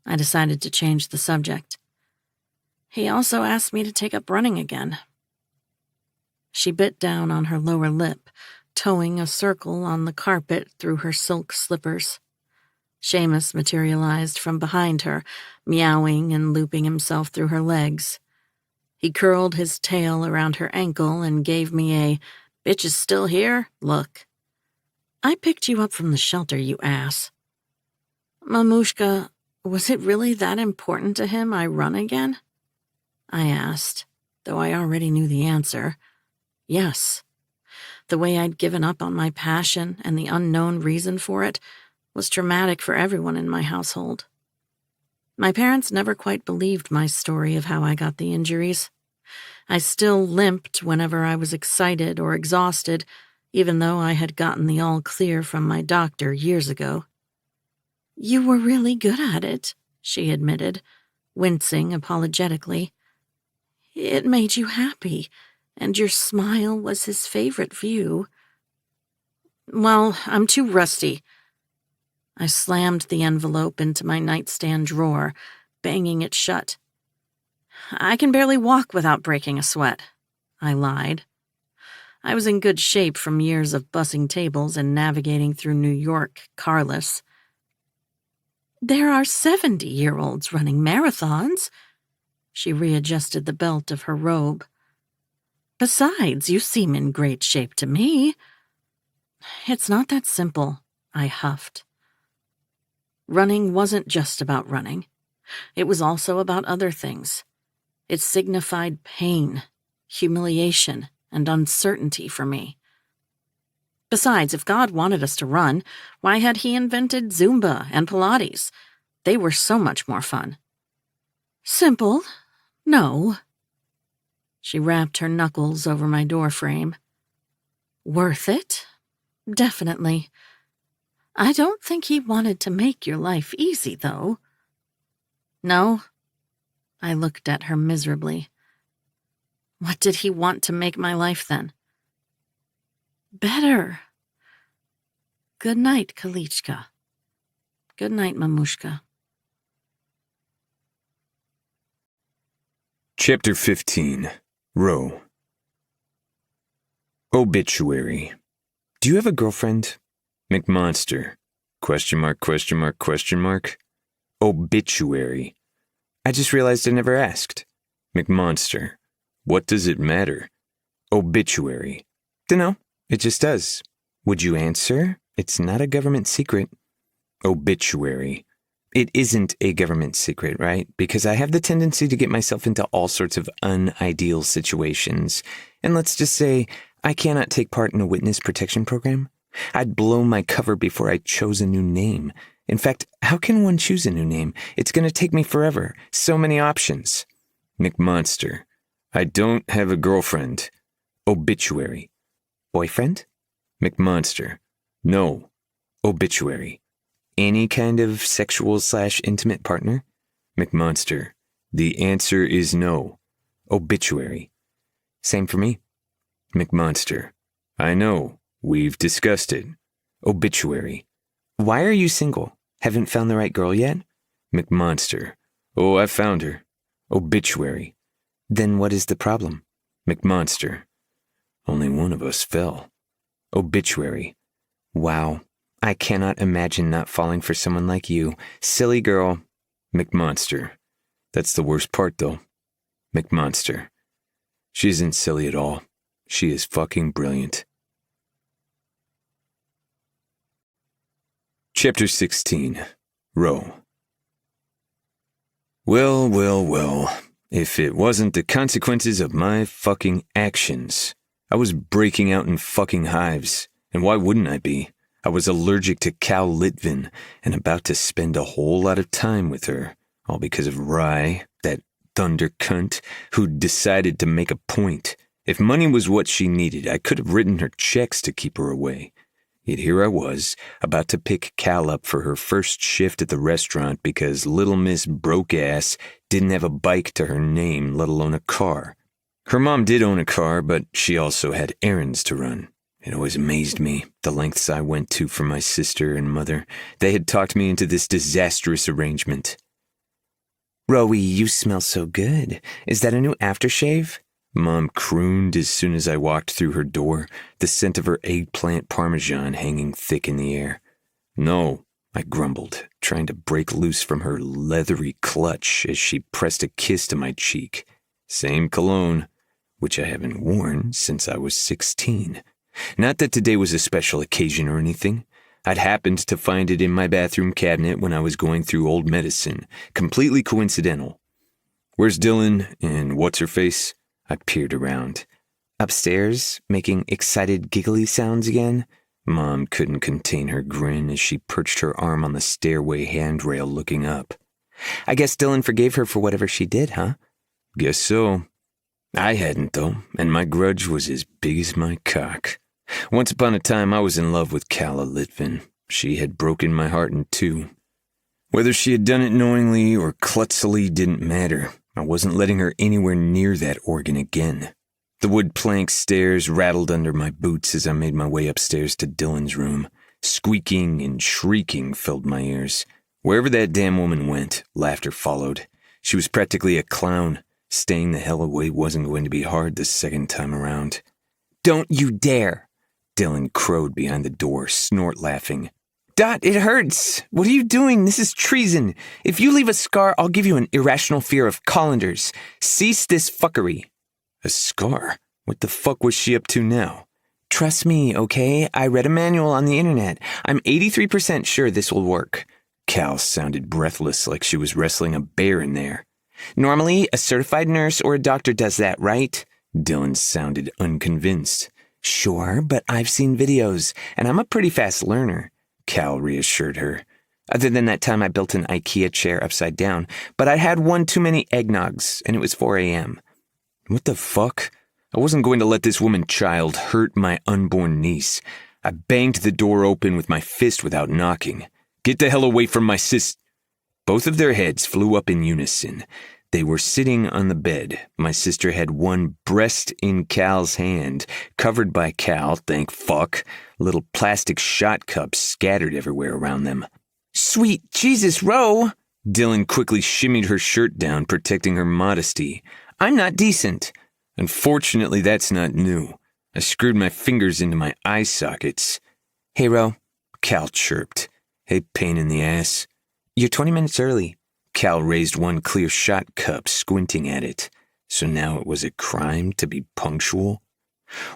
[SPEAKER 1] I decided to change the subject. He also asked me to take up running again. She bit down on her lower lip, towing a circle on the carpet through her silk slippers. Seamus materialized from behind her, meowing and looping himself through her legs. He curled his tail around her ankle and gave me a "bitch is still here" look. I picked you up from the shelter, you ass. Mamushka, was it really that important to him I run again? I asked, though I already knew the answer. Yes. The way I'd given up on my passion and the unknown reason for it was traumatic for everyone in my household. My parents never quite believed my story of how I got the injuries. I still limped whenever I was excited or exhausted, even though I had gotten the all clear from my doctor years ago. You were really good at it, she admitted, wincing apologetically. It made you happy, and your smile was his favorite view. Well, I'm too rusty. I slammed the envelope into my nightstand drawer, banging it shut. I can barely walk without breaking a sweat, I lied. I was in good shape from years of bussing tables and navigating through New York carless. There are 70-year-olds running marathons. She readjusted the belt of her robe. Besides, you seem in great shape to me. It's not that simple, I huffed. Running wasn't just about running. It was also about other things. It signified pain, humiliation, and uncertainty for me. Besides, if God wanted us to run, why had he invented Zumba and Pilates? They were so much more fun. Simple? No. She wrapped her knuckles over my doorframe. Worth it? Definitely. I don't think he wanted to make your life easy, though. No? I looked at her miserably. What did he want to make my life, then? Better. Good night, Kalichka. Good night, Mamushka.
[SPEAKER 3] Chapter 15. Row. Obituary. Do you have a girlfriend? McMonster. Question mark, question mark, question mark. Obituary. I just realized I never asked. McMonster. What does it matter? Obituary. Dunno. It just does. Would you answer? It's not a government secret. Obituary. It isn't a government secret, right? Because I have the tendency to get myself into all sorts of unideal situations. And let's just say I cannot take part in a witness protection program. I'd blow my cover before I chose a new name. In fact, how can one choose a new name? It's going to take me forever. So many options. McMonster. I don't have a girlfriend. Obituary. Boyfriend? McMonster. No. Obituary. Any kind of sexual/intimate partner? McMonster. The answer is no. Obituary. Same for me. McMonster. I know. We've discussed it. Obituary. Why are you single? Haven't found the right girl yet? McMonster. Oh, I found her. Obituary. Then what is the problem? McMonster. Only one of us fell. Obituary. Wow. I cannot imagine not falling for someone like you. Silly girl. McMonster. That's the worst part, though. McMonster. She isn't silly at all. She is fucking brilliant. Chapter 16. Row. Well, well, well. If it wasn't the consequences of my fucking actions. I was breaking out in fucking hives. And why wouldn't I be? I was allergic to Calla Litvin and about to spend a whole lot of time with her. All because of Rye, that thunder cunt, who'd decided to make a point. If money was what she needed, I could have written her checks to keep her away. Yet here I was, about to pick Cal up for her first shift at the restaurant because little Miss Broke-Ass didn't have a bike to her name, let alone a car. Her mom did own a car, but she also had errands to run. It always amazed me, the lengths I went to for my sister and mother. They had talked me into this disastrous arrangement.
[SPEAKER 2] Rowie, you smell so good. Is that a new aftershave?
[SPEAKER 3] Mom crooned as soon as I walked through her door, the scent of her eggplant parmesan hanging thick in the air. No, I grumbled, trying to break loose from her leathery clutch as she pressed a kiss to my cheek. Same cologne, which I haven't worn since I was 16. Not that today was a special occasion or anything. I'd happened to find it in my bathroom cabinet when I was going through old medicine, completely coincidental. Where's Dylan and what's-her-face? I peered around.
[SPEAKER 2] Upstairs, making excited giggly sounds again?
[SPEAKER 3] Mom couldn't contain her grin as she perched her arm on the stairway handrail looking up.
[SPEAKER 2] I guess Dylan forgave her for whatever she did, huh?
[SPEAKER 3] Guess so. I hadn't, though, and my grudge was as big as my cock. Once upon a time, I was in love with Calla Litvin. She had broken my heart in two. Whether she had done it knowingly or klutzily didn't matter. I wasn't letting her anywhere near that organ again. The wood plank stairs rattled under my boots as I made my way upstairs to Dylan's room. Squeaking and shrieking filled my ears. Wherever that damn woman went, laughter followed. She was practically a clown. Staying the hell away wasn't going to be hard the second time around.
[SPEAKER 2] Don't you dare!
[SPEAKER 3] Dylan crowed behind the door, snort laughing.
[SPEAKER 2] Dot, it hurts! What are you doing? This is treason. If you leave a scar, I'll give you an irrational fear of colanders. Cease this fuckery.
[SPEAKER 3] A scar? What the fuck was she up to now?
[SPEAKER 2] Trust me, okay? I read a manual on the internet. I'm 83% sure this will work.
[SPEAKER 3] Cal sounded breathless like she was wrestling a bear in there.
[SPEAKER 2] Normally, a certified nurse or a doctor does that, right?
[SPEAKER 3] Dylan sounded unconvinced.
[SPEAKER 2] Sure, but I've seen videos, and I'm a pretty fast learner.
[SPEAKER 3] Cal reassured her.
[SPEAKER 2] Other than that time I built an IKEA chair upside down, but I had one too many eggnogs, and it was 4 a.m.
[SPEAKER 3] What the fuck? I wasn't going to let this woman-child hurt my unborn niece. I banged the door open with my fist without knocking. Get the hell away from my sis... Both of their heads flew up in unison. They were sitting on the bed. My sister had one breast in Cal's hand, covered by Cal, thank fuck. Little plastic shot cups scattered everywhere around them.
[SPEAKER 2] Sweet Jesus, Ro!
[SPEAKER 3] Dylan quickly shimmied her shirt down, protecting her modesty.
[SPEAKER 2] I'm not decent.
[SPEAKER 3] Unfortunately, that's not new. I screwed my fingers into my eye sockets.
[SPEAKER 2] Hey, Ro.
[SPEAKER 3] Cal chirped. Hey, pain in the ass.
[SPEAKER 2] You're 20 minutes early.
[SPEAKER 3] Cal raised one clear shot cup, squinting at it. So now it was a crime to be punctual?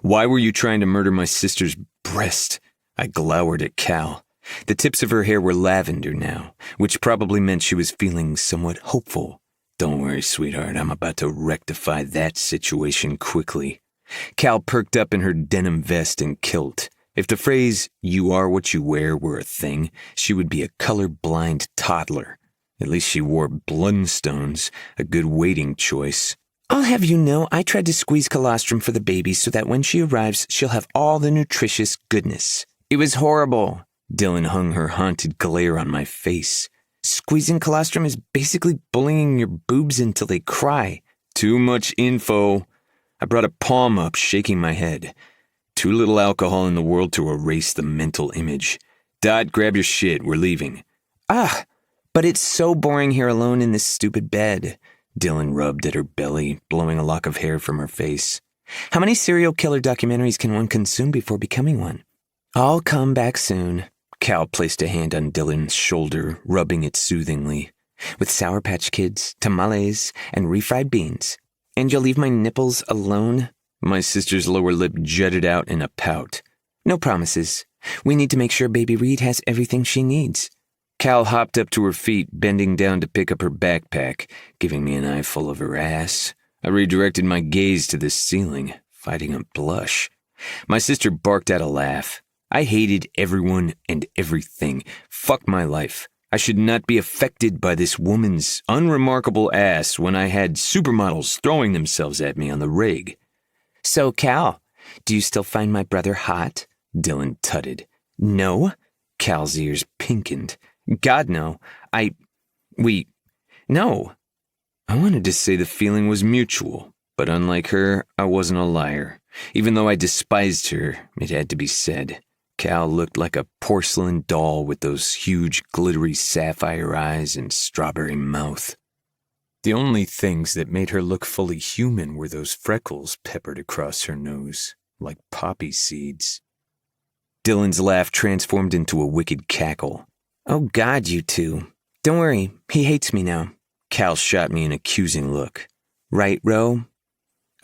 [SPEAKER 3] Why were you trying to murder my sister's breast? I glowered at Cal. The tips of her hair were lavender now, which probably meant she was feeling somewhat hopeful. Don't worry, sweetheart, I'm about to rectify that situation quickly. Cal perked up in her denim vest and kilt. If the phrase, "you are what you wear," were a thing, she would be a color-blind toddler. At least she wore Blundstones, a good waiting choice.
[SPEAKER 2] I'll have you know I tried to squeeze colostrum for the baby so that when she arrives, she'll have all the nutritious goodness. It was horrible.
[SPEAKER 3] Dylan hung her haunted glare on my face.
[SPEAKER 2] Squeezing colostrum is basically bullying your boobs until they cry.
[SPEAKER 3] Too much info. I brought a palm up, shaking my head. Too little alcohol in the world to erase the mental image. Dot, grab your shit, we're leaving.
[SPEAKER 2] But it's so boring here alone in this stupid bed.
[SPEAKER 3] Dylan rubbed at her belly, blowing a lock of hair from her face.
[SPEAKER 2] How many serial killer documentaries can one consume before becoming one? I'll come back soon.
[SPEAKER 3] Cal placed a hand on Dylan's shoulder, rubbing it soothingly.
[SPEAKER 2] With Sour Patch Kids, tamales, and refried beans. And you'll leave my nipples alone?
[SPEAKER 3] My sister's lower lip jutted out in a pout.
[SPEAKER 2] No promises. We need to make sure baby Reed has everything she needs.
[SPEAKER 3] Cal hopped up to her feet, bending down to pick up her backpack, giving me an eyeful of her ass. I redirected my gaze to the ceiling, fighting a blush. My sister barked out a laugh. I hated everyone and everything. Fuck my life. I should not be affected by this woman's unremarkable ass when I had supermodels throwing themselves at me on the rig. "So, Cal, do you still find my brother hot?" Dylan tutted. "No?" Cal's ears pinkened. "God, no. No." I wanted to say the feeling was mutual, but unlike her, I wasn't a liar. Even though I despised her, it had to be said. Cal looked like a porcelain doll with those huge, glittery sapphire eyes and strawberry mouth. The only things that made her look fully human were those freckles peppered across her nose, like poppy seeds. Dylan's laugh transformed into a wicked cackle. "Oh God, you two. Don't worry, he hates me now." Cal shot me an accusing look. "Right, Ro?"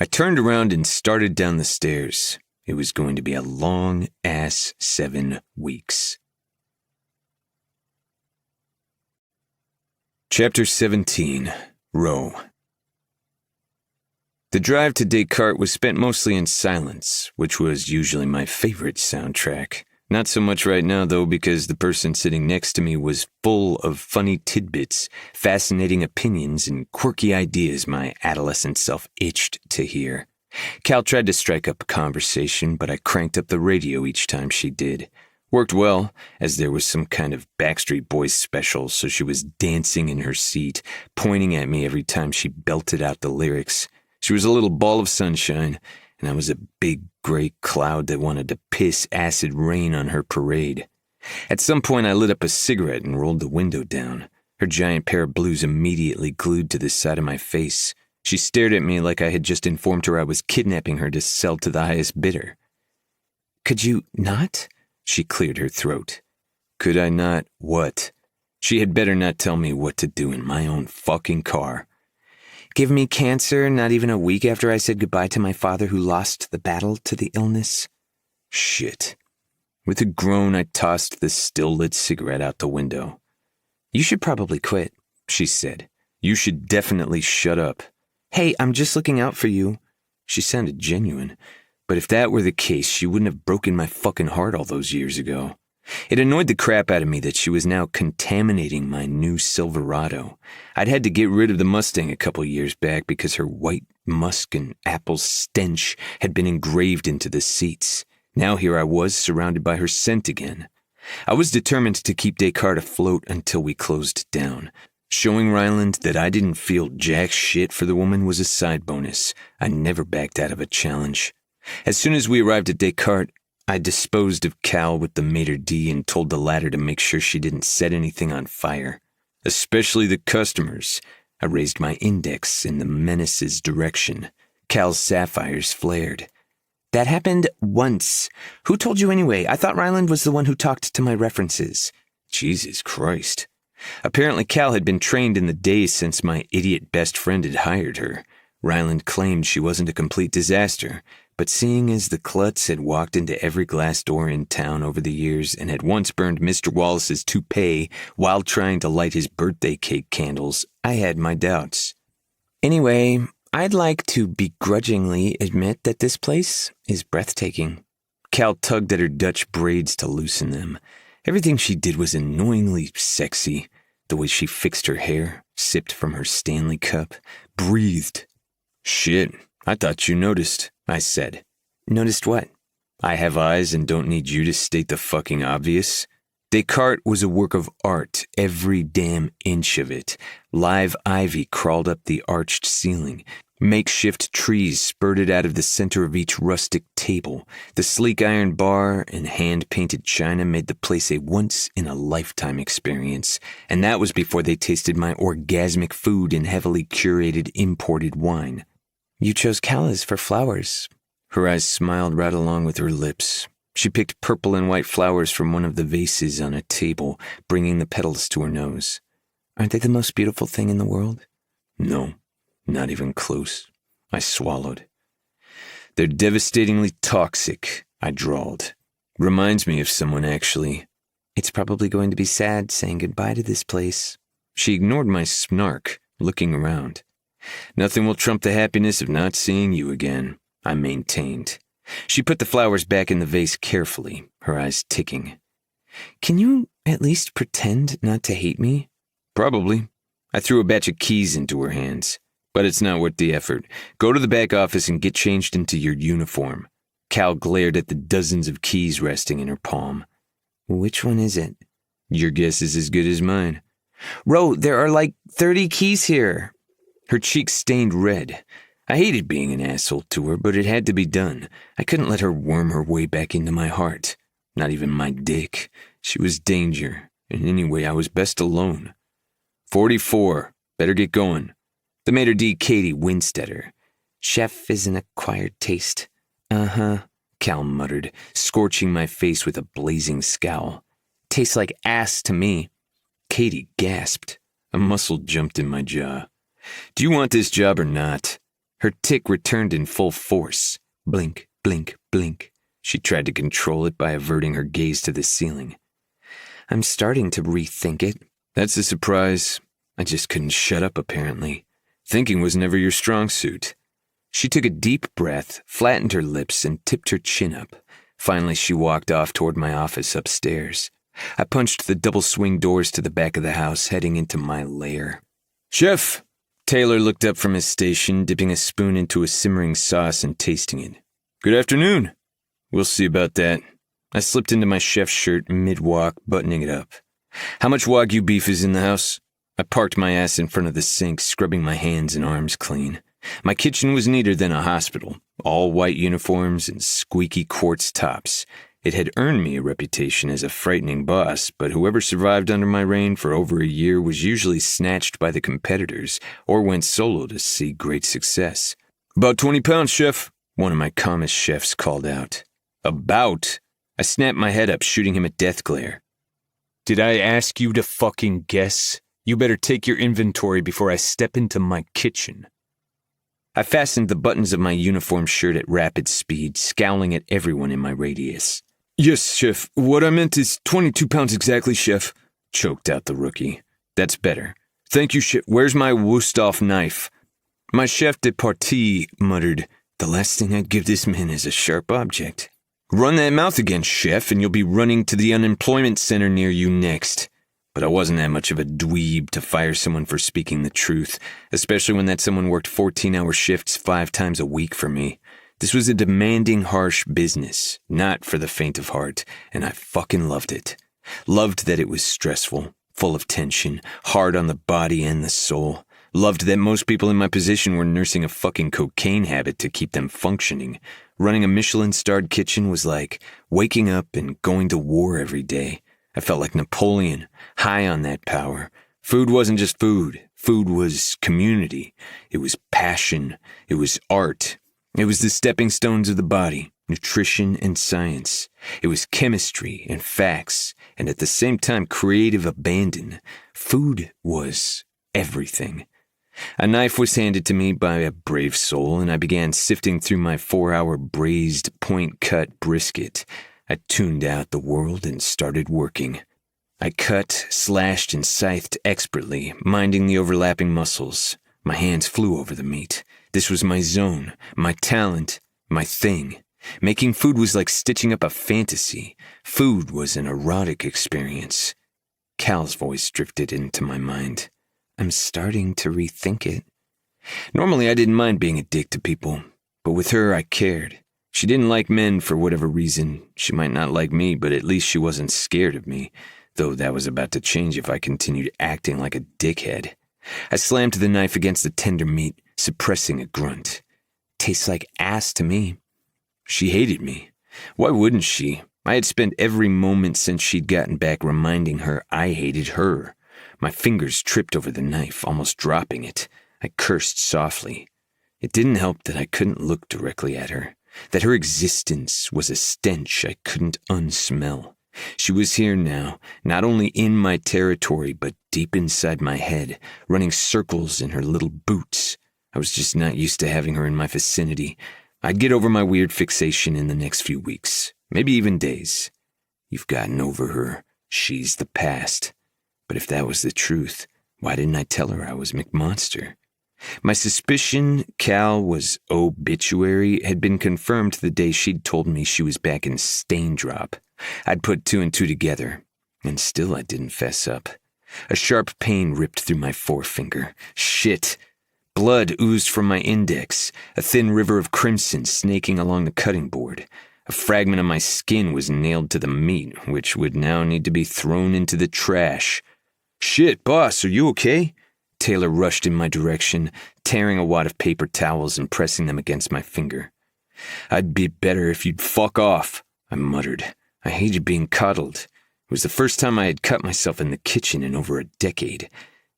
[SPEAKER 3] I turned around and started down the stairs. It was going to be a long-ass 7 weeks. Chapter 17, Ro. The drive to Descartes was spent mostly in silence, which was usually my favorite soundtrack. Not so much right now, though, because the person sitting next to me was full of funny tidbits, fascinating opinions, and quirky ideas my adolescent self itched to hear. Cal tried to strike up a conversation, but I cranked up the radio each time she did. Worked well, as there was some kind of Backstreet Boys special, so she was dancing in her seat, pointing at me every time she belted out the lyrics. She was a little ball of sunshine, and I was a big gray cloud that wanted to piss acid rain on her parade. At some point, I lit up a cigarette and rolled the window down. Her giant pair of blues immediately glued to the side of my face. She stared at me like I had just informed her I was kidnapping her to sell to the highest bidder. "Could you not?" She cleared her throat. Could I not what? She had better not tell me what to do in my own fucking car. "Give me cancer not even a week after I said goodbye to my father who lost the battle to the illness?" Shit. With a groan, I tossed the still-lit cigarette out the window. "You should probably quit," she said. "You should definitely shut up." "Hey, I'm just looking out for you." She sounded genuine, but if that were the case, she wouldn't have broken my fucking heart all those years ago. It annoyed the crap out of me that she was now contaminating my new Silverado. I'd had to get rid of the Mustang a couple years back because her white musk and apple stench had been engraved into the seats. Now here I was, surrounded by her scent again. I was determined to keep Descartes afloat until we closed down. Showing Ryland that I didn't feel jack shit for the woman was a side bonus. I never backed out of a challenge. As soon as we arrived at Descartes, I disposed of Cal with the maitre d' and told the latter to make sure she didn't set anything on fire. Especially the customers. I raised my index in the menace's direction. Cal's sapphires flared. "That happened once. Who told you anyway? I thought Ryland was the one who talked to my references." Jesus Christ. Apparently Cal had been trained in the days since my idiot best friend had hired her. Ryland claimed she wasn't a complete disaster, but seeing as the klutz had walked into every glass door in town over the years and had once burned Mr. Wallace's toupee while trying to light his birthday cake candles, I had my doubts. "Anyway, I'd like to begrudgingly admit that this place is breathtaking." Cal tugged at her Dutch braids to loosen them. Everything she did was annoyingly sexy. The way she fixed her hair, sipped from her Stanley cup, breathed. "Shit, I thought you noticed," I said. "Noticed what?" "I have eyes and don't need you to state the fucking obvious." Descartes was a work of art, every damn inch of it. Live ivy crawled up the arched ceiling. Makeshift trees spurted out of the center of each rustic table. The sleek iron bar and hand-painted china made the place a once-in-a-lifetime experience, and that was before they tasted my orgasmic food and heavily curated imported wine. "You chose callas for flowers." Her eyes smiled right along with her lips. She picked purple and white flowers from one of the vases on a table, bringing the petals to her nose. "Aren't they the most beautiful thing in the world?" "No. Not even close." I swallowed. "They're devastatingly toxic," I drawled. "Reminds me of someone, actually. It's probably going to be sad saying goodbye to this place. She ignored my snark, looking around. Nothing will trump the happiness of not seeing you again, I maintained. She put the flowers back in the vase carefully, her eyes ticking. Can you at least pretend not to hate me? Probably. I threw a batch of keys into her hands. But it's not worth the effort. Go to the back office and get changed into your uniform. Cal glared at the dozens of keys resting in her palm. Which one is it? Your guess is as good as mine. Ro, there are like 30 keys here. Her cheeks stained red. I hated being an asshole to her, but it had to be done. I couldn't let her worm her way back into my heart. Not even my dick. She was danger, and anyway, I was best alone. 44. Better get going. The maitre d' Katie winced at her. Chef is an acquired taste. Uh-huh, Cal muttered, scorching my face with a blazing scowl. Tastes like ass to me. Katie gasped. A muscle jumped in my jaw. Do you want this job or not? Her tic returned in full force. Blink, blink, blink. She tried to control it by averting her gaze to the ceiling. I'm starting to rethink it. That's a surprise. I just couldn't shut up, apparently. Thinking was never your strong suit. She took a deep breath, flattened her lips, and tipped her chin up. Finally, she walked off toward my office upstairs. I punched the double swing doors to the back of the house, heading into my lair. Chef! Taylor looked up from his station, dipping a spoon into a simmering sauce and tasting it. Good afternoon. We'll see about that. I slipped into my chef's shirt mid-walk, buttoning it up. How much Wagyu beef is in the house? I parked my ass in front of the sink, scrubbing my hands and arms clean. My kitchen was neater than a hospital, all white uniforms and squeaky quartz tops. It had earned me a reputation as a frightening boss, but whoever survived under my reign for over a year was usually snatched by the competitors or went solo to see great success. About 20 pounds, chef, one of my calmest chefs called out. About? I snapped my head up, shooting him a death glare. Did I ask you to fucking guess? You better take your inventory before I step into my kitchen. I fastened the buttons of my uniform shirt at rapid speed, scowling at everyone in my radius. Yes, chef. What I meant is 22 pounds exactly, chef, choked out the rookie. That's better. Thank you, chef. Where's my Wusthof knife? My chef de partie muttered, the last thing I'd give this man is a sharp object. Run that mouth again, chef, and you'll be running to the unemployment center near you next. But I wasn't that much of a dweeb to fire someone for speaking the truth, especially when that someone worked 14-hour shifts 5 times a week for me. This was a demanding, harsh business, not for the faint of heart, and I fucking loved it. Loved that it was stressful, full of tension, hard on the body and the soul. Loved that most people in my position were nursing a fucking cocaine habit to keep them functioning. Running a Michelin-starred kitchen was like waking up and going to war every day. I felt like Napoleon, high on that power. Food wasn't just food. Food was community. It was passion. It was art. It was the stepping stones of the body, nutrition and science. It was chemistry and facts, and at the same time creative abandon. Food was everything. A knife was handed to me by a brave soul, and I began sifting through my 4-hour braised, point-cut brisket. I tuned out the world and started working. I cut, slashed, and scythed expertly, minding the overlapping muscles. My hands flew over the meat. This was my zone, my talent, my thing. Making food was like stitching up a fantasy. Food was an erotic experience. Cal's voice drifted into my mind. I'm starting to rethink it. Normally, I didn't mind being a dick to people, but with her, I cared. She didn't like men for whatever reason. She might not like me, but at least she wasn't scared of me, though that was about to change if I continued acting like a dickhead. I slammed the knife against the tender meat, suppressing a grunt. Tastes like ass to me. She hated me. Why wouldn't she? I had spent every moment since she'd gotten back reminding her I hated her. My fingers tripped over the knife, almost dropping it. I cursed softly. It didn't help that I couldn't look directly at her. That her existence was a stench I couldn't unsmell. She was here now, not only in my territory, but deep inside my head, running circles in her little boots. I was just not used to having her in my vicinity. I'd get over my weird fixation in the next few weeks, maybe even days. You've gotten over her, She's the past. But if that was the truth, why didn't I tell her I was McMonster? My suspicion Cal was obituary had been confirmed the day she'd told me she was back in Staindrop. I'd put two and two together, and still I didn't fess up. A sharp pain ripped through my forefinger. Shit! Blood oozed from my index, a thin river of crimson snaking along the cutting board. A fragment of my skin was nailed to the meat, which would now need to be thrown into the trash. "Shit, boss, are you okay?" Taylor rushed in my direction, tearing a wad of paper towels and pressing them against my finger. "I'd be better if you'd fuck off," I muttered. I hated being coddled. It was the first time I had cut myself in the kitchen in over a decade,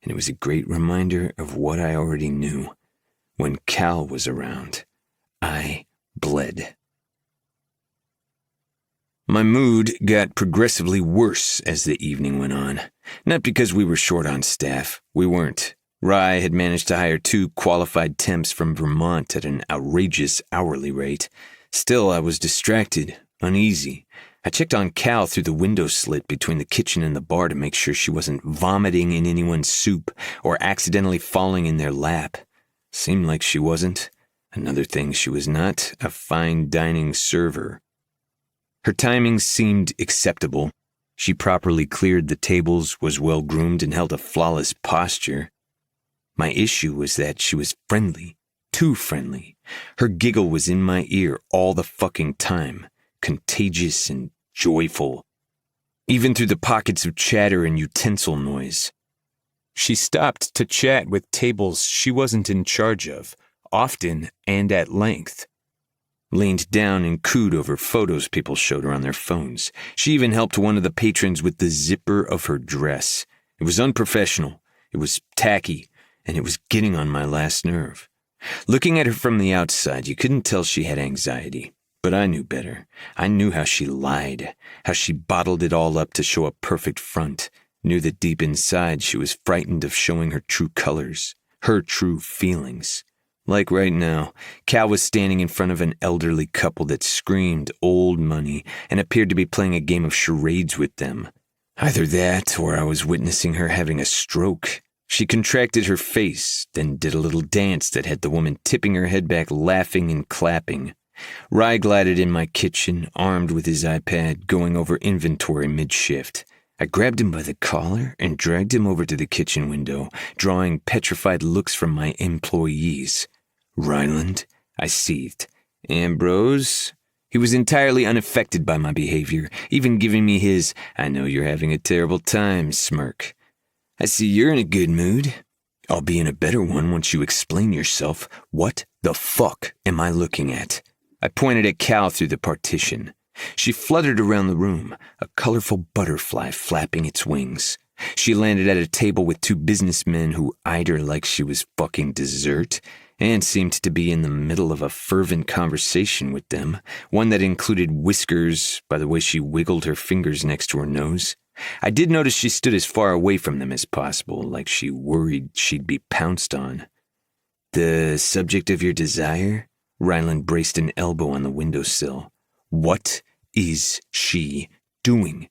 [SPEAKER 3] and it was a great reminder of what I already knew. When Cal was around, I bled. My mood got progressively worse as the evening went on. Not because we were short on staff. We weren't. Rye had managed to hire 2 qualified temps from Vermont at an outrageous hourly rate. Still, I was distracted, uneasy. I checked on Cal through the window slit between the kitchen and the bar to make sure she wasn't vomiting in anyone's soup or accidentally falling in their lap. Seemed like she wasn't. Another thing she was not, a fine dining server. Her timing seemed acceptable. She properly cleared the tables, was well-groomed, and held a flawless posture. My issue was that she was friendly, too friendly. Her giggle was in my ear all the fucking time, contagious and joyful, even through the pockets of chatter and utensil noise. She stopped to chat with tables she wasn't in charge of, often and at length. Leaned down and cooed over photos people showed her on their phones. She even helped one of the patrons with the zipper of her dress. It was unprofessional, it was tacky, and it was getting on my last nerve. Looking at her from the outside, you couldn't tell she had anxiety. But I knew better. I knew how she lied, how she bottled it all up to show a perfect front. Knew that deep inside she was frightened of showing her true colors, her true feelings. Like right now, Cal was standing in front of an elderly couple that screamed old money and appeared to be playing a game of charades with them. Either that, or I was witnessing her having a stroke. She contracted her face, then did a little dance that had the woman tipping her head back, laughing and clapping. Rye glided in my kitchen, armed with his iPad, going over inventory mid-shift. I grabbed him by the collar and dragged him over to the kitchen window, drawing petrified looks from my employees. "Ryland?" I seethed. "Ambrose?" He was entirely unaffected by my behavior, even giving me his "I know you're having a terrible time" smirk. "I see you're in a good mood. I'll be in a better one once you explain yourself. What the fuck am I looking at?" I pointed at Cal through the partition. She fluttered around the room, a colorful butterfly flapping its wings. She landed at a table with 2 businessmen who eyed her like she was fucking dessert, and seemed to be in the middle of a fervent conversation with them, one that included whiskers by the way she wiggled her fingers next to her nose. I did notice she stood as far away from them as possible, like she worried she'd be pounced on. "The subject of your desire?" Ryland braced an elbow on the windowsill. "What is she doing?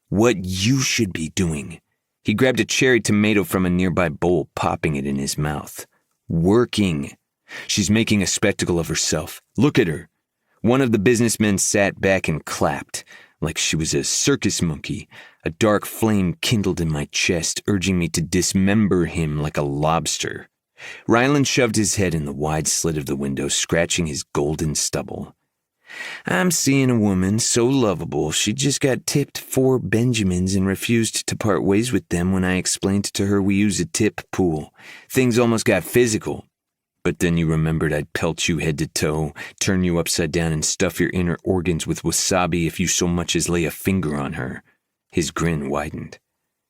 [SPEAKER 3] What you should be doing?" He grabbed a cherry tomato from a nearby bowl, popping it in his mouth. "Working. She's making a spectacle of herself. Look at her." One of the businessmen sat back and clapped, like she was a circus monkey. A dark flame kindled in my chest, urging me to dismember him like a lobster. Ryland shoved his head in the wide slit of the window, scratching his golden stubble. "I'm seeing a woman so lovable she just got tipped 4 Benjamins and refused to part ways with them when I explained to her we use a tip pool. Things almost got physical. But then you remembered I'd pelt you head to toe, turn you upside down and stuff your inner organs with wasabi if you so much as lay a finger on her." His grin widened.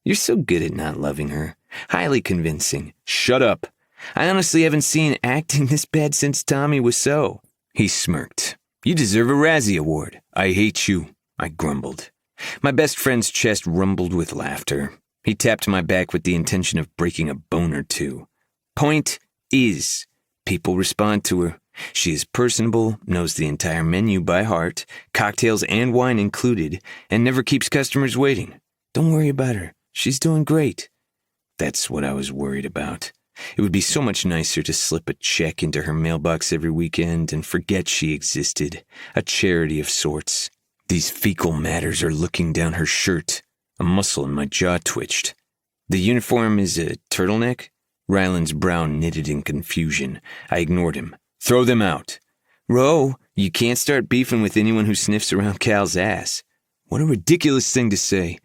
[SPEAKER 3] "You're so good at not loving her. Highly convincing." "Shut up. I honestly haven't seen acting this bad since Tommy Wiseau." He smirked. "You deserve a Razzie Award." "I hate you," I grumbled. My best friend's chest rumbled with laughter. He tapped my back with the intention of breaking a bone or two. "Point is, people respond to her. She is personable, knows the entire menu by heart, cocktails and wine included, and never keeps customers waiting. Don't worry about her. She's doing great. That's what I was worried about. It would be so much nicer to slip a check into her mailbox every weekend and forget she existed, a charity of sorts. These fecal matters are looking down her shirt. A muscle in my jaw twitched. The uniform is a turtleneck? Ryland's brow knitted in confusion. I ignored him. Throw them out. Ro, you can't start beefing with anyone who sniffs around Cal's ass. What a ridiculous thing to say.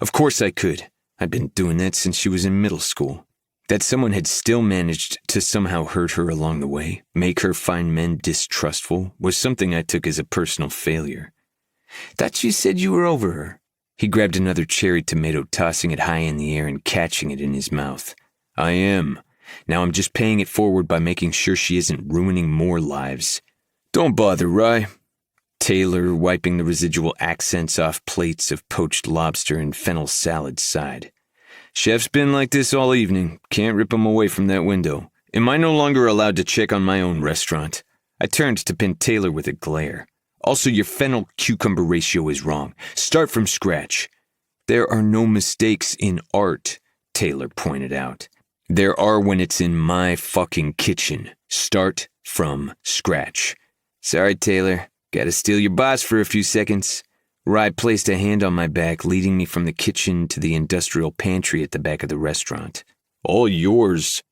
[SPEAKER 3] Of course I could. I'd been doing that since she was in middle school. That someone had still managed to somehow hurt her along the way, make her find men distrustful, was something I took as a personal failure. Thought you said you were over her. He grabbed another cherry tomato, tossing it high in the air and catching it in his mouth. I am. Now I'm just paying it forward by making sure she isn't ruining more lives. Don't bother, Rye. Taylor, wiping the residual accents off plates of poached lobster and fennel salad, sighed. Chef's been like this all evening. Can't rip him away from that window. Am I no longer allowed to check on my own restaurant? I turned to pin Taylor with a glare. Also, your fennel-cucumber ratio is wrong. Start from scratch. There are no mistakes in art, Taylor pointed out. There are when it's in my fucking kitchen. Start from scratch. Sorry, Taylor. Gotta steal your boss for a few seconds. Rye placed a hand on my back, leading me from the kitchen to the industrial pantry at the back of the restaurant. All yours.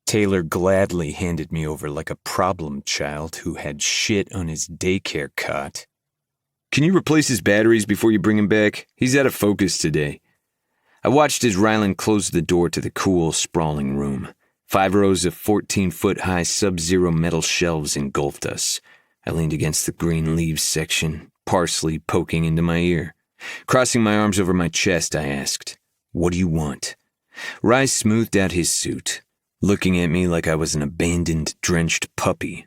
[SPEAKER 3] Taylor gladly handed me over like a problem child who had shit on his daycare cot. Can you replace his batteries before you bring him back? He's out of focus today. I watched as Ryland closed the door to the cool, sprawling room. 5 rows of 14-foot-high sub-zero metal shelves engulfed us. I leaned against the green leaves section, parsley poking into my ear. Crossing my arms over my chest, I asked, "What do you want?" Rye smoothed out his suit, looking at me like I was an abandoned, drenched puppy.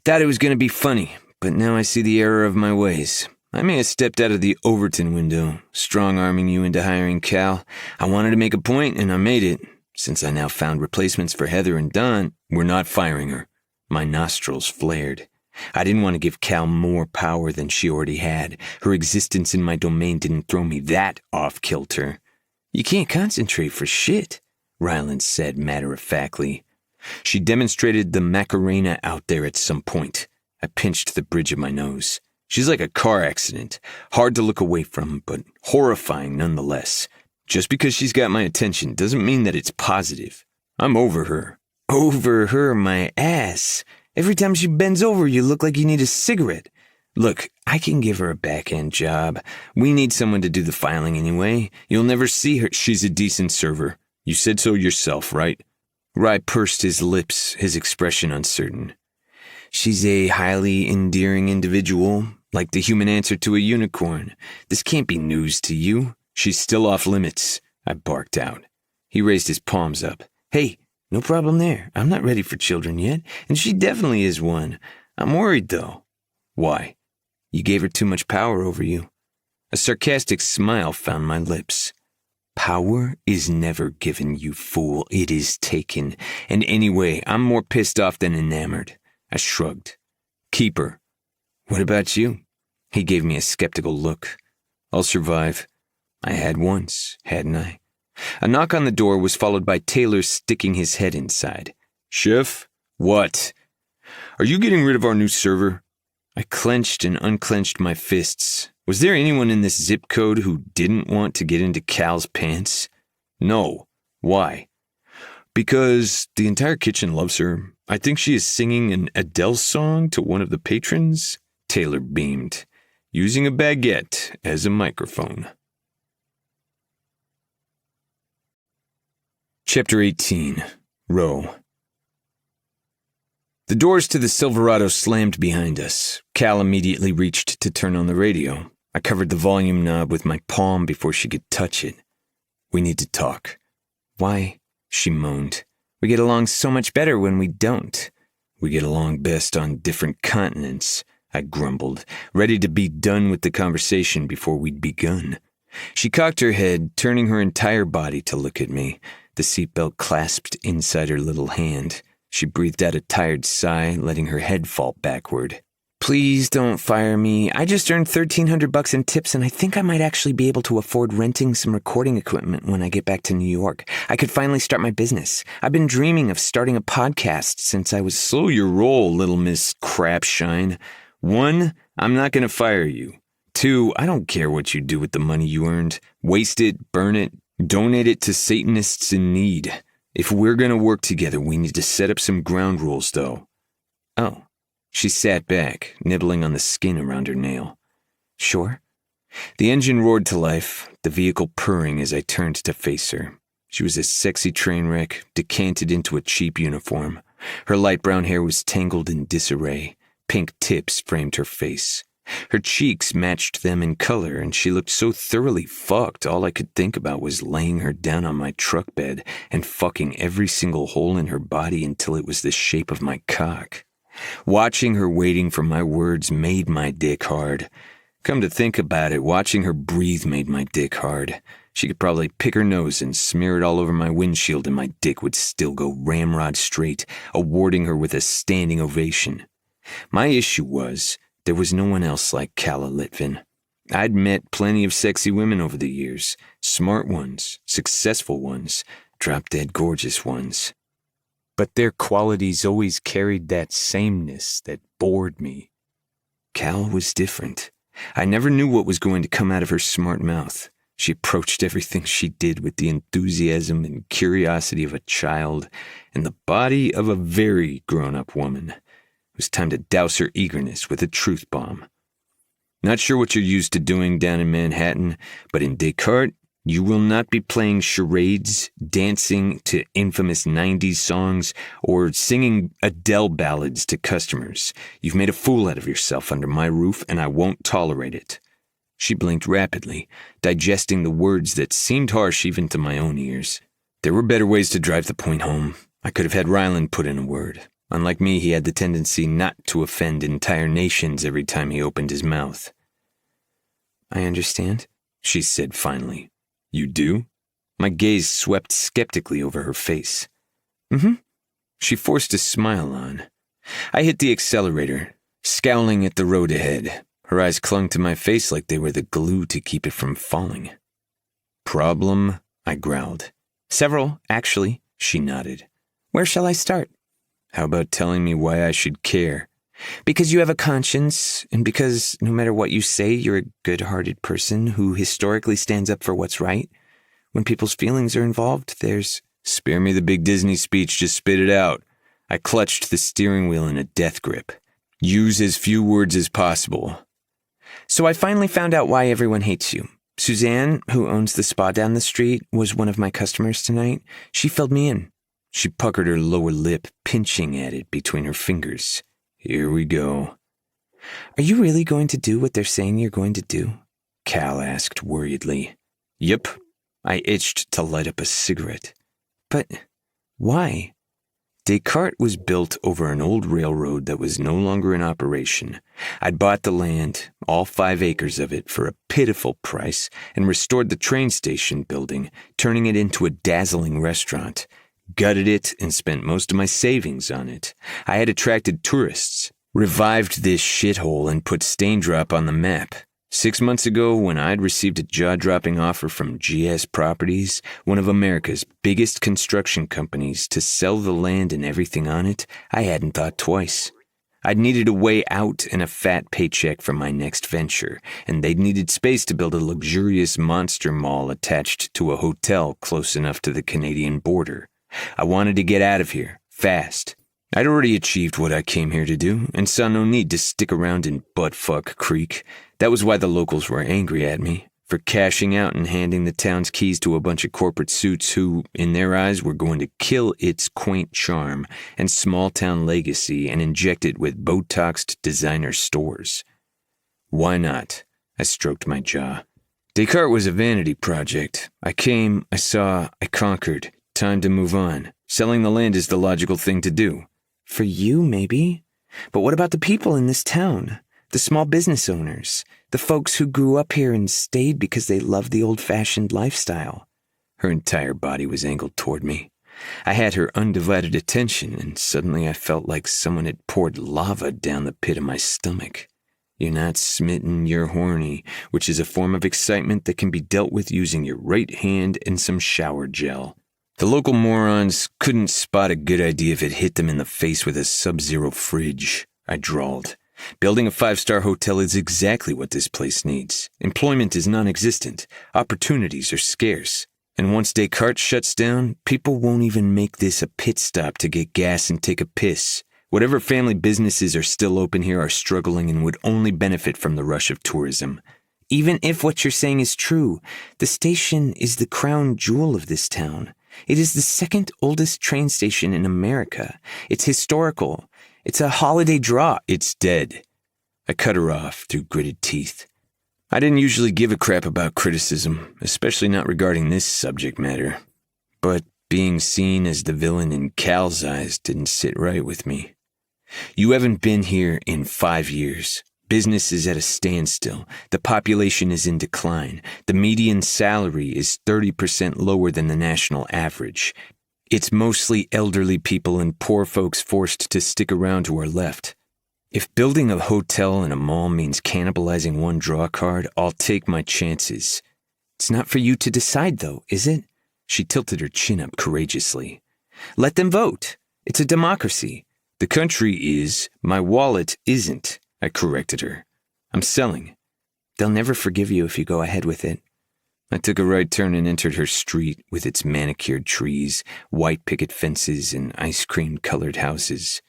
[SPEAKER 3] Thought it was going to be funny, but now I see the error of my ways. I may have stepped out of the Overton window, strong-arming you into hiring Cal. I wanted to make a point, and I made it. Since I now found replacements for Heather and Don, we're not firing her. My nostrils flared. I didn't want to give Cal more power than she already had. Her existence in my domain didn't throw me that off-kilter. You can't concentrate for shit, Ryland said matter-of-factly. She demonstrated the Macarena out there at some point. I pinched the bridge of my nose. She's like a car accident, hard to look away from, but horrifying nonetheless. Just because she's got my attention doesn't mean that it's positive. I'm over her. Over her, my ass. Every time she bends over, you look like you need a cigarette. Look, I can give her a back-end job. We need someone to do the filing anyway. You'll never see her. She's a decent server. You said so yourself, right? Rye pursed his lips, his expression uncertain. She's a highly endearing individual, like the human answer to a unicorn. This can't be news to you. She's still off limits, I barked out. He raised his palms up. Hey, no problem there. I'm not ready for children yet, and she definitely is one. I'm worried, though. Why? You gave her too much power over you. A sarcastic smile found my lips. Power is never given, you fool. It is taken. And anyway, I'm more pissed off than enamored. I shrugged. Keep her. What about you? He gave me a skeptical look. I'll survive. I had once, hadn't I? A knock on the door was followed by Taylor sticking his head inside. Chef? What? Are you getting rid of our new server? I clenched and unclenched my fists. Was there anyone in this zip code who didn't want to get into Cal's pants? No. Why? Because the entire kitchen loves her. I think she is singing an Adele song to one of the patrons. Taylor beamed, using a baguette as a microphone. Chapter 18. Row. The doors to the Silverado slammed behind us. Cal immediately reached to turn on the radio. I covered the volume knob with my palm before she could touch it. We need to talk. Why? She moaned. We get along so much better when we don't. We get along best on different continents, I grumbled, ready to be done with the conversation before we'd begun. She cocked her head, turning her entire body to look at me, the seatbelt clasped inside her little hand. She breathed out a tired sigh, letting her head fall backward. Please don't fire me. I just earned $1,300 in tips, and I think I might actually be able to afford renting some recording equipment when I get back to New York. I could finally start my business. I've been dreaming of starting a podcast since I was...
[SPEAKER 4] Slow your roll, little Miss Crapshine. 1, I'm not going to fire you. 2, I don't care what you do with the money you earned. Waste it, burn it, donate it to Satanists in need. If we're going to work together, we need to set up some ground rules, though.
[SPEAKER 3] Oh. She sat back, nibbling on the skin around her nail. Sure. The engine roared to life, the vehicle purring as I turned to face her. She was a sexy train wreck, decanted into a cheap uniform. Her light brown hair was tangled in disarray. Pink tips framed her face. Her cheeks matched them in color, and she looked so thoroughly fucked, all I could think about was laying her down on my truck bed and fucking every single hole in her body until it was the shape of my cock. Watching her waiting for my words made my dick hard. Come to think about it, watching her breathe made my dick hard. She could probably pick her nose and smear it all over my windshield and my dick would still go ramrod straight, awarding her with a standing ovation. My issue was, there was no one else like Calla Litvin. I'd met plenty of sexy women over the years. Smart ones, successful ones, drop-dead gorgeous ones. But their qualities always carried that sameness that bored me. Cal was different. I never knew what was going to come out of her smart mouth. She approached everything she did with the enthusiasm and curiosity of a child and the body of a very grown-up woman. It was time to douse her eagerness with a truth bomb. Not sure what you're used to doing down in Manhattan, but in Descartes, you will not be playing charades, dancing to infamous 90s songs, or singing Adele ballads to customers. You've made a fool out of yourself under my roof, and I won't tolerate it. She blinked rapidly, digesting the words that seemed harsh even to my own ears. There were better ways to drive the point home. I could have had Ryland put in a word. Unlike me, he had the tendency not to offend entire nations every time he opened his mouth. I understand, she said finally. You do? My gaze swept skeptically over her face. Mm-hmm. She forced a smile on. I hit the accelerator, scowling at the road ahead. Her eyes clung to my face like they were the glue to keep it from falling. Problem? I growled. Several, actually, she nodded. Where shall I start? How about telling me why I should care? Because you have a conscience, and because no matter what you say, you're a good-hearted person who historically stands up for what's right. When people's feelings are involved, there's... Spare me the big Disney speech, just spit it out. I clutched the steering wheel in a death grip. Use as few words as possible. So I finally found out why everyone hates you. Suzanne, who owns the spa down the street, was one of my customers tonight. She filled me in. She puckered her lower lip, pinching at it between her fingers. Here we go. Are you really going to do what they're saying you're going to do? Cal asked worriedly. Yep. I itched to light up a cigarette. But why? Descartes was built over an old railroad that was no longer in operation. I'd bought the land, all 5 acres of it, for a pitiful price and restored the train station building, turning it into a dazzling restaurant. Gutted it and spent most of my savings on it. I had attracted tourists, revived this shithole and put Staindrop on the map. 6 months ago, when I'd received a jaw-dropping offer from GS Properties, one of America's biggest construction companies, to sell the land and everything on it, I hadn't thought twice. I'd needed a way out and a fat paycheck for my next venture, and they'd needed space to build a luxurious monster mall attached to a hotel close enough to the Canadian border. I wanted to get out of here, fast. I'd already achieved what I came here to do, and saw no need to stick around in Buttfuck Creek. That was why the locals were angry at me, for cashing out and handing the town's keys to a bunch of corporate suits who, in their eyes, were going to kill its quaint charm and small-town legacy and inject it with Botoxed designer stores. Why not? I stroked my jaw. Descartes was a vanity project. I came, I saw, I conquered. Time to move on. Selling the land is the logical thing to do. For you, maybe. But what about the people in this town? The small business owners? The folks who grew up here and stayed because they loved the old-fashioned lifestyle? Her entire body was angled toward me. I had her undivided attention, and suddenly I felt like someone had poured lava down the pit of my stomach. You're not smitten, you're horny, which is a form of excitement that can be dealt with using your right hand and some shower gel. The local morons couldn't spot a good idea if it hit them in the face with a sub-zero fridge, I drawled. Building a 5-star hotel is exactly what this place needs. Employment is non-existent. Opportunities are scarce. And once Descartes shuts down, people won't even make this a pit stop to get gas and take a piss. Whatever family businesses are still open here are struggling and would only benefit from the rush of tourism. Even if what you're saying is true, the station is the crown jewel of this town. It is the second oldest train station in America. It's historical. It's a holiday draw. It's dead. I cut her off through gritted teeth. I didn't usually give a crap about criticism, especially not regarding this subject matter. But being seen as the villain in Cal's eyes didn't sit right with me. You haven't been here in 5 years. Business is at a standstill. The population is in decline. The median salary is 30% lower than the national average. It's mostly elderly people and poor folks forced to stick around who are left. If building a hotel in a mall means cannibalizing one draw card, I'll take my chances. It's not for you to decide, though, is it? She tilted her chin up courageously. Let them vote. It's a democracy. The country is, my wallet isn't, I corrected her. I'm selling. They'll never forgive you if you go ahead with it. I took a right turn and entered her street with its manicured trees, white picket fences, and ice cream-colored houses.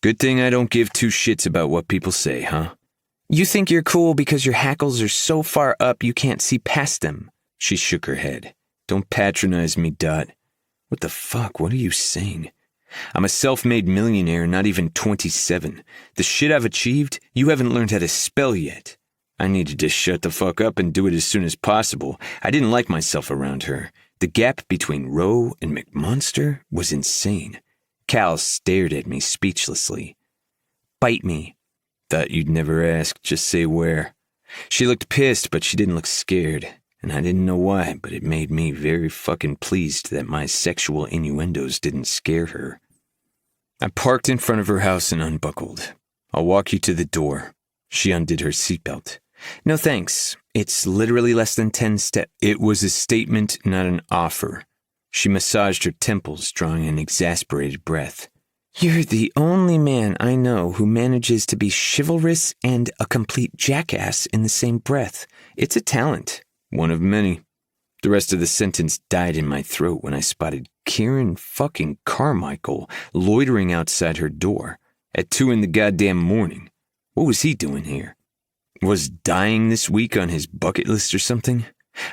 [SPEAKER 3] Good thing I don't give 2 shits about what people say, huh? You think you're cool because your hackles are so far up you can't see past them. She shook her head. Don't patronize me, Dot. What the fuck? What are you saying? I'm a self-made millionaire, not even 27. The shit I've achieved, you haven't learned how to spell yet. I needed to shut the fuck up and do it as soon as possible. I didn't like myself around her. The gap between Roe and McMonster was insane. Cal stared at me speechlessly. Bite me. Thought you'd never ask, just say where. She looked pissed, but she didn't look scared. And I didn't know why, but it made me very fucking pleased that my sexual innuendos didn't scare her. I parked in front of her house and unbuckled. I'll walk you to the door. She undid her seatbelt. No thanks. It's literally less than 10 steps. It was a statement, not an offer. She massaged her temples, drawing an exasperated breath. You're the only man I know who manages to be chivalrous and a complete jackass in the same breath. It's a talent. One of many. The rest of the sentence died in my throat when I spotted Kieran fucking Carmichael loitering outside her door at 2 in the goddamn morning. What was he doing here? Was dying this week on his bucket list or something?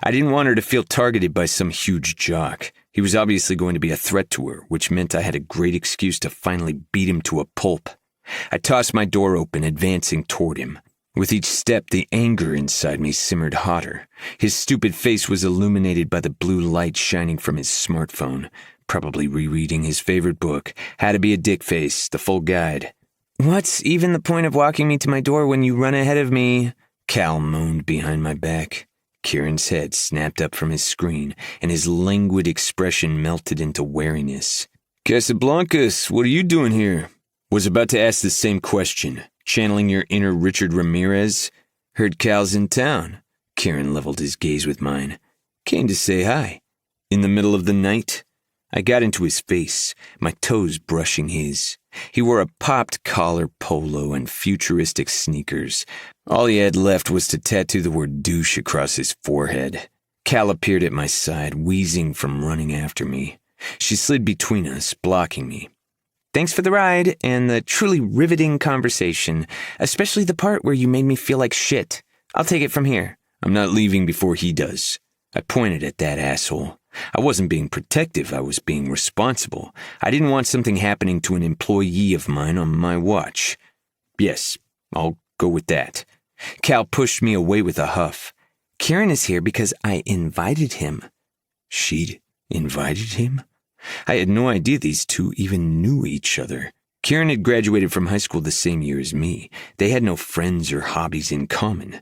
[SPEAKER 3] I didn't want her to feel targeted by some huge jock. He was obviously going to be a threat to her, which meant I had a great excuse to finally beat him to a pulp. I tossed my door open, advancing toward him. With each step, the anger inside me simmered hotter. His stupid face was illuminated by the blue light shining from his smartphone, probably rereading his favorite book, How to Be a Dick Face, the full guide. What's even the point of walking me to my door when you run ahead of me? Cal moaned behind my back. Kieran's head snapped up from his screen, and his languid expression melted into wariness. Casablancas, what are you doing here? Was about to ask the same question, channeling your inner Richard Ramirez. Heard Cal's in town. Kieran leveled his gaze with mine. Came to say hi. In the middle of the night? I got into his face, my toes brushing his. He wore a popped collar polo and futuristic sneakers. All he had left was to tattoo the word douche across his forehead. Cal appeared at my side, wheezing from running after me. She slid between us, blocking me. Thanks for the ride and the truly riveting conversation, especially the part where you made me feel like shit. I'll take it from here. I'm not leaving before he does. I pointed at that asshole. I wasn't being protective, I was being responsible. I didn't want something happening to an employee of mine on my watch. Yes, I'll go with that. Cal pushed me away with a huff. Kieran is here because I invited him. She'd invited him? I had no idea these two even knew each other. Kieran had graduated from high school the same year as me. They had no friends or hobbies in common.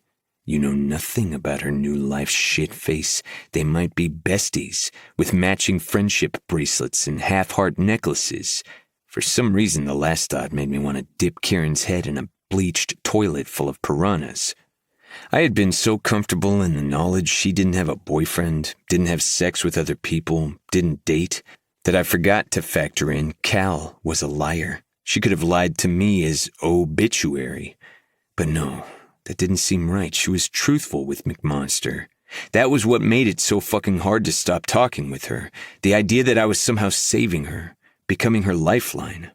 [SPEAKER 3] You know nothing about her new life shit-face. They might be besties, with matching friendship bracelets and half-heart necklaces. For some reason, the last thought made me want to dip Kieran's head in a bleached toilet full of piranhas. I had been so comfortable in the knowledge she didn't have a boyfriend, didn't have sex with other people, didn't date, that I forgot to factor in Cal was a liar. She could have lied to me as obituary. But no, that didn't seem right. She was truthful with McMonster. That was what made it so fucking hard to stop talking with her. The idea that I was somehow saving her, becoming her lifeline.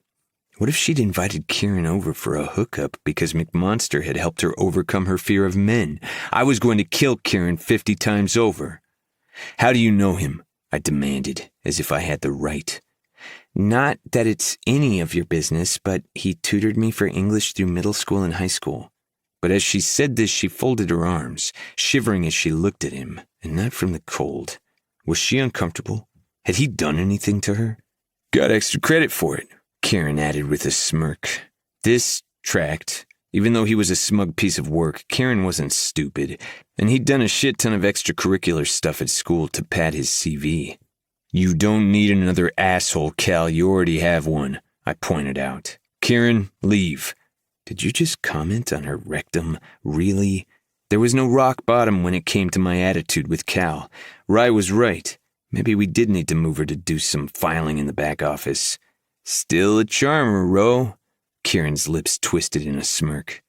[SPEAKER 3] What if she'd invited Kieran over for a hookup because McMonster had helped her overcome her fear of men? I was going to kill Kieran 50 times over. How do you know him? I demanded, as if I had the right. Not that it's any of your business, but he tutored me for English through middle school and high school. But as she said this, she folded her arms, shivering as she looked at him, and not from the cold. Was she uncomfortable? Had he done anything to her? Got extra credit for it, Kieran added with a smirk. This tracked. Even though he was a smug piece of work, Kieran wasn't stupid, and he'd done a shit ton of extracurricular stuff at school to pad his CV. You don't need another asshole, Cal. You already have one, I pointed out. Kieran, leave. Did you just comment on her rectum? Really? There was no rock bottom when it came to my attitude with Cal. Rye was right. Maybe we did need to move her to do some filing in the back office. Still a charmer, Ro. Kieran's lips twisted in a smirk.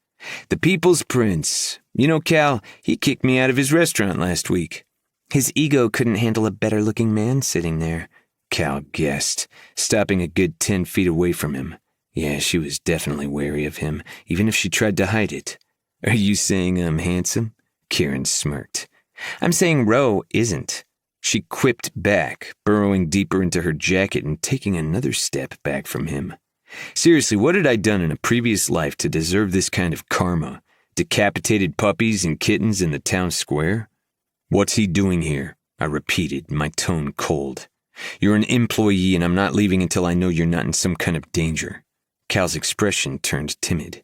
[SPEAKER 3] The people's prince. You know, Cal, he kicked me out of his restaurant last week. His ego couldn't handle a better-looking man sitting there, Cal guessed, stopping a good 10 feet away from him. Yeah, she was definitely wary of him, even if she tried to hide it. Are you saying I'm handsome? Kieran smirked. I'm saying Ro isn't. She quipped back, burrowing deeper into her jacket and taking another step back from him. Seriously, what had I done in a previous life to deserve this kind of karma? Decapitated puppies and kittens in the town square? What's he doing here? I repeated, my tone cold. You're an employee and I'm not leaving until I know you're not in some kind of danger. Cal's expression turned timid.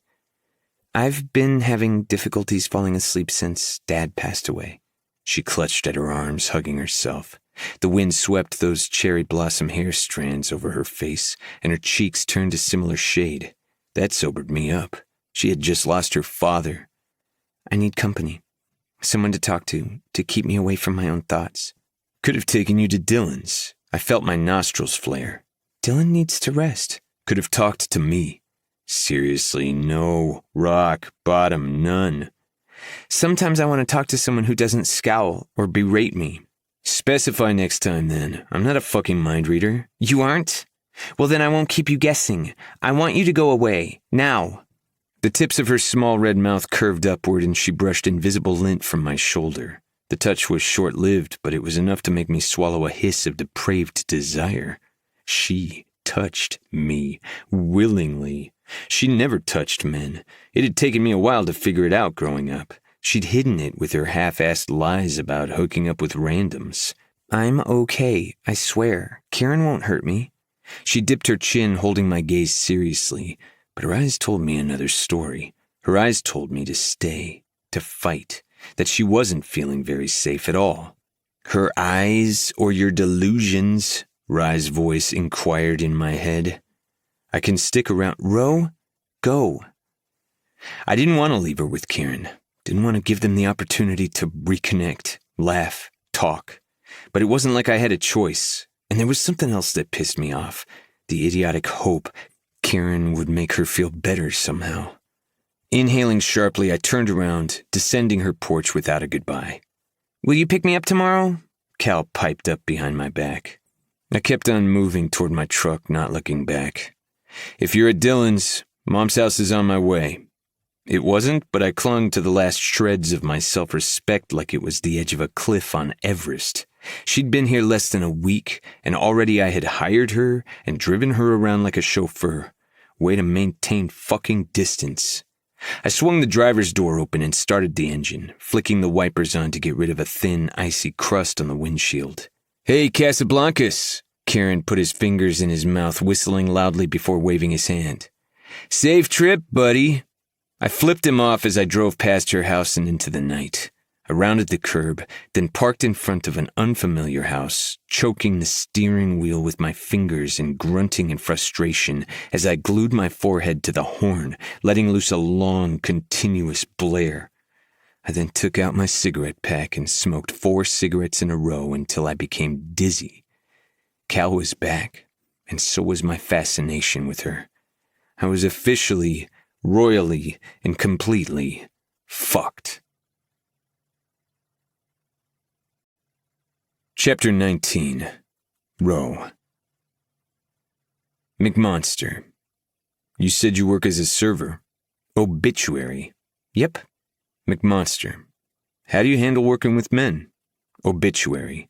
[SPEAKER 3] I've been having difficulties falling asleep since Dad passed away. She clutched at her arms, hugging herself. The wind swept those cherry blossom hair strands over her face, and her cheeks turned a similar shade. That sobered me up. She had just lost her father. I need company. Someone to talk to keep me away from my own thoughts. Could have taken you to Dylan's. I felt my nostrils flare. Dylan needs to rest. Could have talked to me. Seriously, no. Rock, bottom, none. Sometimes I want to talk to someone who doesn't scowl or berate me. Specify next time, then. I'm not a fucking mind reader. You aren't? Well, then I won't keep you guessing. I want you to go away. Now. The tips of her small red mouth curved upward and she brushed invisible lint from my shoulder. The touch was short-lived, but it was enough to make me swallow a hiss of depraved desire. She touched me. Willingly. She never touched men. It had taken me a while to figure it out growing up. She'd hidden it with her half-assed lies about hooking up with randoms. I'm okay, I swear. Kieran won't hurt me. She dipped her chin, holding my gaze seriously, but her eyes told me another story. Her eyes told me to stay, to fight, that she wasn't feeling very safe at all. Her eyes or your delusions? Rye's voice inquired in my head. I can stick around. Ro, go. I didn't want to leave her with Kieran. Didn't want to give them the opportunity to reconnect, laugh, talk. But it wasn't like I had a choice. And there was something else that pissed me off. The idiotic hope Kieran would make her feel better somehow. Inhaling sharply, I turned around, descending her porch without a goodbye. Will you pick me up tomorrow? Cal piped up behind my back. I kept on moving toward my truck, not looking back. If you're at Dylan's, Mom's house is on my way. It wasn't, but I clung to the last shreds of my self-respect like it was the edge of a cliff on Everest. She'd been here less than a week, and already I had hired her and driven her around like a chauffeur. Way to maintain fucking distance. I swung the driver's door open and started the engine, flicking the wipers on to get rid of a thin, icy crust on the windshield. Hey, Casablancas! Kieran put his fingers in his mouth, whistling loudly before waving his hand. Safe trip, buddy. I flipped him off as I drove past her house and into the night. I rounded the curb, then parked in front of an unfamiliar house, choking the steering wheel with my fingers and grunting in frustration as I glued my forehead to the horn, letting loose a long, continuous blare. I then took out my cigarette pack and smoked 4 cigarettes in a row until I became dizzy. Cal was back, and so was my fascination with her. I was officially, royally, and completely fucked. Chapter 19. Row. McMonster. You said you work as a server. Obituary. Yep. McMonster. How do you handle working with men? Obituary.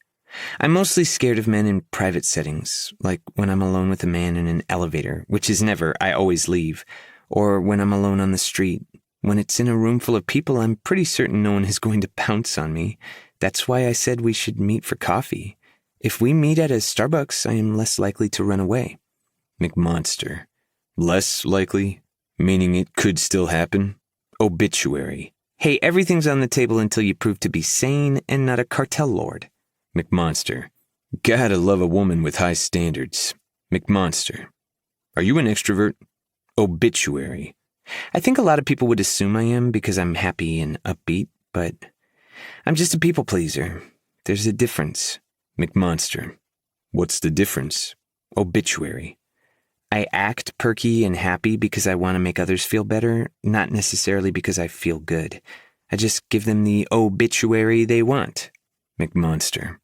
[SPEAKER 3] I'm mostly scared of men in private settings, like when I'm alone with a man in an elevator, which is never, I always leave, or when I'm alone on the street. When it's in a room full of people, I'm pretty certain no one is going to pounce on me. That's why I said we should meet for coffee. If we meet at a Starbucks, I am less likely to run away. McMonster. Less likely? Meaning it could still happen? Obituary. Hey, everything's on the table until you prove to be sane and not a cartel lord. McMonster. Gotta love a woman with high standards. McMonster. Are you an extrovert? Obituary. I think a lot of people would assume I am because I'm happy and upbeat, but I'm just a people pleaser. There's a difference. McMonster. What's the difference? Obituary. I act perky and happy because I want to make others feel better, not necessarily because I feel good. I just give them the obituary they want. McMonster.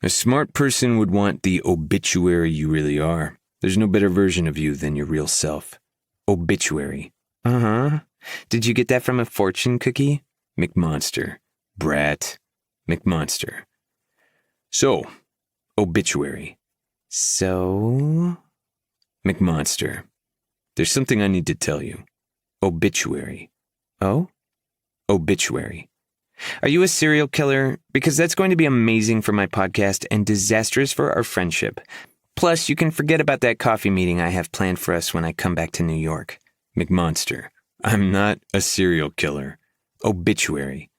[SPEAKER 3] A smart person would want the obituary you really are. There's no better version of you than your real self. Obituary. Uh-huh. Did you get that from a fortune cookie? McMonster. Brat. McMonster. So, obituary. So? McMonster. There's something I need to tell you. Obituary. Oh? Obituary. Are you a serial killer? Because that's going to be amazing for my podcast and disastrous for our friendship. Plus, you can forget about that coffee meeting I have planned for us when I come back to New York. McMonster. I'm not a serial killer. Obituary.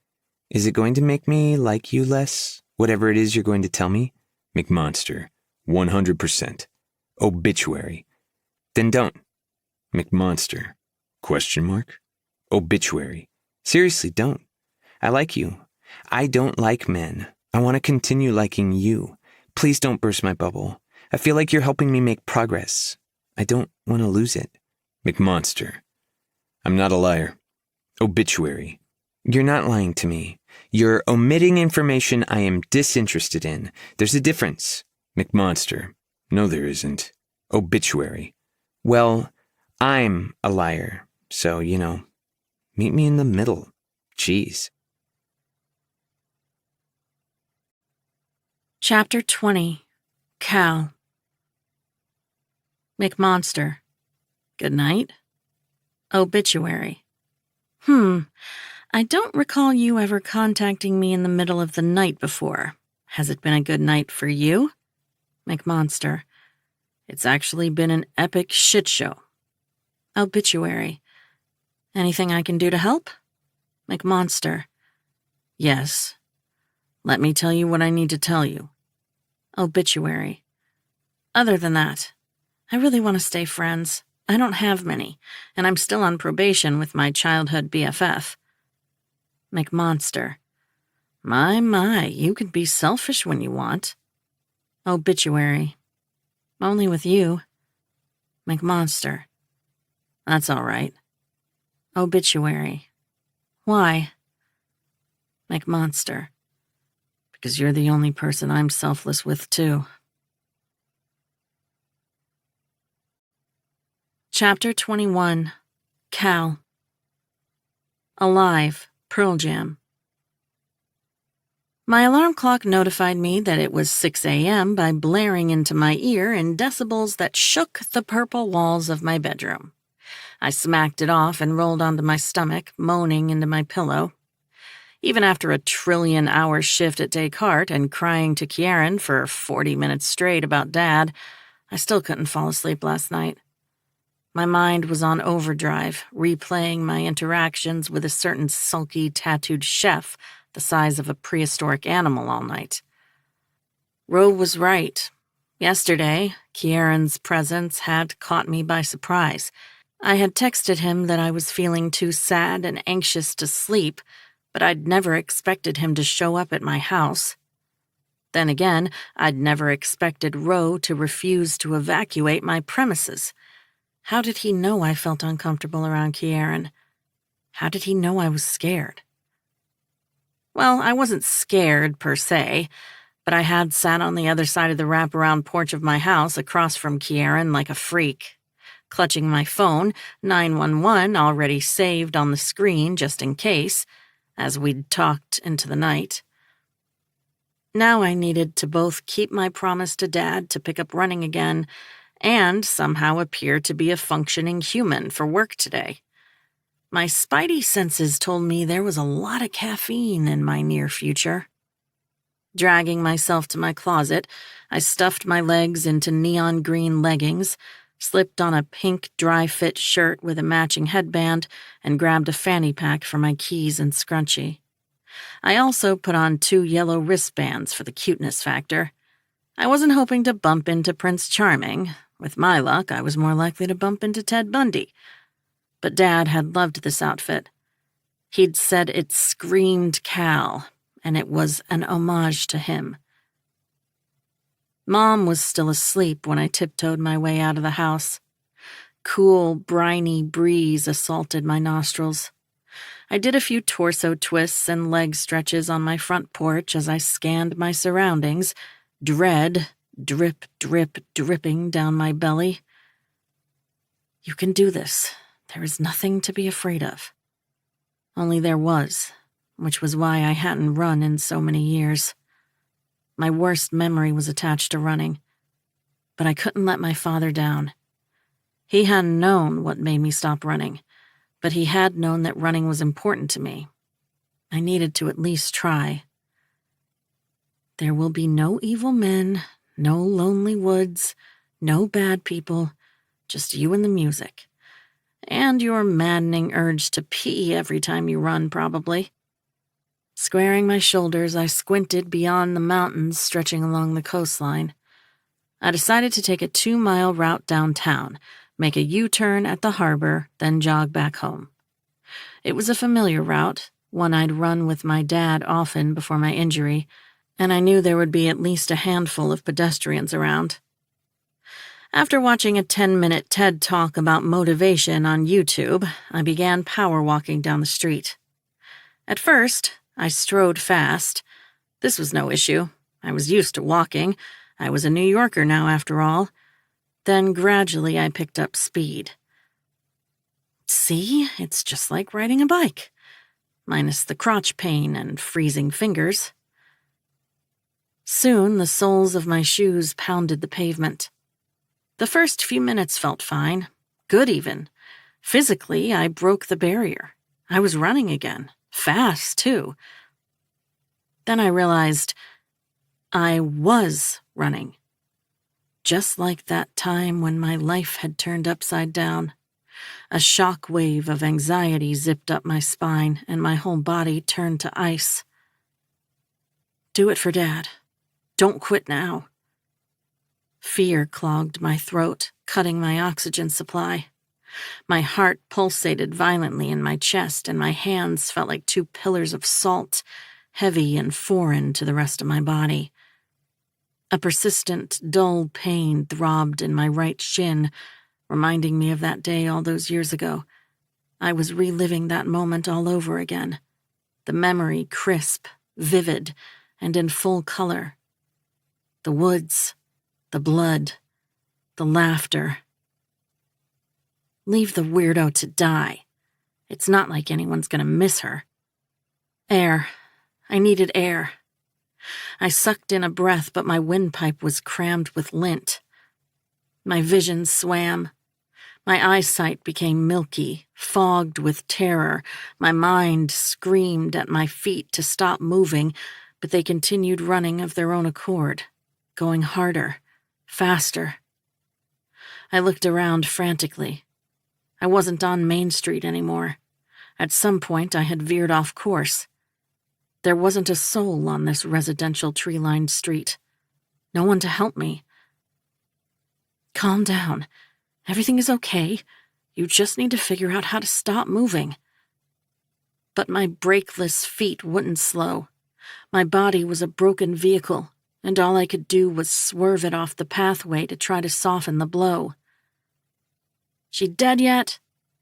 [SPEAKER 3] Is it going to make me like you less? Whatever it is you're going to tell me? McMonster. 100%. Obituary. Then don't. McMonster. Question mark? Obituary. Seriously, don't. I like you. I don't like men. I want to continue liking you. Please don't burst my bubble. I feel like you're helping me make progress. I don't want to lose it. McMonster. I'm not a liar. Obituary. You're not lying to me. You're omitting information I am disinterested in. There's a difference. McMonster. No, there isn't. Obituary. Well, I'm a liar, so, meet me in the middle. Jeez.
[SPEAKER 1] Chapter 20. Cal. McMonster. Good night. Obituary. I don't recall you ever contacting me in the middle of the night before. Has it been a good night for you? McMonster. It's actually been an epic shit show. Obituary. Anything I can do to help? McMonster. Yes. Let me tell you what I need to tell you. Obituary. Other than that, I really want to stay friends. I don't have many, and I'm still on probation with my childhood BFF. McMonster. My, you can be selfish when you want. Obituary. Only with you. McMonster. That's all right. Obituary. Why? McMonster. Because you're the only person I'm selfless with, too. Chapter 21. Cal. Alive. Pearl Jam. My alarm clock notified me that it was 6 a.m. by blaring into my ear in decibels that shook the purple walls of my bedroom. I smacked it off and rolled onto my stomach, moaning into my pillow. Even after a trillion-hour shift at Descartes and crying to Kieran for 40 minutes straight about Dad, I still couldn't fall asleep last night. My mind was on overdrive, replaying my interactions with a certain sulky, tattooed chef the size of a prehistoric animal all night. Ro was right. Yesterday, Kieran's presence had caught me by surprise. I had texted him that I was feeling too sad and anxious to sleep, but I'd never expected him to show up at my house. Then again, I'd never expected Ro to refuse to evacuate my premises. How did he know I felt uncomfortable around Kieran? How did he know I was scared? Well, I wasn't scared per se, but I had sat on the other side of the wraparound porch of my house across from Kieran like a freak, clutching my phone, 911 already saved on the screen just in case, as we'd talked into the night. Now I needed to both keep my promise to Dad to pick up running again and somehow appear to be a functioning human for work today. My spidey senses told me there was a lot of caffeine in my near future. Dragging myself to my closet, I stuffed my legs into neon green leggings, slipped on a pink dry-fit shirt with a matching headband, and grabbed a fanny pack for my keys and scrunchie. I also put on 2 yellow wristbands for the cuteness factor. I wasn't hoping to bump into Prince Charming. With my luck, I was more likely to bump into Ted Bundy. But Dad had loved this outfit. He'd said it screamed Cal, and it was an homage to him. Mom was still asleep when I tiptoed my way out of the house. Cool, briny breeze assaulted my nostrils. I did a few torso twists and leg stretches on my front porch as I scanned my surroundings, dread, drip, drip, dripping down my belly. You can do this. There is nothing to be afraid of. Only there was, which was why I hadn't run in so many years. My worst memory was attached to running, but I couldn't let my father down. He hadn't known what made me stop running, but he had known that running was important to me. I needed to at least try. There will be no evil men, no lonely woods, no bad people, just you and the music. And your maddening urge to pee every time you run, probably. Squaring my shoulders, I squinted beyond the mountains stretching along the coastline. I decided to take a 2-mile route downtown, make a U-turn at the harbor, then jog back home. It was a familiar route, one I'd run with my dad often before my injury, and I knew there would be at least a handful of pedestrians around. After watching a 10-minute TED Talk about motivation on YouTube, I began power walking down the street. At first, I strode fast. This was no issue. I was used to walking. I was a New Yorker now, after all. Then gradually I picked up speed. See, it's just like riding a bike, minus the crotch pain and freezing fingers. Soon the soles of my shoes pounded the pavement. The first few minutes felt fine, good even. Physically, I broke the barrier. I was running again, fast too. Then I realized I was running. Just like that time when my life had turned upside down. A shock wave of anxiety zipped up my spine and my whole body turned to ice. Do it for Dad. Don't quit now. Fear clogged my throat, cutting my oxygen supply. My heart pulsated violently in my chest, and my hands felt like 2 pillars of salt, heavy and foreign to the rest of my body. A persistent, dull pain throbbed in my right shin, reminding me of that day all those years ago. I was reliving that moment all over again. The memory crisp, vivid, and in full color. The woods, the blood, the laughter. Leave the weirdo to die. It's not like anyone's gonna miss her. Air. I needed air. I sucked in a breath, but my windpipe was crammed with lint. My vision swam. My eyesight became milky, fogged with terror. My mind screamed at my feet to stop moving, but they continued running of their own accord, going harder, faster. I looked around frantically. I wasn't on Main Street anymore. At some point, I had veered off course. There wasn't a soul on this residential tree-lined street. No one to help me. Calm down. Everything is okay. You just need to figure out how to stop moving. But my brakeless feet wouldn't slow. My body was a broken vehicle, and all I could do was swerve it off the pathway to try to soften the blow. She dead yet?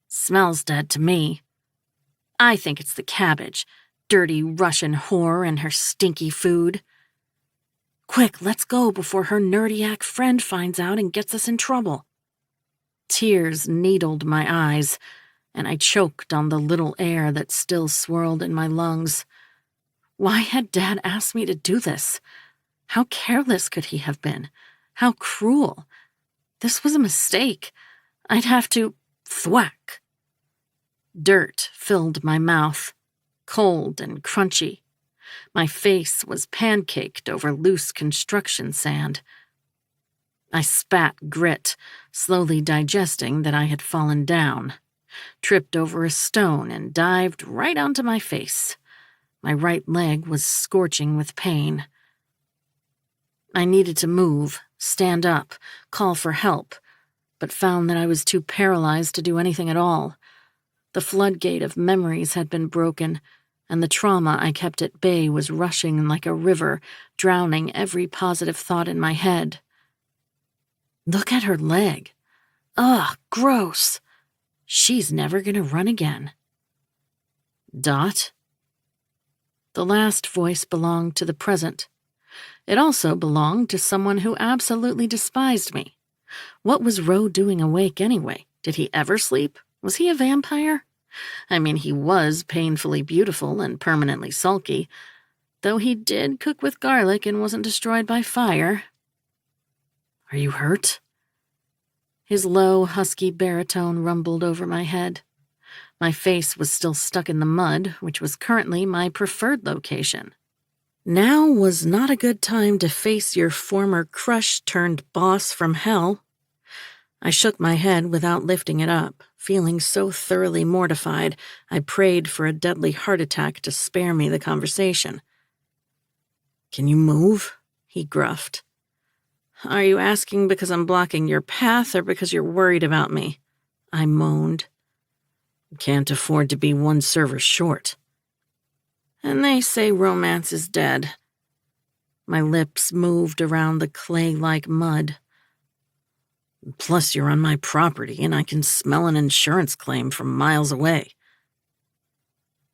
[SPEAKER 1] Smells dead to me. I think it's the cabbage, dirty Russian whore and her stinky food. Quick, let's go before her nerdiac friend finds out and gets us in trouble. Tears needled my eyes, and I choked on the little air that still swirled in my lungs. Why had Dad asked me to do this? How careless could he have been? How cruel. This was a mistake. I'd have to thwack. Dirt filled my mouth, cold and crunchy. My face was pancaked over loose construction sand. I spat grit, slowly digesting that I had fallen down, tripped over a stone and dived right onto my face. My right leg was scorching with pain. I needed to move, stand up, call for help, but found that I was too paralyzed to do anything at all. The floodgate of memories had been broken, and the trauma I kept at bay was rushing like a river, drowning every positive thought in my head. Look at her leg. Ugh, gross. She's never gonna run again. Dot? The last voice belonged to the present. It also belonged to someone who absolutely despised me. What was Ro doing awake anyway? Did he ever sleep? Was he a vampire? I mean, he was painfully beautiful and permanently sulky, though he did cook with garlic and wasn't destroyed by fire. Are you hurt? His low, husky baritone rumbled over my head. My face was still stuck in the mud, which was currently my preferred location. Now was not a good time to face your former crush-turned-boss from hell. I shook my head without lifting it up, feeling so thoroughly mortified I prayed for a deadly heart attack to spare me the conversation. Can you move? He gruffed. Are you asking because I'm blocking your path or because you're worried about me? I moaned. Can't afford to be one server short. And they say romance is dead. My lips moved around the clay-like mud. Plus, you're on my property, and I can smell an insurance claim from miles away.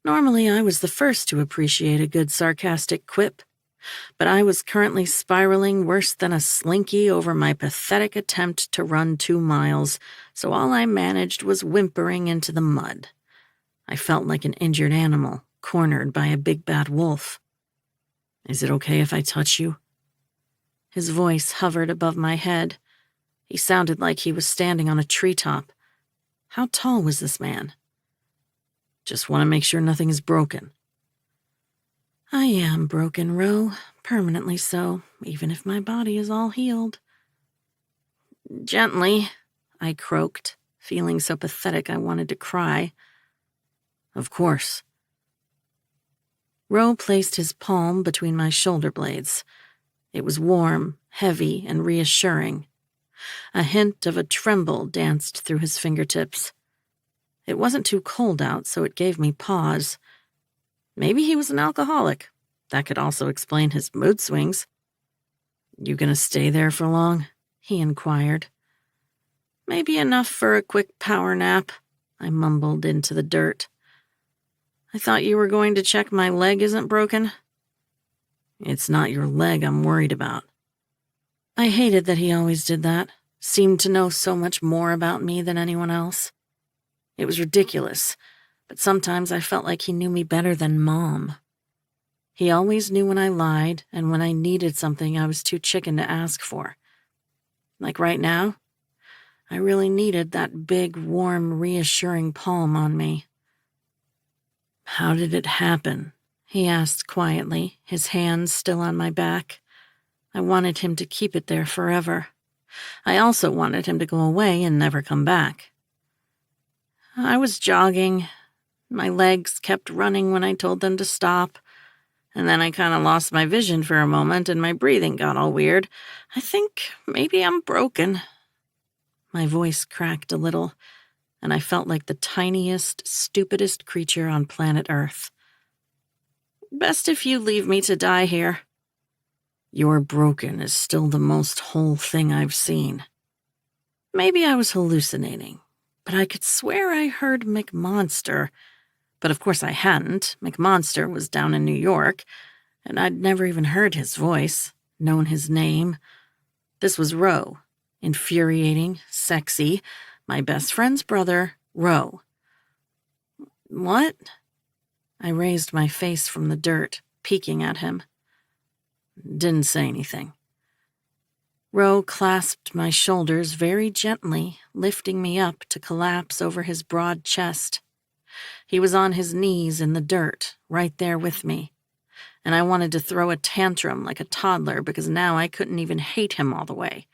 [SPEAKER 1] Normally, I was the first to appreciate a good sarcastic quip, but I was currently spiraling worse than a slinky over my pathetic attempt to run 2 miles, so all I managed was whimpering into the mud. I felt like an injured animal, cornered by a big bad wolf. Is it okay if I touch you? His voice hovered above my head. He sounded like he was standing on a treetop. How tall was this man? Just want to make sure nothing is broken. I am broken, Ro, permanently so, even if my body is all healed. Gently, I croaked, feeling so pathetic I wanted to cry. Of course. Ro placed his palm between my shoulder blades. It was warm, heavy, and reassuring. A hint of a tremble danced through his fingertips. It wasn't too cold out, so it gave me pause. Maybe he was an alcoholic. That could also explain his mood swings. You gonna stay there for long? He inquired. Maybe enough for a quick power nap, I mumbled into the dirt. I thought you were going to check my leg isn't broken. It's not your leg I'm worried about. I hated that he always did that, seemed to know so much more about me than anyone else. It was ridiculous, but sometimes I felt like he knew me better than Mom. He always knew when I lied and when I needed something I was too chicken to ask for. Like right now, I really needed that big, warm, reassuring palm on me. How did it happen? He asked quietly, his hands still on my back. I wanted him to keep it there forever. I also wanted him to go away and never come back. I was jogging. My legs kept running when I told them to stop. And then I kind of lost my vision for a moment and my breathing got all weird. I think maybe I'm broken. My voice cracked a little, and I felt like the tiniest, stupidest creature on planet Earth. Best if you leave me to die here. Your broken is still the most whole thing I've seen. Maybe I was hallucinating, but I could swear I heard McMonster. But of course I hadn't. McMonster was down in New York, and I'd never even heard his voice, known his name. This was Ro. Infuriating, sexy, my best friend's brother, Ro. What? I raised my face from the dirt, peeking at him. Didn't say anything. Ro clasped my shoulders very gently, lifting me up to collapse over his broad chest. He was on his knees in the dirt, right there with me, and I wanted to throw a tantrum like a toddler because now I couldn't even hate him all the way.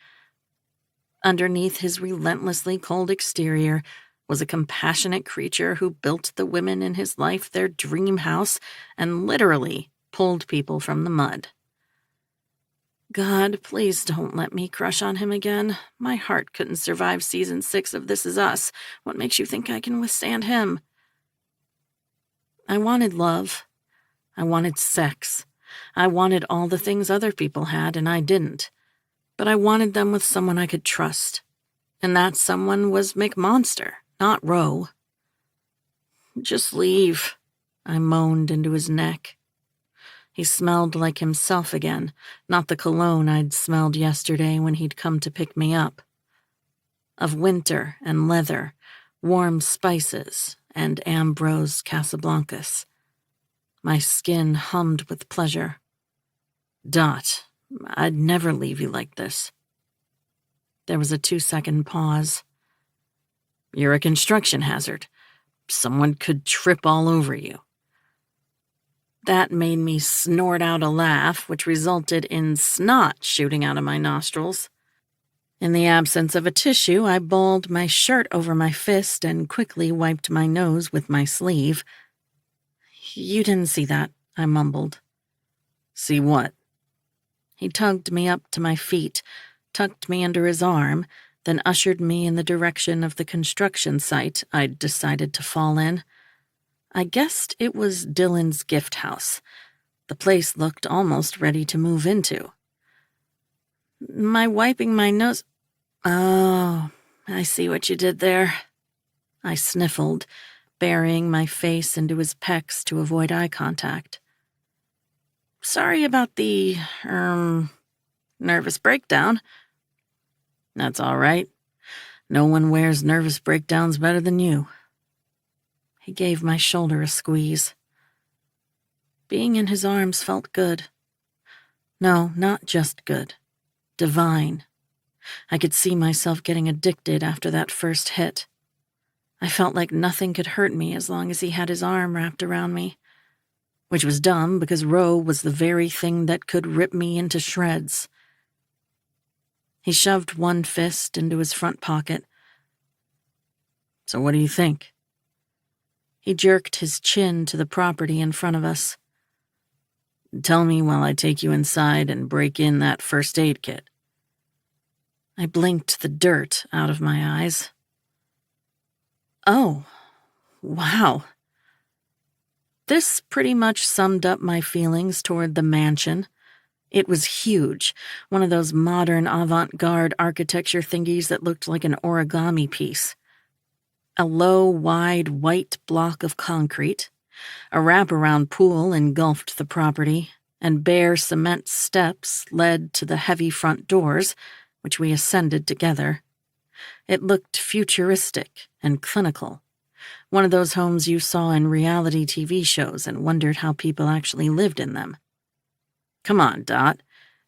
[SPEAKER 1] Underneath his relentlessly cold exterior was a compassionate creature who built the women in his life their dream house and literally pulled people from the mud. God, please don't let me crush on him again. My heart couldn't survive season 6 of This Is Us. What makes you think I can withstand him? I wanted love. I wanted sex. I wanted all the things other people had, and I didn't. But I wanted them with someone I could trust. And that someone was McMonster, not Ro. Just leave, I moaned into his neck. He smelled like himself again, not the cologne I'd smelled yesterday when he'd come to pick me up. Of winter and leather, warm spices, and Ambrose Casablancas. My skin hummed with pleasure. Dot, I'd never leave you like this. There was a 2-second pause. You're a construction hazard. Someone could trip all over you. That made me snort out a laugh, which resulted in snot shooting out of my nostrils. In the absence of a tissue, I balled my shirt over my fist and quickly wiped my nose with my sleeve. You didn't see that, I mumbled. See what? He tugged me up to my feet, tucked me under his arm, then ushered me in the direction of the construction site I'd decided to fall in. I guessed it was Dylan's gift house. The place looked almost ready to move into. My wiping my nose... Oh, I see what you did there. I sniffled, burying my face into his pecs to avoid eye contact. Sorry about the, nervous breakdown. That's all right. No one wears nervous breakdowns better than you. He gave my shoulder a squeeze. Being in his arms felt good. No, not just good. Divine. I could see myself getting addicted after that first hit. I felt like nothing could hurt me as long as he had his arm wrapped around me. Which was dumb because Ro was the very thing that could rip me into shreds. He shoved one fist into his front pocket. So what do you think? He jerked his chin to the property in front of us. Tell me while I take you inside and break in that first aid kit. I blinked the dirt out of my eyes. Oh, wow. This pretty much summed up my feelings toward the mansion. It was huge, one of those modern avant-garde architecture thingies that looked like an origami piece. A low, wide, white block of concrete, a wraparound pool engulfed the property, and bare cement steps led to the heavy front doors, which we ascended together. It looked futuristic and clinical, one of those homes you saw in reality TV shows and wondered how people actually lived in them. Come on, Dot.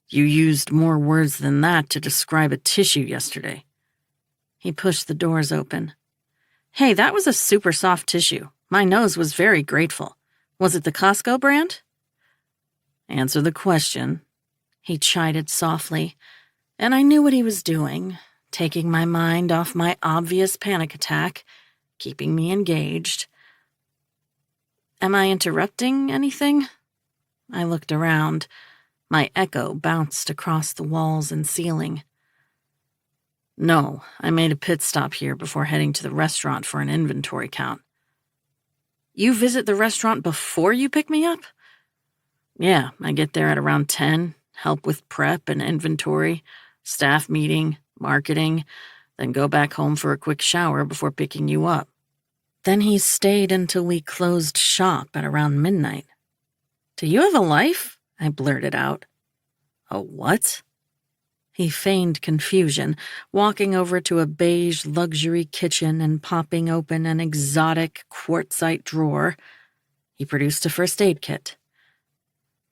[SPEAKER 1] You used more words than that to describe a tissue yesterday. He pushed the doors open. Hey, that was a super soft tissue. My nose was very grateful. Was it the Costco brand? Answer the question. He chided softly, and I knew what he was doing, taking my mind off my obvious panic attack keeping me engaged. Am I interrupting anything? I looked around. My echo bounced across the walls and ceiling. No, I made a pit stop here before heading to the restaurant for an inventory count. You visit the restaurant before you pick me up? Yeah, I get there at around 10, help with prep and inventory, staff meeting, marketing, then go back home for a quick shower before picking you up. Then he stayed until we closed shop at around midnight. Do you have a life? I blurted out. A what? He feigned confusion, walking over to a beige luxury kitchen and popping open an exotic quartzite drawer. He produced a first aid kit.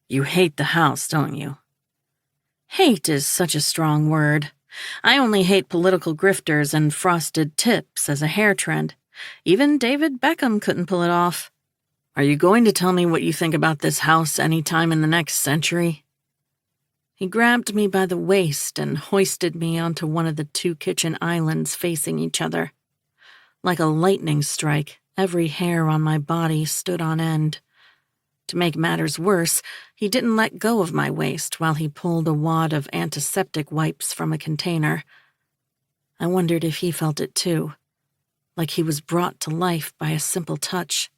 [SPEAKER 1] You hate the house, don't you? Hate is such a strong word. I only hate political grifters and frosted tips as a hair trend. Even David Beckham couldn't pull it off. Are you going to tell me what you think about this house any time in the next century? He grabbed me by the waist and hoisted me onto one of the 2 kitchen islands facing each other. Like a lightning strike, every hair on my body stood on end. To make matters worse, he didn't let go of my waist while he pulled a wad of antiseptic wipes from a container. I wondered if he felt it too, like he was brought to life by a simple touch.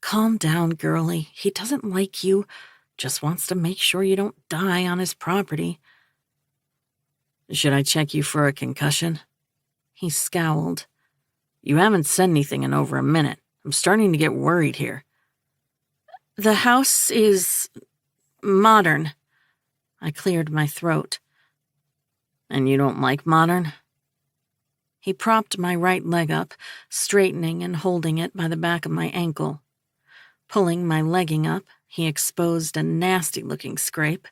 [SPEAKER 1] Calm down, girlie. He doesn't like you. Just wants to make sure you don't die on his property. Should I check you for a concussion? He scowled. You haven't said anything in over a minute. I'm starting to get worried here. The house is modern. I cleared my throat. And you don't like modern? He propped my right leg up, straightening and holding it by the back of my ankle. Pulling my legging up, he exposed a nasty-looking scrape.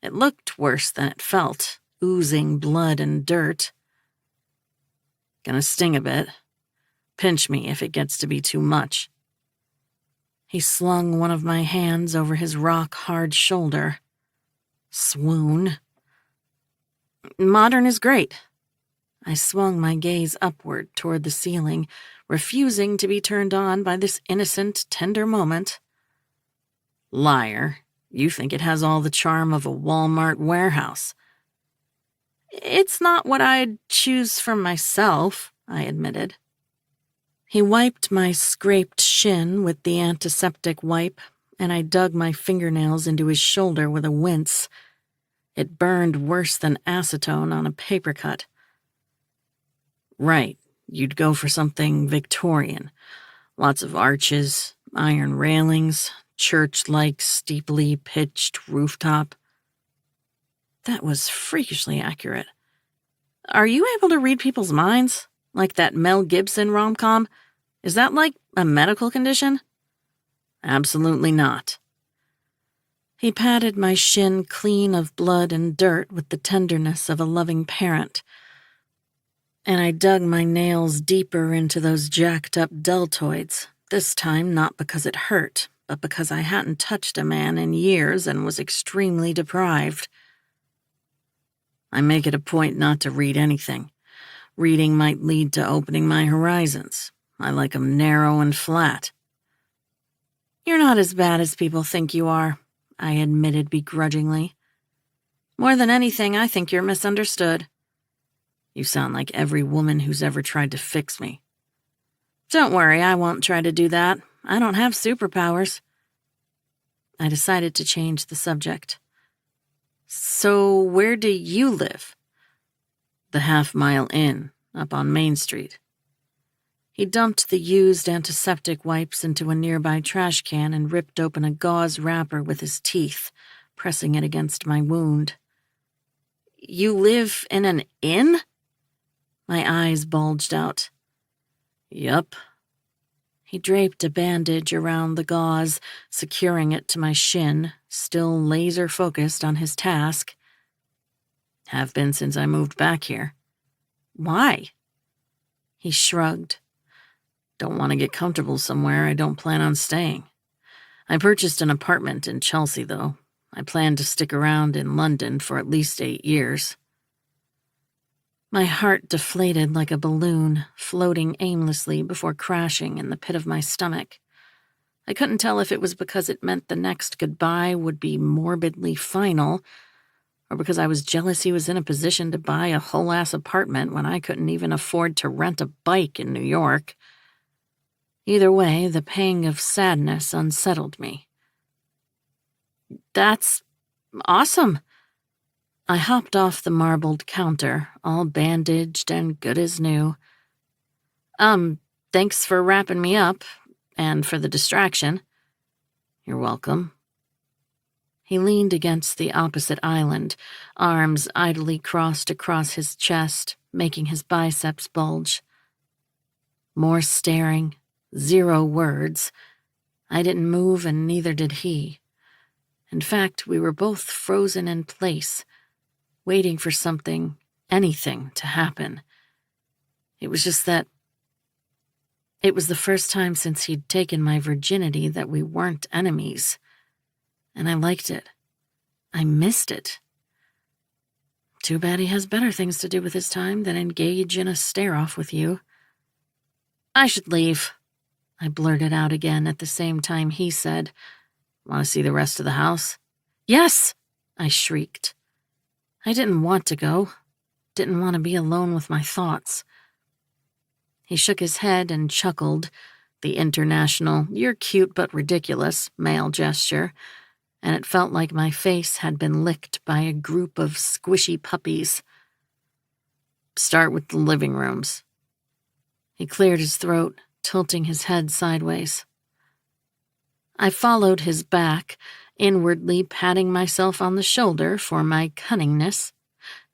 [SPEAKER 1] It looked worse than it felt, oozing blood and dirt. Gonna sting a bit. Pinch me if it gets to be too much. He slung one of my hands over his rock-hard shoulder. Swoon. Modern is great. I swung my gaze upward toward the ceiling, refusing to be turned on by this innocent, tender moment. Liar. You think it has all the charm of a Walmart warehouse. It's not what I'd choose for myself, I admitted. He wiped my scraped shin with the antiseptic wipe, and I dug my fingernails into his shoulder with a wince. It burned worse than acetone on a paper cut. Right, you'd go for something Victorian. Lots of arches, iron railings, church-like steeply pitched rooftop. That was freakishly accurate. Are you able to read people's minds? Like that Mel Gibson rom-com? Is that like a medical condition? Absolutely not. He patted my shin clean of blood and dirt with the tenderness of a loving parent, and I dug my nails deeper into those jacked-up deltoids, this time not because it hurt, but because I hadn't touched a man in years and was extremely deprived. I make it a point not to read anything. Reading might lead to opening my horizons. I like 'em narrow and flat. You're not as bad as people think you are, I admitted begrudgingly. More than anything, I think you're misunderstood. You sound like every woman who's ever tried to fix me. Don't worry, I won't try to do that. I don't have superpowers. I decided to change the subject. So where do you live? The Half-Mile Inn, up on Main Street. He dumped the used antiseptic wipes into a nearby trash can and ripped open a gauze wrapper with his teeth, pressing it against my wound. You live in an inn? My eyes bulged out. Yup. He draped a bandage around the gauze, securing it to my shin, still laser-focused on his task. Have been since I moved back here. Why? He shrugged. Don't want to get comfortable somewhere I don't plan on staying. I purchased an apartment in Chelsea, though. I plan to stick around in London for at least 8 years. My heart deflated like a balloon, floating aimlessly before crashing in the pit of my stomach. I couldn't tell if it was because it meant the next goodbye would be morbidly final, or because I was jealous he was in a position to buy a whole-ass apartment when I couldn't even afford to rent a bike in New York. Either way, the pang of sadness unsettled me. That's awesome. I hopped off the marbled counter, all bandaged and good as new. Thanks for wrapping me up, and for the distraction. You're welcome. He leaned against the opposite island, arms idly crossed across his chest, making his biceps bulge. More staring, 0 words. I didn't move, and neither did he. In fact, we were both frozen in place, waiting for something, anything, to happen. It was just that it was the first time since he'd taken my virginity that we weren't enemies. And I liked it. I missed it. Too bad he has better things to do with his time than engage in a stare-off with you. I should leave, I blurted out again at the same time he said, Want to see the rest of the house? Yes, I shrieked. I didn't want to go. Didn't want to be alone with my thoughts. He shook his head and chuckled, the international, "you're cute but ridiculous" male gesture, and it felt like my face had been licked by a group of squishy puppies. Start with the living rooms. He cleared his throat, tilting his head sideways. I followed his back, inwardly patting myself on the shoulder for my cunningness.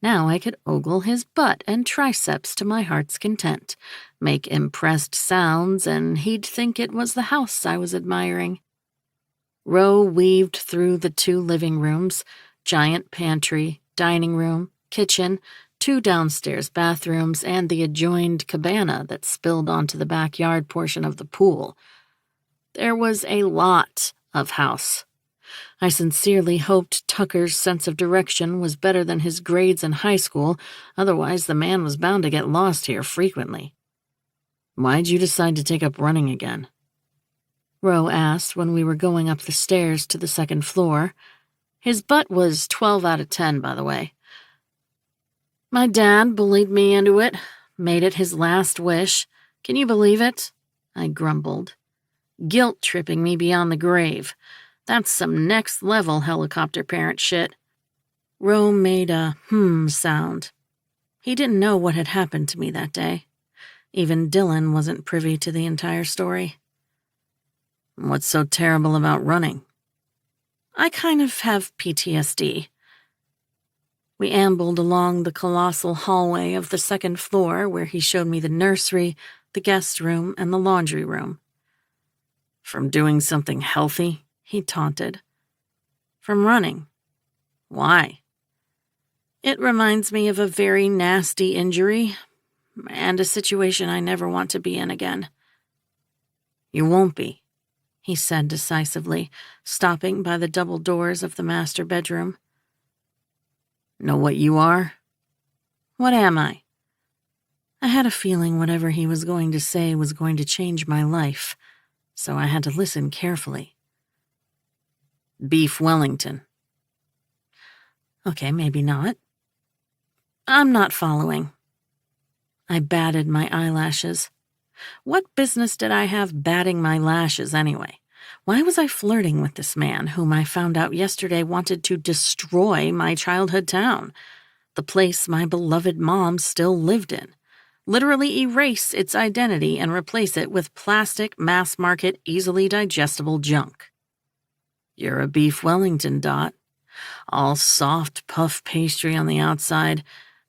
[SPEAKER 1] Now I could ogle his butt and triceps to my heart's content, make impressed sounds, and he'd think it was the house I was admiring. Roe weaved through the 2 living rooms, giant pantry, dining room, kitchen, 2 downstairs bathrooms, and the adjoined cabana that spilled onto the backyard portion of the pool. There was a lot of house. I sincerely hoped Tucker's sense of direction was better than his grades in high school, otherwise the man was bound to get lost here frequently. Why'd you decide to take up running again? Roe asked when we were going up the stairs to the 2nd floor. His butt was 12 out of 10, by the way. My dad bullied me into it, made it his last wish. Can you believe it? I grumbled. Guilt-tripping me beyond the grave. That's some next-level helicopter parent shit. Roe made a sound. He didn't know what had happened to me that day. Even Dylan wasn't privy to the entire story. What's so terrible about running? I kind of have PTSD. We ambled along the colossal hallway of the 2nd floor where he showed me the nursery, the guest room, and the laundry room. From doing something healthy? He taunted. From running. Why? It reminds me of a very nasty injury, and a situation I never want to be in again. You won't be, he said decisively, stopping by the double doors of the master bedroom. Know what you are? What am I? I had a feeling whatever he was going to say was going to change my life, so I had to listen carefully. Beef Wellington. Okay, maybe not. I'm not following. I batted my eyelashes. What business did I have batting my lashes anyway? Why was I flirting with this man whom I found out yesterday wanted to destroy my childhood town, the place my beloved mom still lived in, literally erase its identity and replace it with plastic, mass-market, easily digestible junk? You're a beef Wellington, Dot. All soft puff pastry on the outside,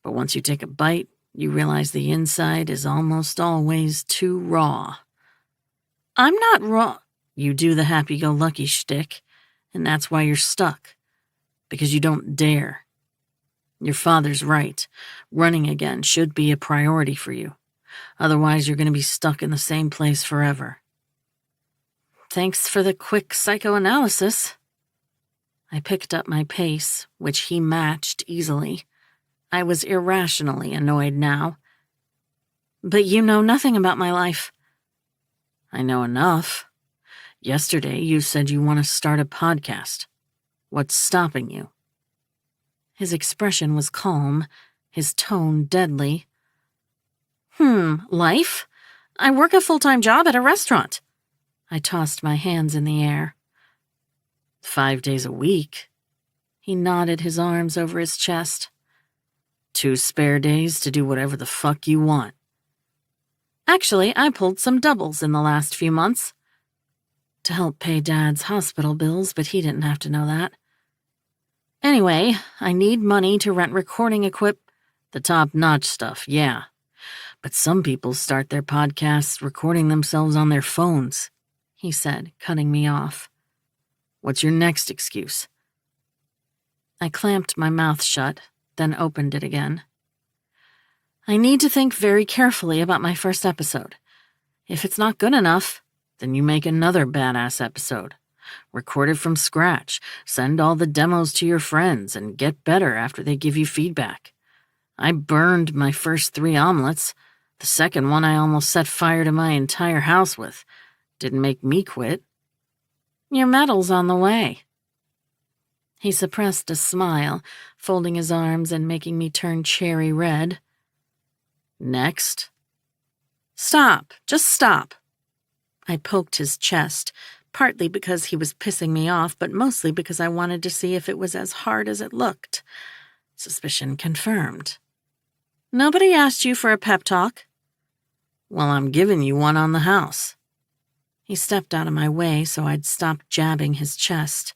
[SPEAKER 1] but once you take a bite, you realize the inside is almost always too raw. I'm not raw. You do the happy-go-lucky shtick, and that's why you're stuck. Because you don't dare. Your father's right. Running again should be a priority for you. Otherwise, you're going to be stuck in the same place forever. Thanks for the quick psychoanalysis. I picked up my pace, which he matched easily. I was irrationally annoyed now. But you know nothing about my life.
[SPEAKER 2] I know enough. Yesterday you said you want to start a podcast. What's stopping you?
[SPEAKER 1] His expression was calm, his tone deadly. Life? I work a full-time job at a restaurant. I tossed my hands in the air.
[SPEAKER 2] 5 days a week?
[SPEAKER 1] He nodded his arms over his chest.
[SPEAKER 2] 2 spare days to do whatever the fuck you want.
[SPEAKER 1] Actually, I pulled some doubles in the last few months. To help pay Dad's hospital bills, but he didn't have to know that. Anyway, I need money to rent recording
[SPEAKER 2] The top-notch stuff, yeah. But some people start their podcasts recording themselves on their phones,
[SPEAKER 1] he said, cutting me off.
[SPEAKER 2] What's your next excuse?
[SPEAKER 1] I clamped my mouth shut, then opened it again. I need to think very carefully about my first episode. If it's not good enough,
[SPEAKER 2] then you make another badass episode. Record it from scratch, send all the demos to your friends, and get better after they give you feedback. I burned my first 3 omelets. The second one I almost set fire to my entire house with. Didn't make me quit.
[SPEAKER 1] Your medal's on the way. He suppressed a smile, folding his arms and making me turn cherry red.
[SPEAKER 2] Next.
[SPEAKER 1] Stop. Just stop. I poked his chest, partly because he was pissing me off, but mostly because I wanted to see if it was as hard as it looked. Suspicion confirmed. Nobody asked you for a pep talk?
[SPEAKER 2] Well, I'm giving you one on the house.
[SPEAKER 1] He stepped out of my way so I'd stop jabbing his chest.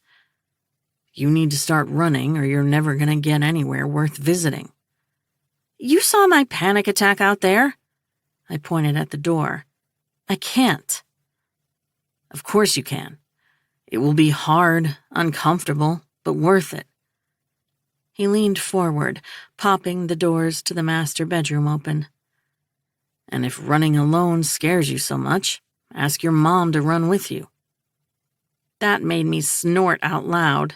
[SPEAKER 2] You need to start running or you're never going to get anywhere worth visiting.
[SPEAKER 1] You saw my panic attack out there? I pointed at the door. I can't.
[SPEAKER 2] Of course you can. It will be hard, uncomfortable, but worth it.
[SPEAKER 1] He leaned forward, popping the doors to the master bedroom open.
[SPEAKER 2] And if running alone scares you so much, ask your mom to run with you.
[SPEAKER 1] That made me snort out loud.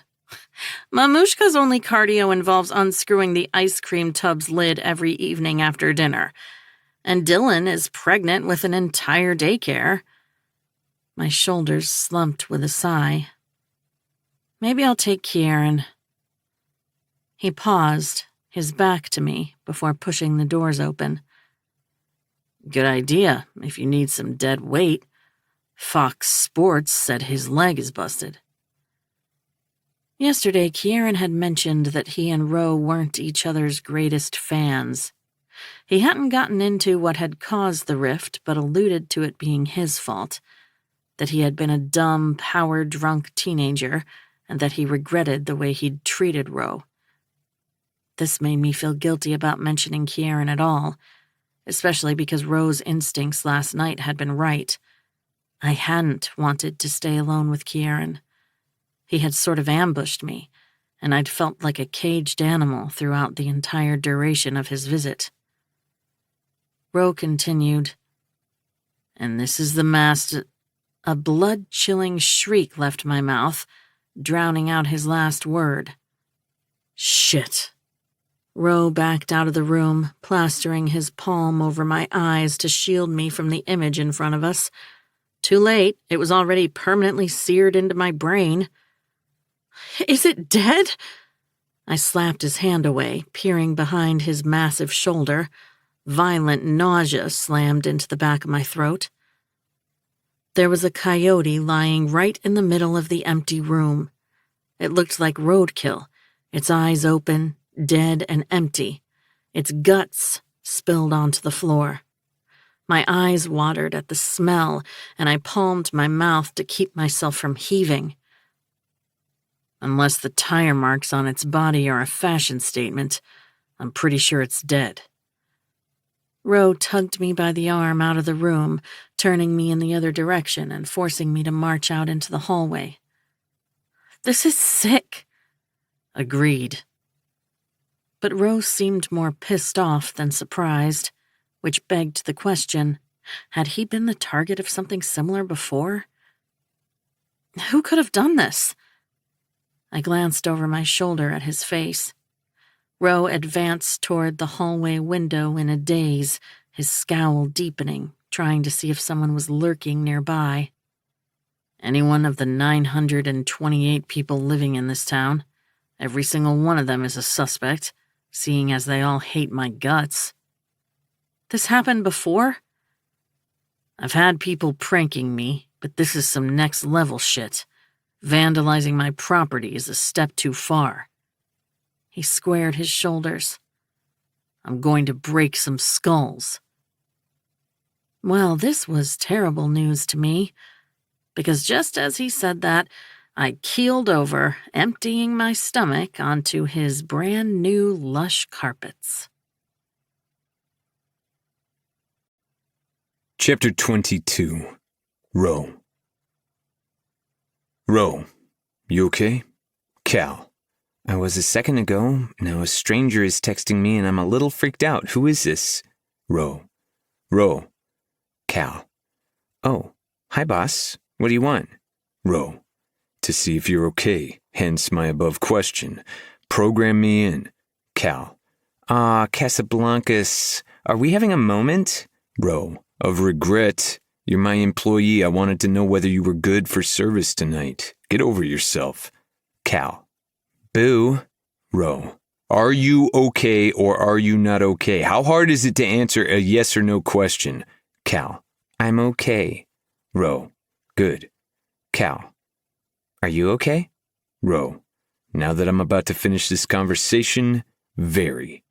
[SPEAKER 1] Mamushka's only cardio involves unscrewing the ice cream tub's lid every evening after dinner. And Dylan is pregnant with an entire daycare. My shoulders slumped with a sigh. Maybe I'll take Kieran. He paused, his back to me, before pushing the doors open.
[SPEAKER 2] Good idea, if you need some dead weight. Fox Sports said his leg is busted.
[SPEAKER 1] Yesterday, Kieran had mentioned that he and Ro weren't each other's greatest fans. He hadn't gotten into what had caused the rift, but alluded to it being his fault. That he had been a dumb, power-drunk teenager, and that he regretted the way he'd treated Ro. This made me feel guilty about mentioning Kieran at all, especially because Ro's instincts last night had been right. I hadn't wanted to stay alone with Kieran. He had sort of ambushed me, and I'd felt like a caged animal throughout the entire duration of his visit. Ro continued,
[SPEAKER 2] and this is the master...
[SPEAKER 1] A blood-chilling shriek left my mouth, drowning out his last word.
[SPEAKER 2] Shit.
[SPEAKER 1] Ro backed out of the room, plastering his palm over my eyes to shield me from the image in front of us. Too late, it was already permanently seared into my brain. Is it dead? I slapped his hand away, peering behind his massive shoulder. Violent nausea slammed into the back of my throat. There was a coyote lying right in the middle of the empty room. It looked like roadkill, its eyes open, dead and empty, its guts spilled onto the floor. My eyes watered at the smell, and I palmed my mouth to keep myself from heaving.
[SPEAKER 2] Unless the tire marks on its body are a fashion statement, I'm pretty sure it's dead.
[SPEAKER 1] Ro tugged me by the arm out of the room, turning me in the other direction and forcing me to march out into the hallway. This is sick.
[SPEAKER 2] Agreed.
[SPEAKER 1] But Ro seemed more pissed off than surprised, which begged the question, had he been the target of something similar before? Who could have done this? I glanced over my shoulder at his face. Roe advanced toward the hallway window in a daze, his scowl deepening, trying to see if someone was lurking nearby. Any one of the 928 people living in this town. Every single one of them is a suspect, seeing as they all hate my guts. This happened before? I've had people pranking me, but this is some next-level shit. Vandalizing my property is a step too far. He squared his shoulders. I'm going to break some skulls. Well, this was terrible news to me, because just as he said that, I keeled over, emptying my stomach onto his brand new lush carpets.
[SPEAKER 3] Chapter 22. Roe. Roe, you okay? Cal. I was a second ago. Now a stranger is texting me and I'm a little freaked out. Who is this? Roe. Roe. Cal. Oh, hi boss. What do you want? Roe. To see if you're okay, hence my above question. Program me in. Cal. Casablancas. Are we having a moment? Roe. Of regret. You're my employee. I wanted to know whether you were good for service tonight. Get over yourself. Cal. Boo. Roe. Are you okay or are you not okay? How hard is it to answer a yes or no question? Cal. I'm okay. Roe. Good. Cal. Are you okay? Roe. Now that I'm about to finish this conversation, very.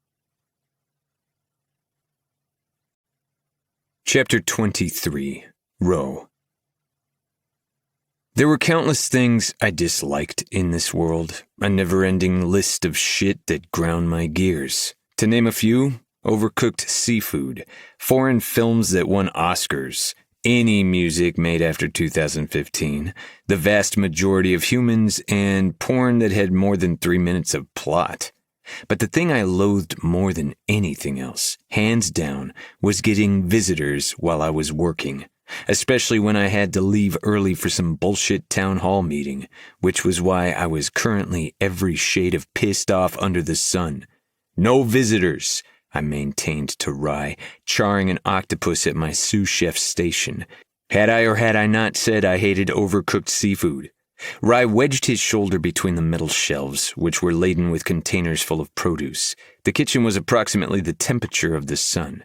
[SPEAKER 3] Chapter 23. Roe. There were countless things I disliked in this world, a never-ending list of shit that ground my gears. To name a few, overcooked seafood, foreign films that won Oscars, any music made after 2015, the vast majority of humans, and porn that had more than 3 minutes of plot. But the thing I loathed more than anything else, hands down, was getting visitors while I was working, especially when I had to leave early for some bullshit town hall meeting, which was why I was currently every shade of pissed off under the sun. No visitors, I maintained to Rye, charring an octopus at my sous chef station. Had I or had I not said I hated overcooked seafood? Rye wedged his shoulder between the metal shelves, which were laden with containers full of produce. The kitchen was approximately the temperature of the sun.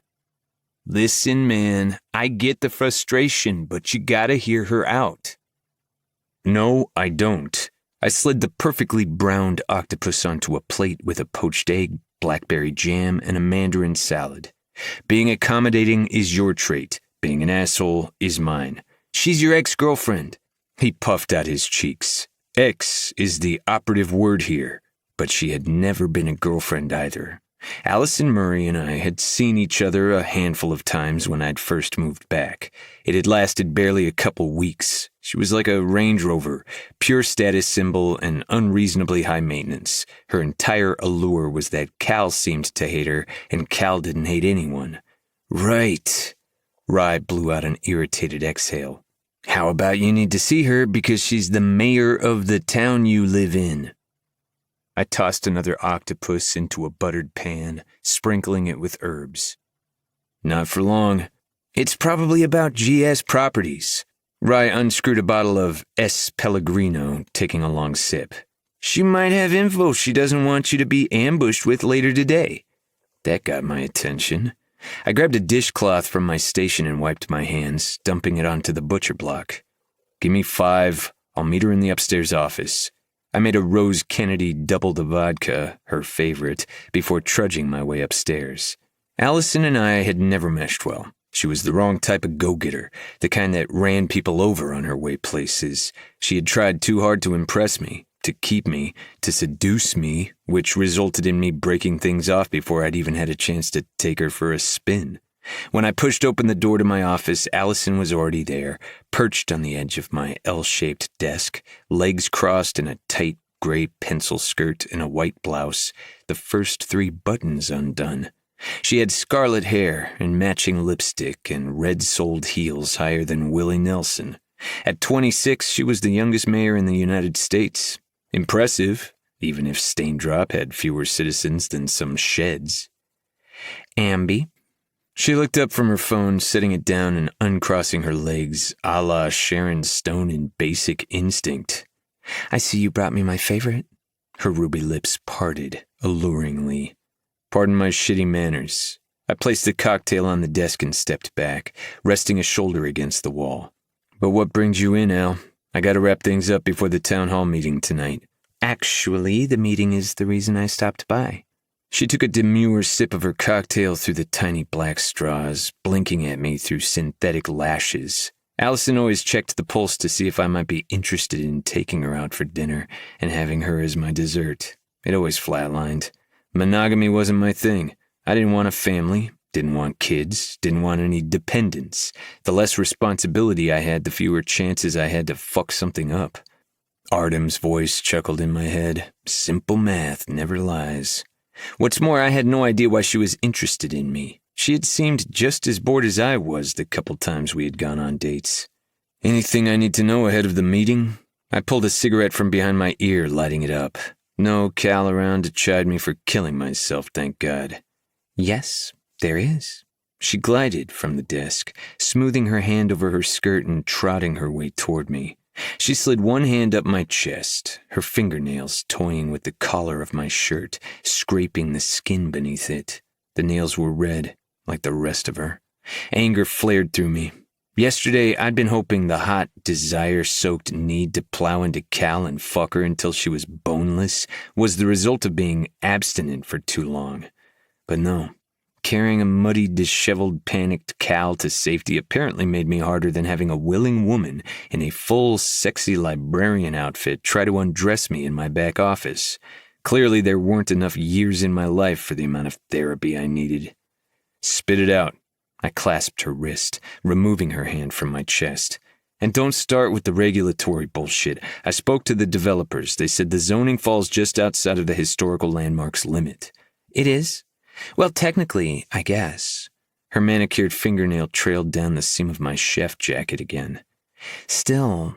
[SPEAKER 3] Listen, man, I get the frustration, but you gotta hear her out. No, I don't. I slid the perfectly browned octopus onto a plate with a poached egg, blackberry jam, and a mandarin salad. Being accommodating is your trait. Being an asshole is mine. She's your ex-girlfriend. He puffed out his cheeks. Ex is the operative word here, but she had never been a girlfriend either. Allison Murray and I had seen each other a handful of times when I'd first moved back. It had lasted barely a couple weeks. She was like a Range Rover, pure status symbol and unreasonably high maintenance. Her entire allure was that Cal seemed to hate her, and Cal didn't hate anyone. Right. Rye blew out an irritated exhale. How about you need to see her because she's the mayor of the town you live in? I tossed another octopus into a buttered pan, sprinkling it with herbs. Not for long. It's probably about GS properties. Rye unscrewed a bottle of S. Pellegrino, taking a long sip. She might have info she doesn't want you to be ambushed with later today. That got my attention. I grabbed a dishcloth from my station and wiped my hands, dumping it onto the butcher block. Give me 5. I'll meet her in the upstairs office. I made a Rose Kennedy double the vodka, her favorite, before trudging my way upstairs. Allison and I had never meshed well. She was the wrong type of go-getter, the kind that ran people over on her way places. She had tried too hard to impress me, to keep me, to seduce me, which resulted in me breaking things off before I'd even had a chance to take her for a spin. When I pushed open the door to my office, Allison was already there, perched on the edge of my L-shaped desk, legs crossed in a tight gray pencil skirt and a white blouse, the first 3 buttons undone. She had scarlet hair and matching lipstick and red-soled heels higher than Willie Nelson. At 26, she was the youngest mayor in the United States. Impressive, even if Staindrop had fewer citizens than some sheds.
[SPEAKER 2] Amby?
[SPEAKER 3] She looked up from her phone, setting it down and uncrossing her legs, a la Sharon Stone in Basic Instinct.
[SPEAKER 2] I see you brought me my favorite.
[SPEAKER 3] Her ruby lips parted alluringly. Pardon my shitty manners. I placed the cocktail on the desk and stepped back, resting a shoulder against the wall. But what brings you in, Al? I gotta wrap things up before the town hall meeting tonight.
[SPEAKER 2] Actually, the meeting is the reason I stopped by.
[SPEAKER 3] She took a demure sip of her cocktail through the tiny black straws, blinking at me through synthetic lashes. Allison always checked the pulse to see if I might be interested in taking her out for dinner and having her as my dessert. It always flatlined. Monogamy wasn't my thing. I didn't want a family, didn't want kids, didn't want any dependents. The less responsibility I had, the fewer chances I had to fuck something up. Artem's voice chuckled in my head. Simple math never lies. What's more, I had no idea why she was interested in me. She had seemed just as bored as I was the couple times we had gone on dates. Anything I need to know ahead of the meeting? I pulled a cigarette from behind my ear, lighting it up. No Cal around to chide me for killing myself, thank God.
[SPEAKER 2] Yes, there is.
[SPEAKER 3] She glided from the desk, smoothing her hand over her skirt and trotting her way toward me. She slid one hand up my chest, her fingernails toying with the collar of my shirt, scraping the skin beneath it. The nails were red, like the rest of her. Anger flared through me. Yesterday, I'd been hoping the hot, desire-soaked need to plow into Cal and fuck her until she was boneless was the result of being abstinent for too long. But no. Carrying a muddy, disheveled, panicked Cal to safety apparently made me harder than having a willing woman in a full, sexy librarian outfit try to undress me in my back office. Clearly, there weren't enough years in my life for the amount of therapy I needed. Spit it out. I clasped her wrist, removing her hand from my chest. And don't start with the regulatory bullshit. I spoke to the developers. They said the zoning falls just outside of the historical landmarks limit.
[SPEAKER 2] It is? Well, technically, I guess.
[SPEAKER 3] Her manicured fingernail trailed down the seam of my chef jacket again.
[SPEAKER 2] Still,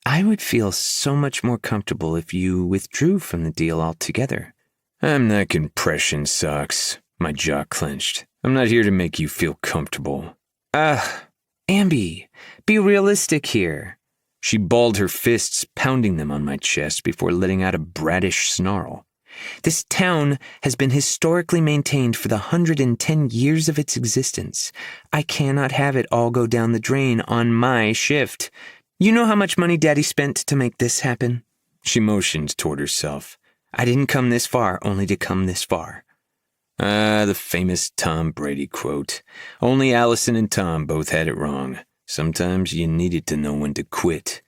[SPEAKER 2] I would feel so much more comfortable if you withdrew from the deal altogether.
[SPEAKER 3] I'm not compression socks. My jaw clenched. I'm not here to make you feel comfortable.
[SPEAKER 2] Amby, be realistic here.
[SPEAKER 3] She balled her fists, pounding them on my chest before letting out a bratish snarl.
[SPEAKER 2] This town has been historically maintained for the 110 years of its existence. I cannot have it all go down the drain on my shift. You know how much money Daddy spent to make this happen?
[SPEAKER 3] She motioned toward herself.
[SPEAKER 2] I didn't come this far only to come this far.
[SPEAKER 3] The famous Tom Brady quote. Only Allison and Tom both had it wrong. Sometimes you needed to know when to quit.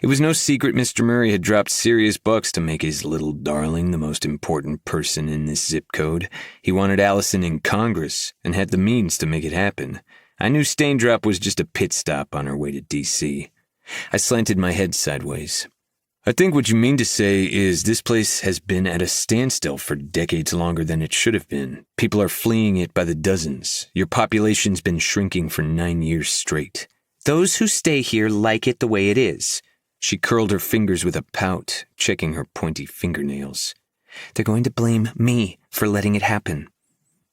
[SPEAKER 3] It was no secret Mr. Murray had dropped serious bucks to make his little darling the most important person in this zip code. He wanted Allison in Congress and had the means to make it happen. I knew Staindrop was just a pit stop on her way to D.C. I slanted my head sideways. I think what you mean to say is this place has been at a standstill for decades longer than it should have been. People are fleeing it by the dozens. Your population's been shrinking for 9 years straight.
[SPEAKER 2] Those who stay here like it the way it is.
[SPEAKER 3] She curled her fingers with a pout, checking her pointy fingernails.
[SPEAKER 2] They're going to blame me for letting it happen.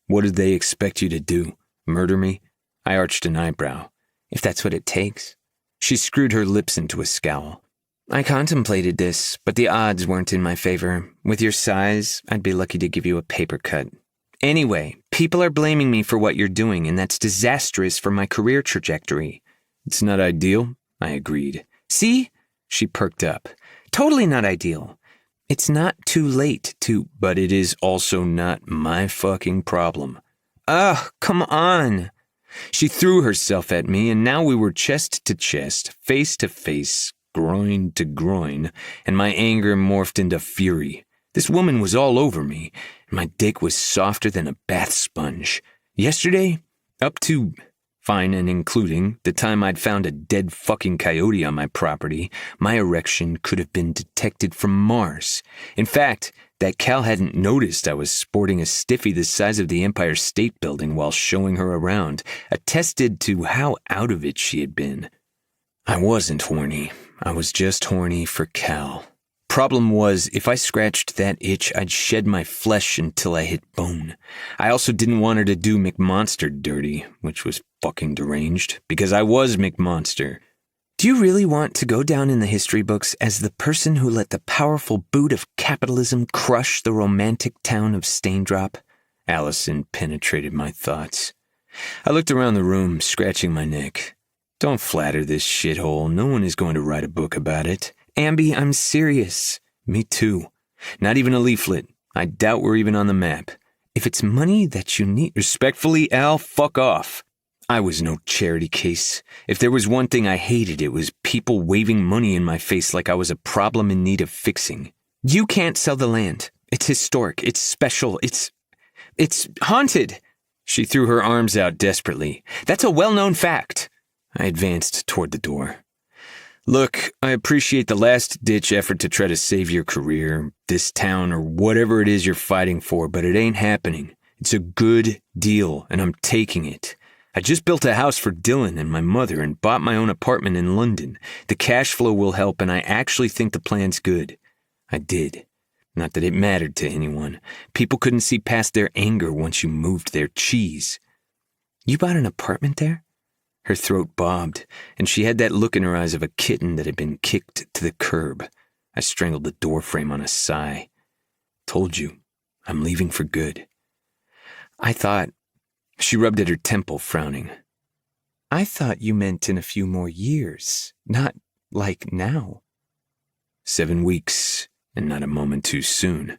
[SPEAKER 3] What did they expect you to do? Murder me? I arched an eyebrow.
[SPEAKER 2] If that's what it takes.
[SPEAKER 3] She screwed her lips into a scowl.
[SPEAKER 2] I contemplated this, but the odds weren't in my favor. With your size, I'd be lucky to give you a paper cut. Anyway, people are blaming me for what you're doing, and that's disastrous for my career trajectory.
[SPEAKER 3] It's not ideal, I agreed.
[SPEAKER 2] See?
[SPEAKER 3] She perked up.
[SPEAKER 2] Totally not ideal. It's not too late to...
[SPEAKER 3] But it is also not my fucking problem.
[SPEAKER 2] Ugh, come on.
[SPEAKER 3] She threw herself at me, and now we were chest to chest, face to face, groin to groin, and my anger morphed into fury. This woman was all over me, and my dick was softer than a bath sponge. Yesterday, up to... fine and including the time I'd found a dead fucking coyote on my property, my erection could have been detected from Mars. In fact, that Cal hadn't noticed I was sporting a stiffy the size of the Empire State Building while showing her around, attested to how out of it she had been. I wasn't horny. I was just horny for Cal. Problem was, if I scratched that itch, I'd shed my flesh until I hit bone. I also didn't want her to do McMonster dirty, which was fucking deranged, because I was McMonster. Do you really want to go down in the history books as the person who let the powerful boot of capitalism crush the romantic town of Staindrop? Allison penetrated my thoughts. I looked around the room, scratching my neck. Don't flatter this shithole. No one is going to write a book about it. Amby, I'm serious. Me too. Not even a leaflet. I doubt we're even on the map. If it's money that you need... Respectfully, Al, fuck off. I was no charity case. If there was one thing I hated, it was people waving money in my face like I was a problem in need of fixing. You can't sell the land. It's historic. It's special. It's haunted. She threw her arms out desperately. That's a well-known fact. I advanced toward the door. Look, I appreciate the last-ditch effort to try to save your career, this town, or whatever it is you're fighting for, but it ain't happening. It's a good deal, and I'm taking it. I just built a house for Dylan and my mother and bought my own apartment in London. The cash flow will help, and I actually think the plan's good. I did. Not that it mattered to anyone. People couldn't see past their anger once you moved their cheese. You bought an apartment there? Her throat bobbed, and she had that look in her eyes of a kitten that had been kicked to the curb. I strangled the doorframe on a sigh. Told you, I'm leaving for good. I thought... She rubbed at her temple, frowning. I thought you meant in a few more years, not like now. 7 weeks, and not a moment too soon.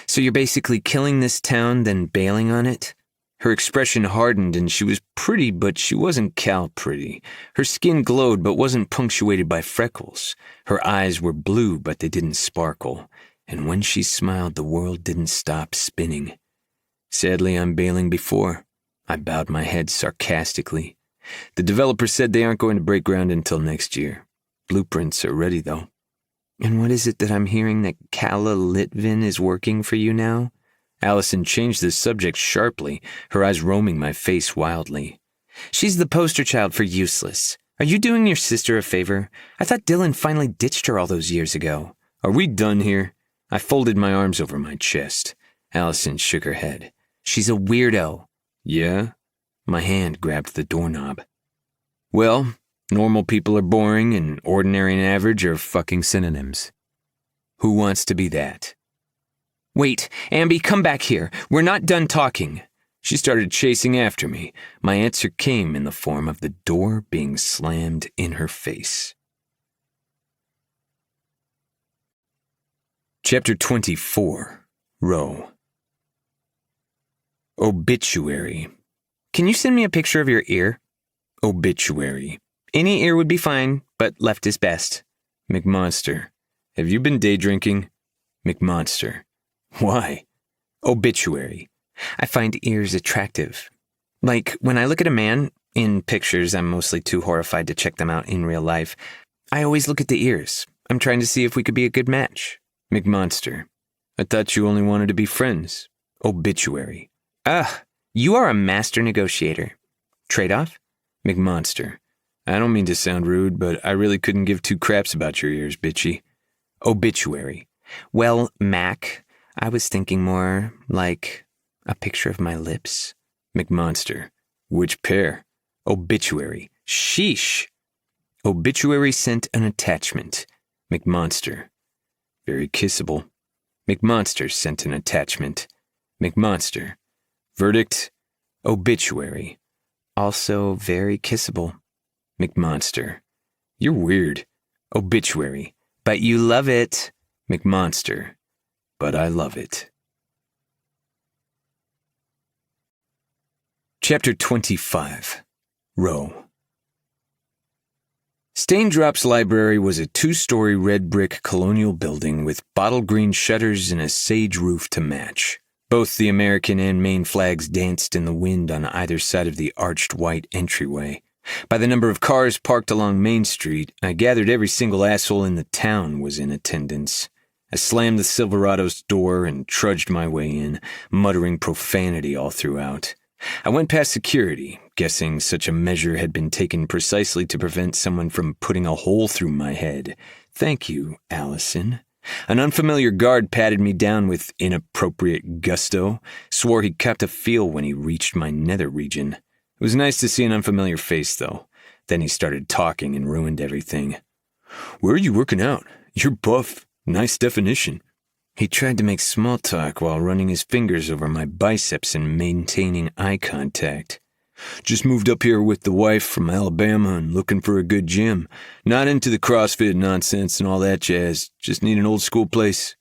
[SPEAKER 3] So you're basically killing this town, then bailing on it? Her expression hardened, and she was pretty, but she wasn't Cal pretty. Her skin glowed, but wasn't punctuated by freckles. Her eyes were blue, but they didn't sparkle. And when she smiled, the world didn't stop spinning. Sadly, I'm bailing before. I bowed my head sarcastically. The developer said they aren't going to break ground until next year. Blueprints are ready, though. And what is it that I'm hearing that Calla Litvin is working for you now? Allison changed the subject sharply, her eyes roaming my face wildly. She's the poster child for useless. Are you doing your sister a favor? I thought Dylan finally ditched her all those years ago. Are we done here? I folded my arms over my chest. Allison shook her head. She's a weirdo. Yeah? My hand grabbed the doorknob. Well, normal people are boring and ordinary and average are fucking synonyms. Who wants to be that? Wait, Amby, come back here. We're not done talking. She started chasing after me. My answer came in the form of the door being slammed in her face. Chapter 24. Row. Obituary. Can you send me a picture of your ear? Obituary. Any ear would be fine, but left is best. McMonster. Have you been day drinking? McMonster. Why? Obituary. I find ears attractive. Like, when I look at a man, in pictures, I'm mostly too horrified to check them out in real life. I always look at the ears. I'm trying to see if we could be a good match. McMonster. I thought you only wanted to be friends. Obituary. Ah, you are a master negotiator. Trade-off? McMonster. I don't mean to sound rude, but I really couldn't give two craps about your ears, bitchy. Obituary. Well, Mac, I was thinking more like a picture of my lips. McMonster. Which pair? Obituary. Sheesh. Obituary sent an attachment. McMonster. Very kissable. McMonster sent an attachment. McMonster. Verdict. Obituary. Also very kissable. McMonster. You're weird. Obituary. But you love it. McMonster. But I love it. Chapter 25. Row. Staindrop's library was a 2-story red brick colonial building with bottle green shutters and a sage roof to match. Both the American and Maine flags danced in the wind on either side of the arched white entryway. By the number of cars parked along Main Street, I gathered every single asshole in the town was in attendance. I slammed the Silverado's door and trudged my way in, muttering profanity all throughout. I went past security, guessing such a measure had been taken precisely to prevent someone from putting a hole through my head. Thank you, Allison. An unfamiliar guard patted me down with inappropriate gusto, swore he kept a feel when he reached my nether region. It was nice to see an unfamiliar face, though. Then he started talking and ruined everything. "Where are you working out? You're buff. Nice definition." He tried to make small talk while running his fingers over my biceps and maintaining eye contact. "Just moved up here with the wife from Alabama and looking for a good gym. Not into the CrossFit nonsense and all that jazz. Just need an old school place."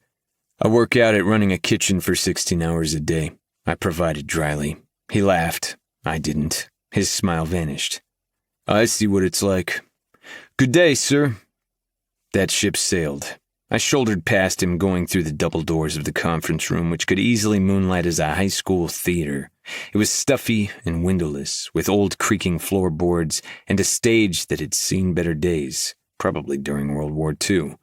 [SPEAKER 3] "I work out at running a kitchen for 16 hours a day," I provided dryly. He laughed. I didn't. His smile vanished. "I see what it's like. Good day, sir." That ship sailed. I shouldered past him, going through the double doors of the conference room, which could easily moonlight as a high school theater. It was stuffy and windowless, with old creaking floorboards and a stage that had seen better days, probably during World War II.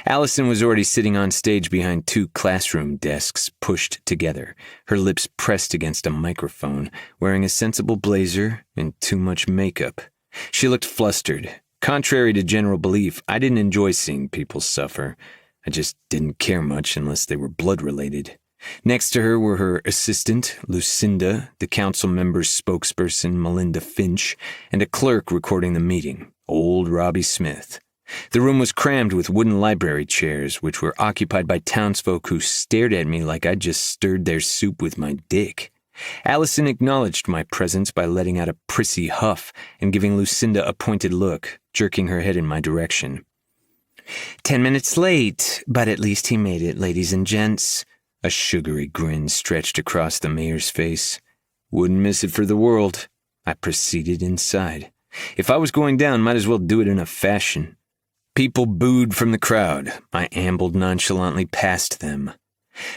[SPEAKER 3] Allison was already sitting on stage behind 2 classroom desks pushed together, her lips pressed against a microphone, wearing a sensible blazer and too much makeup. She looked flustered. Contrary to general belief, I didn't enjoy seeing people suffer. I just didn't care much unless they were blood-related. Next to her were her assistant, Lucinda, the council member's spokesperson, Melinda Finch, and a clerk recording the meeting, old Robbie Smith. The room was crammed with wooden library chairs, which were occupied by townsfolk who stared at me like I'd just stirred their soup with my dick. Allison acknowledged my presence by letting out a prissy huff and giving Lucinda a pointed look, jerking her head in my direction. 10 minutes late, but at least he made it, ladies and gents." A sugary grin stretched across the mayor's face. "Wouldn't miss it for the world." I proceeded inside. If I was going down, might as well do it in a fashion. People booed from the crowd. I ambled nonchalantly past them.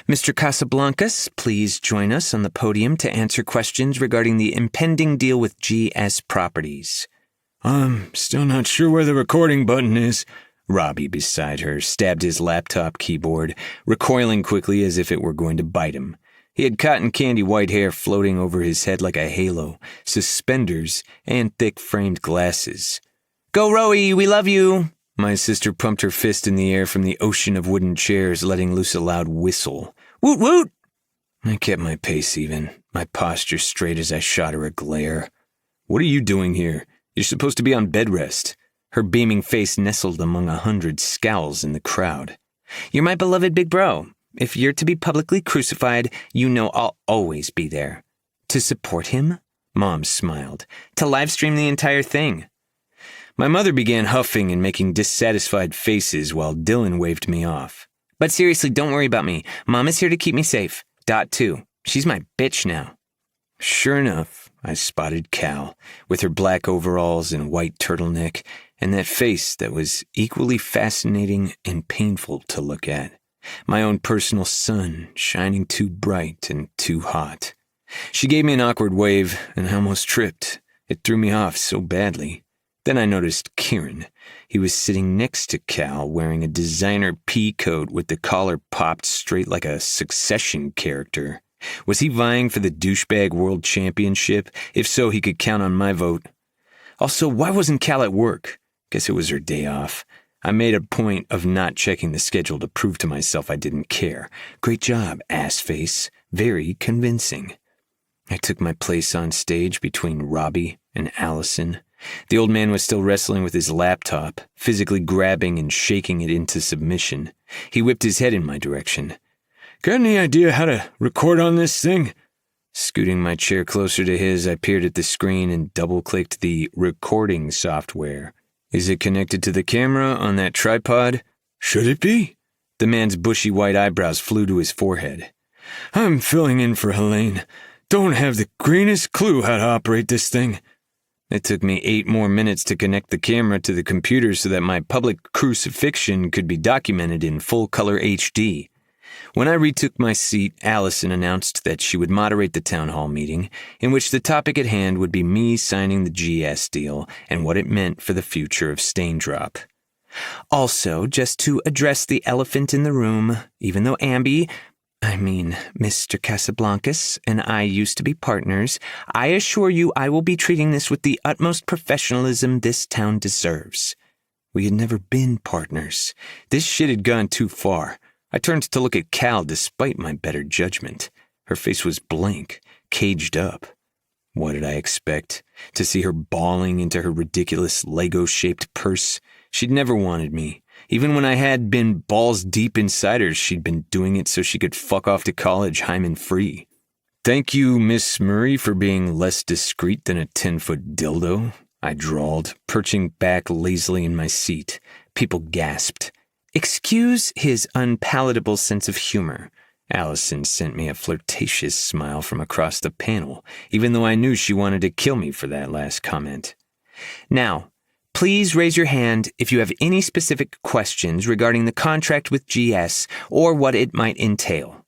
[SPEAKER 3] "Mr. Casablancas, please join us on the podium to answer questions regarding the impending deal with GS Properties." "I'm still not sure where the recording button is." Robbie beside her stabbed his laptop keyboard, recoiling quickly as if it were going to bite him. He had cotton candy white hair floating over his head like a halo, suspenders, and thick-framed glasses. "Go, Rowie, we love you!" My sister pumped her fist in the air from the ocean of wooden chairs, letting loose a loud whistle. "Woot woot!" I kept my pace even, my posture straight as I shot her a glare. "What are you doing here? You're supposed to be on bed rest." Her beaming face nestled among 100 scowls in the crowd. "You're my beloved big bro. If you're to be publicly crucified, you know I'll always be there." "To support him?" Mom smiled. "To live stream the entire thing." My mother began huffing and making dissatisfied faces while Dylan waved me off. "But seriously, don't worry about me. Mom is here to keep me safe. Dot too. She's my bitch now." Sure enough, I spotted Cal, with her black overalls and white turtleneck, and that face that was equally fascinating and painful to look at. My own personal sun, shining too bright and too hot. She gave me an awkward wave, and I almost tripped. It threw me off so badly. Then I noticed Kieran. He was sitting next to Cal, wearing a designer pea coat with the collar popped straight like a Succession character. Was he vying for the douchebag world championship? If so, he could count on my vote. Also, why wasn't Cal at work? Guess it was her day off. I made a point of not checking the schedule to prove to myself I didn't care. Great job, ass-face. Very convincing. I took my place on stage between Robbie and Allison. The old man was still wrestling with his laptop, physically grabbing and shaking it into submission. He whipped his head in my direction. "Got any idea how to record on this thing?" Scooting my chair closer to his, I peered at the screen and double-clicked the recording software. "Is it connected to the camera on that tripod?" "Should it be?" The man's bushy white eyebrows flew to his forehead. "I'm filling in for Helene. Don't have the greenest clue how to operate this thing." It took me 8 more minutes to connect the camera to the computer so that my public crucifixion could be documented in full-color HD. When I retook my seat, Allison announced that she would moderate the town hall meeting, in which the topic at hand would be me signing the GS deal and what it meant for the future of Staindrop. "Also, just to address the elephant in the room, even though Mr. Casablancas and I used to be partners, I assure you I will be treating this with the utmost professionalism this town deserves." We had never been partners. This shit had gone too far. I turned to look at Cal despite my better judgment. Her face was blank, caged up. What did I expect? To see her bawling into her ridiculous Lego-shaped purse? She'd never wanted me. Even when I had been balls deep inside her, she'd been doing it so she could fuck off to college hymen-free. Thank you, Miss Murray, for being less discreet than a 10-foot dildo, I drawled, perching back lazily in my seat. People gasped. Excuse his unpalatable sense of humor. Allison sent me a flirtatious smile from across the panel, even though I knew she wanted to kill me for that last comment. Now, please raise your hand if you have any specific questions regarding the contract with GS or what it might entail.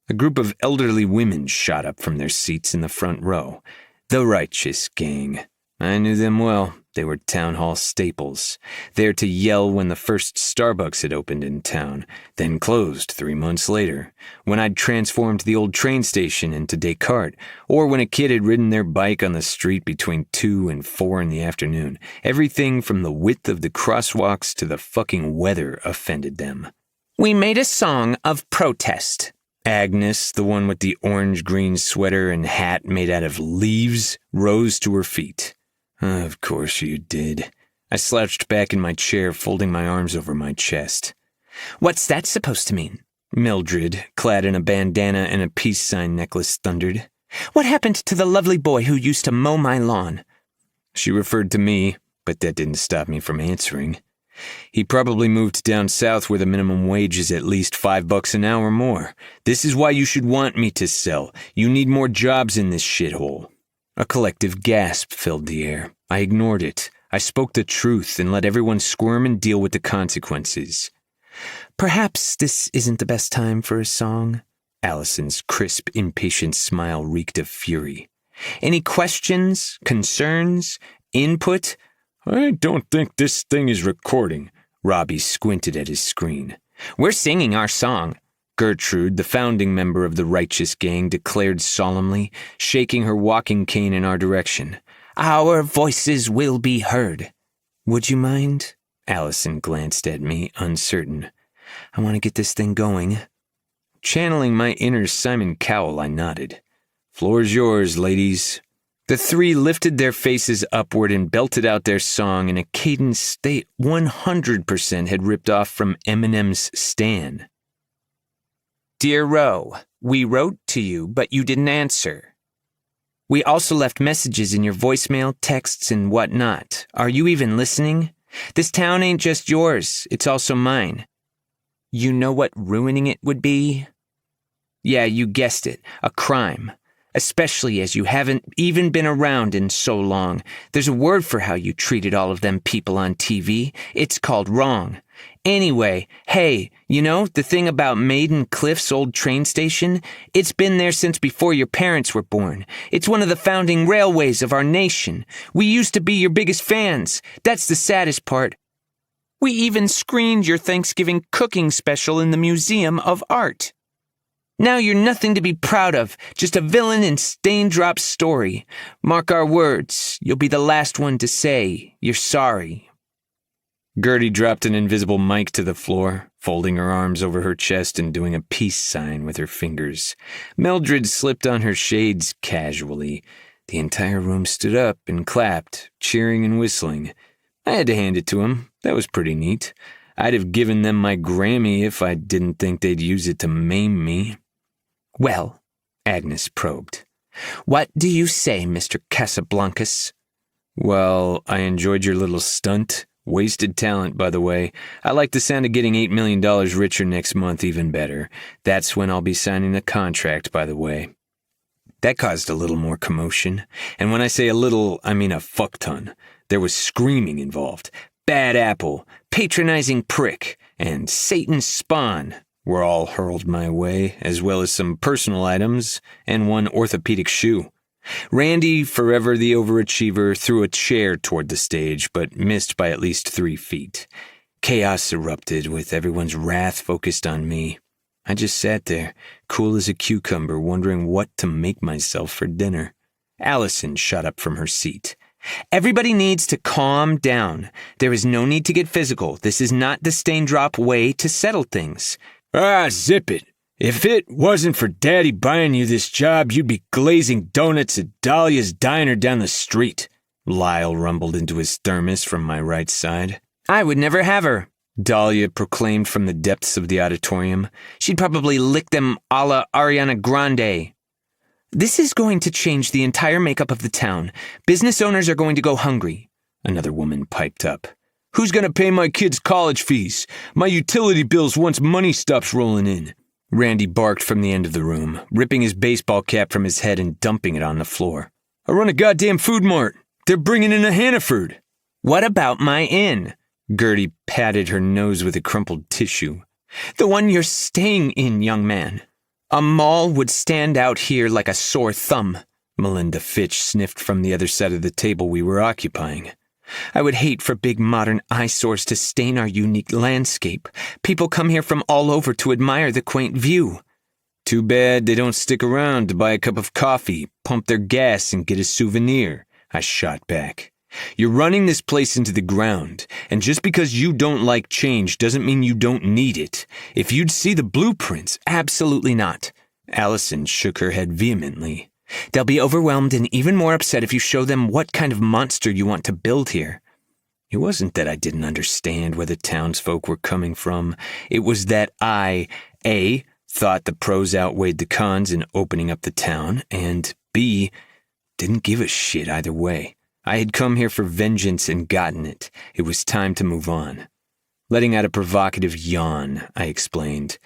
[SPEAKER 3] A group of elderly women shot up from their seats in the front row. The Righteous Gang. I knew them well. They were town hall staples, there to yell when the first Starbucks had opened in town, then closed 3 months later, when I'd transformed the old train station into Descartes, or when a kid had ridden their bike on the street between 2 and 4 in the afternoon. Everything from the width of the crosswalks to the fucking weather offended them. We made a song of protest. Agnes, the one with the orange-green sweater and hat made out of leaves, rose to her feet. Of course you did. I slouched back in my chair, folding my arms over my chest. What's that supposed to mean? Mildred, clad in a bandana and a peace sign necklace, thundered. What happened to the lovely boy who used to mow my lawn? She referred to me, but that didn't stop me from answering. He probably moved down south where the minimum wage is at least $5 an hour more. This is why you should want me to sell. You need more jobs in this shithole. A collective gasp filled the air. I ignored it. I spoke the truth and let everyone squirm and deal with the consequences. Perhaps this isn't the best time for a song? Allison's crisp, impatient smile reeked of fury. Any questions, concerns, input? I don't think this thing is recording. Robbie squinted at his screen. We're singing our song. Gertrude, the founding member of the Righteous Gang, declared solemnly, shaking her walking cane in our direction. Our voices will be heard. Would you mind? Allison glanced at me, uncertain. I want to get this thing going. Channeling my inner Simon Cowell, I nodded. Floor's yours, ladies. The three lifted their faces upward and belted out their song in a cadence they 100% had ripped off from Eminem's Stan. Dear Ro, we wrote to you, but you didn't answer. We also left messages in your voicemail, texts, and whatnot. Are you even listening? This town ain't just yours, it's also mine. You know what ruining it would be? Yeah, you guessed it, a crime. Especially as you haven't even been around in so long. There's a word for how you treated all of them people on TV. It's called wrong. Anyway, hey, you know, the thing about Maiden Cliff's old train station? It's been there since before your parents were born. It's one of the founding railways of our nation. We used to be your biggest fans. That's the saddest part. We even screened your Thanksgiving cooking special in the Museum of Art. Now you're nothing to be proud of, just a villain in Stain-Drop's story. Mark our words, you'll be the last one to say you're sorry. Gertie dropped an invisible mic to the floor, folding her arms over her chest and doing a peace sign with her fingers. Mildred slipped on her shades casually. The entire room stood up and clapped, cheering and whistling. I had to hand it to him. That was pretty neat. I'd have given them my Grammy if I didn't think they'd use it to maim me. Well, Agnes probed. What do you say, Mr. Casablancas? Well, I enjoyed your little stunt. Wasted talent, by the way. I like the sound of getting $8 million richer next month even better. That's when I'll be signing the contract, by the way. That caused a little more commotion. And when I say a little, I mean a fuck ton. There was screaming involved. Bad apple, patronizing prick, and Satan's spawn were all hurled my way, as well as some personal items and one orthopedic shoe. Randy, forever the overachiever, threw a chair toward the stage, but missed by at least 3 feet. Chaos erupted, with everyone's wrath focused on me. I just sat there, cool as a cucumber, wondering what to make myself for dinner. Allison shot up from her seat. Everybody needs to calm down. There is no need to get physical. This is not the stain drop way to settle things.
[SPEAKER 4] Ah, zip it. If it wasn't for Daddy buying you this job, you'd be glazing donuts at Dahlia's diner down the street. Lyle rumbled into his thermos from my right side.
[SPEAKER 3] I would never have her, Dahlia proclaimed from the depths of the auditorium. She'd probably lick them a la Ariana Grande. This is going to change the entire makeup of the town. Business owners are going to go hungry, another woman piped up.
[SPEAKER 4] Who's going to pay my kids' college fees? My utility bills once money stops rolling in.
[SPEAKER 3] Randy barked from the end of the room, ripping his baseball cap from his head and dumping it on the floor.
[SPEAKER 4] I run a goddamn food mart. They're bringing in a Hannaford.
[SPEAKER 3] What about my inn? Gertie patted her nose with a crumpled tissue. The one you're staying in, young man. A mall would stand out here like a sore thumb. Melinda Fitch sniffed from the other side of the table we were occupying. I would hate for big modern eyesores to stain our unique landscape. People come here from all over to admire the quaint view.
[SPEAKER 4] Too bad they don't stick around to buy a cup of coffee, pump their gas, and get a souvenir, I shot back. You're running this place into the ground, and just because you don't like change doesn't mean you don't need it. If you'd see the blueprints,
[SPEAKER 3] absolutely not. Allison shook her head vehemently. They'll be overwhelmed and even more upset if you show them what kind of monster you want to build here. It wasn't that I didn't understand where the townsfolk were coming from. It was that I, A, thought the pros outweighed the cons in opening up the town, and B, didn't give a shit either way. I had come here for vengeance and gotten it. It was time to move on. Letting out a provocative yawn, I explained.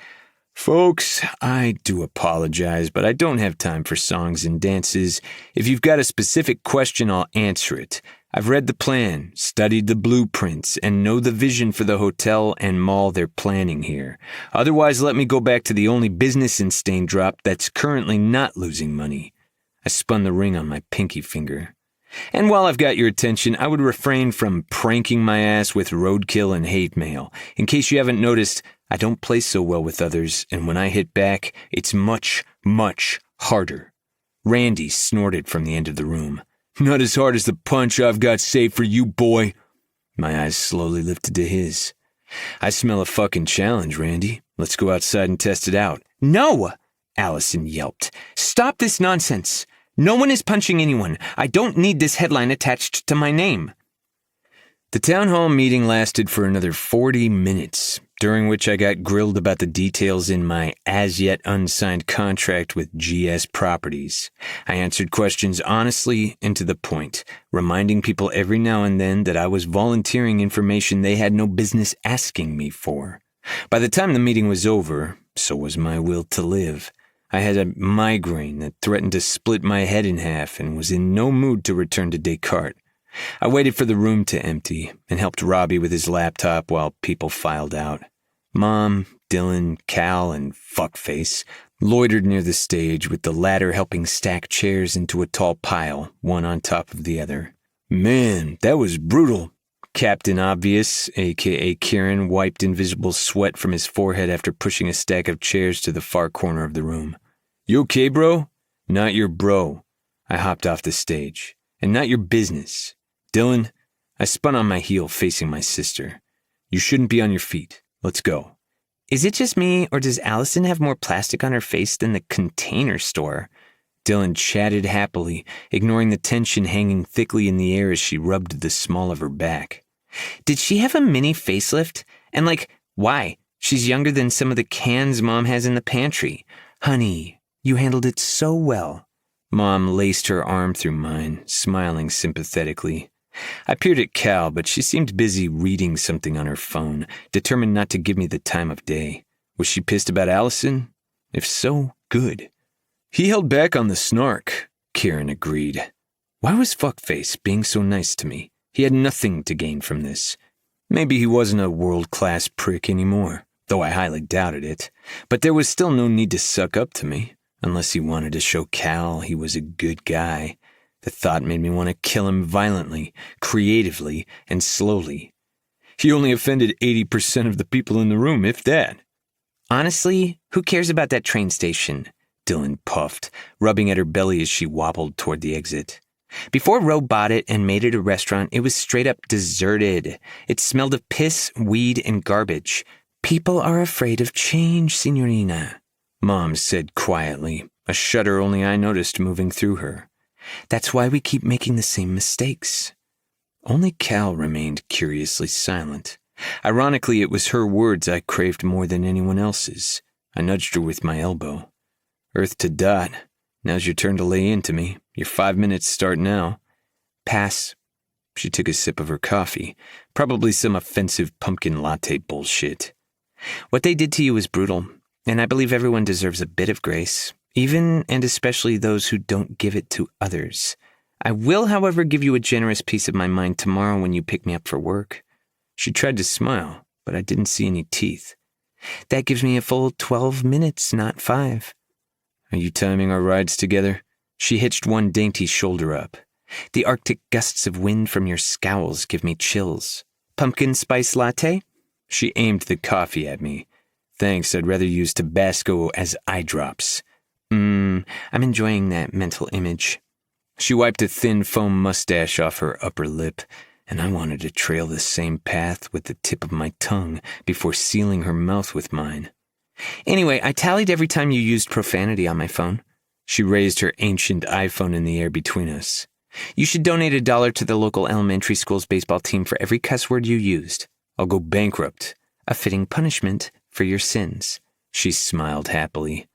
[SPEAKER 4] Folks, I do apologize, but I don't have time for songs and dances. If you've got a specific question, I'll answer it. I've read the plan, studied the blueprints, and know the vision for the hotel and mall they're planning here. Otherwise, let me go back to the only business in Stain Drop that's currently not losing money. I spun the ring on my pinky finger. And while I've got your attention, I would refrain from pranking my ass with roadkill and hate mail. In case you haven't noticed, I don't play so well with others, and when I hit back, it's much, much harder. Randy snorted from the end of the room. Not as hard as the punch I've got saved for you, boy.
[SPEAKER 3] My eyes slowly lifted to his. I smell a fucking challenge, Randy. Let's go outside and test it out. No! Allison yelped. Stop this nonsense. No one is punching anyone. I don't need this headline attached to my name. The town hall meeting lasted for another 40 minutes, during which I got grilled about the details in my as-yet unsigned contract with GS Properties. I answered questions honestly and to the point, reminding people every now and then that I was volunteering information they had no business asking me for. By the time the meeting was over, so was my will to live. I had a migraine that threatened to split my head in half and was in no mood to return to Descartes. I waited for the room to empty and helped Robbie with his laptop while people filed out. Mom, Dylan, Cal, and Fuckface loitered near the stage with the latter helping stack chairs into a tall pile, one on top of the other.
[SPEAKER 4] Man, that was brutal.
[SPEAKER 3] Captain Obvious, a.k.a. Kieran, wiped invisible sweat from his forehead after pushing a stack of chairs to the far corner of the room.
[SPEAKER 4] You okay, bro?
[SPEAKER 3] Not your bro. I hopped off the stage. And not your business. Dylan, I spun on my heel facing my sister. You shouldn't be on your feet. Let's go. Is it just me, or does Allison have more plastic on her face than the Container Store? Dylan chatted happily, ignoring the tension hanging thickly in the air as she rubbed the small of her back. Did she have a mini facelift? And why? She's younger than some of the cans Mom has in the pantry. Honey, you handled it so well. Mom laced her arm through mine, smiling sympathetically. I peered at Cal, but she seemed busy reading something on her phone, determined not to give me the time of day. Was she pissed about Allison? If so, good.
[SPEAKER 4] He held back on the snark,
[SPEAKER 3] Kieran agreed. Why was Fuckface being so nice to me? He had nothing to gain from this. Maybe he wasn't a world-class prick anymore, though I highly doubted it. But there was still no need to suck up to me, unless he wanted to show Cal he was a good guy. The thought made me want to kill him violently, creatively, and slowly.
[SPEAKER 4] He only offended 80% of the people in the room, if that.
[SPEAKER 3] Honestly, who cares about that train station? Dylan puffed, rubbing at her belly as she wobbled toward the exit. Before Roe bought it and made it a restaurant, it was straight up deserted. It smelled of piss, weed, and garbage. People are afraid of change, Signorina, Mom said quietly, a shudder only I noticed moving through her. That's why we keep making the same mistakes. Only Cal remained curiously silent. Ironically, it was her words I craved more than anyone else's. I nudged her with my elbow. Earth to Dot. Now's your turn to lay into me. Your 5 minutes start now. Pass. She took a sip of her coffee. Probably some offensive pumpkin latte bullshit. What they did to you was brutal, and I believe everyone deserves a bit of grace, even and especially those who don't give it to others. I will, however, give you a generous piece of my mind tomorrow when you pick me up for work. She tried to smile, but I didn't see any teeth. That gives me a full 12 minutes, not 5. Are you timing our rides together? She hitched one dainty shoulder up. The Arctic gusts of wind from your scowls give me chills. Pumpkin spice latte? She aimed the coffee at me. Thanks, I'd rather use Tabasco as eye drops. I'm enjoying that mental image. She wiped a thin foam mustache off her upper lip, and I wanted to trail the same path with the tip of my tongue before sealing her mouth with mine. Anyway, I tallied every time you used profanity on my phone. She raised her ancient iPhone in the air between us. You should donate $1 to the local elementary school's baseball team for every cuss word you used. I'll go bankrupt. A fitting punishment for your sins. She smiled happily.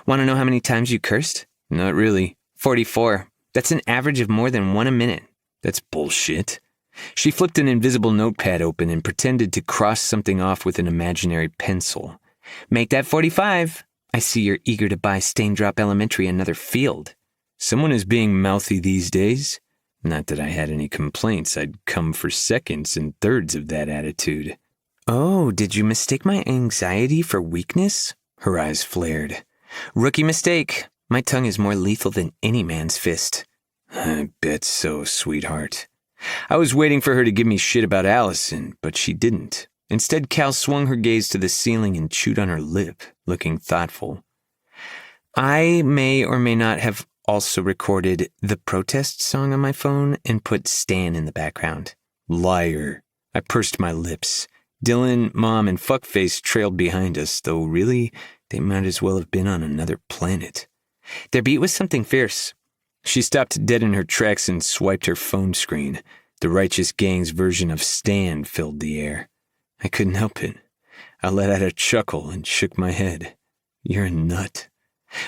[SPEAKER 3] Want to know how many times you cursed? Not really. 44. That's an average of more than 1 a minute. That's bullshit. She flipped an invisible notepad open and pretended to cross something off with an imaginary pencil. Make that 45. I see you're eager to buy Staindrop Elementary another field. Someone is being mouthy these days. Not that I had any complaints. I'd come for seconds and thirds of that attitude. Oh, did you mistake my anxiety for weakness? Her eyes flared. Rookie mistake. My tongue is more lethal than any man's fist. I bet so, sweetheart. I was waiting for her to give me shit about Allison, but she didn't. Instead, Cal swung her gaze to the ceiling and chewed on her lip, looking thoughtful. I may or may not have also recorded the protest song on my phone and put Stan in the background. Liar. I pursed my lips. Dylan, Mom, and Fuckface trailed behind us, though really, they might as well have been on another planet. Their beat was something fierce. She stopped dead in her tracks and swiped her phone screen. The Righteous Gang's version of Stan filled the air. I couldn't help it. I let out a chuckle and shook my head. You're a nut.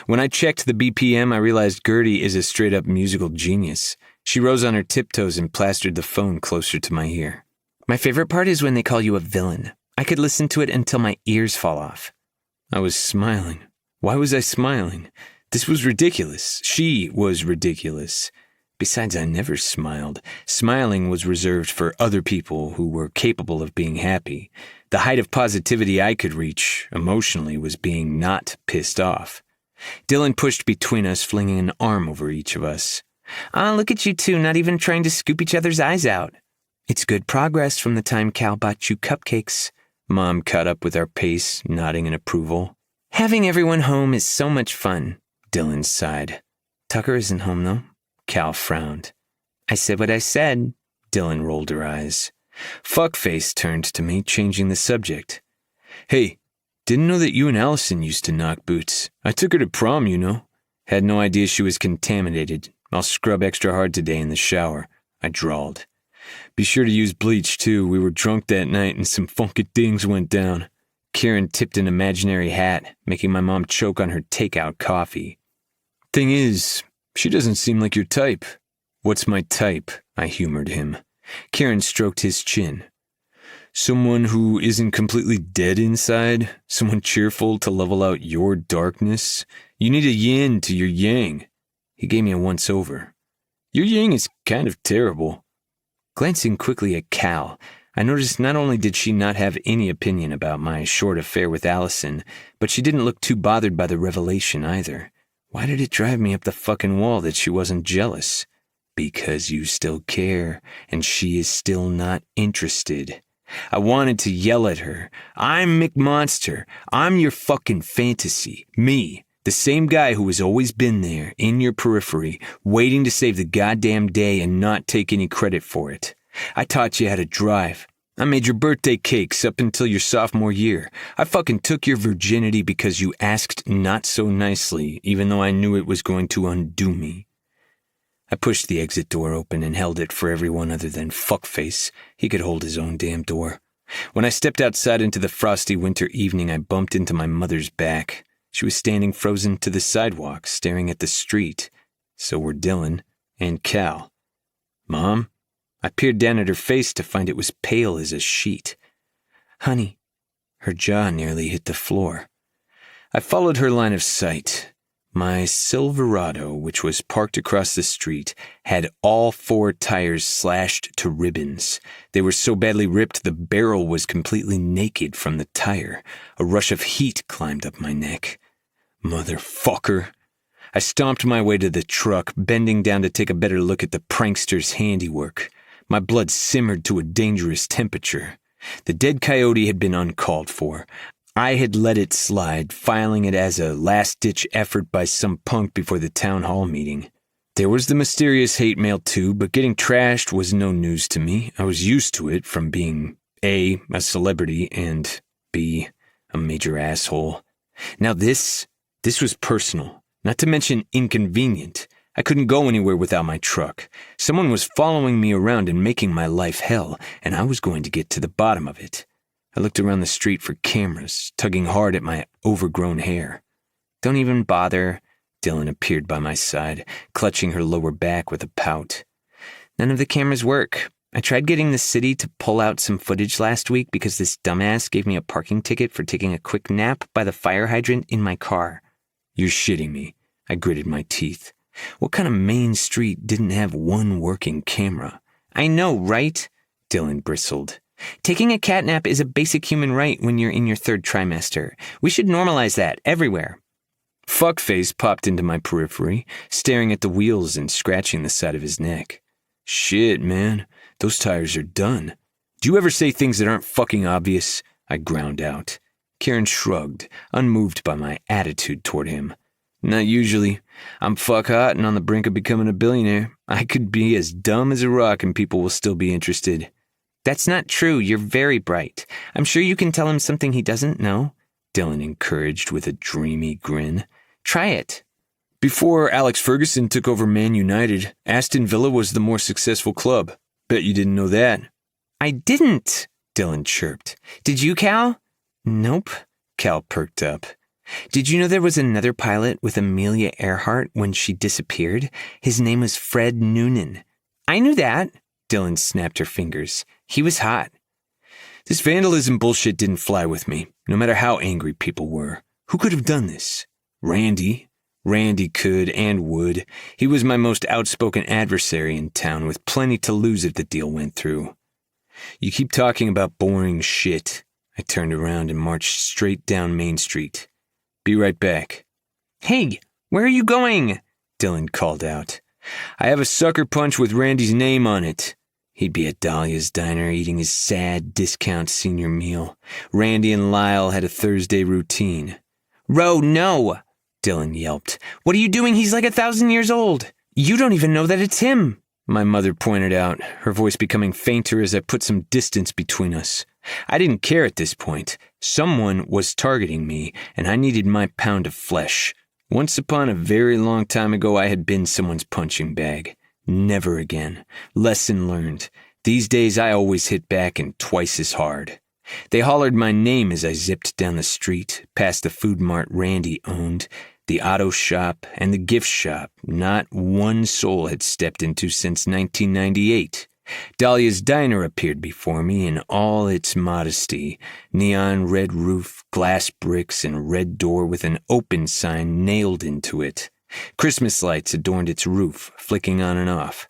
[SPEAKER 3] When I checked the BPM, I realized Gertie is a straight-up musical genius. She rose on her tiptoes and plastered the phone closer to my ear. My favorite part is when they call you a villain. I could listen to it until my ears fall off. I was smiling. Why was I smiling? This was ridiculous. She was ridiculous. Besides, I never smiled. Smiling was reserved for other people who were capable of being happy. The height of positivity I could reach, emotionally, was being not pissed off. Dylan pushed between us, flinging an arm over each of us. Look at you two, not even trying to scoop each other's eyes out. It's good progress from the time Cal bought you cupcakes. Mom caught up with our pace, nodding in approval. Having everyone home is so much fun, Dylan sighed. Tucker isn't home, though. Cal frowned. I said what I said. Dylan rolled her eyes. Fuckface turned to me, changing the subject. Hey, didn't know that you and Allison used to knock boots. I took her to prom, you know. Had no idea she was contaminated. I'll scrub extra hard today in the shower, I drawled. Be sure to use bleach, too. We were drunk that night and some funky things went down. Kieran tipped an imaginary hat, making my mom choke on her takeout coffee. Thing is, she doesn't seem like your type. What's my type? I humored him. Kieran stroked his chin. Someone who isn't completely dead inside? Someone cheerful to level out your darkness? You need a yin to your yang. He gave me a once-over. Your yang is kind of terrible. Glancing quickly at Cal, I noticed not only did she not have any opinion about my short affair with Allison, but she didn't look too bothered by the revelation either. Why did it drive me up the fucking wall that she wasn't jealous? Because you still care, and she is still not interested. I wanted to yell at her. I'm McMonster. I'm your fucking fantasy. Me. The same guy who has always been there, in your periphery, waiting to save the goddamn day and not take any credit for it. I taught you how to drive. I made your birthday cakes up until your sophomore year. I fucking took your virginity because you asked not so nicely, even though I knew it was going to undo me. I pushed the exit door open and held it for everyone other than Fuckface. He could hold his own damn door. When I stepped outside into the frosty winter evening, I bumped into my mother's back. She was standing frozen to the sidewalk, staring at the street. So were Dylan and Cal. "Mom?" I peered down at her face to find it was pale as a sheet. "Honey." Her jaw nearly hit the floor. I followed her line of sight. My Silverado, which was parked across the street, had all 4 tires slashed to ribbons. They were so badly ripped the barrel was completely naked from the tire. A rush of heat climbed up my neck. Motherfucker. I stomped my way to the truck, bending down to take a better look at the prankster's handiwork. My blood simmered to a dangerous temperature. The dead coyote had been uncalled for. I had let it slide, filing it as a last-ditch effort by some punk before the town hall meeting. There was the mysterious hate mail too, but getting trashed was no news to me. I was used to it from being A, a celebrity, and B, a major asshole. Now this was personal, not to mention inconvenient. I couldn't go anywhere without my truck. Someone was following me around and making my life hell, and I was going to get to the bottom of it. I looked around the street for cameras, tugging hard at my overgrown hair. "Don't even bother." Dylan appeared by my side, clutching her lower back with a pout. "None of the cameras work. I tried getting the city to pull out some footage last week because this dumbass gave me a parking ticket for taking a quick nap by the fire hydrant in my car." "You're shitting me." I gritted my teeth. What kind of main street didn't have one working camera? "I know, right?" Dylan bristled. "Taking a cat nap is a basic human right when you're in your 3rd trimester. We should normalize that everywhere." Fuckface popped into my periphery, staring at the wheels and scratching the side of his neck. "Shit, man. Those tires are done. Do you ever say things that aren't fucking obvious?" I ground out. Karen shrugged, unmoved by my attitude toward him. "Not usually. I'm fuck hot and on the brink of becoming a billionaire. I could be as dumb as a rock and people will still be interested." "That's not true. You're very bright. I'm sure you can tell him something he doesn't know," Dylan encouraged with a dreamy grin. "Try it." "Before Alex Ferguson took over Man United, Aston Villa was the more successful club. Bet you didn't know that." "I didn't," Dylan chirped. "Did you, Cal?" "Nope." Cal perked up. "Did you know there was another pilot with Amelia Earhart when she disappeared? His name was Fred Noonan." "I knew that." Dylan snapped her fingers. "He was hot." This vandalism bullshit didn't fly with me, no matter how angry people were. Who could have done this? Randy. Randy could and would. He was my most outspoken adversary in town, with plenty to lose if the deal went through. "You keep talking about boring shit." I turned around and marched straight down Main Street. "Be right back." "Hey, where are you going?" Dylan called out. "I have a sucker punch with Randy's name on it." He'd be at Dahlia's diner eating his sad discount senior meal. Randy and Lyle had a Thursday routine. "Ro, no!" Dylan yelped. "What are you doing? He's like 1,000 years old. You don't even know that it's him," my mother pointed out, her voice becoming fainter as I put some distance between us. I didn't care at this point. Someone was targeting me, and I needed my pound of flesh. Once upon a very long time ago, I had been someone's punching bag. Never again. Lesson learned. These days, I always hit back and twice as hard. They hollered my name as I zipped down the street, past the food mart Randy owned, the auto shop, and the gift shop not one soul had stepped into since 1998. Dahlia's diner appeared before me in all its modesty. Neon red roof, glass bricks, and red door with an open sign nailed into it. Christmas lights adorned its roof, flicking on and off.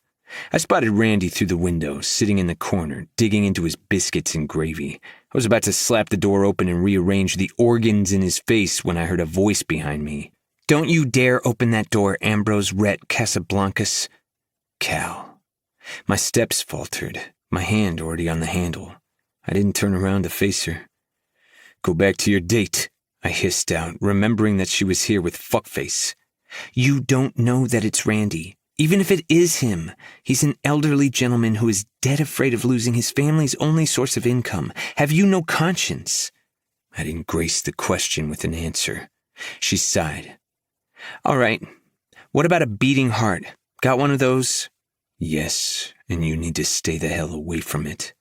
[SPEAKER 3] I spotted Randy through the window, sitting in the corner, digging into his biscuits and gravy. I was about to slap the door open and rearrange the organs in his face when I heard a voice behind me. "Don't you dare open that door, Ambrose Casablancas." Cal. My steps faltered, my hand already on the handle. I didn't turn around to face her. "Go back to your date," I hissed out, remembering that she was here with fuckface. You don't know that it's Randy. Even if it is him, he's an elderly gentleman who is dead afraid of losing his family's only source of income. Have you no conscience? I didn't grace the question with an answer. She sighed. All right, what about a beating heart? Got one of those? Yes, and you need to stay the hell away from it.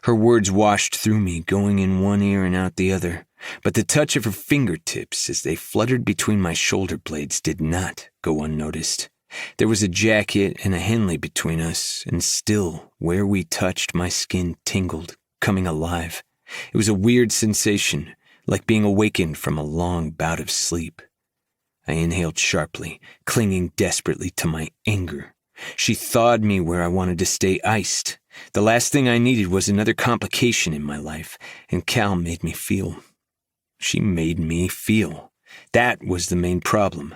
[SPEAKER 3] Her words washed through me, going in one ear and out the other, but the touch of her fingertips as they fluttered between my shoulder blades did not go unnoticed. There was a jacket and a Henley between us, and still, where we touched, my skin tingled, coming alive. It was a weird sensation, like being awakened from a long bout of sleep. I inhaled sharply, clinging desperately to my anger. She thawed me where I wanted to stay iced. The last thing I needed was another complication in my life, and Cal made me feel. She made me feel. That was the main problem.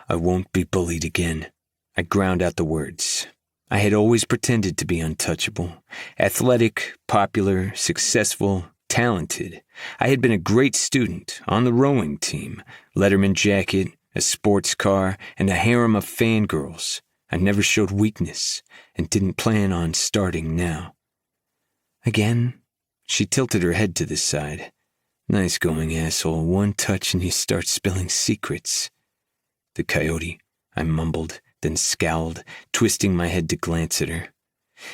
[SPEAKER 3] I won't be bullied again. I ground out the words. I had always pretended to be untouchable. Athletic, popular, successful, talented. I had been a great student, on the rowing team, Letterman jacket, a sports car, and a harem of fangirls. I never showed weakness, and didn't plan on starting now. Again, she tilted her head to the side. Nice going, asshole. One touch and you start spilling secrets. The coyote, I mumbled, then scowled, twisting my head to glance at her.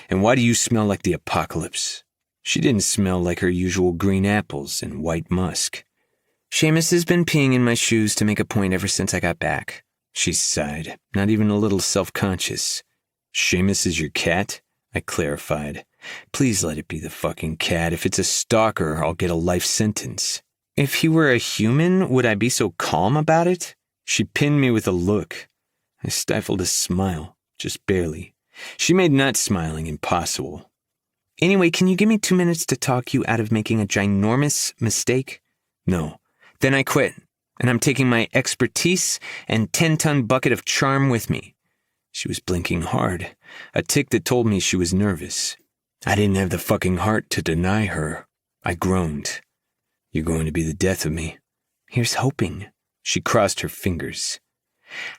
[SPEAKER 3] And why do you smell like the apocalypse? She didn't smell like her usual green apples and white musk. Seamus has been peeing in my shoes to make a point ever since I got back. She sighed, not even a little self-conscious. Seamus is your cat? I clarified. Please let it be the fucking cat. If it's a stalker, I'll get a life sentence. If he were a human, would I be so calm about it? She pinned me with a look. I stifled a smile, just barely. She made not smiling impossible. Anyway, can you give me 2 minutes to talk you out of making a ginormous mistake? No. Then I quit, and I'm taking my expertise and 10-ton bucket of charm with me. She was blinking hard, a tick that told me she was nervous. I didn't have the fucking heart to deny her. I groaned. You're going to be the death of me. Here's hoping. She crossed her fingers.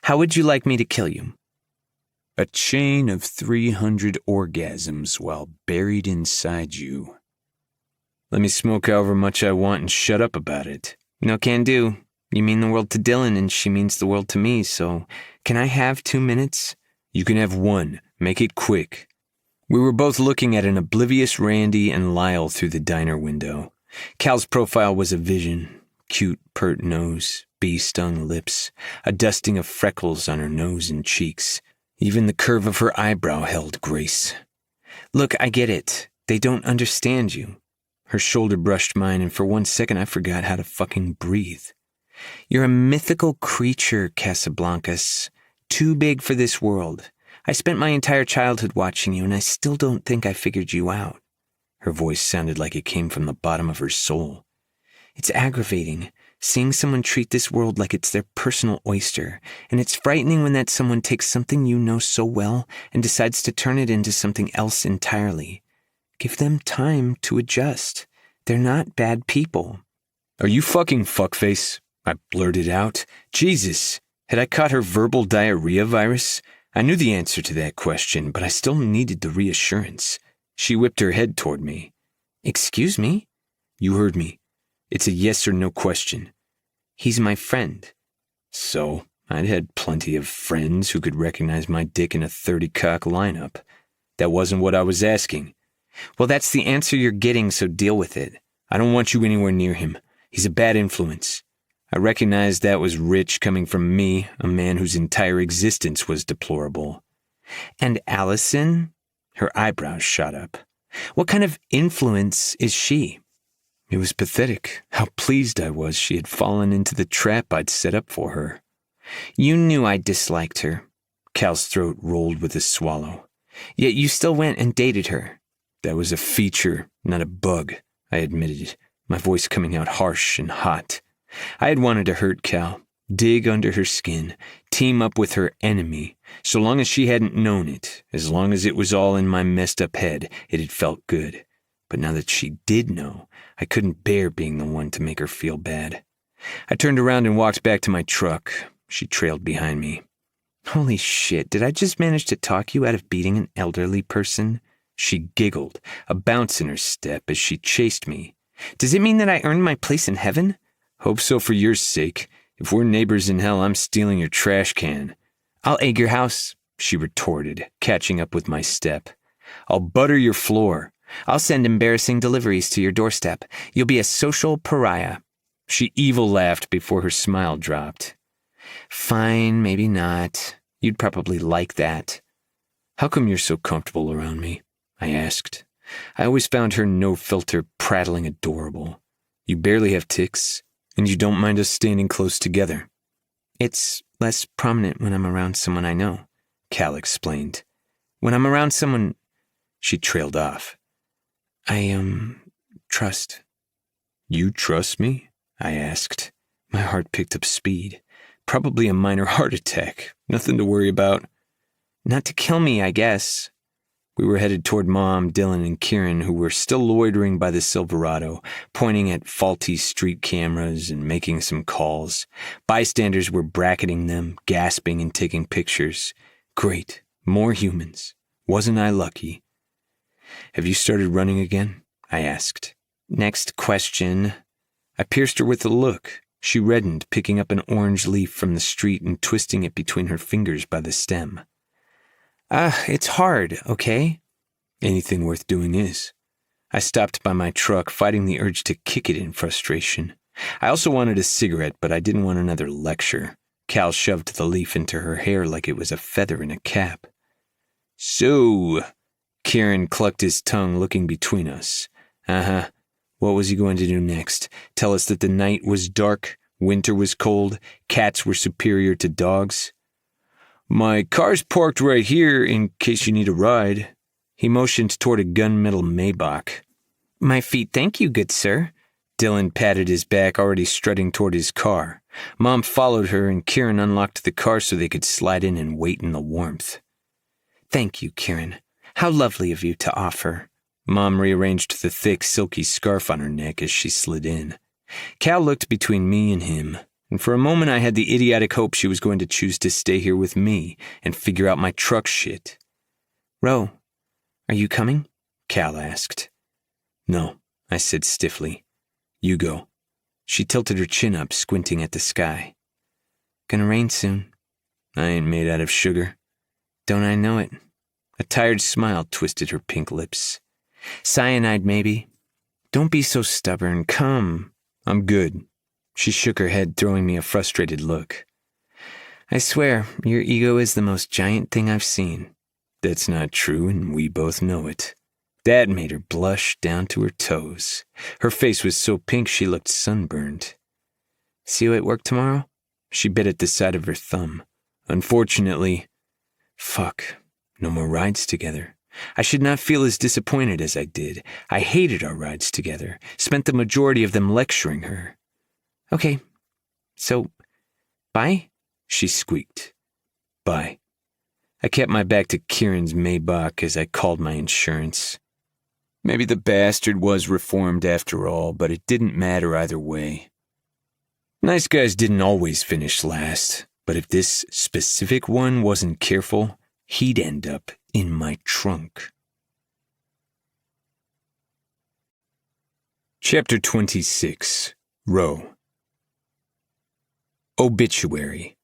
[SPEAKER 3] How would you like me to kill you? A chain of 300 orgasms while buried inside you. Let me smoke however much I want and shut up about it. No can do. You mean the world to Dylan and she means the world to me, so can I have 2 minutes? You can have 1. Make it quick. We were both looking at an oblivious Randy and Lyle through the diner window. Cal's profile was a vision. Cute, pert nose, bee-stung lips, a dusting of freckles on her nose and cheeks. Even the curve of her eyebrow held grace. Look, I get it. They don't understand you. Her shoulder brushed mine, and for 1 second I forgot how to fucking breathe. You're a mythical creature, Casablancas. Too big for this world. I spent my entire childhood watching you, and I still don't think I figured you out. Her voice sounded like it came from the bottom of her soul. It's aggravating, seeing someone treat this world like it's their personal oyster, and it's frightening when that someone takes something you know so well and decides to turn it into something else entirely. Give them time to adjust. They're not bad people. Are you fucking fuckface? I blurted out. Jesus, had I caught her verbal diarrhea virus? I knew the answer to that question, but I still needed the reassurance. She whipped her head toward me. Excuse me? You heard me. It's a yes or no question. He's my friend. So, I'd had plenty of friends who could recognize my dick in a 30-cock lineup. That wasn't what I was asking. Well, that's the answer you're getting, so deal with it. I don't want you anywhere near him. He's a bad influence. I recognized that was rich coming from me, a man whose entire existence was deplorable. And Allison? Her eyebrows shot up. What kind of influence is she? It was pathetic how pleased I was she had fallen into the trap I'd set up for her. You knew I disliked her. Cal's throat rolled with a swallow. Yet you still went and dated her. That was a feature, not a bug, I admitted, my voice coming out harsh and hot. I had wanted to hurt Cal, dig under her skin, team up with her enemy. So long as she hadn't known it, as long as it was all in my messed up head, it had felt good. But now that she did know, I couldn't bear being the one to make her feel bad. I turned around and walked back to my truck. She trailed behind me. "Holy shit, did I just manage to talk you out of beating an elderly person?" She giggled, a bounce in her step as she chased me. "Does it mean that I earned my place in heaven?" "Hope so for your sake. If we're neighbors in hell, I'm stealing your trash can." "I'll egg your house," she retorted, catching up with my step. "I'll butter your floor." "I'll send embarrassing deliveries to your doorstep. You'll be a social pariah." She evil laughed before her smile dropped. "Fine, maybe not. You'd probably like that." "How come you're so comfortable around me?" I asked. I always found her no-filter prattling adorable. "You barely have tics, and you don't mind us standing close together." "It's less prominent when I'm around someone I know," Cal explained. "When I'm around someone—" She trailed off. I trust." "You trust me?" I asked. My heart picked up speed. Probably a minor heart attack. Nothing to worry about. "Not to kill me, I guess." We were headed toward Mom, Dylan, and Kieran, who were still loitering by the Silverado, pointing at faulty street cameras and making some calls. Bystanders were bracketing them, gasping and taking pictures. Great. More humans. Wasn't I lucky? "Have you started running again?" I asked. "Next question." I pierced her with a look. She reddened, picking up an orange leaf from the street and twisting it between her fingers by the stem. It's hard, okay?" "Anything worth doing is." I stopped by my truck, fighting the urge to kick it in frustration. I also wanted a cigarette, but I didn't want another lecture. Cal shoved the leaf into her hair like it was a feather in a cap. "So," Kieran clucked his tongue, looking between us. "Uh-huh. What was he going to do next? Tell us that the night was dark, winter was cold, cats were superior to dogs?" "My car's parked right here in case you need a ride." He motioned toward a gunmetal Maybach. "My feet thank you, good sir." Dylan patted his back, already strutting toward his car. Mom followed her, and Kieran unlocked the car so they could slide in and wait in the warmth. "Thank you, Kieran. How lovely of you to offer." Mom rearranged the thick, silky scarf on her neck as she slid in. Cal looked between me and him, and for a moment I had the idiotic hope she was going to choose to stay here with me and figure out my truck shit. "Ro, are you coming?" Cal asked. "No," I said stiffly. "You go." She tilted her chin up, squinting at the sky. "Gonna rain soon." "I ain't made out of sugar." "Don't I know it?" A tired smile twisted her pink lips. "Cyanide, maybe." "Don't be so stubborn. Come." "I'm good." She shook her head, throwing me a frustrated look. "I swear, your ego is the most giant thing I've seen." "That's not true, and we both know it." That made her blush down to her toes. Her face was so pink she looked sunburned. "See you at work tomorrow?" She bit at the side of her thumb. "Unfortunately." Fuck. No more rides together. I should not feel as disappointed as I did. I hated our rides together, spent the majority of them lecturing her. "Okay, so, bye?" she squeaked. "Bye." I kept my back to Kieran's Maybach as I called my insurance. Maybe the bastard was reformed after all, but it didn't matter either way. Nice guys didn't always finish last, but if this specific one wasn't careful, he'd end up in my trunk. Chapter 26. Row. Obituary.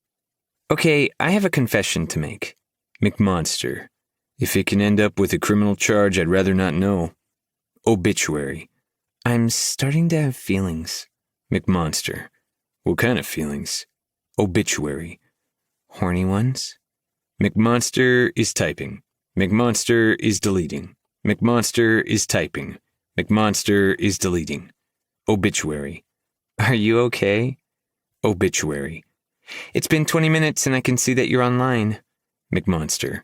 [SPEAKER 3] Okay, I have a confession to make. McMonster. If it can end up with a criminal charge, I'd rather not know. Obituary. I'm starting to have feelings. McMonster. What kind of feelings? Obituary. Horny ones? McMonster is typing. McMonster is deleting. McMonster is typing. McMonster is deleting. Obituary. Are you okay? Obituary. It's been 20 minutes and I can see that you're online. McMonster.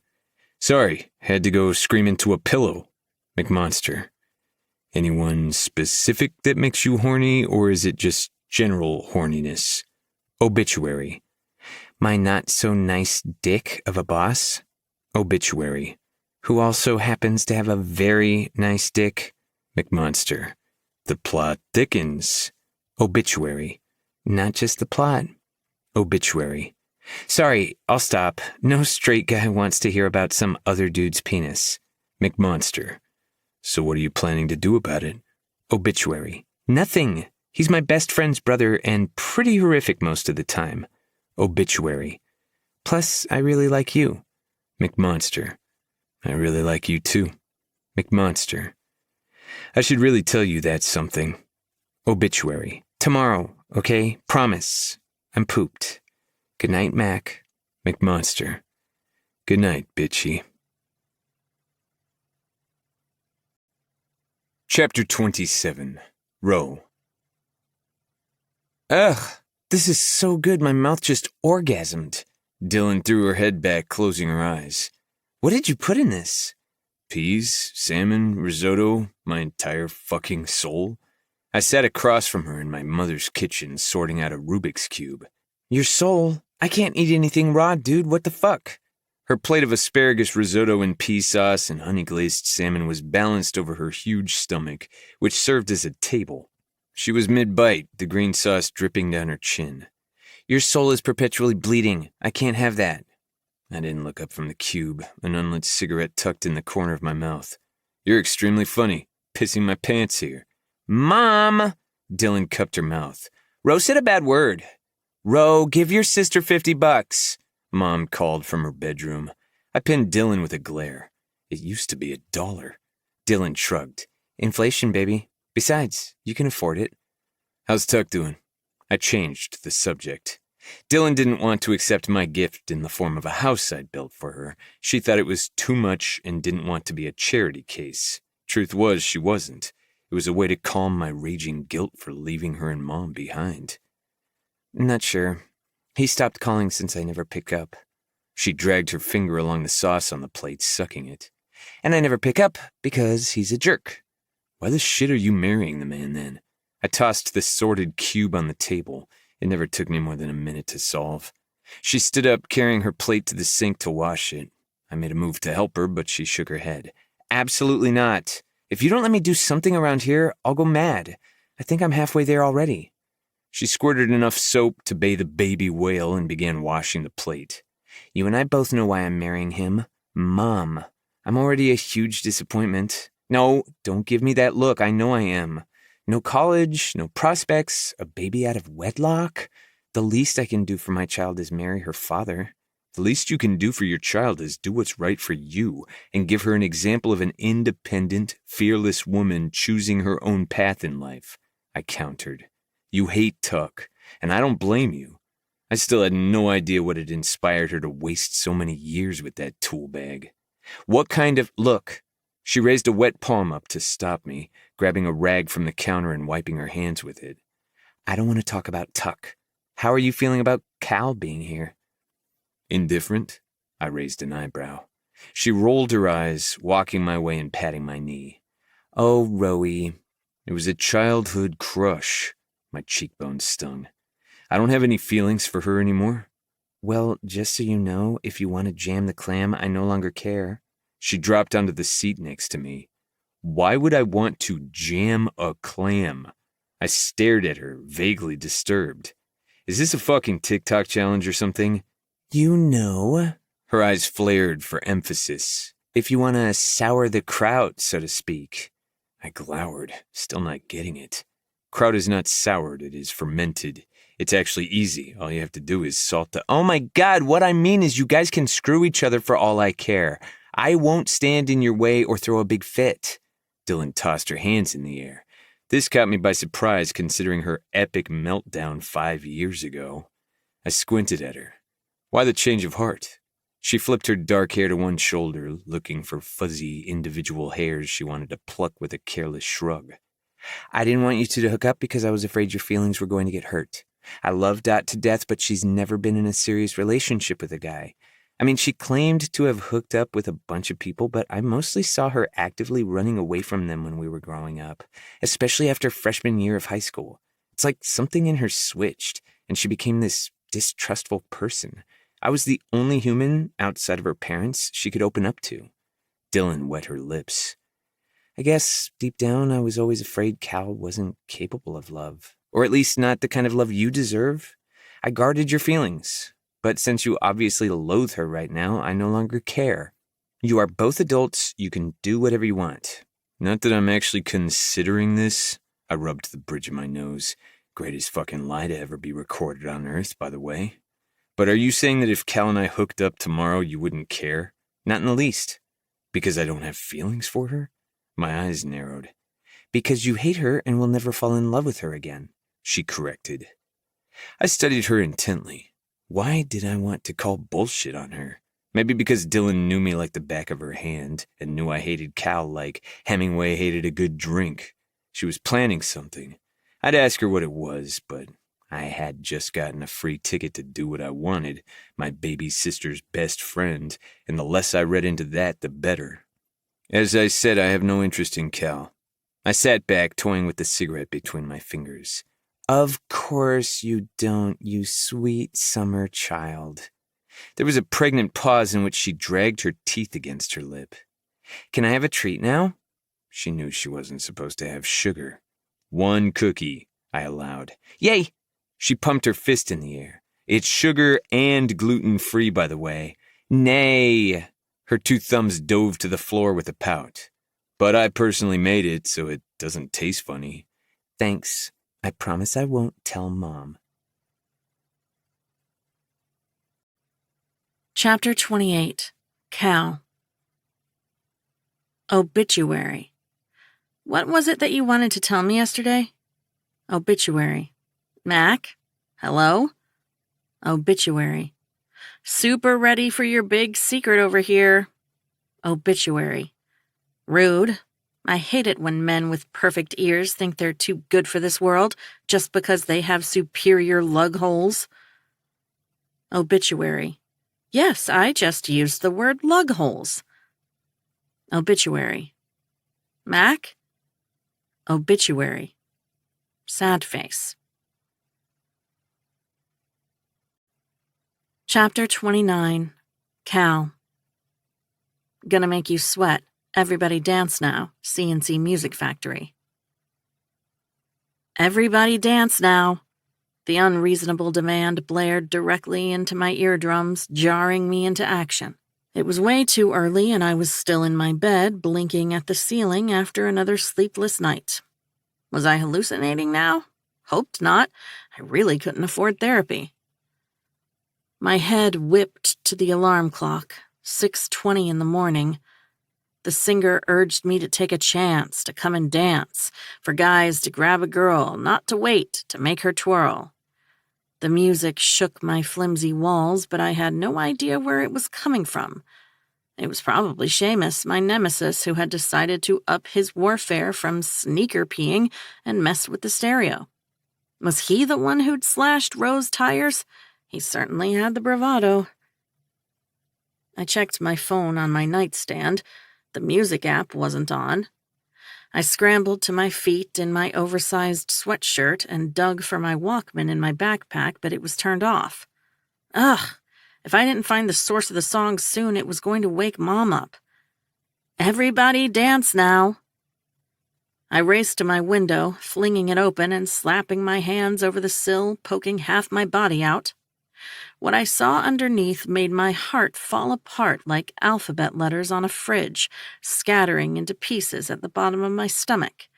[SPEAKER 3] Sorry, had to go scream into a pillow. McMonster. Anyone specific that makes you horny, or is it just general horniness? Obituary. My not-so-nice dick of a boss? Obituary. Who also happens to have a very nice dick? McMonster. The plot thickens. Obituary. Not just the plot. Obituary. Sorry, I'll stop. No straight guy wants to hear about some other dude's penis. McMonster. So what are you planning to do about it? Obituary. Nothing. He's my best friend's brother and pretty horrific most of the time. Obituary. Plus, I really like you. McMonster. I really like you too. McMonster. I should really tell you that's something. Obituary. Tomorrow, okay? Promise. I'm pooped. Good night, Mac. McMonster. Good night, bitchy. Chapter 27. Row. Ugh, this is so good my mouth just orgasmed. Dylan threw her head back, closing her eyes. What did you put in this? Peas, salmon, risotto, my entire fucking soul. I sat across from her in my mother's kitchen, sorting out a Rubik's Cube. Your soul? I can't eat anything raw, dude. What the fuck? Her plate of asparagus risotto and pea sauce and honey-glazed salmon was balanced over her huge stomach, which served as a table. She was mid-bite, the green sauce dripping down her chin. Your soul is perpetually bleeding. I can't have that. I didn't look up from the cube, an unlit cigarette tucked in the corner of my mouth. You're extremely funny, pissing my pants here. Mom! Dylan cupped her mouth. Ro said a bad word. Ro, give your sister $50. Mom called from her bedroom. I pinned Dylan with a glare. It used to be $1. Dylan shrugged. Inflation, baby. Besides, you can afford it. How's Tuck doing? I changed the subject. Dylan didn't want to accept my gift in the form of a house I'd built for her. She thought it was too much and didn't want to be a charity case. Truth was, she wasn't. It was a way to calm my raging guilt for leaving her and Mom behind. Not sure. He stopped calling since I never pick up. She dragged her finger along the sauce on the plate, sucking it. And I never pick up because he's a jerk. Why the shit are you marrying the man then? I tossed the sordid cube on the table. It never took me more than a minute to solve. She stood up, carrying her plate to the sink to wash it. I made a move to help her, but she shook her head. Absolutely not. If you don't let me do something around here, I'll go mad. I think I'm halfway there already. She squirted enough soap to bathe a baby whale and began washing the plate. You and I both know why I'm marrying him. Mom. I'm already a huge disappointment. No, don't give me that look. I know I am. No college, no prospects, a baby out of wedlock. The least I can do for my child is marry her father. The least you can do for your child is do what's right for you and give her an example of an independent, fearless woman choosing her own path in life, I countered. You hate Tuck, and I don't blame you. I still had no idea what had inspired her to waste so many years with that tool bag. What kind of... Look. She raised a wet palm up to stop me, grabbing a rag from the counter and wiping her hands with it. I don't want to talk about Tuck. How are you feeling about Cal being here? Indifferent? I raised an eyebrow. She rolled her eyes, walking my way and patting my knee. Oh, Roey. It was a childhood crush. My cheekbones stung. I don't have any feelings for her anymore. Well, just so you know, if you want to jam the clam, I no longer care. She dropped onto the seat next to me. Why would I want to jam a clam? I stared at her, vaguely disturbed. Is this a fucking TikTok challenge or something? You know. Her eyes flared for emphasis. If you want to sour the kraut, so to speak. I glowered, still not getting it. Kraut is not soured, it is fermented. It's actually easy. All you have to do is salt the... Oh my God, what I mean is you guys can screw each other for all I care. I won't stand in your way or throw a big fit. Dylan tossed her hands in the air. This caught me by surprise considering her epic meltdown 5 years ago. I squinted at her. Why the change of heart? She flipped her dark hair to one shoulder, looking for fuzzy individual hairs she wanted to pluck with a careless shrug. I didn't want you two to hook up because I was afraid your feelings were going to get hurt. I love Dot to death, but she's never been in a serious relationship with a guy. I mean, she claimed to have hooked up with a bunch of people, but I mostly saw her actively running away from them when we were growing up, especially after freshman year of high school. It's like something in her switched, and she became this distrustful person. I was the only human, outside of her parents, she could open up to. Dylan wet her lips. I guess deep down I was always afraid Cal wasn't capable of love, or at least not the kind of love you deserve. I guarded your feelings, but since you obviously loathe her right now, I no longer care. You are both adults, you can do whatever you want. Not that I'm actually considering this. I rubbed the bridge of my nose. Greatest fucking lie to ever be recorded on Earth, by the way. But are you saying that if Cal and I hooked up tomorrow, you wouldn't care? Not in the least. Because I don't have feelings for her? My eyes narrowed. Because you hate her and will never fall in love with her again, she corrected. I studied her intently. Why did I want to call bullshit on her? Maybe because Dylan knew me like the back of her hand and knew I hated Cal like Hemingway hated a good drink. She was planning something. I'd ask her what it was, but I had just gotten a free ticket to do what I wanted, my baby sister's best friend, and the less I read into that, the better. As I said, I have no interest in Cal. I sat back, toying with the cigarette between my fingers. Of course you don't, you sweet summer child. There was a pregnant pause in which she dragged her teeth against her lip. Can I have a treat now? She knew she wasn't supposed to have sugar. 1 cookie, I allowed. Yay! She pumped her fist in the air. It's sugar and gluten-free, by the way. Nay! Her 2 thumbs dove to the floor with a pout. But I personally made it, so it doesn't taste funny. Thanks. I promise I won't tell Mom.
[SPEAKER 1] Chapter 28. Cal. Obituary. What was it that you wanted to tell me yesterday? Obituary. Mac? Hello? Obituary. Super ready for your big secret over here. Obituary. Rude. I hate it when men with perfect ears think they're too good for this world just because they have superior lug holes. Obituary. Yes, I just used the word lug holes. Obituary. Mac? Obituary. Sad face. Chapter 29. Cal. Gonna make you sweat. Everybody dance now. CNC Music Factory. Everybody dance now. The unreasonable demand blared directly into my eardrums, jarring me into action. It was way too early, and I was still in my bed, blinking at the ceiling after another sleepless night. Was I hallucinating now? Hoped not. I really couldn't afford therapy. My head whipped to the alarm clock, 6:20 in the morning. The singer urged me to take a chance, to come and dance, for guys to grab a girl, not to wait, to make her twirl. The music shook my flimsy walls, but I had no idea where it was coming from. It was probably Seamus, my nemesis, who had decided to up his warfare from sneaker peeing and mess with the stereo. Was he the one who'd slashed Rose's tires? He certainly had the bravado. I checked my phone on my nightstand. The music app wasn't on. I scrambled to my feet in my oversized sweatshirt and dug for my Walkman in my backpack, but it was turned off. Ugh! If I didn't find the source of the song soon, it was going to wake Mom up. Everybody dance now. I raced to my window, flinging it open and slapping my hands over the sill, poking half my body out. What I saw underneath made my heart fall apart like alphabet letters on a fridge, scattering into pieces at the bottom of my stomach.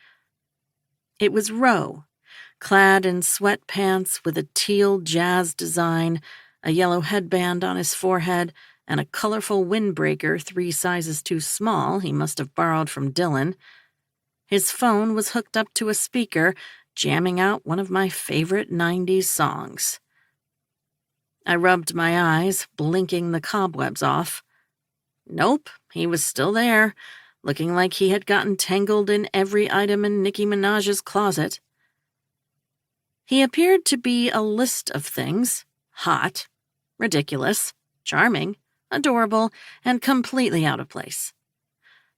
[SPEAKER 1] It was Ro, clad in sweatpants with a teal jazz design, a yellow headband on his forehead, and a colorful windbreaker 3 sizes too small he must have borrowed from Dylan. His phone was hooked up to a speaker, jamming out one of my favorite 90s songs. I rubbed my eyes, blinking the cobwebs off. Nope, he was still there, looking like he had gotten tangled in every item in Nicki Minaj's closet. He appeared to be a list of things: hot, ridiculous, charming, adorable, and completely out of place.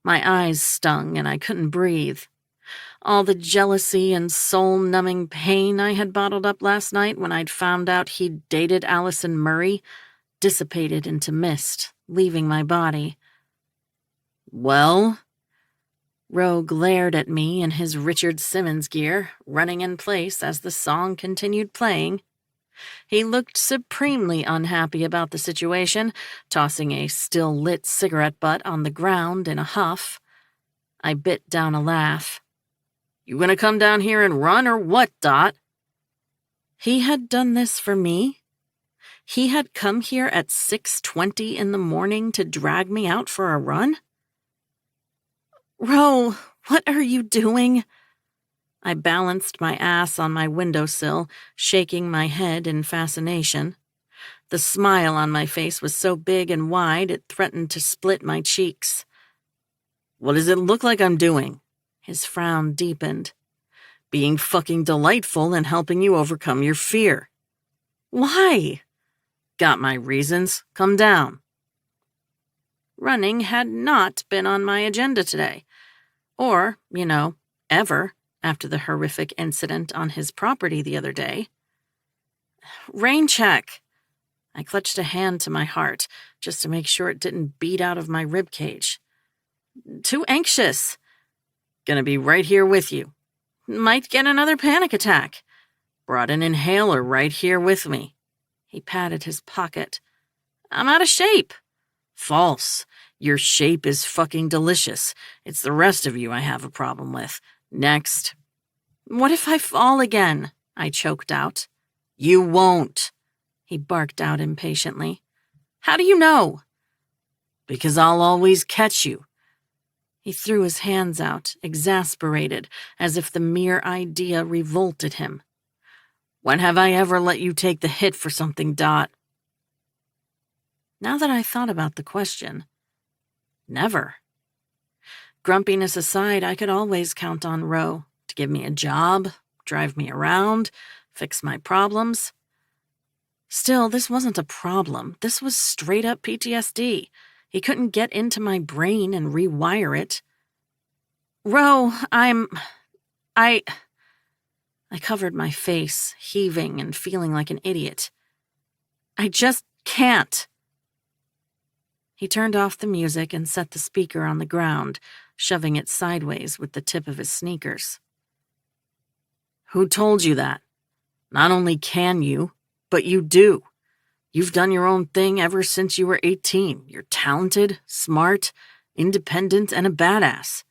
[SPEAKER 1] My eyes stung and I couldn't breathe. All the jealousy and soul-numbing pain I had bottled up last night when I'd found out he'd dated Allison Murray dissipated into mist, leaving my body. Well? Roe glared at me in his Richard Simmons gear, running in place as the song continued playing. He looked supremely unhappy about the situation, tossing a still-lit cigarette butt on the ground in a huff. I bit down a laugh. "You gonna come down here and run or what, Dot?" He had done this for me? He had come here at 6:20 in the morning to drag me out for a run? "Ro, what are you doing?" I balanced my ass on my windowsill, shaking my head in fascination. The smile on my face was so big and wide it threatened to split my cheeks. "What does it look like I'm doing?" His frown deepened. "Being fucking delightful and helping you overcome your fear." "Why?" "Got my reasons. Come down." Running had not been on my agenda today. Or, ever, after the horrific incident on his property the other day. "Rain check." I clutched a hand to my heart, just to make sure it didn't beat out of my ribcage. "Too anxious." "Gonna be right here with you." "Might get another panic attack." "Brought an inhaler right here with me." He patted his pocket. "I'm out of shape." "False. Your shape is fucking delicious. It's the rest of you I have a problem with. Next." "What if I fall again?" I choked out. "You won't," he barked out impatiently. "How do you know?" "Because I'll always catch you." He threw his hands out, exasperated, as if the mere idea revolted him. "When have I ever let you take the hit for something, Dot?" Now that I thought about the question, never. Grumpiness aside, I could always count on Ro to give me a job, drive me around, fix my problems. Still, this wasn't a problem. This was straight-up PTSD. He couldn't get into my brain and rewire it. "Ro, I covered my face, heaving and feeling like an idiot. "I just can't." He turned off the music and set the speaker on the ground, shoving it sideways with the tip of his sneakers. "Who told you that? Not only can you, but you do. You've done your own thing ever since you were 18. You're talented, smart, independent, and a badass.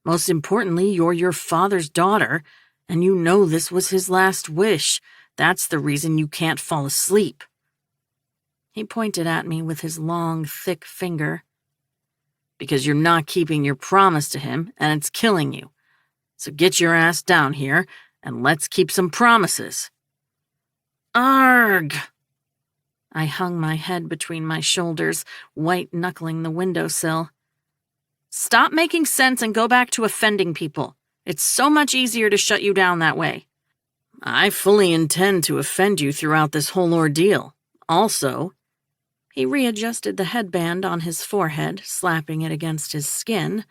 [SPEAKER 1] Most importantly, you're your father's daughter, and you know this was his last wish. That's the reason you can't fall asleep." He pointed at me with his long, thick finger. "Because you're not keeping your promise to him, and it's killing you. So get your ass down here, and let's keep some promises." "Arg!" I hung my head between my shoulders, white-knuckling the windowsill. "Stop making sense and go back to offending people. It's so much easier to shut you down that way." "I fully intend to offend you throughout this whole ordeal. Also," he readjusted the headband on his forehead, slapping it against his skin,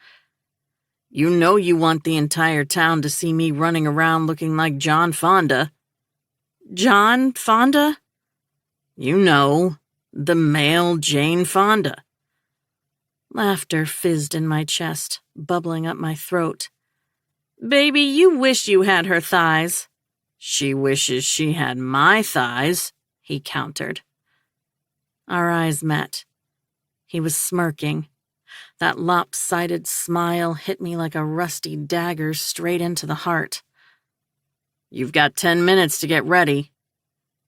[SPEAKER 1] "you know you want the entire town to see me running around looking like John Fonda." "John Fonda?" "You know, the male Jane Fonda." Laughter fizzed in my chest, bubbling up my throat. "Baby, you wish you had her thighs." "She wishes she had my thighs," he countered. Our eyes met. He was smirking. That lopsided smile hit me like a rusty dagger straight into the heart. "You've got 10 minutes to get ready."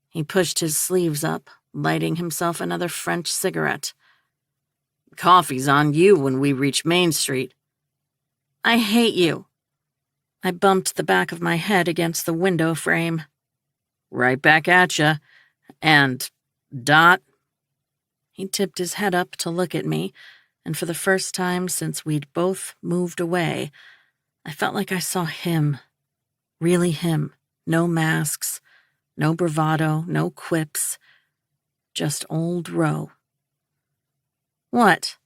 [SPEAKER 1] He pushed his sleeves up, lighting himself another French cigarette. "Coffee's on you when we reach Main Street." "I hate you." I bumped the back of my head against the window frame. "Right back at ya. And, Dot." He tipped his head up to look at me, and for the first time since we'd both moved away, I felt like I saw him. Really him. No masks, no bravado, no quips. Just old Ro. "What?"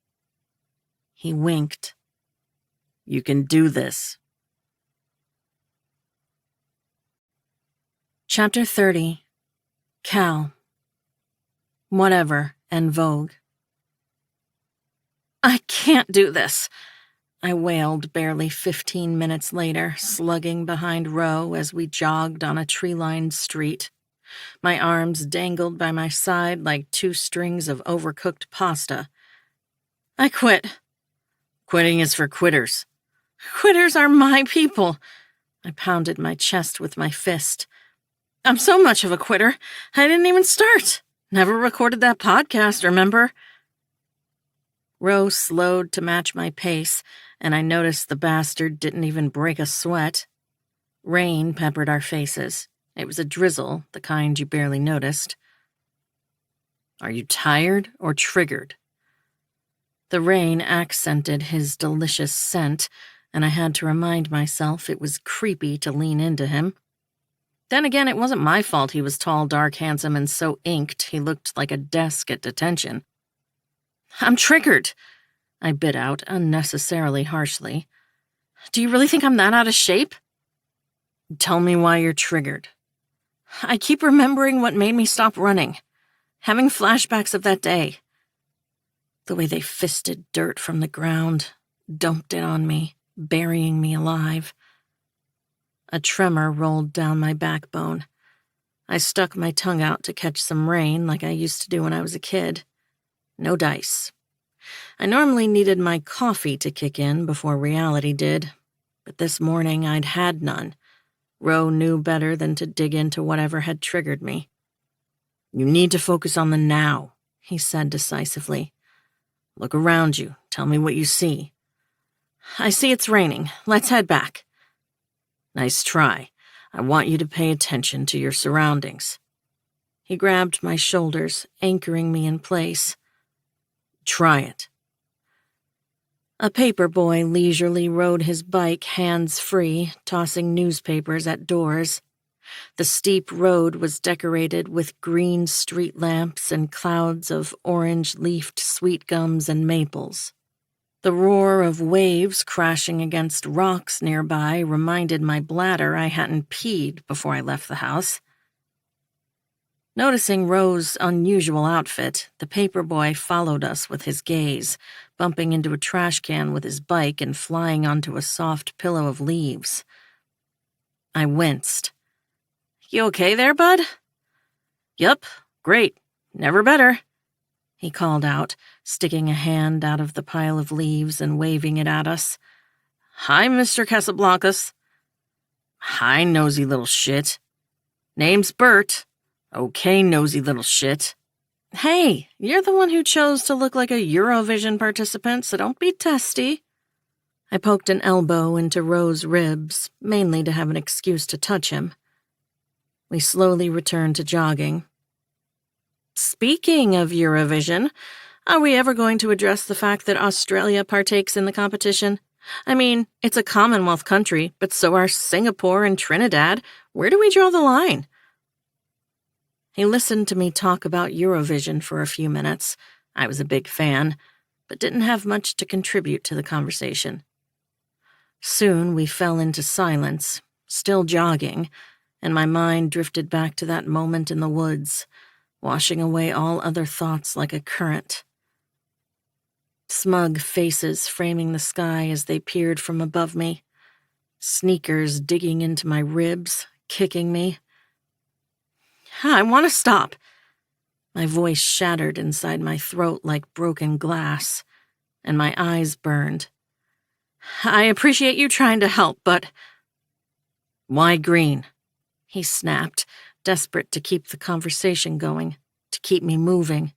[SPEAKER 1] He winked. "You can do this." Chapter 30. Cal. Whatever, en vogue. "I can't do this." I wailed barely 15 minutes later, slugging behind Ro as we jogged on a tree-lined street. My arms dangled by my side like 2 strings of overcooked pasta. I quit.
[SPEAKER 2] Quitting is for quitters.
[SPEAKER 1] Quitters are my people. I pounded my chest with my fist. I'm so much of a quitter, I didn't even start. Never recorded that podcast, remember? Ro slowed to match my pace, and I noticed the bastard didn't even break a sweat. Rain peppered our faces. It was a drizzle, the kind you barely noticed.
[SPEAKER 2] Are you tired or triggered?
[SPEAKER 1] The rain accented his delicious scent, and I had to remind myself it was creepy to lean into him. Then again, it wasn't my fault he was tall, dark, handsome, and so inked he looked like a desk at detention. I'm triggered, I bit out unnecessarily harshly. Do you really think I'm that out of shape?
[SPEAKER 2] Tell me why you're triggered.
[SPEAKER 1] I keep remembering what made me stop running, having flashbacks of that day. The way they fisted dirt from the ground, dumped it on me, burying me alive. A tremor rolled down my backbone. I stuck my tongue out to catch some rain like I used to do when I was a kid. No dice. I normally needed my coffee to kick in before reality did, but this morning I'd had none. Ro knew better than to dig into whatever had triggered me.
[SPEAKER 2] You need to focus on the now,
[SPEAKER 1] he said decisively.
[SPEAKER 2] Look around you. Tell me what you see.
[SPEAKER 1] I see it's raining. Let's head back.
[SPEAKER 2] Nice try. I want you to pay attention to your surroundings.
[SPEAKER 1] He grabbed my shoulders, anchoring me in place.
[SPEAKER 2] Try it.
[SPEAKER 1] A paper boy leisurely rode his bike hands-free, tossing newspapers at doors. The steep road was decorated with green street lamps and clouds of orange-leafed sweet gums and maples. The roar of waves crashing against rocks nearby reminded my bladder I hadn't peed before I left the house. Noticing Ro's unusual outfit, the paper boy followed us with his gaze, bumping into a trash can with his bike and flying onto a soft pillow of leaves. I winced. You okay there, bud?
[SPEAKER 2] Yup, great. Never better.
[SPEAKER 1] He called out, sticking a hand out of the pile of leaves and waving it at us.
[SPEAKER 2] Hi, Mr. Casablancas.
[SPEAKER 1] Hi, nosy little shit.
[SPEAKER 2] Name's Bert. Okay, nosy little shit.
[SPEAKER 1] Hey, you're the one who chose to look like a Eurovision participant, so don't be testy. I poked an elbow into Ro's ribs, mainly to have an excuse to touch him. We slowly returned to jogging. Speaking of Eurovision, are we ever going to address the fact that Australia partakes in the competition? I mean, it's a Commonwealth country, but so are Singapore and Trinidad. Where do we draw the line? He listened to me talk about Eurovision for a few minutes. I was a big fan, but didn't have much to contribute to the conversation. Soon we fell into silence, still jogging, and my mind drifted back to that moment in the woods, washing away all other thoughts like a current. Smug faces framing the sky as they peered from above me, sneakers digging into my ribs, kicking me. I want to stop. My voice shattered inside my throat like broken glass, and my eyes burned. I appreciate you trying to help, but...
[SPEAKER 2] Why green?
[SPEAKER 1] He snapped, desperate to keep the conversation going, to keep me moving.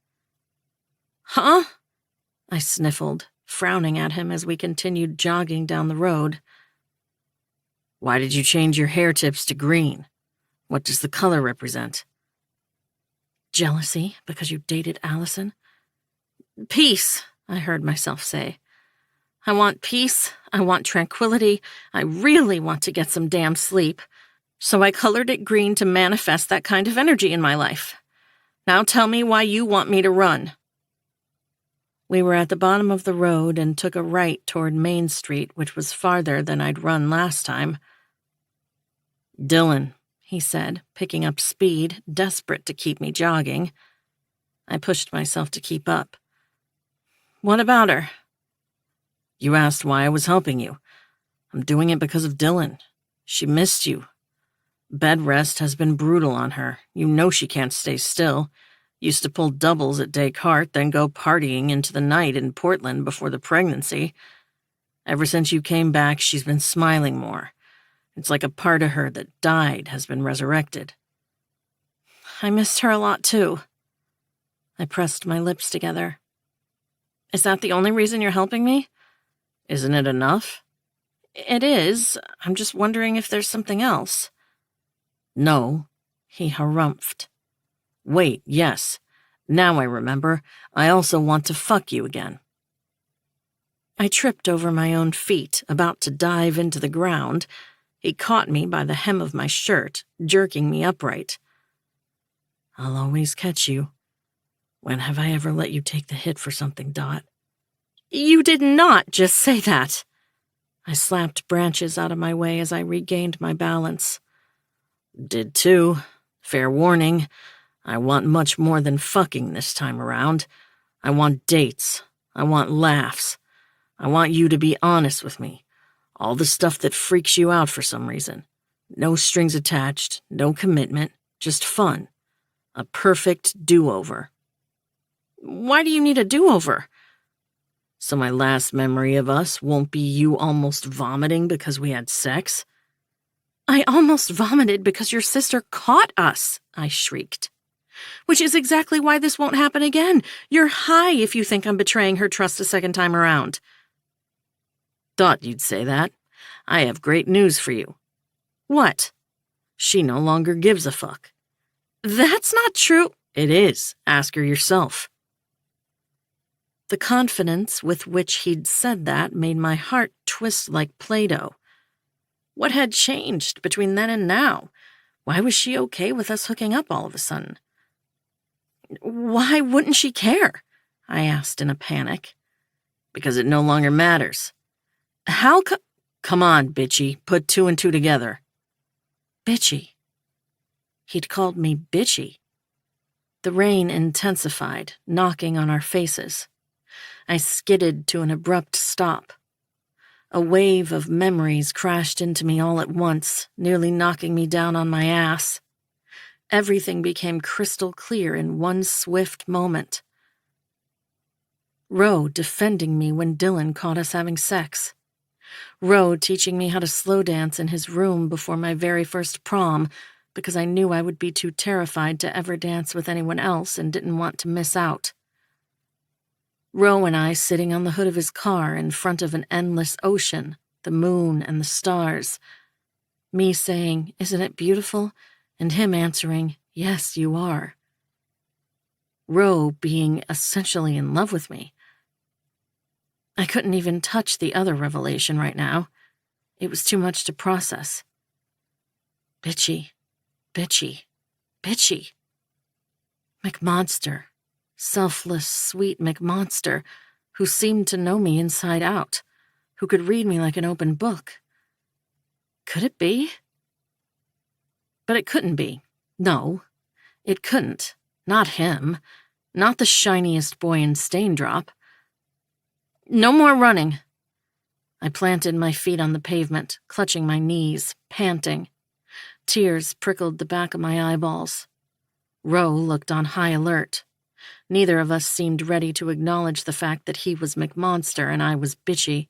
[SPEAKER 1] Huh? I sniffled, frowning at him as we continued jogging down the road.
[SPEAKER 2] Why did you change your hair tips to green? What does the color represent?
[SPEAKER 1] Jealousy because you dated Allison? Peace, I heard myself say. I want peace, I want tranquility, I really want to get some damn sleep. So I colored it green to manifest that kind of energy in my life. Now tell me why you want me to run. We were at the bottom of the road and took a right toward Main Street, which was farther than I'd run last time.
[SPEAKER 2] Dylan,
[SPEAKER 1] he said, picking up speed, desperate to keep me jogging. I pushed myself to keep up. What about her?
[SPEAKER 2] You asked why I was helping you. I'm doing it because of Dylan. She missed you. Bed rest has been brutal on her. You know she can't stay still. Used to pull doubles at Descartes, then go partying into the night in Portland before the pregnancy. Ever since you came back, she's been smiling more. It's like a part of her that died has been resurrected. I missed her a lot, too. I pressed my lips together. Is that the only reason you're helping me? Isn't it enough? It is. I'm just wondering if there's something else. No, he harumphed. Wait, yes. Now I remember. I also want to fuck you again. I tripped over my own feet, about to dive into the ground. He caught me by the hem of my shirt, jerking me upright. I'll always catch you. When have I ever let you take the hit for something, Dot? You did not just say that. I slapped branches out of my way as I regained my balance. Did too. Fair warning. I want much more than fucking this time around. I want dates. I want laughs. I want you to be honest with me. All the stuff that freaks you out for some reason. No strings attached, no commitment, just fun. A perfect do-over. Why do you need a do-over? So my last memory of us won't be you almost vomiting because we had sex? I almost vomited because your sister caught us, I shrieked. Which is exactly why this won't happen again. You're high if you think I'm betraying her trust a second time around. Thought you'd say that. I have great news for you. What? She no longer gives a fuck. That's not true. It is. Ask her yourself. The confidence with which he'd said that made my heart twist like Play-Doh. What had changed between then and now? Why was she okay with us hooking up all of a sudden? Why wouldn't she care? I asked in a panic. Because it no longer matters. Come on, bitchy. Put two and two together. Bitchy. He'd called me bitchy. The rain intensified, knocking on our faces. I skidded to an abrupt stop. A wave of memories crashed into me all at once, nearly knocking me down on my ass. Everything became crystal clear in one swift moment. Ro defending me when Dylan caught us having sex. Ro teaching me how to slow dance in his room before my very first prom because I knew I would be too terrified to ever dance with anyone else and didn't want to miss out. Ro and I sitting on the hood of his car in front of an endless ocean, the moon and the stars. Me saying, "Isn't it beautiful?" and him answering, "Yes, you are." Ro being essentially in love with me. I couldn't even touch the other revelation right now. It was too much to process. Bitchy, bitchy, bitchy. McMonster. Selfless, sweet McMonster, who seemed to know me inside out, who could read me like an open book. Could it be? But it couldn't be. No, it couldn't. Not him. Not the shiniest boy in Staindrop. No more running. I planted my feet on the pavement, clutching my knees, panting. Tears prickled the back of my eyeballs. Ro looked on high alert. Neither of us seemed ready to acknowledge the fact that he was McMonster and I was bitchy.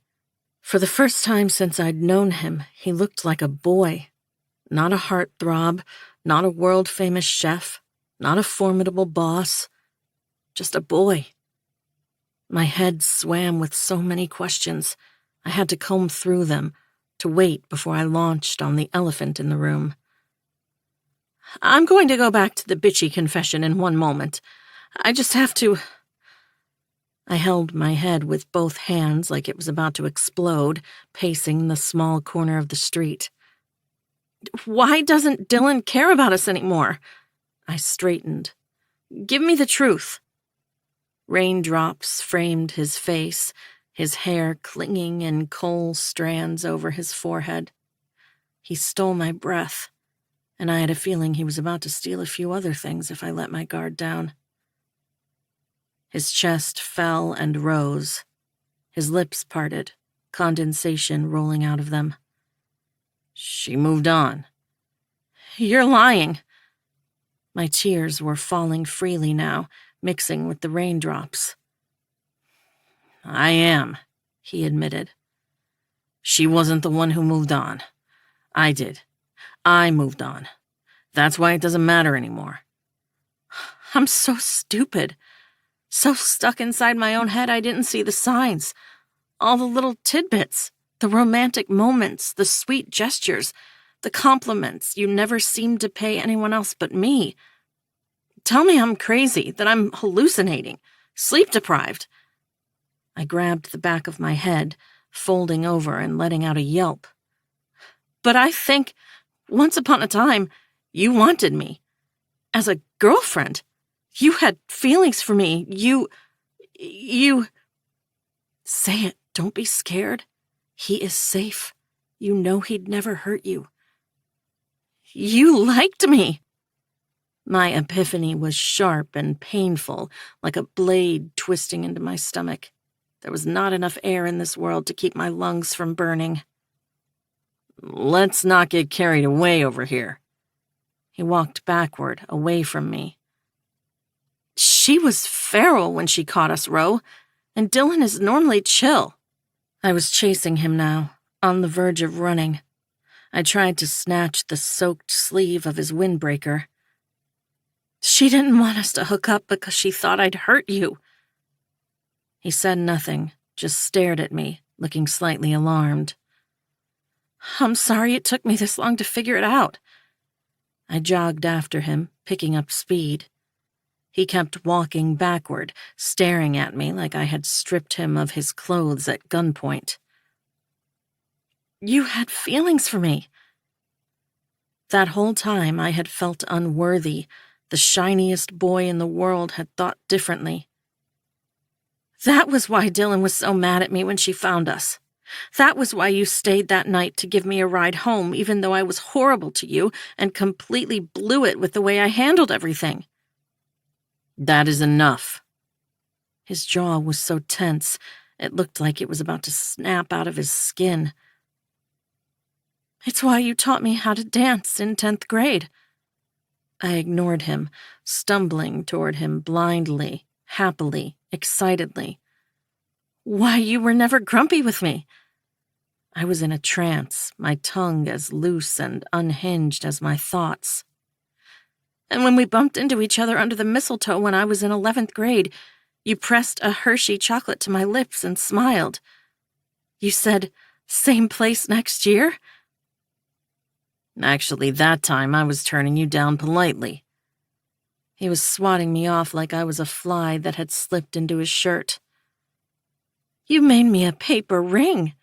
[SPEAKER 2] For the first time since I'd known him, he looked like a boy. Not a heartthrob, not a world-famous chef, not a formidable boss. Just a boy. My head swam with so many questions. I had to comb through them, to wait before I launched on the elephant in the room. I'm going to go back to the bitchy confession in one moment. I just have to... I held my head with both hands like it was about to explode, pacing the small corner of the street. Why doesn't Dylan care about us anymore? I straightened. Give me the truth. Raindrops framed his face, his hair clinging in coal strands over his forehead. He stole my breath, and I had a feeling he was about to steal a few other things if I let my guard down. His chest fell and rose. His lips parted,
[SPEAKER 1] condensation rolling out of them.
[SPEAKER 2] She moved on.
[SPEAKER 1] You're lying. My tears were falling freely now, mixing with the raindrops.
[SPEAKER 2] I am, he admitted. She wasn't the one who moved on. I did. I moved on. That's why it doesn't matter anymore.
[SPEAKER 1] I'm so stupid. So stuck inside my own head I didn't see the signs. All the little tidbits, the romantic moments, the sweet gestures, the compliments you never seemed to pay anyone else but me. Tell me I'm crazy, that I'm hallucinating, sleep-deprived. I grabbed the back of my head, folding over and letting out a yelp. But I think, once upon a time, you wanted me. As a girlfriend. You had feelings for me. You... Say it, don't be scared. He is safe. You know he'd never hurt you. You liked me. My epiphany was sharp and painful, like a blade twisting into my stomach. There was not enough air in this world to keep my lungs from burning.
[SPEAKER 2] Let's not get carried away over here.
[SPEAKER 1] He walked backward, away from me. She was feral when she caught us, Ro, and Dylan is normally chill. I was chasing him now, on the verge of running. I tried to snatch the soaked sleeve of his windbreaker. She didn't want us to hook up because she thought I'd hurt you. He said nothing, just stared at me, looking slightly alarmed. I'm sorry it took me this long to figure it out. I jogged after him, picking up speed. He kept walking backward, staring at me like I had stripped him of his clothes at gunpoint. You had feelings for me. That whole time I had felt unworthy. The shiniest boy in the world had thought differently. That was why Dylan was so mad at me when she found us. That was why you stayed that night to give me a ride home, even though I was horrible to you and completely blew it with the way I handled everything.
[SPEAKER 2] That is enough.
[SPEAKER 1] His jaw was so tense, it looked like it was about to snap out of his skin. It's why you taught me how to dance in 10th grade. I ignored him, stumbling toward him blindly, happily, excitedly. Why you were never grumpy with me. I was in a trance, my tongue as loose and unhinged as my thoughts. And when we bumped into each other under the mistletoe when I was in 11th grade, you pressed a Hershey chocolate to my lips and smiled. You said, "Same place next year?"
[SPEAKER 2] Actually, that time I was turning you down politely.
[SPEAKER 1] He was swatting me off like I was a fly that had slipped into his shirt. You made me a paper ring.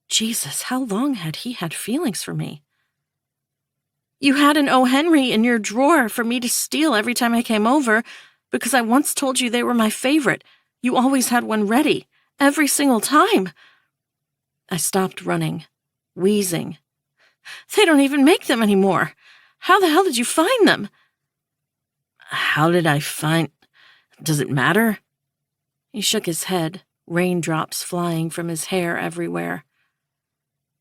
[SPEAKER 1] Jesus, how long had he had feelings for me? You had an O. Henry in your drawer for me to steal every time I came over, because I once told you they were my favorite. You always had one ready, every single time. I stopped running, wheezing. They don't even make them anymore. How the hell did you find them?
[SPEAKER 2] How did I find... Does it matter?
[SPEAKER 1] He shook his head, raindrops flying from his hair everywhere.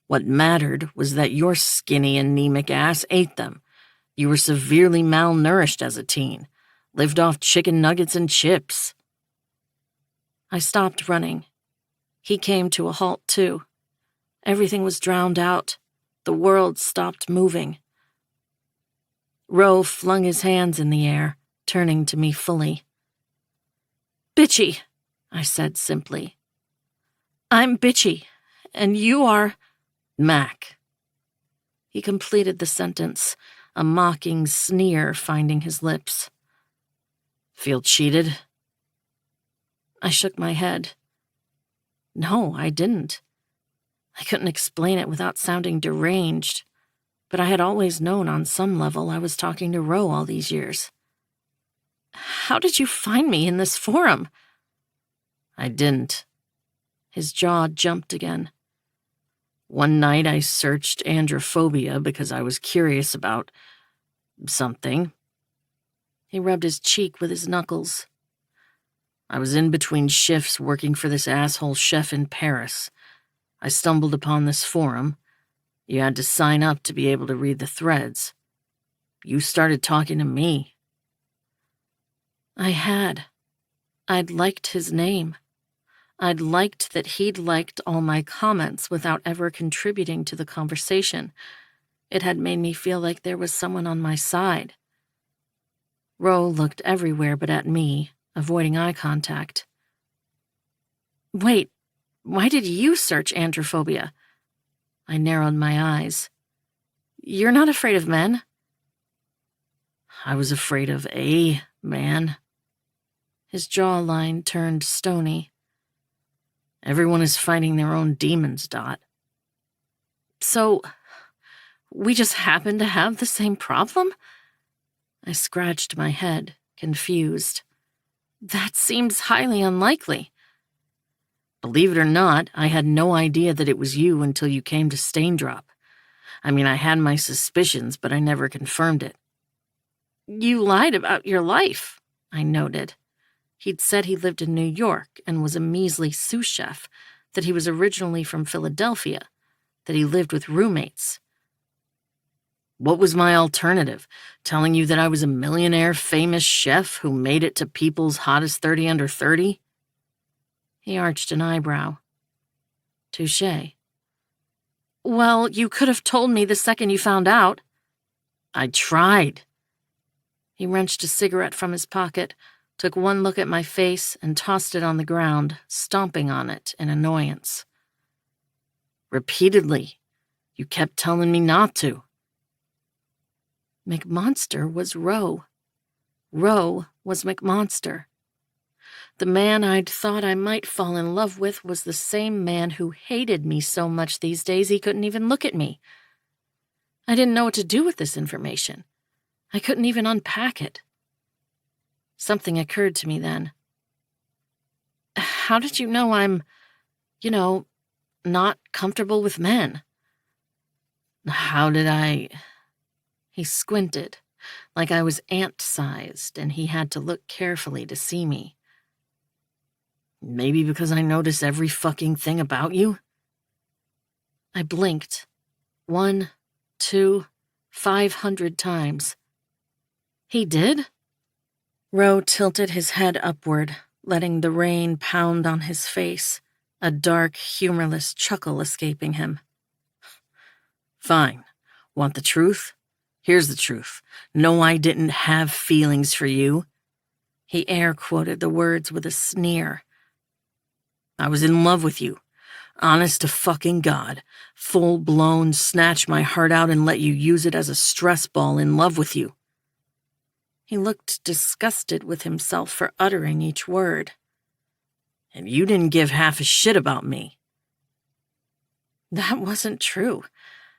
[SPEAKER 2] What mattered was that your skinny, anemic ass ate them. You were severely malnourished as a teen, lived off chicken nuggets and chips.
[SPEAKER 1] I stopped running. He came to a halt, too. Everything was drowned out. The world stopped moving. Ro flung his hands in the air, turning to me fully. Bitchy, I said simply. I'm bitchy, and you are...
[SPEAKER 2] Mac.
[SPEAKER 1] He completed the sentence, a mocking sneer finding his lips.
[SPEAKER 2] Feel cheated?
[SPEAKER 1] I shook my head. No, I didn't. I couldn't explain it without sounding deranged, but I had always known on some level I was talking to Ro all these years. How did you find me in this forum?
[SPEAKER 2] I didn't.
[SPEAKER 1] His jaw jumped again.
[SPEAKER 2] One night I searched androphobia because I was curious about something.
[SPEAKER 1] He rubbed his cheek with his knuckles.
[SPEAKER 2] I was in between shifts working for this asshole chef in Paris. I stumbled upon this forum. You had to sign up to be able to read the threads. You started talking to me.
[SPEAKER 1] I had. I'd liked his name. I'd liked that he'd liked all my comments without ever contributing to the conversation. It had made me feel like there was someone on my side. Ro looked everywhere but at me, avoiding eye contact. Wait, why did you search androphobia? I narrowed my eyes. You're not afraid of men?
[SPEAKER 2] I was afraid of a man.
[SPEAKER 1] His jawline turned stony.
[SPEAKER 2] Everyone is fighting their own demons, Dot.
[SPEAKER 1] So, we just happen to have the same problem? I scratched my head, confused. That seems highly unlikely.
[SPEAKER 2] Believe it or not, I had no idea that it was you until you came to Staindrop. I mean, I had my suspicions, but I never confirmed it.
[SPEAKER 1] You lied about your life, I noted. He'd said he lived in New York and was a measly sous chef, that he was originally from Philadelphia, that he lived with roommates.
[SPEAKER 2] What was my alternative? Telling you that I was a millionaire famous chef who made it to People's Hottest 30 Under 30?
[SPEAKER 1] He arched an eyebrow. Touché. Well, you could have told me the second you found out.
[SPEAKER 2] I tried.
[SPEAKER 1] He wrenched a cigarette from his pocket, took one look at my face, and tossed it on the ground, stomping on it in annoyance.
[SPEAKER 2] Repeatedly. You kept telling me not to.
[SPEAKER 1] McMonster was Ro. Ro was McMonster. The man I'd thought I might fall in love with was the same man who hated me so much these days he couldn't even look at me. I didn't know what to do with this information. I couldn't even unpack it. Something occurred to me then. How did you know I'm, not comfortable with men?
[SPEAKER 2] How did I...
[SPEAKER 1] He squinted, like I was ant-sized, and he had to look carefully to see me.
[SPEAKER 2] Maybe because I notice every fucking thing about you?
[SPEAKER 1] I blinked. 1, 2, 500 times. He did? Ro tilted his head upward, letting the rain pound on his face, a dark, humorless chuckle escaping him.
[SPEAKER 2] Fine. Want the truth? Here's the truth. No, I didn't have feelings for you.
[SPEAKER 1] He air-quoted the words with a sneer.
[SPEAKER 2] I was in love with you. Honest to fucking God. Full-blown, snatch my heart out and let you use it as a stress ball in love with you.
[SPEAKER 1] He looked disgusted with himself for uttering each word.
[SPEAKER 2] And you didn't give half a shit about me.
[SPEAKER 1] That wasn't true.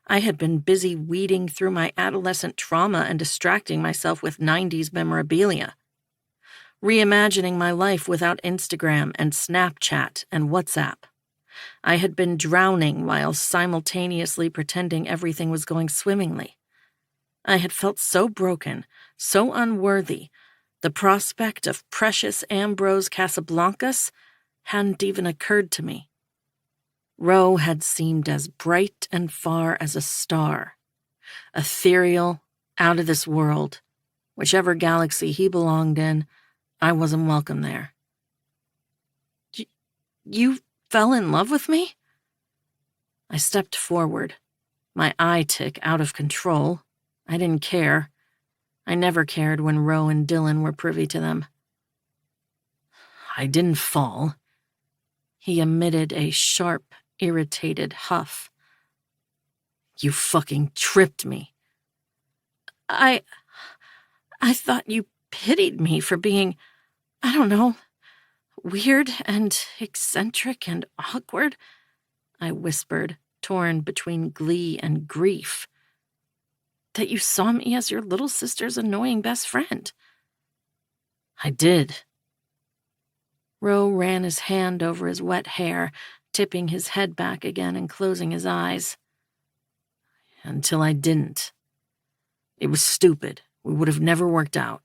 [SPEAKER 1] I had been busy weeding through my adolescent trauma and distracting myself with 90s memorabilia. Reimagining my life without Instagram and Snapchat and WhatsApp. I had been drowning while simultaneously pretending everything was going swimmingly. I had felt so broken, so unworthy, the prospect of precious Ambrose Casablancas hadn't even occurred to me. Ro had seemed as bright and far as a star, ethereal, out of this world. Whichever galaxy he belonged in, I wasn't welcome there. You fell in love with me? I stepped forward, my eye tick out of control. I didn't care. I never cared when Ro and Dylan were privy to them.
[SPEAKER 2] I didn't fall.
[SPEAKER 1] He emitted a sharp, irritated huff.
[SPEAKER 2] You fucking tripped me.
[SPEAKER 1] I thought you pitied me for being, I don't know, weird and eccentric and awkward, I whispered, torn between glee and grief. That you saw me as your little sister's annoying best friend.
[SPEAKER 2] I did.
[SPEAKER 1] Ro ran his hand over his wet hair, tipping his head back again and closing his eyes.
[SPEAKER 2] Until I didn't. It was stupid. We would have never worked out.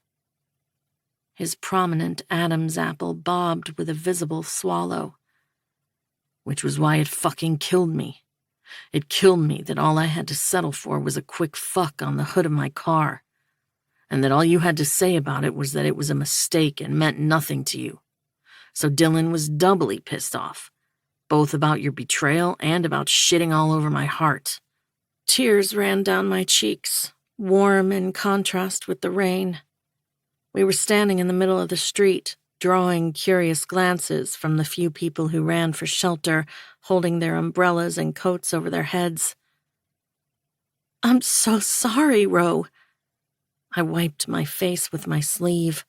[SPEAKER 1] His prominent Adam's apple bobbed with a visible swallow.
[SPEAKER 2] Which was why it fucking killed me. It killed me that all I had to settle for was a quick fuck on the hood of my car, and that all you had to say about it was that it was a mistake and meant nothing to you. So Dylan was doubly pissed off, both about your betrayal and about shitting all over my heart. Tears ran down my cheeks, warm in contrast with the rain. We were standing in the middle of the street, drawing curious glances from the few people who ran for shelter, holding their umbrellas and coats over their heads. "I'm so sorry, Ro." I wiped my face with my sleeve.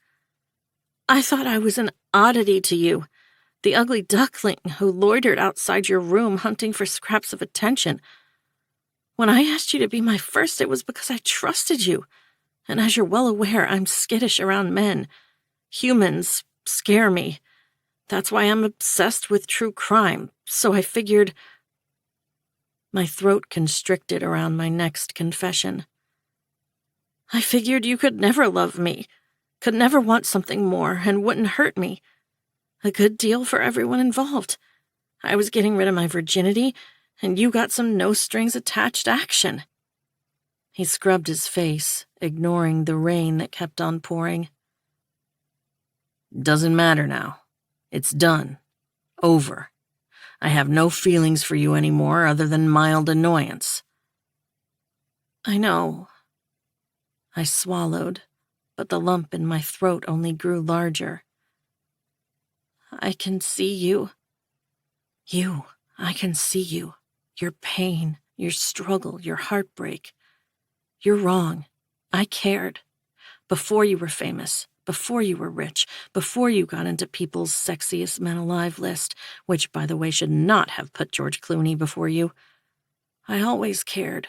[SPEAKER 2] "I thought I was an oddity to you, the ugly duckling who loitered outside your room hunting for scraps of attention. When I asked you to be my first, it was because I trusted you, and as you're well aware, I'm skittish around men. Humans scare me. That's why I'm obsessed with true crime, so I figured—" My throat constricted around my next confession. "I figured you could never love me, could never want something more, and wouldn't hurt me. A good deal for everyone involved. I was getting rid of my virginity, and you got some no-strings-attached action." He scrubbed his face, ignoring the rain that kept on pouring. "Doesn't matter now. It's done. Over. I have no feelings for you anymore other than mild annoyance." "I know." I swallowed, but the lump in my throat only grew larger. "I can see you. I can see you. Your pain, your struggle, your heartbreak. You're wrong. I cared. Before you were famous, before you were rich, before you got into People's Sexiest Men Alive list, which, by the way, should not have put George Clooney before you. I always cared.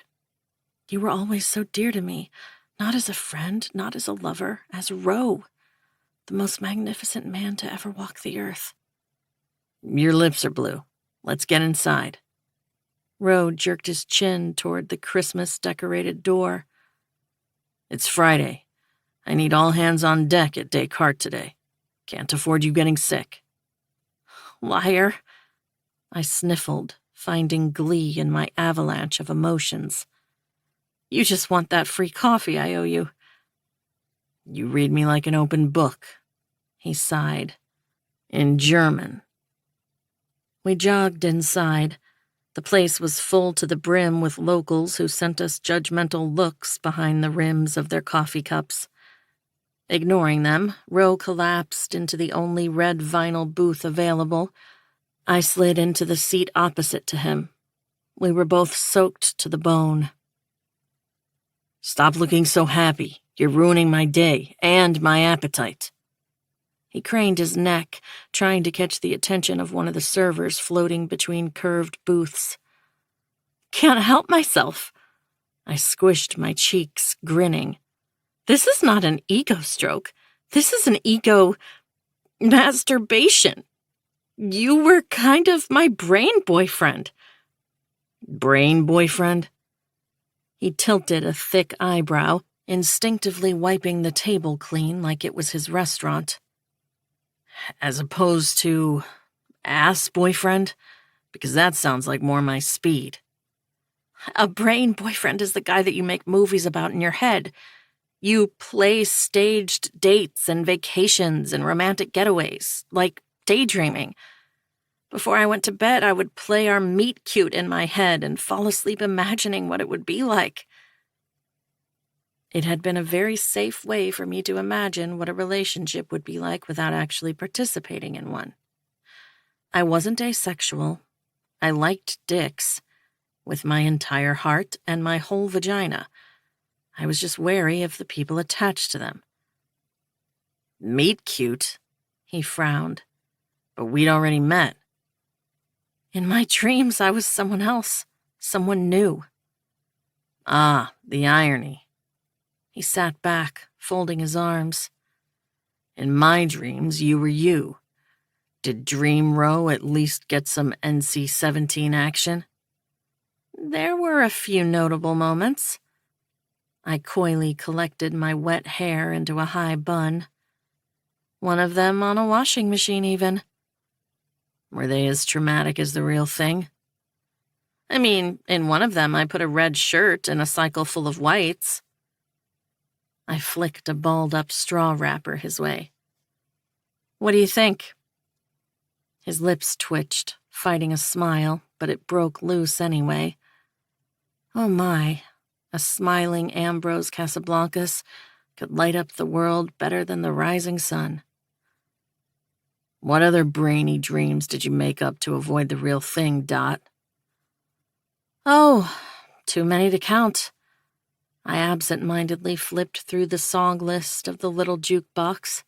[SPEAKER 2] You were always so dear to me, not as a friend, not as a lover, as Ro, the most magnificent man to ever walk the earth." "Your lips are blue. Let's get inside." Ro jerked his chin toward the Christmas-decorated door. "It's Friday. I need all hands on deck at Descartes today. Can't afford you getting sick." "Liar." I sniffled, finding glee in my avalanche of emotions. "You just want that free coffee I owe you." "You read me like an open book," he sighed. "In German." We jogged inside. The place was full to the brim with locals who sent us judgmental looks behind the rims of their coffee cups. Ignoring them, Ro collapsed into the only red vinyl booth available. I slid into the seat opposite to him. We were both soaked to the bone. "Stop looking so happy. You're ruining my day and my appetite." He craned his neck, trying to catch the attention of one of the servers floating between curved booths. "Can't help myself." I squished my cheeks, grinning. "This is not an ego stroke. This is an ego masturbation. You were kind of my brain boyfriend." "Brain boyfriend?" He tilted a thick eyebrow, instinctively wiping the table clean like it was his restaurant. "As opposed to ass boyfriend? Because that sounds like more my speed." "A brain boyfriend is the guy that you make movies about in your head. You play staged dates and vacations and romantic getaways, like daydreaming. Before I went to bed, I would play our meet cute in my head and fall asleep imagining what it would be like." It had been a very safe way for me to imagine what a relationship would be like without actually participating in one. I wasn't asexual. I liked dicks, with my entire heart and my whole vagina. I was just wary of the people attached to them. "Meet cute," he frowned. "But we'd already met." "In my dreams, I was someone else, someone new." "Ah, the irony." He sat back, folding his arms. "In my dreams, you were you. Did Dream Row at least get some NC-17 action?" "There were a few notable moments." I coyly collected my wet hair into a high bun. "One of them on a washing machine, even."
[SPEAKER 1] Were they as traumatic as the real thing? I mean, in one of them I put a red shirt in a cycle full of whites. I flicked a balled-up straw wrapper his way. What do you think? His lips twitched, fighting a smile, but it broke loose anyway. Oh my, a smiling Ambrose Casablancas could light up the world better than the rising sun. What other brainy dreams did you make up to avoid the real thing, Dot? Oh, too many to count. I absent-mindedly flipped through the song list of the little jukebox.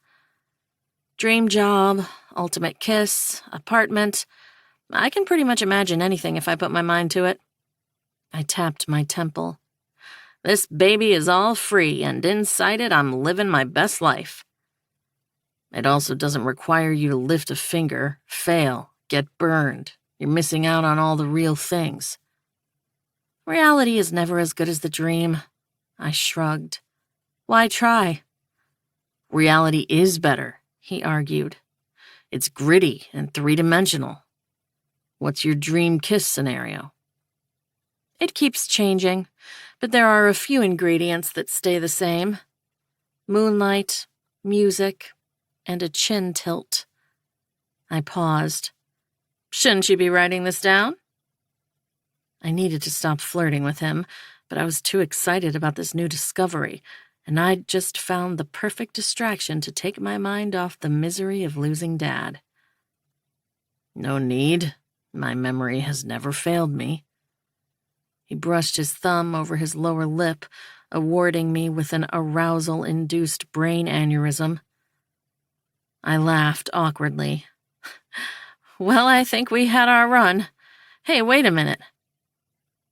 [SPEAKER 1] Dream job, ultimate kiss, apartment. I can pretty much imagine anything if I put my mind to it. I tapped my temple. This baby is all free, and inside it I'm living my best life. It also doesn't require you to lift a finger, fail, get burned. You're missing out on all the real things. Reality is never as good as the dream. I shrugged. Why try? Reality is better, he argued. It's gritty and three-dimensional. What's your dream kiss scenario? It keeps changing, but there are a few ingredients that stay the same. Moonlight, music, and a chin tilt. I paused. Shouldn't you be writing this down? I needed to stop flirting with him, but I was too excited about this new discovery, and I'd just found the perfect distraction to take my mind off the misery of losing Dad. No need. My memory has never failed me. He brushed his thumb over his lower lip, awarding me with an arousal-induced brain aneurysm. I laughed awkwardly. Well, I think we had our run. Hey, wait a minute.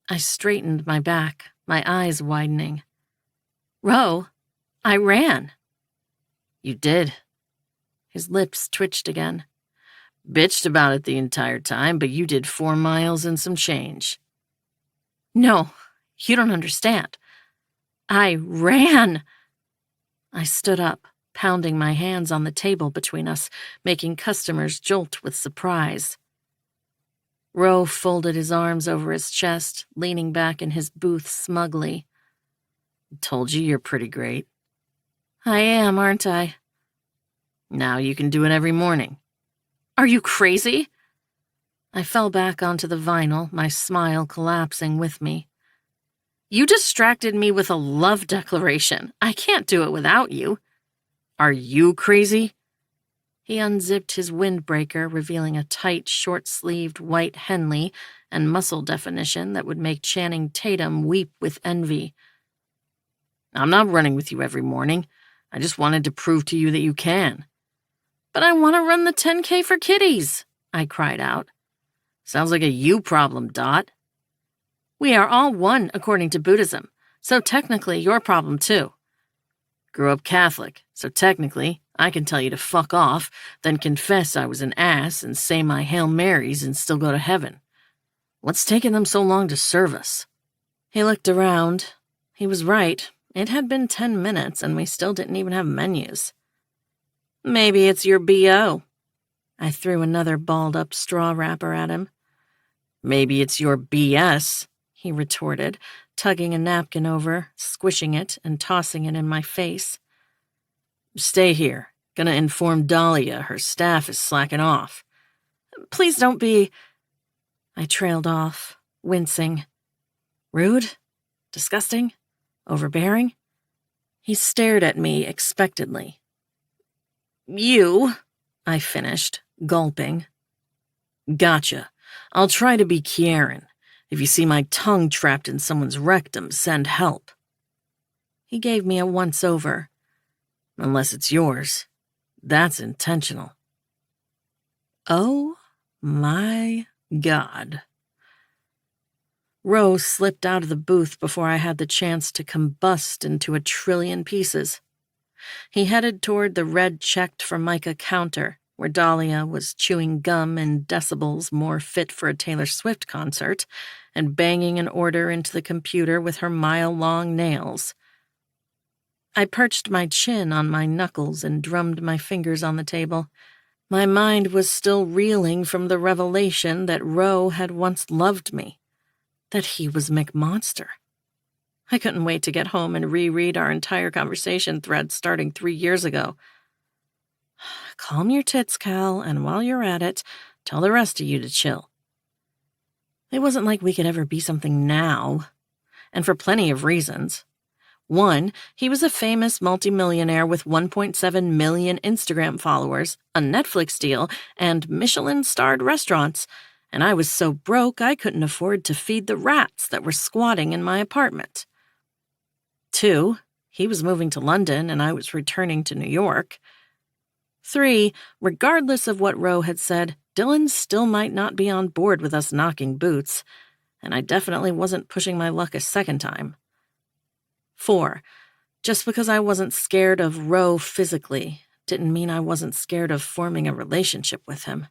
[SPEAKER 1] I straightened my back, my eyes widening. Ro, I ran. You did. His lips twitched again. Bitched about it the entire time, but you did 4 miles and some change. No, you don't understand. I ran. I stood up, pounding my hands on the table between us, making customers jolt with surprise. Ro folded his arms over his chest, leaning back in his booth smugly. Told you you're pretty great. I am, aren't I? Now you can do it every morning. Are you crazy? I fell back onto the vinyl, my smile collapsing with me. You distracted me with a love declaration. I can't do it without you. Are you crazy? He unzipped his windbreaker, revealing a tight, short-sleeved white Henley and muscle definition that would make Channing Tatum weep with envy. I'm not running with you every morning. I just wanted to prove to you that you can. But I want to run the 10K for kiddies, I cried out. Sounds like a you problem, Dot. We are all one according to Buddhism, so technically your problem too. Grew up Catholic, so technically I can tell you to fuck off, then confess I was an ass and say my Hail Marys and still go to heaven. What's taking them so long to serve us? He looked around. He was right. It had been 10 minutes and we still didn't even have menus. Maybe it's your B.O. I threw another balled-up straw wrapper at him. Maybe it's your B.S., he retorted, tugging a napkin over, squishing it, and tossing it in my face. Stay here. Gonna inform Dahlia her staff is slacking off. Please don't be... I trailed off, wincing. Rude? Disgusting? Overbearing? He stared at me expectantly. You, I finished, gulping. Gotcha. I'll try to be Kieran. If you see my tongue trapped in someone's rectum, send help. He gave me a once-over. Unless it's yours. That's intentional. Oh my God. Rose slipped out of the booth before I had the chance to combust into a trillion pieces. He headed toward the red-checked Formica counter, where Dahlia was chewing gum in decibels more fit for a Taylor Swift concert and banging an order into the computer with her mile-long nails. I perched my chin on my knuckles and drummed my fingers on the table. My mind was still reeling from the revelation that Roe had once loved me, that he was McMonster. I couldn't wait to get home and reread our entire conversation thread starting 3 years ago. Calm your tits, Cal, and while you're at it, tell the rest of you to chill. It wasn't like we could ever be something now, and for plenty of reasons. 1, he was a famous multimillionaire with 1.7 million Instagram followers, a Netflix deal, and Michelin-starred restaurants, and I was so broke I couldn't afford to feed the rats that were squatting in my apartment. 2, he was moving to London and I was returning to New York. 3, regardless of what Roe had said, Dylan still might not be on board with us knocking boots, and I definitely wasn't pushing my luck a second time. 4, just because I wasn't scared of Roe physically didn't mean I wasn't scared of forming a relationship with him.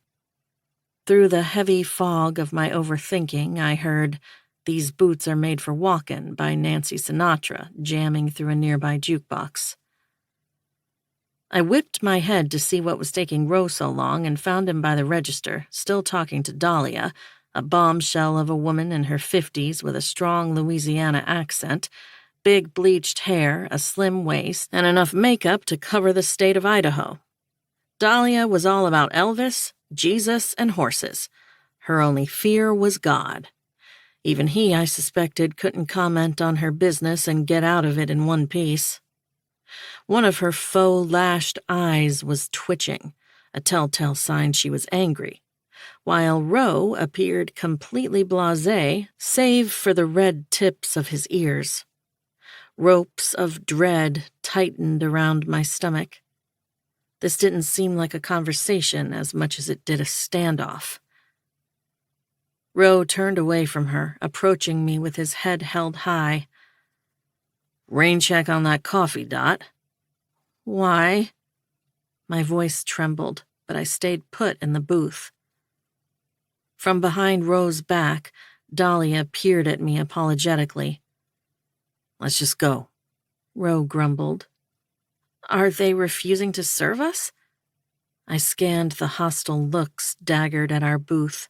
[SPEAKER 1] Through the heavy fog of my overthinking, I heard "These Boots Are Made for Walkin'" by Nancy Sinatra jamming through a nearby jukebox. I whipped my head to see what was taking Roe so long and found him by the register, still talking to Dahlia, a bombshell of a woman in her 50s with a strong Louisiana accent, big bleached hair, a slim waist, and enough makeup to cover the state of Idaho. Dahlia was all about Elvis, Jesus, and horses. Her only fear was God. Even he, I suspected, couldn't comment on her business and get out of it in one piece. One of her faux-lashed eyes was twitching, a telltale sign she was angry, while Roe appeared completely blasé, save for the red tips of his ears. Ropes of dread tightened around my stomach. This didn't seem like a conversation as much as it did a standoff. Roe turned away from her, approaching me with his head held high. "Rain check on that coffee, Dot." "Why?" My voice trembled, but I stayed put in the booth. From behind Roe's back, Dahlia peered at me apologetically. "Let's just go," Roe grumbled. "Are they refusing to serve us?" I scanned the hostile looks daggered at our booth,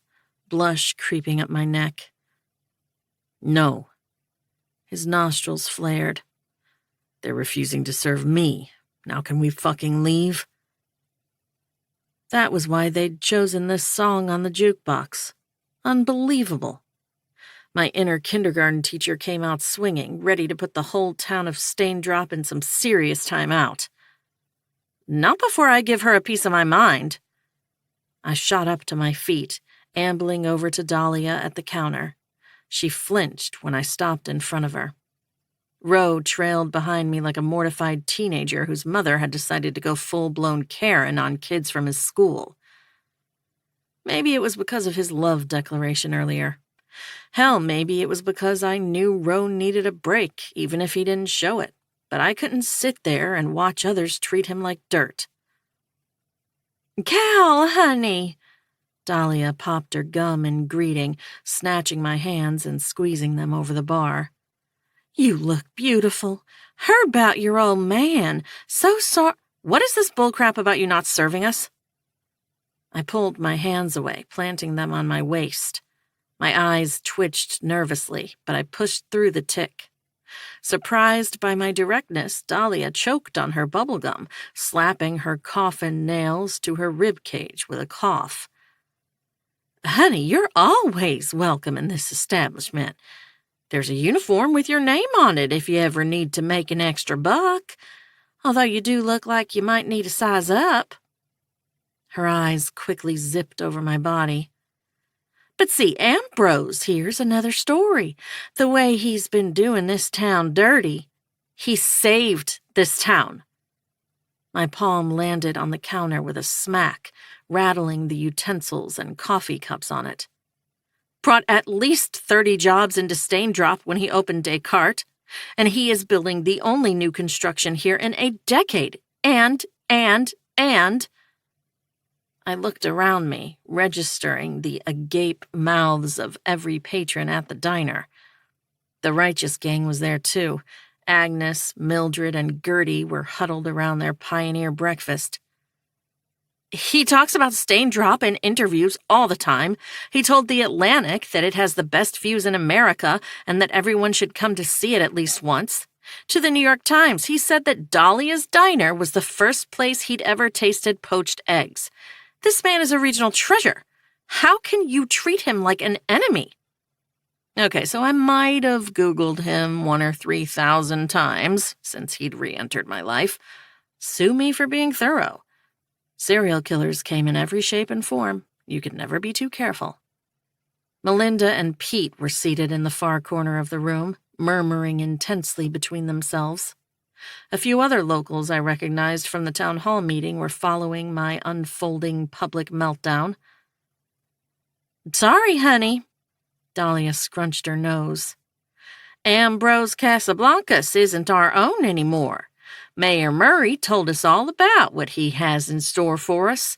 [SPEAKER 1] blush creeping up my neck. "No." His nostrils flared. "They're refusing to serve me. Now can we fucking leave?" That was why they'd chosen this song on the jukebox. Unbelievable. My inner kindergarten teacher came out swinging, ready to put the whole town of Staindrop in some serious time out. Not before I give her a piece of my mind. I shot up to my feet, ambling over to Dahlia at the counter. She flinched when I stopped in front of her. Roe trailed behind me like a mortified teenager whose mother had decided to go full-blown Karen on kids from his school. Maybe it was because of his love declaration earlier. Hell, maybe it was because I knew Roe needed a break, even if he didn't show it, but I couldn't sit there and watch others treat him like dirt. "Cal, honey!" Dahlia popped her gum in greeting, snatching my hands and squeezing them over the bar. "You look beautiful. Heard about your old man. So sorry. What is this bullcrap about you not serving us?" I pulled my hands away, planting them on my waist. My eyes twitched nervously, but I pushed through the tick. Surprised by my directness, Dahlia choked on her bubblegum, slapping her coffin nails to her rib cage with a cough. "Honey, you're always welcome in this establishment. There's a uniform with your name on it if you ever need to make an extra buck, although you do look like you might need a size up." Her eyes quickly zipped over my body. "But see, Ambrose here's another story. The way he's been doing this town dirty. He saved this town." My palm landed on the counter with a smack, rattling the utensils and coffee cups on it. "Brought at least 30 jobs into Staindrop when he opened Descartes, and he is building the only new construction here in a decade. And I looked around me, registering the agape mouths of every patron at the diner. The righteous gang was there too. Agnes, Mildred, and Gertie were huddled around their pioneer breakfast. He talks about Stain Drop in interviews all the time. He told The Atlantic that it has the best views in America and that everyone should come to see it at least once. To the New York Times, he said that Dahlia's Diner was the first place he'd ever tasted poached eggs. This man is a regional treasure. How can you treat him like an enemy? Okay, so I might have Googled him 1,000 or 3,000 times since he'd re-entered my life. Sue me for being thorough. Serial killers came in every shape and form. You could never be too careful. Melinda and Pete were seated in the far corner of the room, murmuring intensely between themselves. A few other locals I recognized from the town hall meeting were following my unfolding public meltdown. Sorry, honey. Dahlia scrunched her nose. Ambrose Casablancas isn't our own anymore. Mayor Murray told us all about what he has in store for us.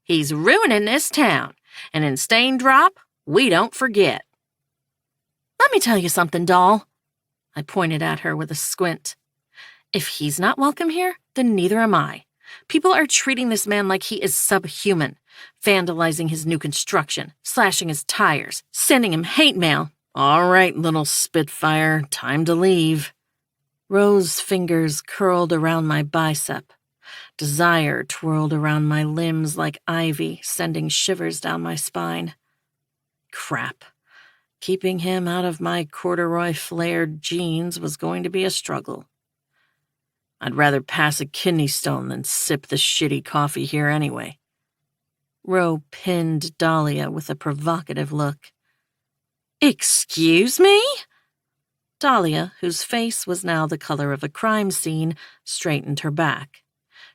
[SPEAKER 1] He's ruining this town, and in Stain Drop, we don't forget. Let me tell you something, doll. I pointed at her with a squint. If he's not welcome here, then neither am I. People are treating this man like he is subhuman, vandalizing his new construction, slashing his tires, sending him hate mail. All right, little Spitfire, time to leave. Rose's fingers curled around my bicep. Desire twirled around my limbs like ivy, sending shivers down my spine. Crap. Keeping him out of my corduroy-flared jeans was going to be a struggle. I'd rather pass a kidney stone than sip the shitty coffee here anyway. Ro pinned Dahlia with a provocative look. Excuse me? Dahlia, whose face was now the color of a crime scene, straightened her back.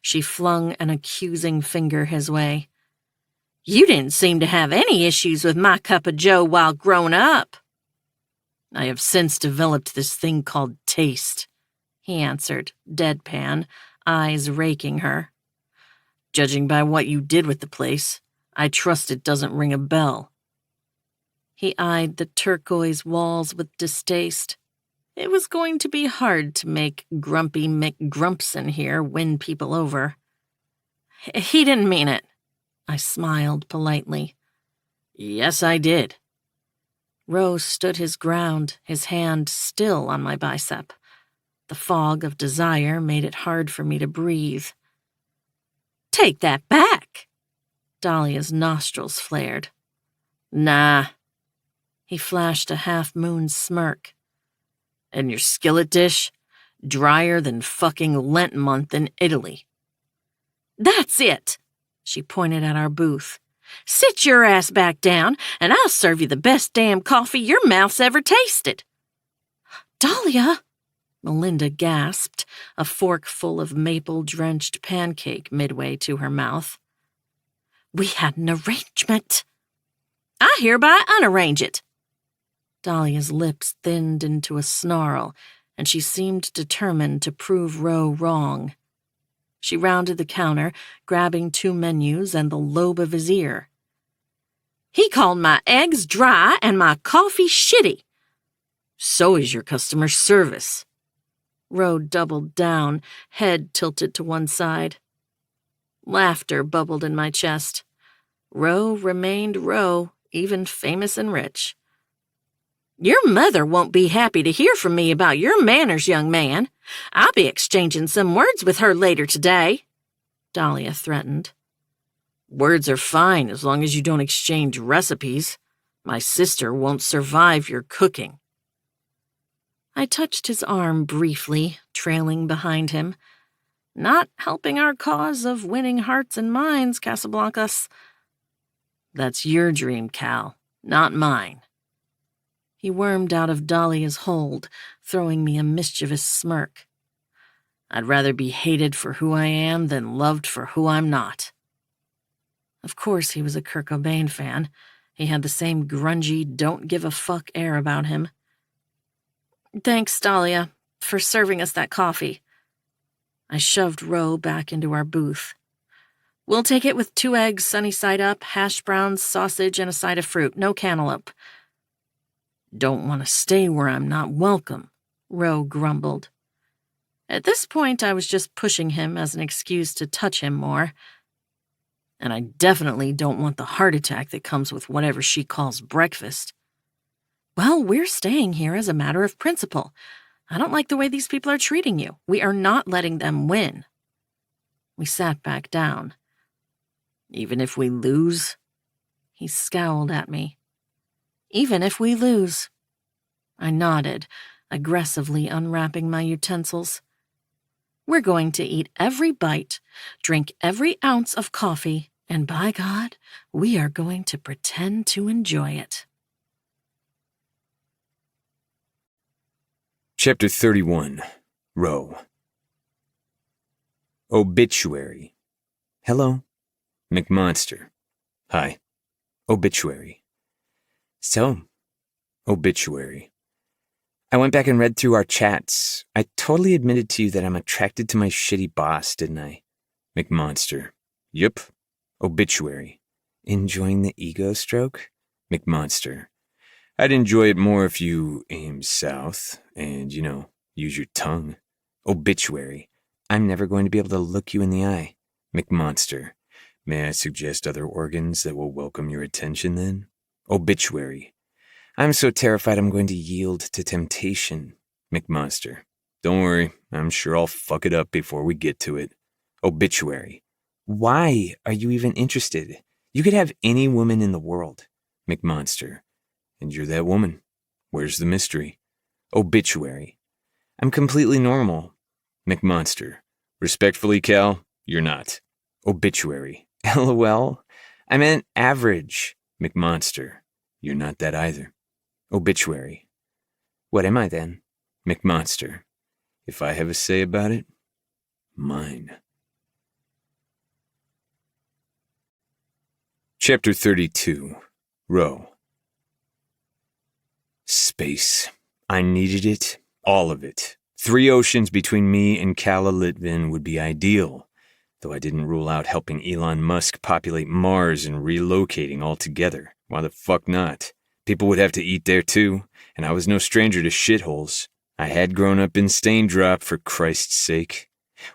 [SPEAKER 1] She flung an accusing finger his way. You didn't seem to have any issues with my cup of joe while growing up. I have since developed this thing called taste, he answered, deadpan, eyes raking her. Judging by what you did with the place, I trust it doesn't ring a bell. He eyed the turquoise walls with distaste. It was going to be hard to make Grumpy McGrumpson here win people over. He didn't mean it. I smiled politely. Yes, I did. Rose stood his ground, his hand still on my bicep. The fog of desire made it hard for me to breathe. Take that back. Dahlia's nostrils flared. Nah. He flashed a half-moon smirk. And your skillet dish? Drier than fucking Lent month in Italy. That's it, she pointed at our booth. Sit your ass back down, and I'll serve you the best damn coffee your mouth's ever tasted. Dahlia, Melinda gasped, a fork full of maple-drenched pancake midway to her mouth. We had an arrangement. I hereby unarrange it. Dahlia's lips thinned into a snarl, and she seemed determined to prove Ro wrong. She rounded the counter, grabbing 2 menus and the lobe of his ear. He called my eggs dry and my coffee shitty. So is your customer service. Ro doubled down, head tilted to one side. Laughter bubbled in my chest. Ro remained Ro, even famous and rich. Your mother won't be happy to hear from me about your manners, young man. I'll be exchanging some words with her later today, Dahlia threatened. Words are fine as long as you don't exchange recipes. My sister won't survive your cooking. I touched his arm briefly, trailing behind him. Not helping our cause of winning hearts and minds, Casablancas. That's your dream, Cal, not mine. He wormed out of Dahlia's hold, throwing me a mischievous smirk. I'd rather be hated for who I am than loved for who I'm not. Of course he was a Kurt Cobain fan. He had the same grungy, don't-give-a-fuck air about him. Thanks, Dahlia, for serving us that coffee. I shoved Ro back into our booth. We'll take it with 2 eggs, sunny side up, hash browns, sausage, and a side of fruit. No cantaloupe. Don't want to stay where I'm not welcome, Ro grumbled. At this point, I was just pushing him as an excuse to touch him more. And I definitely don't want the heart attack that comes with whatever she calls breakfast. Well, we're staying here as a matter of principle. I don't like the way these people are treating you. We are not letting them win. We sat back down. Even if we lose? He scowled at me. Even if we lose. I nodded, aggressively unwrapping my utensils. We're going to eat every bite, drink every ounce of coffee, and by God, we are going to pretend to enjoy it.
[SPEAKER 3] Chapter 31. Row. Obituary. Hello. McMonster. Hi. Obituary. So, obituary. I went back and read through our chats. I totally admitted to you that I'm attracted to my shitty boss, didn't I? McMonster. Yup. Obituary. Enjoying the ego stroke? McMonster. I'd enjoy it more if you aim south and, use your tongue. Obituary. I'm never going to be able to look you in the eye. McMonster. May I suggest other organs that will welcome your attention then? Obituary. I'm so terrified I'm going to yield to temptation. McMonster. Don't worry, I'm sure I'll fuck it up before we get to it. Obituary. Why are you even interested? You could have any woman in the world. McMonster. And you're that woman. Where's the mystery? Obituary. I'm completely normal. McMonster. Respectfully, Cal, you're not. Obituary. LOL. I meant average. McMonster. You're not that either. Obituary. What am I then? McMonster. If I have a say about it, mine. Chapter 32. Row. Space. I needed it. All of it. 3 oceans between me and Calla Litvin would be ideal, though I didn't rule out helping Elon Musk populate Mars and relocating altogether. Why the fuck not? People would have to eat there too, and I was no stranger to shitholes. I had grown up in Staindrop, for Christ's sake.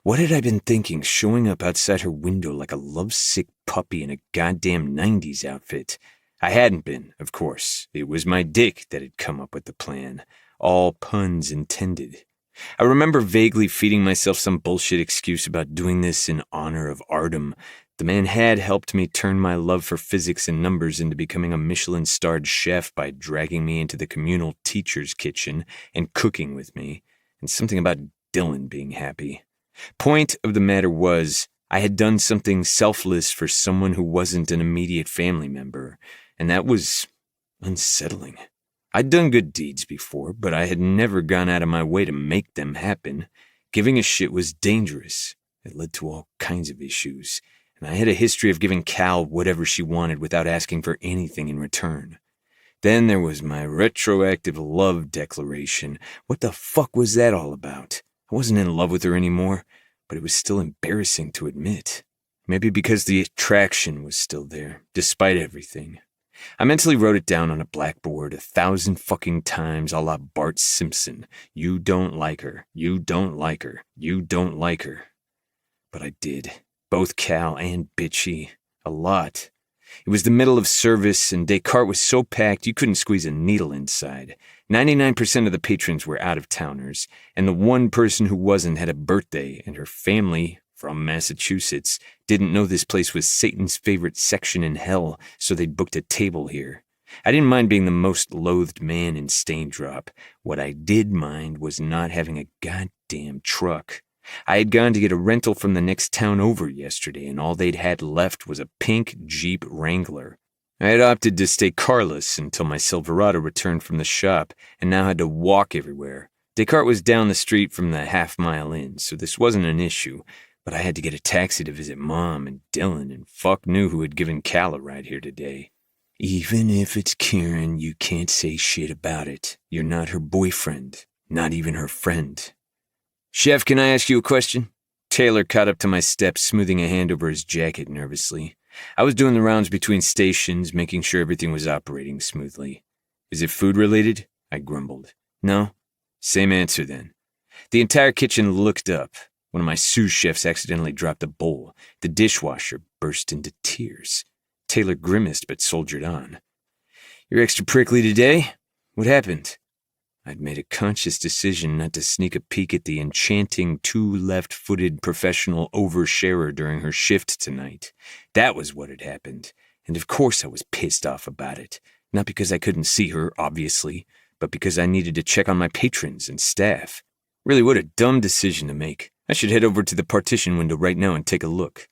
[SPEAKER 3] What had I been thinking, showing up outside her window like a lovesick puppy in a goddamn 90s outfit? I hadn't been, of course. It was my dick that had come up with the plan. All puns intended. I remember vaguely feeding myself some bullshit excuse about doing this in honor of Artem. The man had helped me turn my love for physics and numbers into becoming a Michelin-starred chef by dragging me into the communal teacher's kitchen and cooking with me, and something about Dylan being happy. Point of the matter was, I had done something selfless for someone who wasn't an immediate family member, and that was unsettling. I'd done good deeds before, but I had never gone out of my way to make them happen. Giving a shit was dangerous. It led to all kinds of issues, and I had a history of giving Cal whatever she wanted without asking for anything in return. Then there was my retroactive love declaration. What the fuck was that all about? I wasn't in love with her anymore, but it was still embarrassing to admit. Maybe because the attraction was still there, despite everything. I mentally wrote it down on a blackboard 1,000 fucking times a la Bart Simpson. You don't like her. You don't like her. You don't like her. But I did. Both Cal and Bitchy. A lot. It was the middle of service, and Descartes was so packed you couldn't squeeze a needle inside. 99% of the patrons were out-of-towners, and the one person who wasn't had a birthday, and her family, from Massachusetts, didn't know this place was Satan's favorite section in hell, so they'd booked a table here. I didn't mind being the most loathed man in Staindrop. What I did mind was not having a goddamn truck. I had gone to get a rental from the next town over yesterday, and all they'd had left was a pink Jeep Wrangler. I had opted to stay carless until my Silverado returned from the shop, and now had to walk everywhere. Descartes was down the street from the half-mile inn, so this wasn't an issue, but I had to get a taxi to visit Mom and Dylan, and fuck knew who had given Cal a ride here today. Even if it's Kieran, you can't say shit about it. You're not her boyfriend, not even her friend. Chef, can I ask you a question? Taylor caught up to my steps, smoothing a hand over his jacket nervously. I was doing the rounds between stations, making sure everything was operating smoothly. Is it food-related? I grumbled. No? Same answer, then. The entire kitchen looked up. One of my sous chefs accidentally dropped a bowl. The dishwasher burst into tears. Taylor grimaced but soldiered on. "You're extra prickly today? What happened?" I'd made a conscious decision not to sneak a peek at the enchanting two-left-footed professional oversharer during her shift tonight. That was what had happened, and of course I was pissed off about it. Not because I couldn't see her, obviously, but because I needed to check on my patrons and staff. Really, what a dumb decision to make. I should head over to the partition window right now and take a look.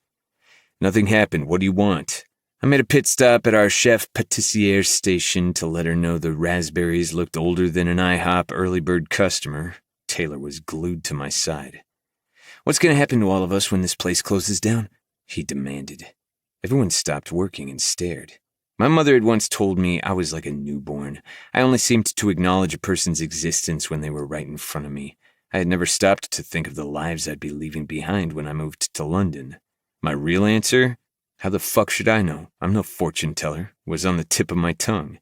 [SPEAKER 3] "Nothing happened. What do you want?" I made a pit stop at our chef patissier station to let her know the raspberries looked older than an IHOP early bird customer. Taylor was glued to my side. "What's going to happen to all of us when this place closes down?" he demanded. Everyone stopped working and stared. My mother had once told me I was like a newborn. I only seemed to acknowledge a person's existence when they were right in front of me. I had never stopped to think of the lives I'd be leaving behind when I moved to London. My real answer? How the fuck should I know? I'm no fortune teller, was on the tip of my tongue.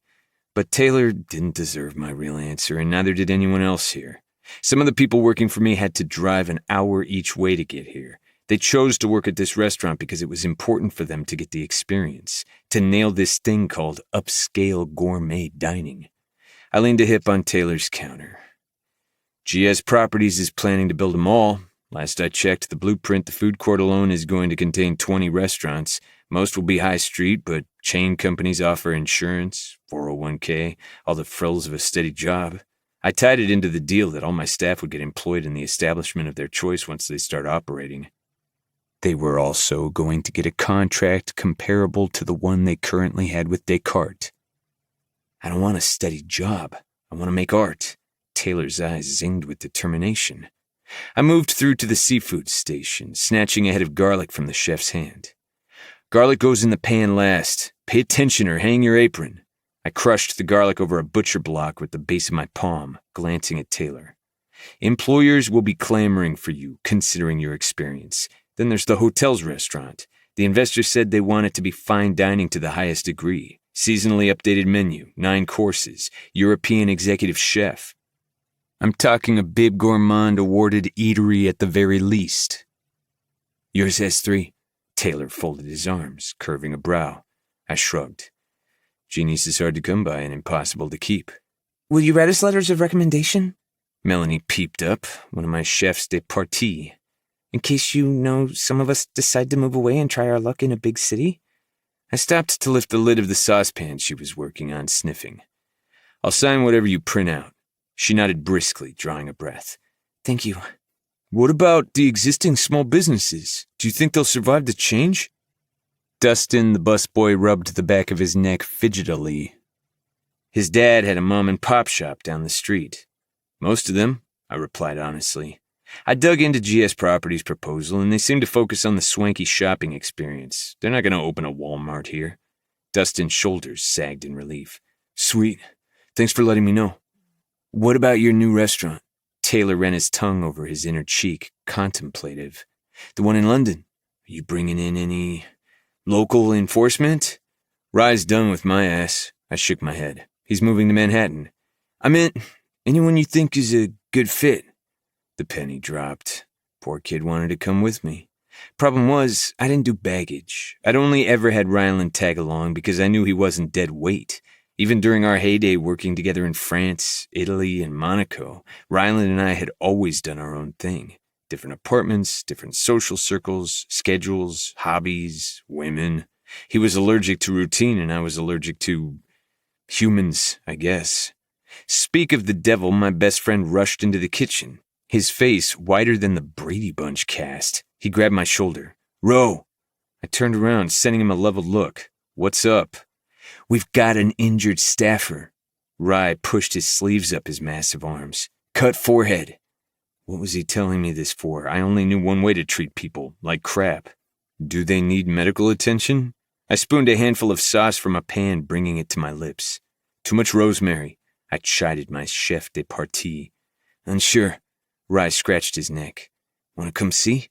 [SPEAKER 3] But Taylor didn't deserve my real answer, and neither did anyone else here. Some of the people working for me had to drive an hour each way to get here. They chose to work at this restaurant because it was important for them to get the experience, to nail this thing called upscale gourmet dining. I leaned a hip on Taylor's counter. GS Properties is planning to build a mall. Last I checked, the blueprint, the food court alone is going to contain 20 restaurants. Most will be high street, but chain companies offer insurance, 401k, all the frills of a steady job. I tied it into the deal that all my staff would get employed in the establishment of their choice once they start operating. They were also going to get a contract comparable to the one they currently had with Descartes. I don't want a steady job. I want to make art. Taylor's eyes zinged with determination. I moved through to the seafood station, snatching a head of garlic from the chef's hand. "Garlic goes in the pan last. Pay attention or hang your apron." I crushed the garlic over a butcher block with the base of my palm, glancing at Taylor. "Employers will be clamoring for you, considering your experience. Then there's the hotel's restaurant. The investors said they want it to be fine dining to the highest degree. Seasonally updated menu, 9 courses, European executive chef. I'm talking a Bib Gourmand awarded eatery at the very least." "Yours has 3. Taylor folded his arms, curving a brow. I shrugged. "Genius is hard to come by and impossible to keep." "Will you write us letters of recommendation?" Melanie peeped up, one of my chefs de partie. "In case some of us decide to move away and try our luck in a big city?" I stopped to lift the lid of the saucepan she was working on, sniffing. "I'll sign whatever you print out." She nodded briskly, drawing a breath. "Thank you." "What about the existing small businesses? Do you think they'll survive the change?" Dustin, the busboy, rubbed the back of his neck fidgetily. His dad had a mom-and-pop shop down the street. "Most of them," I replied honestly. I dug into GS Properties' proposal, and they seemed to focus on the swanky shopping experience. They're not going to open a Walmart here. Dustin's shoulders sagged in relief. "Sweet. Thanks for letting me know." "What about your new restaurant?" Taylor ran his tongue over his inner cheek, contemplative. "The one in London. Are you bringing in any local enforcement?" "Rye's done with my ass." I shook my head. "He's moving to Manhattan." "I meant anyone you think is a good fit." The penny dropped. Poor kid wanted to come with me. Problem was, I didn't do baggage. I'd only ever had Ryland tag along because I knew he wasn't dead weight. Even during our heyday working together in France, Italy, and Monaco, Ryland and I had always done our own thing. Different apartments, different social circles, schedules, hobbies, women. He was allergic to routine and I was allergic to humans, I guess. Speak of the devil, my best friend rushed into the kitchen. His face whiter than the Brady Bunch cast. He grabbed my shoulder. "Ro!" I turned around, sending him a leveled look. "What's up?" "We've got an injured staffer." Rye pushed his sleeves up his massive arms. "Cut forehead." What was he telling me this for? I only knew one way to treat people, like crap. Do they need medical attention? I spooned a handful of sauce from a pan, bringing it to my lips. "Too much rosemary," I chided my chef de partie. "Unsure." Rye scratched his neck. "Want to come see?"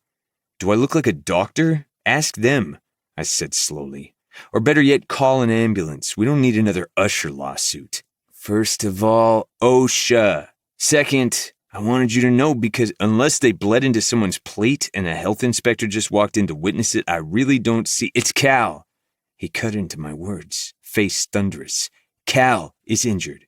[SPEAKER 3] "Do I look like a doctor? Ask them," I said slowly. "Or better yet, call an ambulance. We don't need another Usher lawsuit." "First of all, OSHA. Second, I wanted you to know because unless they bled into someone's plate and a health inspector just walked in to witness it, I really don't see— It's Cal. He cut into my words, face thunderous. Cal is injured.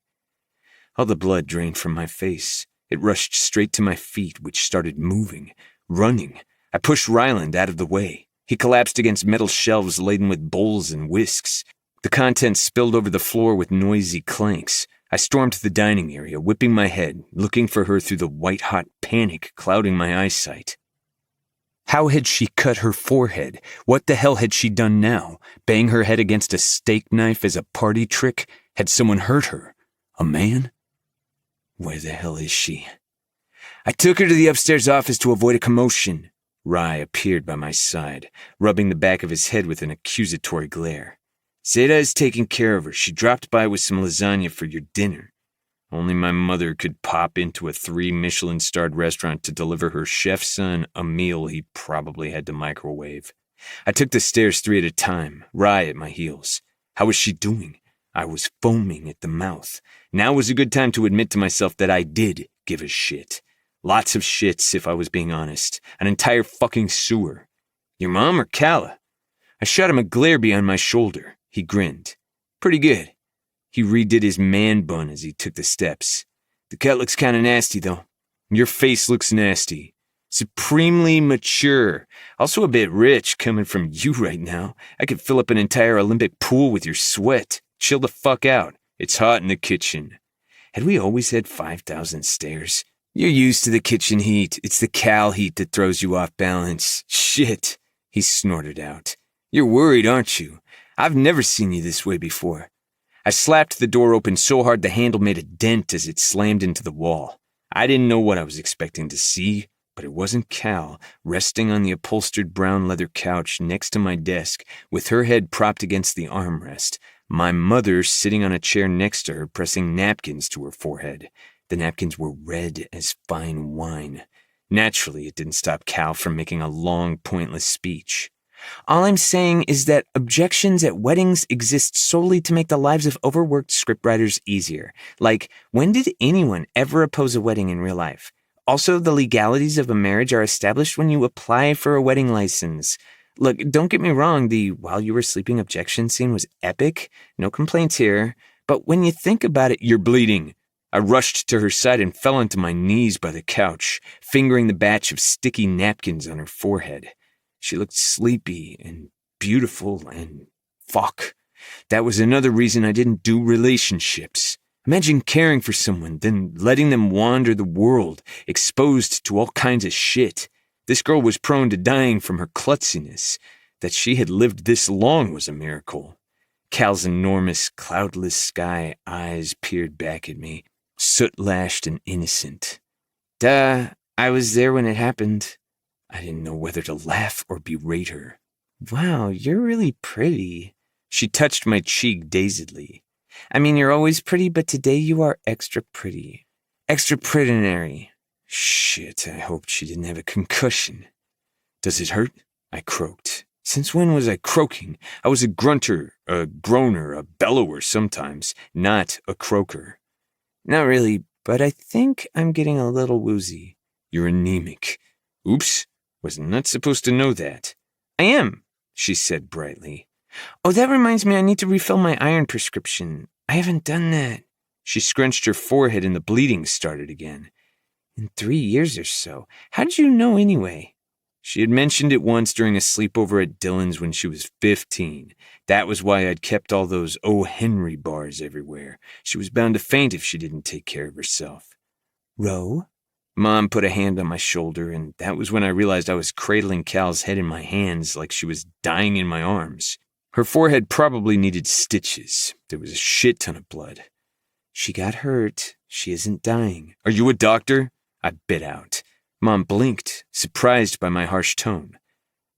[SPEAKER 3] All the blood drained from my face. It rushed straight to my feet, which started moving, running. I pushed Ryland out of the way. He collapsed against metal shelves laden with bowls and whisks. The contents spilled over the floor with noisy clanks. I stormed the dining area, whipping my head, looking for her through the white-hot panic clouding my eyesight. How had she cut her forehead? What the hell had she done now? Bang her head against a steak knife as a party trick? Had someone hurt her? A man? Where the hell is she? I took her to the upstairs office to avoid a commotion. Rye appeared by my side, rubbing the back of his head with an accusatory glare. Zeta is taking care of her. She dropped by with some lasagna for your dinner. Only my mother could pop into a 3 Michelin-starred restaurant to deliver her chef's son a meal he probably had to microwave. I took the stairs 3 at a time, Rye at my heels. How was she doing? I was foaming at the mouth. Now was a good time to admit to myself that I did give a shit. Lots of shits, if I was being honest. An entire fucking sewer. Your mom or Calla? I shot him a glare behind my shoulder. He grinned. Pretty good. He redid his man bun as he took the steps. The cut looks kinda nasty, though. Your face looks nasty. Supremely mature. Also a bit rich coming from you right now. I could fill up an entire Olympic pool with your sweat. Chill the fuck out. It's hot in the kitchen. Had we always had 5,000 stairs? You're used to the kitchen heat. It's the Cal heat that throws you off balance. Shit, he snorted out. You're worried, aren't you? I've never seen you this way before. I slapped the door open so hard the handle made a dent as it slammed into the wall. I didn't know what I was expecting to see, but it wasn't Cal, resting on the upholstered brown leather couch next to my desk, with her head propped against the armrest. My mother sitting on a chair next to her, pressing napkins to her forehead. The napkins were red as fine wine. Naturally, it didn't stop Cal from making a long, pointless speech. All I'm saying is that objections at weddings exist solely to make the lives of overworked scriptwriters easier. Like, when did anyone ever oppose a wedding in real life? Also, the legalities of a marriage are established when you apply for a wedding license. Look, don't get me wrong, the while you were sleeping objection scene was epic. No complaints here. But when you think about it, you're bleeding. I rushed to her side and fell onto my knees by the couch, fingering the batch of sticky napkins on her forehead. She looked sleepy and beautiful and fuck. That was another reason I didn't do relationships. Imagine caring for someone, then letting them wander the world, exposed to all kinds of shit. This girl was prone to dying from her klutziness. That she had lived this long was a miracle. Cal's enormous, cloudless sky eyes peered back at me, soot-lashed and innocent. Duh, I was there when it happened. I didn't know whether to laugh or berate her. Wow, you're really pretty. She touched my cheek dazedly. I mean, you're always pretty, but today you are extra pretty. Extra prettinary. Shit, I hoped she didn't have a concussion. Does it hurt? I croaked. Since when was I croaking? I was a grunter, a groaner, a bellower sometimes, not a croaker. Not really, but I think I'm getting a little woozy. You're anemic. Oops, was not supposed to know that. I am, she said brightly. Oh, that reminds me I need to refill my iron prescription. I haven't done that. She scrunched her forehead and the bleeding started again. In 3 years or so. How did you know anyway? She had mentioned it once during a sleepover at Dylan's when she was 15. That was why I'd kept all those O. Henry bars everywhere. She was bound to faint if she didn't take care of herself. Ro? Mom put a hand on my shoulder, and that was when I realized I was cradling Cal's head in my hands like she was dying in my arms. Her forehead probably needed stitches. There was a shit ton of blood. She got hurt. She isn't dying. Are you a doctor? I bit out. Mom blinked, surprised by my harsh tone.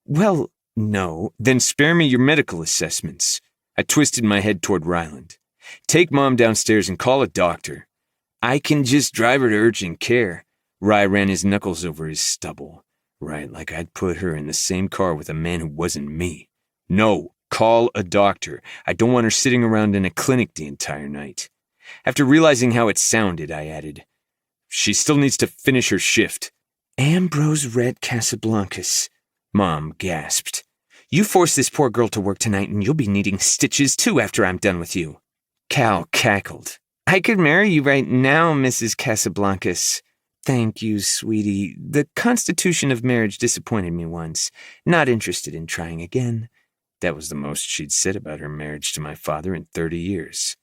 [SPEAKER 3] Well, no. Then spare me your medical assessments. I twisted my head toward Ryland. Take Mom downstairs and call a doctor. I can just drive her to urgent care. Rye ran his knuckles over his stubble. Right, like I'd put her in the same car with a man who wasn't me. No, call a doctor. I don't want her sitting around in a clinic the entire night. After realizing how it sounded, I added, She still needs to finish her shift.
[SPEAKER 4] Ambrose Casablancas, Mom gasped. You force this poor girl to work tonight and you'll be needing stitches too after I'm done with you. Cal cackled. I could marry you right now, Mrs. Casablancas. Thank you, sweetie. The constitution of marriage disappointed me once. Not interested in trying again.
[SPEAKER 3] That was the most she'd said about her marriage to my father in 30 years.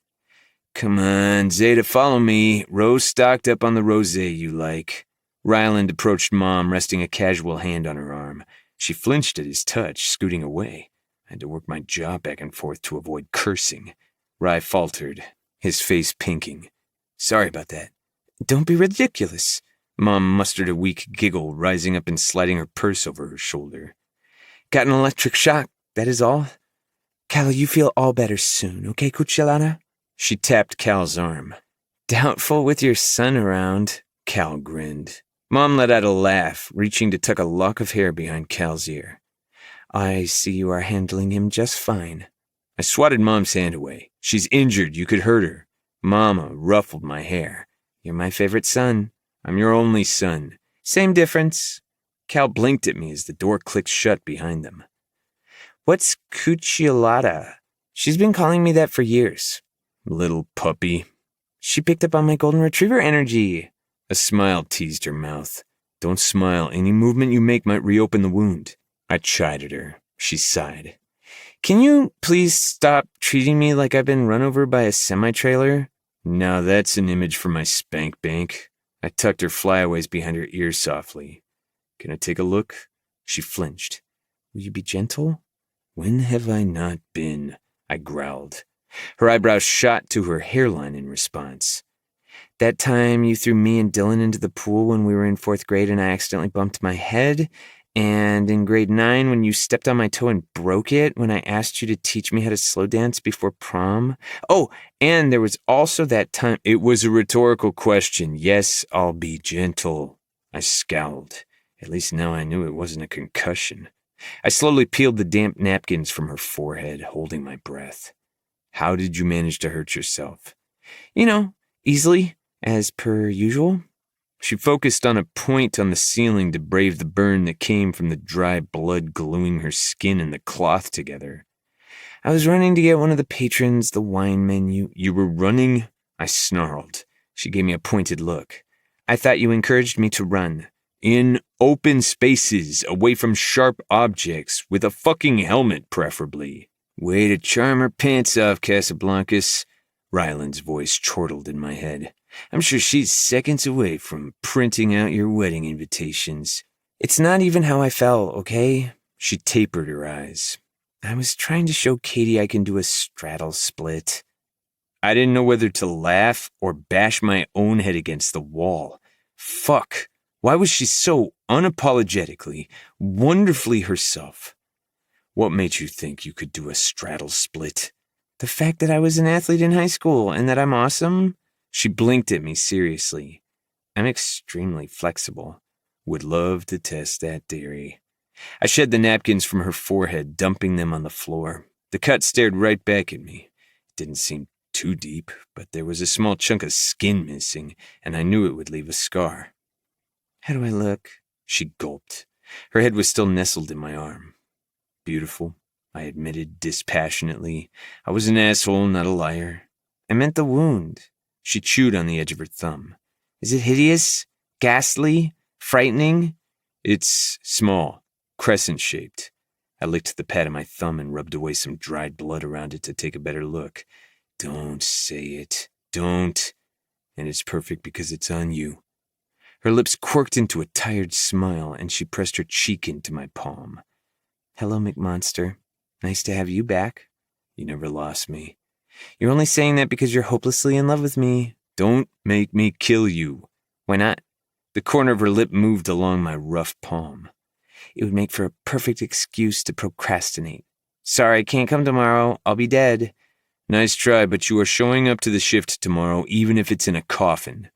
[SPEAKER 3] Come on, Zeta, follow me. Rose stocked up on the rosé you like. Ryland approached Mom, resting a casual hand on her arm. She flinched at his touch, scooting away. I had to work my jaw back and forth to avoid cursing. Ry faltered, his face pinking. Sorry about that.
[SPEAKER 4] Don't be ridiculous.
[SPEAKER 3] Mom mustered a weak giggle, rising up and sliding her purse over her shoulder.
[SPEAKER 4] Got an electric shock, that is all. Cal, you feel all better soon, okay, Cucciolata?
[SPEAKER 3] She tapped Cal's arm.
[SPEAKER 4] Doubtful with your son around.
[SPEAKER 3] Cal grinned. Mom let out a laugh, reaching to tuck a lock of hair behind Cal's ear.
[SPEAKER 4] I see you are handling him just fine.
[SPEAKER 3] I swatted Mom's hand away. She's injured, you could hurt her. Mama ruffled my hair.
[SPEAKER 4] You're my favorite son.
[SPEAKER 3] I'm your only son.
[SPEAKER 4] Same difference.
[SPEAKER 3] Cal blinked at me as the door clicked shut behind them.
[SPEAKER 4] What's Cucciolata? She's been calling me that for years.
[SPEAKER 3] Little puppy.
[SPEAKER 4] She picked up on my golden retriever energy.
[SPEAKER 3] A smile teased her mouth. Don't smile. Any movement you make might reopen the wound. I chided her. She sighed.
[SPEAKER 4] Can you please stop treating me like I've been run over by a semi-trailer?
[SPEAKER 3] Now that's an image for my spank bank. I tucked her flyaways behind her ear softly. Can I take a look? She flinched.
[SPEAKER 4] Will you be gentle?
[SPEAKER 3] When have I not been? I growled. Her eyebrows shot to her hairline in response.
[SPEAKER 4] That time you threw me and Dylan into the pool when we were in 4th grade and I accidentally bumped my head, and in grade 9 when you stepped on my toe and broke it when I asked you to teach me how to slow dance before prom. Oh, and there was also that time—
[SPEAKER 3] It was a rhetorical question. Yes, I'll be gentle. I scowled. At least now I knew it wasn't a concussion. I slowly peeled the damp napkins from her forehead, holding my breath. How did you manage to hurt yourself?
[SPEAKER 4] You know, easily, as per usual.
[SPEAKER 3] She focused on a point on the ceiling to brave the burn that came from the dry blood gluing her skin and the cloth together.
[SPEAKER 4] I was running to get one of the patrons the wine menu.
[SPEAKER 3] You were running? I snarled. She gave me a pointed look.
[SPEAKER 4] I thought you encouraged me to run.
[SPEAKER 3] In open spaces, away from sharp objects, with a fucking helmet, preferably.
[SPEAKER 4] Way to charm her pants off, Casablancas.
[SPEAKER 3] Ryland's voice chortled in my head.
[SPEAKER 4] I'm sure she's seconds away from printing out your wedding invitations. It's not even how I felt, okay?
[SPEAKER 3] She tapered her eyes.
[SPEAKER 4] I was trying to show Katie I can do a straddle split.
[SPEAKER 3] I didn't know whether to laugh or bash my own head against the wall. Fuck. Why was she so unapologetically, wonderfully herself? What made you think you could do a straddle split?
[SPEAKER 4] The fact that I was an athlete in high school and that I'm awesome?
[SPEAKER 3] She blinked at me seriously. I'm extremely flexible. Would love to test that theory. I shed the napkins from her forehead, dumping them on the floor. The cut stared right back at me. It didn't seem too deep, but there was a small chunk of skin missing, and I knew it would leave a scar.
[SPEAKER 4] How do I look?
[SPEAKER 3] She gulped. Her head was still nestled in my arm. Beautiful, I admitted dispassionately. I was an asshole, not a liar.
[SPEAKER 4] I meant the wound.
[SPEAKER 3] She chewed on the edge of her thumb.
[SPEAKER 4] Is it hideous? Ghastly? Frightening?
[SPEAKER 3] It's small, crescent-shaped. I licked the pad of my thumb and rubbed away some dried blood around it to take a better look. Don't say it. Don't. And it's perfect because it's on you. Her lips quirked into a tired smile, and she pressed her cheek into my palm.
[SPEAKER 4] Hello, McMonster. Nice to have you back.
[SPEAKER 3] You never lost me.
[SPEAKER 4] You're only saying that because you're hopelessly in love with me.
[SPEAKER 3] Don't make me kill you.
[SPEAKER 4] Why not?
[SPEAKER 3] The corner of her lip moved along my rough palm.
[SPEAKER 4] It would make for a perfect excuse to procrastinate. Sorry, I can't come tomorrow. I'll be dead.
[SPEAKER 3] Nice try, but you are showing up to the shift tomorrow, even if it's in a coffin.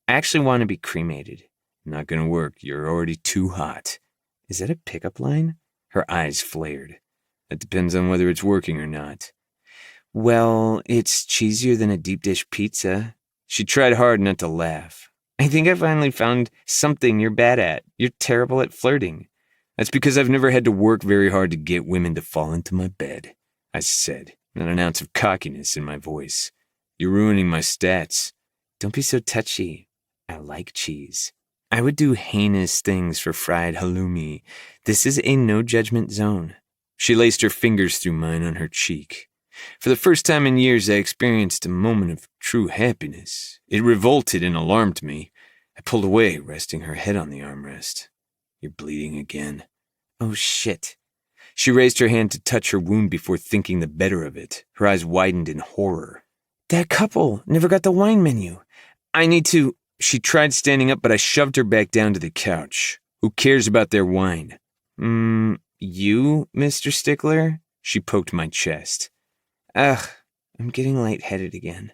[SPEAKER 4] I actually want to be cremated.
[SPEAKER 3] Not gonna work. You're already too hot.
[SPEAKER 4] Is that a pickup line?
[SPEAKER 3] Her eyes flared. That depends on whether it's working or not.
[SPEAKER 4] Well, it's cheesier than a deep dish pizza.
[SPEAKER 3] She tried hard not to laugh. I think I finally found something you're bad at. You're terrible at flirting. That's because I've never had to work very hard to get women to fall into my bed, I said, not an ounce of cockiness in my voice. You're ruining my stats. Don't be so touchy. I like cheese. I would do heinous things for fried halloumi. This is a no-judgment zone. She laced her fingers through mine on her cheek. For the first time in years, I experienced a moment of true happiness. It revolted and alarmed me. I pulled away, resting her head on the armrest. You're bleeding again. Oh, shit. She raised her hand to touch her wound before thinking the better of it. Her eyes widened in horror. That couple never got the wine menu. I need to... She tried standing up, but I shoved her back down to the couch. Who cares about their wine? You, Mr. Stickler? She poked my chest. Ugh, I'm getting lightheaded again.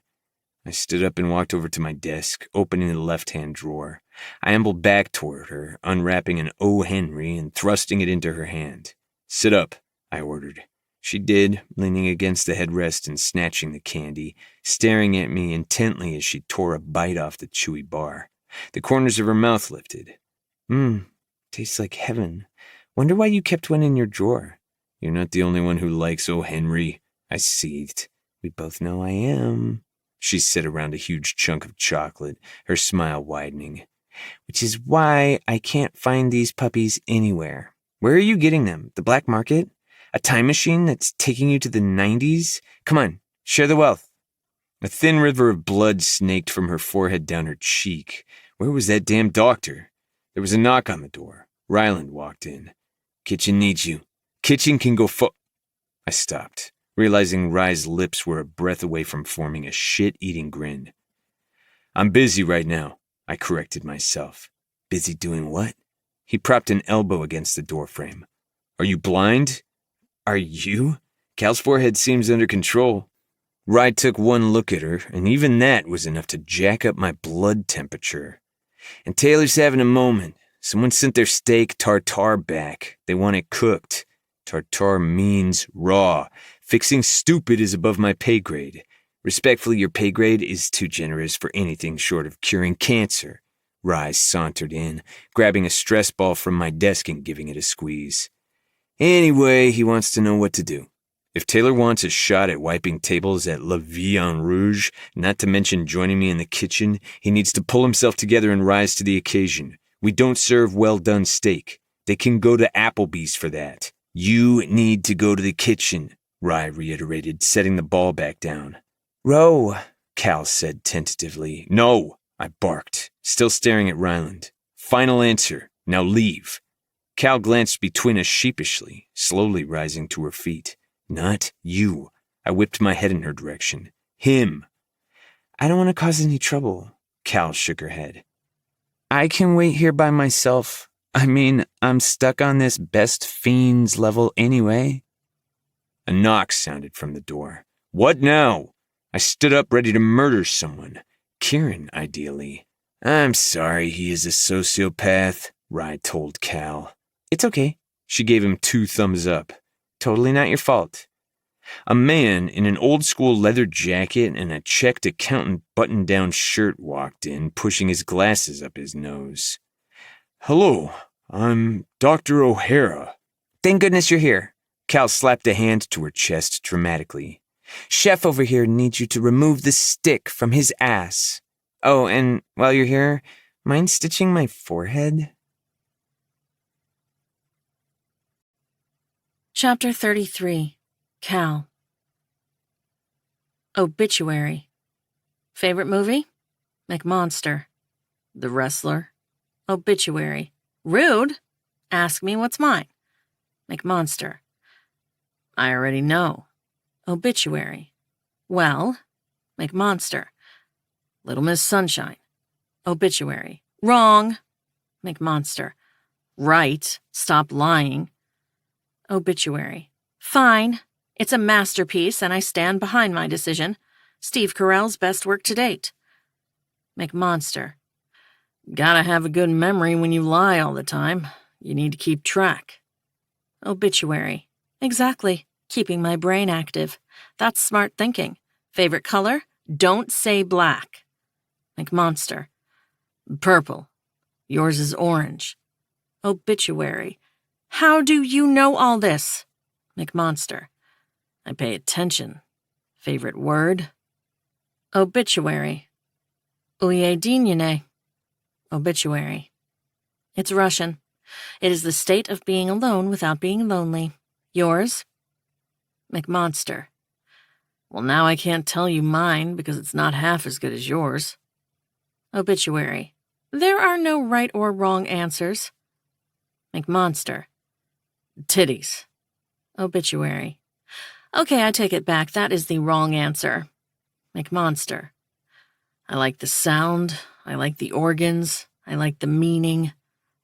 [SPEAKER 3] I stood up and walked over to my desk, opening the left-hand drawer. I ambled back toward her, unwrapping an O. Henry and thrusting it into her hand. Sit up, I ordered. She did, leaning against the headrest and snatching the candy, staring at me intently as she tore a bite off the chewy bar. The corners of her mouth lifted. Tastes like heaven. Wonder why you kept one in your drawer. You're not the only one who likes O. Henry, I seethed. We both know I am. She set around a huge chunk of chocolate, her smile widening. Which is why I can't find these puppies anywhere. Where are you getting them? The black market? A time machine that's taking you to the 90s? Come on, share the wealth. A thin river of blood snaked from her forehead down her cheek. Where was that damn doctor? There was a knock on the door. Ryland walked in. Kitchen needs you. Kitchen can go I stopped, realizing Rye's lips were a breath away from forming a shit-eating grin. I'm busy right now, I corrected myself. Busy doing what? He propped an elbow against the doorframe. Are you blind? Are you? Cal's forehead seems under control. Rye took one look at her, and even that was enough to jack up my blood temperature. And Taylor's having a moment. Someone sent their steak tartare back. They want it cooked. Tartare means raw. Fixing stupid is above my pay grade. Respectfully, your pay grade is too generous for anything short of curing cancer. Rye sauntered in, grabbing a stress ball from my desk and giving it a squeeze. Anyway, he wants to know what to do. If Taylor wants a shot at wiping tables at La Vie en Rouge, not to mention joining me in the kitchen, he needs to pull himself together and rise to the occasion. We don't serve well-done steak. They can go to Applebee's for that. You need to go to the kitchen, Rye reiterated, setting the ball back down. Row, Cal said tentatively. No, I barked, still staring at Ryland. Final answer. Now leave. Cal glanced between us sheepishly, slowly rising to her feet. Not you. I whipped my head in her direction. Him. I don't want to cause any trouble. Cal shook her head. I can wait here by myself. I mean, I'm stuck on this best fiends level anyway. A knock sounded from the door. What now? I stood up ready to murder someone. Kieran, ideally. I'm sorry he is a sociopath, Rye told Cal. It's okay. She gave him 2 thumbs up. Totally not your fault. A man in an old-school leather jacket and a checked accountant button-down shirt walked in, pushing his glasses up his nose. Hello, I'm Dr. O'Hara. Thank goodness you're here. Cal slapped a hand to her chest dramatically. Chef over here needs you to remove the stick from his ass. Oh, and while you're here, mind stitching my forehead?
[SPEAKER 1] Chapter 33. Cal. Obituary. Favorite movie? McMonster. The Wrestler. Obituary. Rude? Ask me what's mine. McMonster. I already know. Obituary. Well, McMonster. Little Miss Sunshine. Obituary. Wrong. McMonster. Right. Stop lying. Obituary. Fine. It's a masterpiece, and I stand behind my decision. Steve Carell's best work to date. McMonster. Gotta have a good memory when you lie all the time. You need to keep track. Obituary. Exactly. Keeping my brain active. That's smart thinking. Favorite color? Don't say black. McMonster.
[SPEAKER 2] Purple. Yours is orange.
[SPEAKER 1] Obituary. How do you know all this?
[SPEAKER 2] McMonster. I pay attention. Favorite word?
[SPEAKER 1] Obituary. Ujedinjene.
[SPEAKER 2] Obituary.
[SPEAKER 1] It's Russian. It is the state of being alone without being lonely. Yours?
[SPEAKER 2] McMonster. Well, now I can't tell you mine because it's not half as good as yours.
[SPEAKER 1] Obituary. There are no right or wrong answers.
[SPEAKER 2] McMonster. Titties.
[SPEAKER 1] Obituary. Okay, I take it back. That is the wrong answer.
[SPEAKER 2] McMonster. I like the sound, I like the organs, I like the meaning,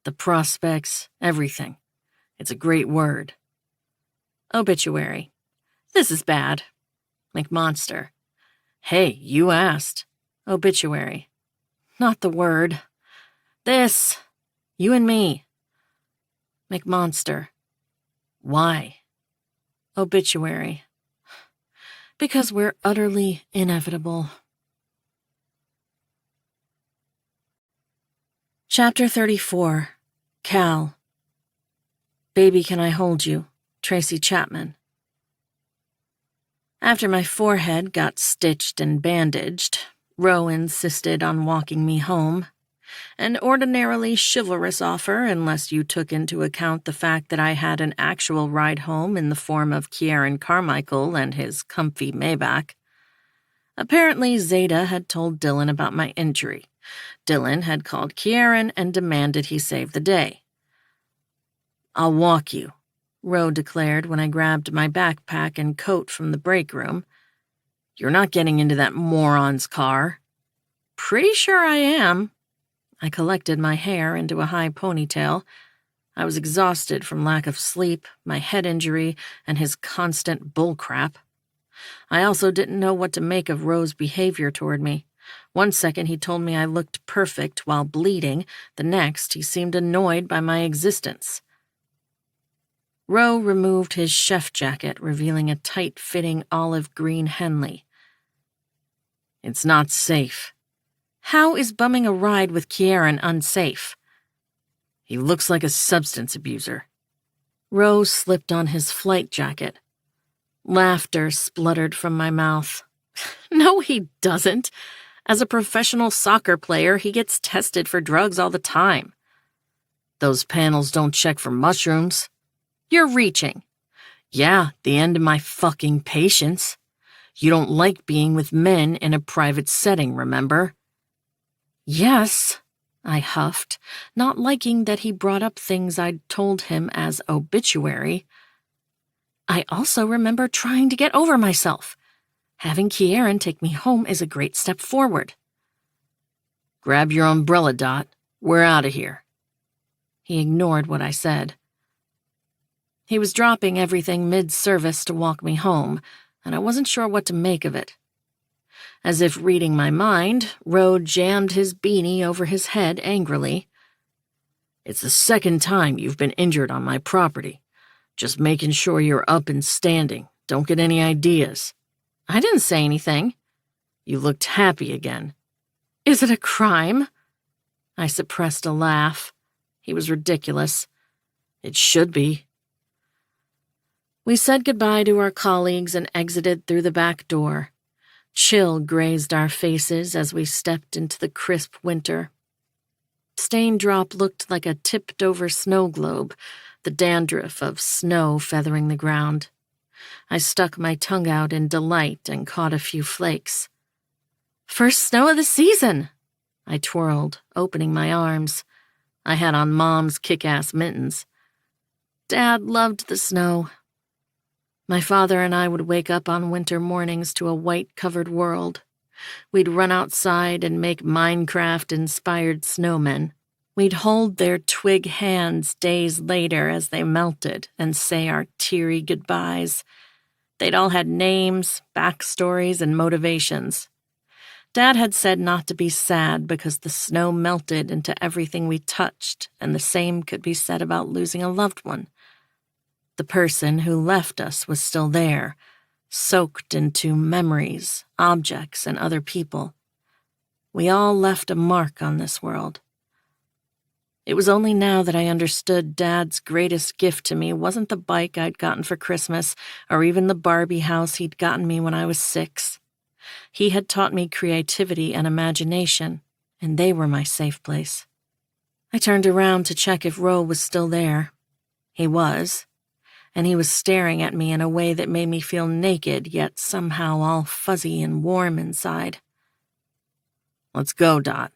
[SPEAKER 2] the prospects, everything. It's a great word.
[SPEAKER 1] Obituary. This is bad.
[SPEAKER 2] McMonster. Hey, you asked.
[SPEAKER 1] Obituary. Not the word. This. You and me.
[SPEAKER 2] McMonster. Why?
[SPEAKER 1] Obituary.
[SPEAKER 2] Because we're utterly inevitable.
[SPEAKER 1] Chapter 34. Cal.
[SPEAKER 2] Baby, can I hold you? Tracy Chapman.
[SPEAKER 1] After my forehead got stitched and bandaged, Roe insisted on walking me home. An ordinarily chivalrous offer unless you took into account the fact that I had an actual ride home in the form of Kieran Carmichael and his comfy Maybach. Apparently, Zeta had told Dylan about my injury. Dylan had called Kieran and demanded he save the day.
[SPEAKER 2] I'll walk you,
[SPEAKER 1] Roe declared when I grabbed my backpack and coat from the break room.
[SPEAKER 2] You're not getting into that moron's car.
[SPEAKER 1] Pretty sure I am. I collected my hair into a high ponytail. I was exhausted from lack of sleep, my head injury, and his constant bullcrap. I also didn't know what to make of Roe's behavior toward me. One second he told me I looked perfect while bleeding, the next he seemed annoyed by my existence. Roe removed his chef jacket, revealing a tight-fitting olive green Henley.
[SPEAKER 2] It's not safe.
[SPEAKER 1] How is bumming a ride with Kieran unsafe?
[SPEAKER 2] He looks like a substance abuser.
[SPEAKER 1] Roe slipped on his flight jacket. Laughter spluttered from my mouth. No, he doesn't. As a professional soccer player, he gets tested for drugs all the time.
[SPEAKER 2] Those panels don't check for mushrooms.
[SPEAKER 1] You're reaching.
[SPEAKER 2] Yeah, the end of my fucking patience. You don't like being with men in a private setting, remember?
[SPEAKER 1] Yes, I huffed, not liking that he brought up things I'd told him as obituary. I also remember trying to get over myself. Having Kieran take me home is a great step forward.
[SPEAKER 2] Grab your umbrella, Dot. We're out of here.
[SPEAKER 1] He ignored what I said. He was dropping everything mid-service to walk me home, and I wasn't sure what to make of it. As if reading my mind, Roe jammed his beanie over his head angrily.
[SPEAKER 2] It's the second time you've been injured on my property. Just making sure you're up and standing. Don't get any ideas.
[SPEAKER 1] I didn't say anything.
[SPEAKER 2] You looked happy again.
[SPEAKER 1] Is it a crime? I suppressed a laugh. He was ridiculous.
[SPEAKER 2] It should be.
[SPEAKER 1] We said goodbye to our colleagues and exited through the back door. Chill grazed our faces as we stepped into the crisp winter. Staindrop looked like a tipped-over snow globe, the dandruff of snow feathering the ground. I stuck my tongue out in delight and caught a few flakes. First snow of the season! I twirled, opening my arms. I had on Mom's kick-ass mittens. Dad loved the snow. My father and I would wake up on winter mornings to a white-covered world. We'd run outside and make Minecraft-inspired snowmen. We'd hold their twig hands days later as they melted and say our teary goodbyes. They'd all had names, backstories, and motivations. Dad had said not to be sad because the snow melted into everything we touched, and the same could be said about losing a loved one. The person who left us was still there, soaked into memories, objects, and other people. We all left a mark on this world. It was only now that I understood Dad's greatest gift to me wasn't the bike I'd gotten for Christmas or even the Barbie house he'd gotten me when I was 6. He had taught me creativity and imagination, and they were my safe place. I turned around to check if Ro was still there. He was, and he was staring at me in a way that made me feel naked, yet somehow all fuzzy and warm inside.
[SPEAKER 2] Let's go, Dot.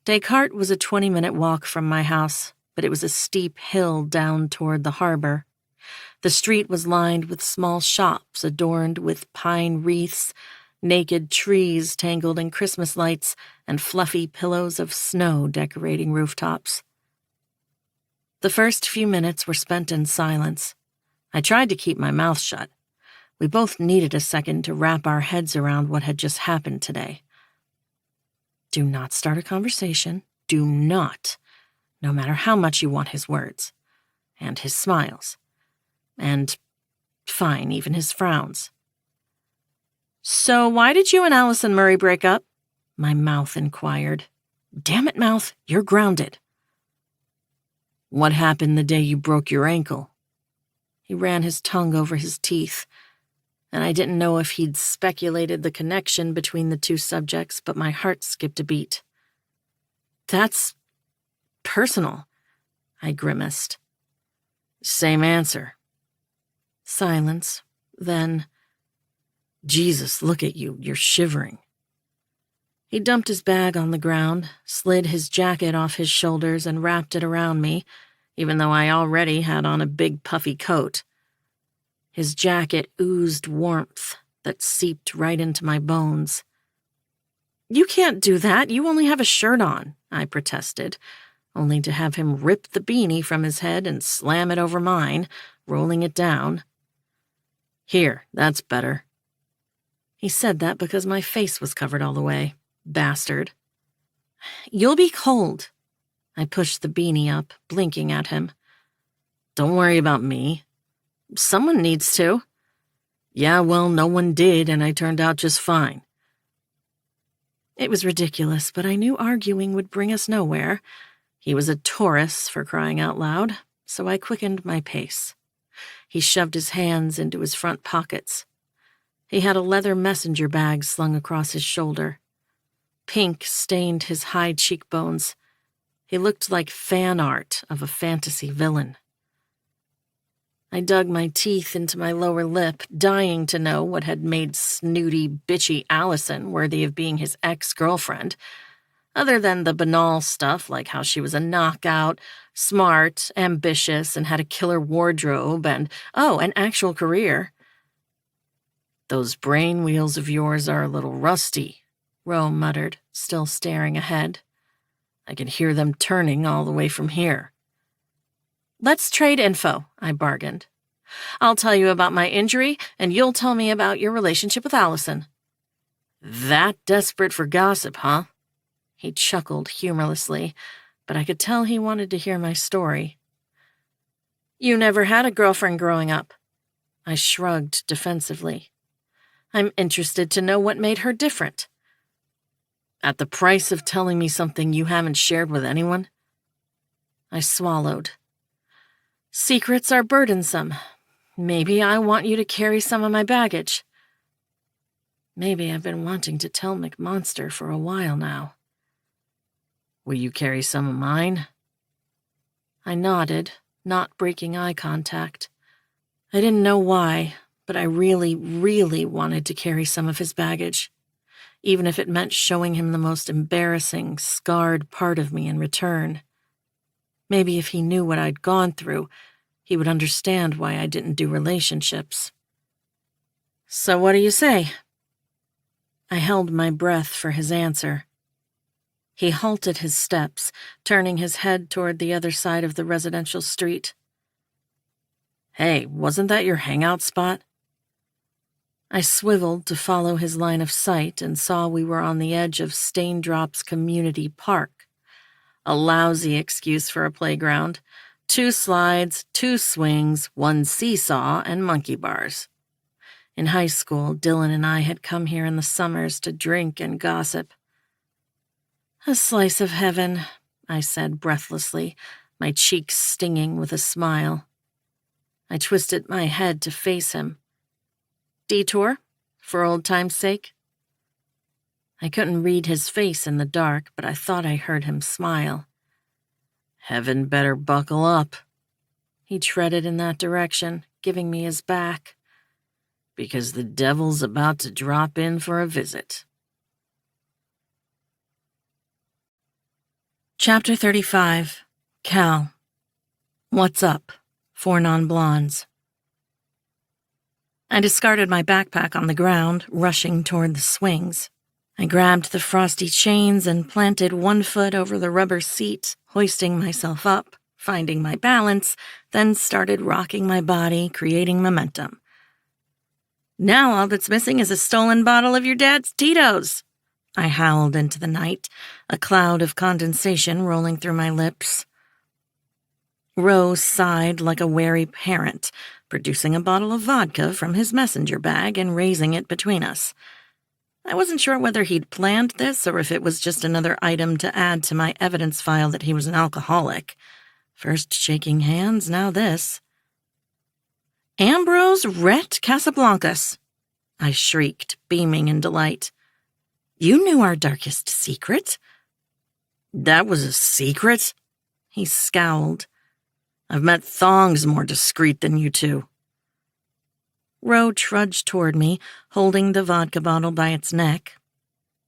[SPEAKER 1] Descartes was a 20-minute walk from my house, but it was a steep hill down toward the harbor. The street was lined with small shops adorned with pine wreaths, naked trees tangled in Christmas lights, and fluffy pillows of snow decorating rooftops. The first few minutes were spent in silence. I tried to keep my mouth shut. We both needed a second to wrap our heads around what had just happened today. Do not start a conversation. Do not. No matter how much you want his words. And his smiles. And, fine, even his frowns. So why did you and Allison Murray break up? My mouth inquired. Damn it, mouth, you're grounded.
[SPEAKER 2] What happened the day you broke your ankle?
[SPEAKER 1] He ran his tongue over his teeth, and I didn't know if he'd speculated the connection between the two subjects, but my heart skipped a beat. That's personal, I grimaced.
[SPEAKER 2] Same answer.
[SPEAKER 1] Silence. Then,
[SPEAKER 2] Jesus, look at you, you're shivering.
[SPEAKER 1] He dumped his bag on the ground, slid his jacket off his shoulders and wrapped it around me, even though I already had on a big puffy coat. His jacket oozed warmth that seeped right into my bones. You can't do that, you only have a shirt on, I protested, only to have him rip the beanie from his head and slam it over mine, rolling it down.
[SPEAKER 2] Here, that's better.
[SPEAKER 1] He said that because my face was covered all the way. Bastard. You'll be cold. I pushed the beanie up, blinking at him.
[SPEAKER 2] Don't worry about me.
[SPEAKER 1] Someone needs to.
[SPEAKER 2] Yeah, well, no one did, and I turned out just fine.
[SPEAKER 1] It was ridiculous, but I knew arguing would bring us nowhere. He was a Taurus, for crying out loud, so I quickened my pace. He shoved his hands into his front pockets. He had a leather messenger bag slung across his shoulder. Pink stained his high cheekbones. He looked like fan art of a fantasy villain. I dug my teeth into my lower lip, dying to know what had made snooty, bitchy Allison worthy of being his ex-girlfriend, other than the banal stuff like how she was a knockout, smart, ambitious, and had a killer wardrobe and, an actual career.
[SPEAKER 2] Those brain wheels of yours are a little rusty,
[SPEAKER 1] Ro muttered, still staring ahead.
[SPEAKER 2] I can hear them turning all the way from here.
[SPEAKER 1] Let's trade info, I bargained. I'll tell you about my injury, and you'll tell me about your relationship with Allison.
[SPEAKER 2] That desperate for gossip, huh?
[SPEAKER 1] He chuckled humorlessly, but I could tell he wanted to hear my story. You never had a girlfriend growing up. I shrugged defensively. I'm interested to know what made her different.
[SPEAKER 2] At the price of telling me something you haven't shared with anyone?
[SPEAKER 1] I swallowed. Secrets are burdensome. Maybe I want you to carry some of my baggage. Maybe I've been wanting to tell McMonster for a while now.
[SPEAKER 2] Will you carry some of mine?
[SPEAKER 1] I nodded, not breaking eye contact. I didn't know why, but I really, really wanted to carry some of his baggage, even if it meant showing him the most embarrassing, scarred part of me in return. Maybe if he knew what I'd gone through, he would understand why I didn't do relationships. So what do you say? I held my breath for his answer. He halted his steps, turning his head toward the other side of the residential street.
[SPEAKER 2] Hey, wasn't that your hangout spot?
[SPEAKER 1] I swiveled to follow his line of sight and saw we were on the edge of Staindrop's Community Park. A lousy excuse for a playground. 2 slides, 2 swings, 1 seesaw, and monkey bars. In high school, Dylan and I had come here in the summers to drink and gossip. A slice of heaven, I said breathlessly, my cheeks stinging with a smile. I twisted my head to face him. Detour? For old time's sake? I couldn't read his face in the dark, but I thought I heard him smile. Heaven better buckle up. He treaded in that direction, giving me his back. Because the devil's about to drop in for a visit. Chapter 35. Cal. What's up? 4 non-blondes. I discarded my backpack on the ground, rushing toward the swings. I grabbed the frosty chains and planted one foot over the rubber seat, hoisting myself up, finding my balance, then started rocking my body, creating momentum. Now all that's missing is a stolen bottle of your dad's Tito's, I howled into the night, a cloud of condensation rolling through my lips. Rose sighed like a wary parent, producing a bottle of vodka from his messenger bag and raising it between us. I wasn't sure whether he'd planned this or if it was just another item to add to my evidence file that he was an alcoholic. First shaking hands, now this. Ambrose Casablancas, I shrieked, beaming in delight. You knew our darkest secret? That was a secret? He scowled. I've met thongs more discreet than you two. Ro trudged toward me, holding the vodka bottle by its neck.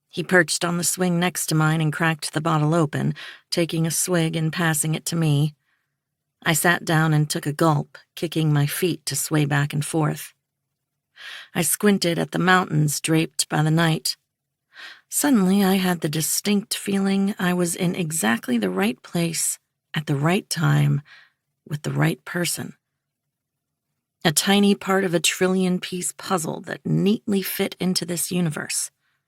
[SPEAKER 1] He perched on the swing next to mine and cracked the bottle open, taking a swig and passing it to me. I sat down and took a gulp, kicking my feet to sway back and forth. I squinted at the mountains draped by the night. Suddenly, I had the distinct feeling I was in exactly the right place, at the right time, with the right person. A tiny part of a trillion-piece puzzle that neatly fit into this universe.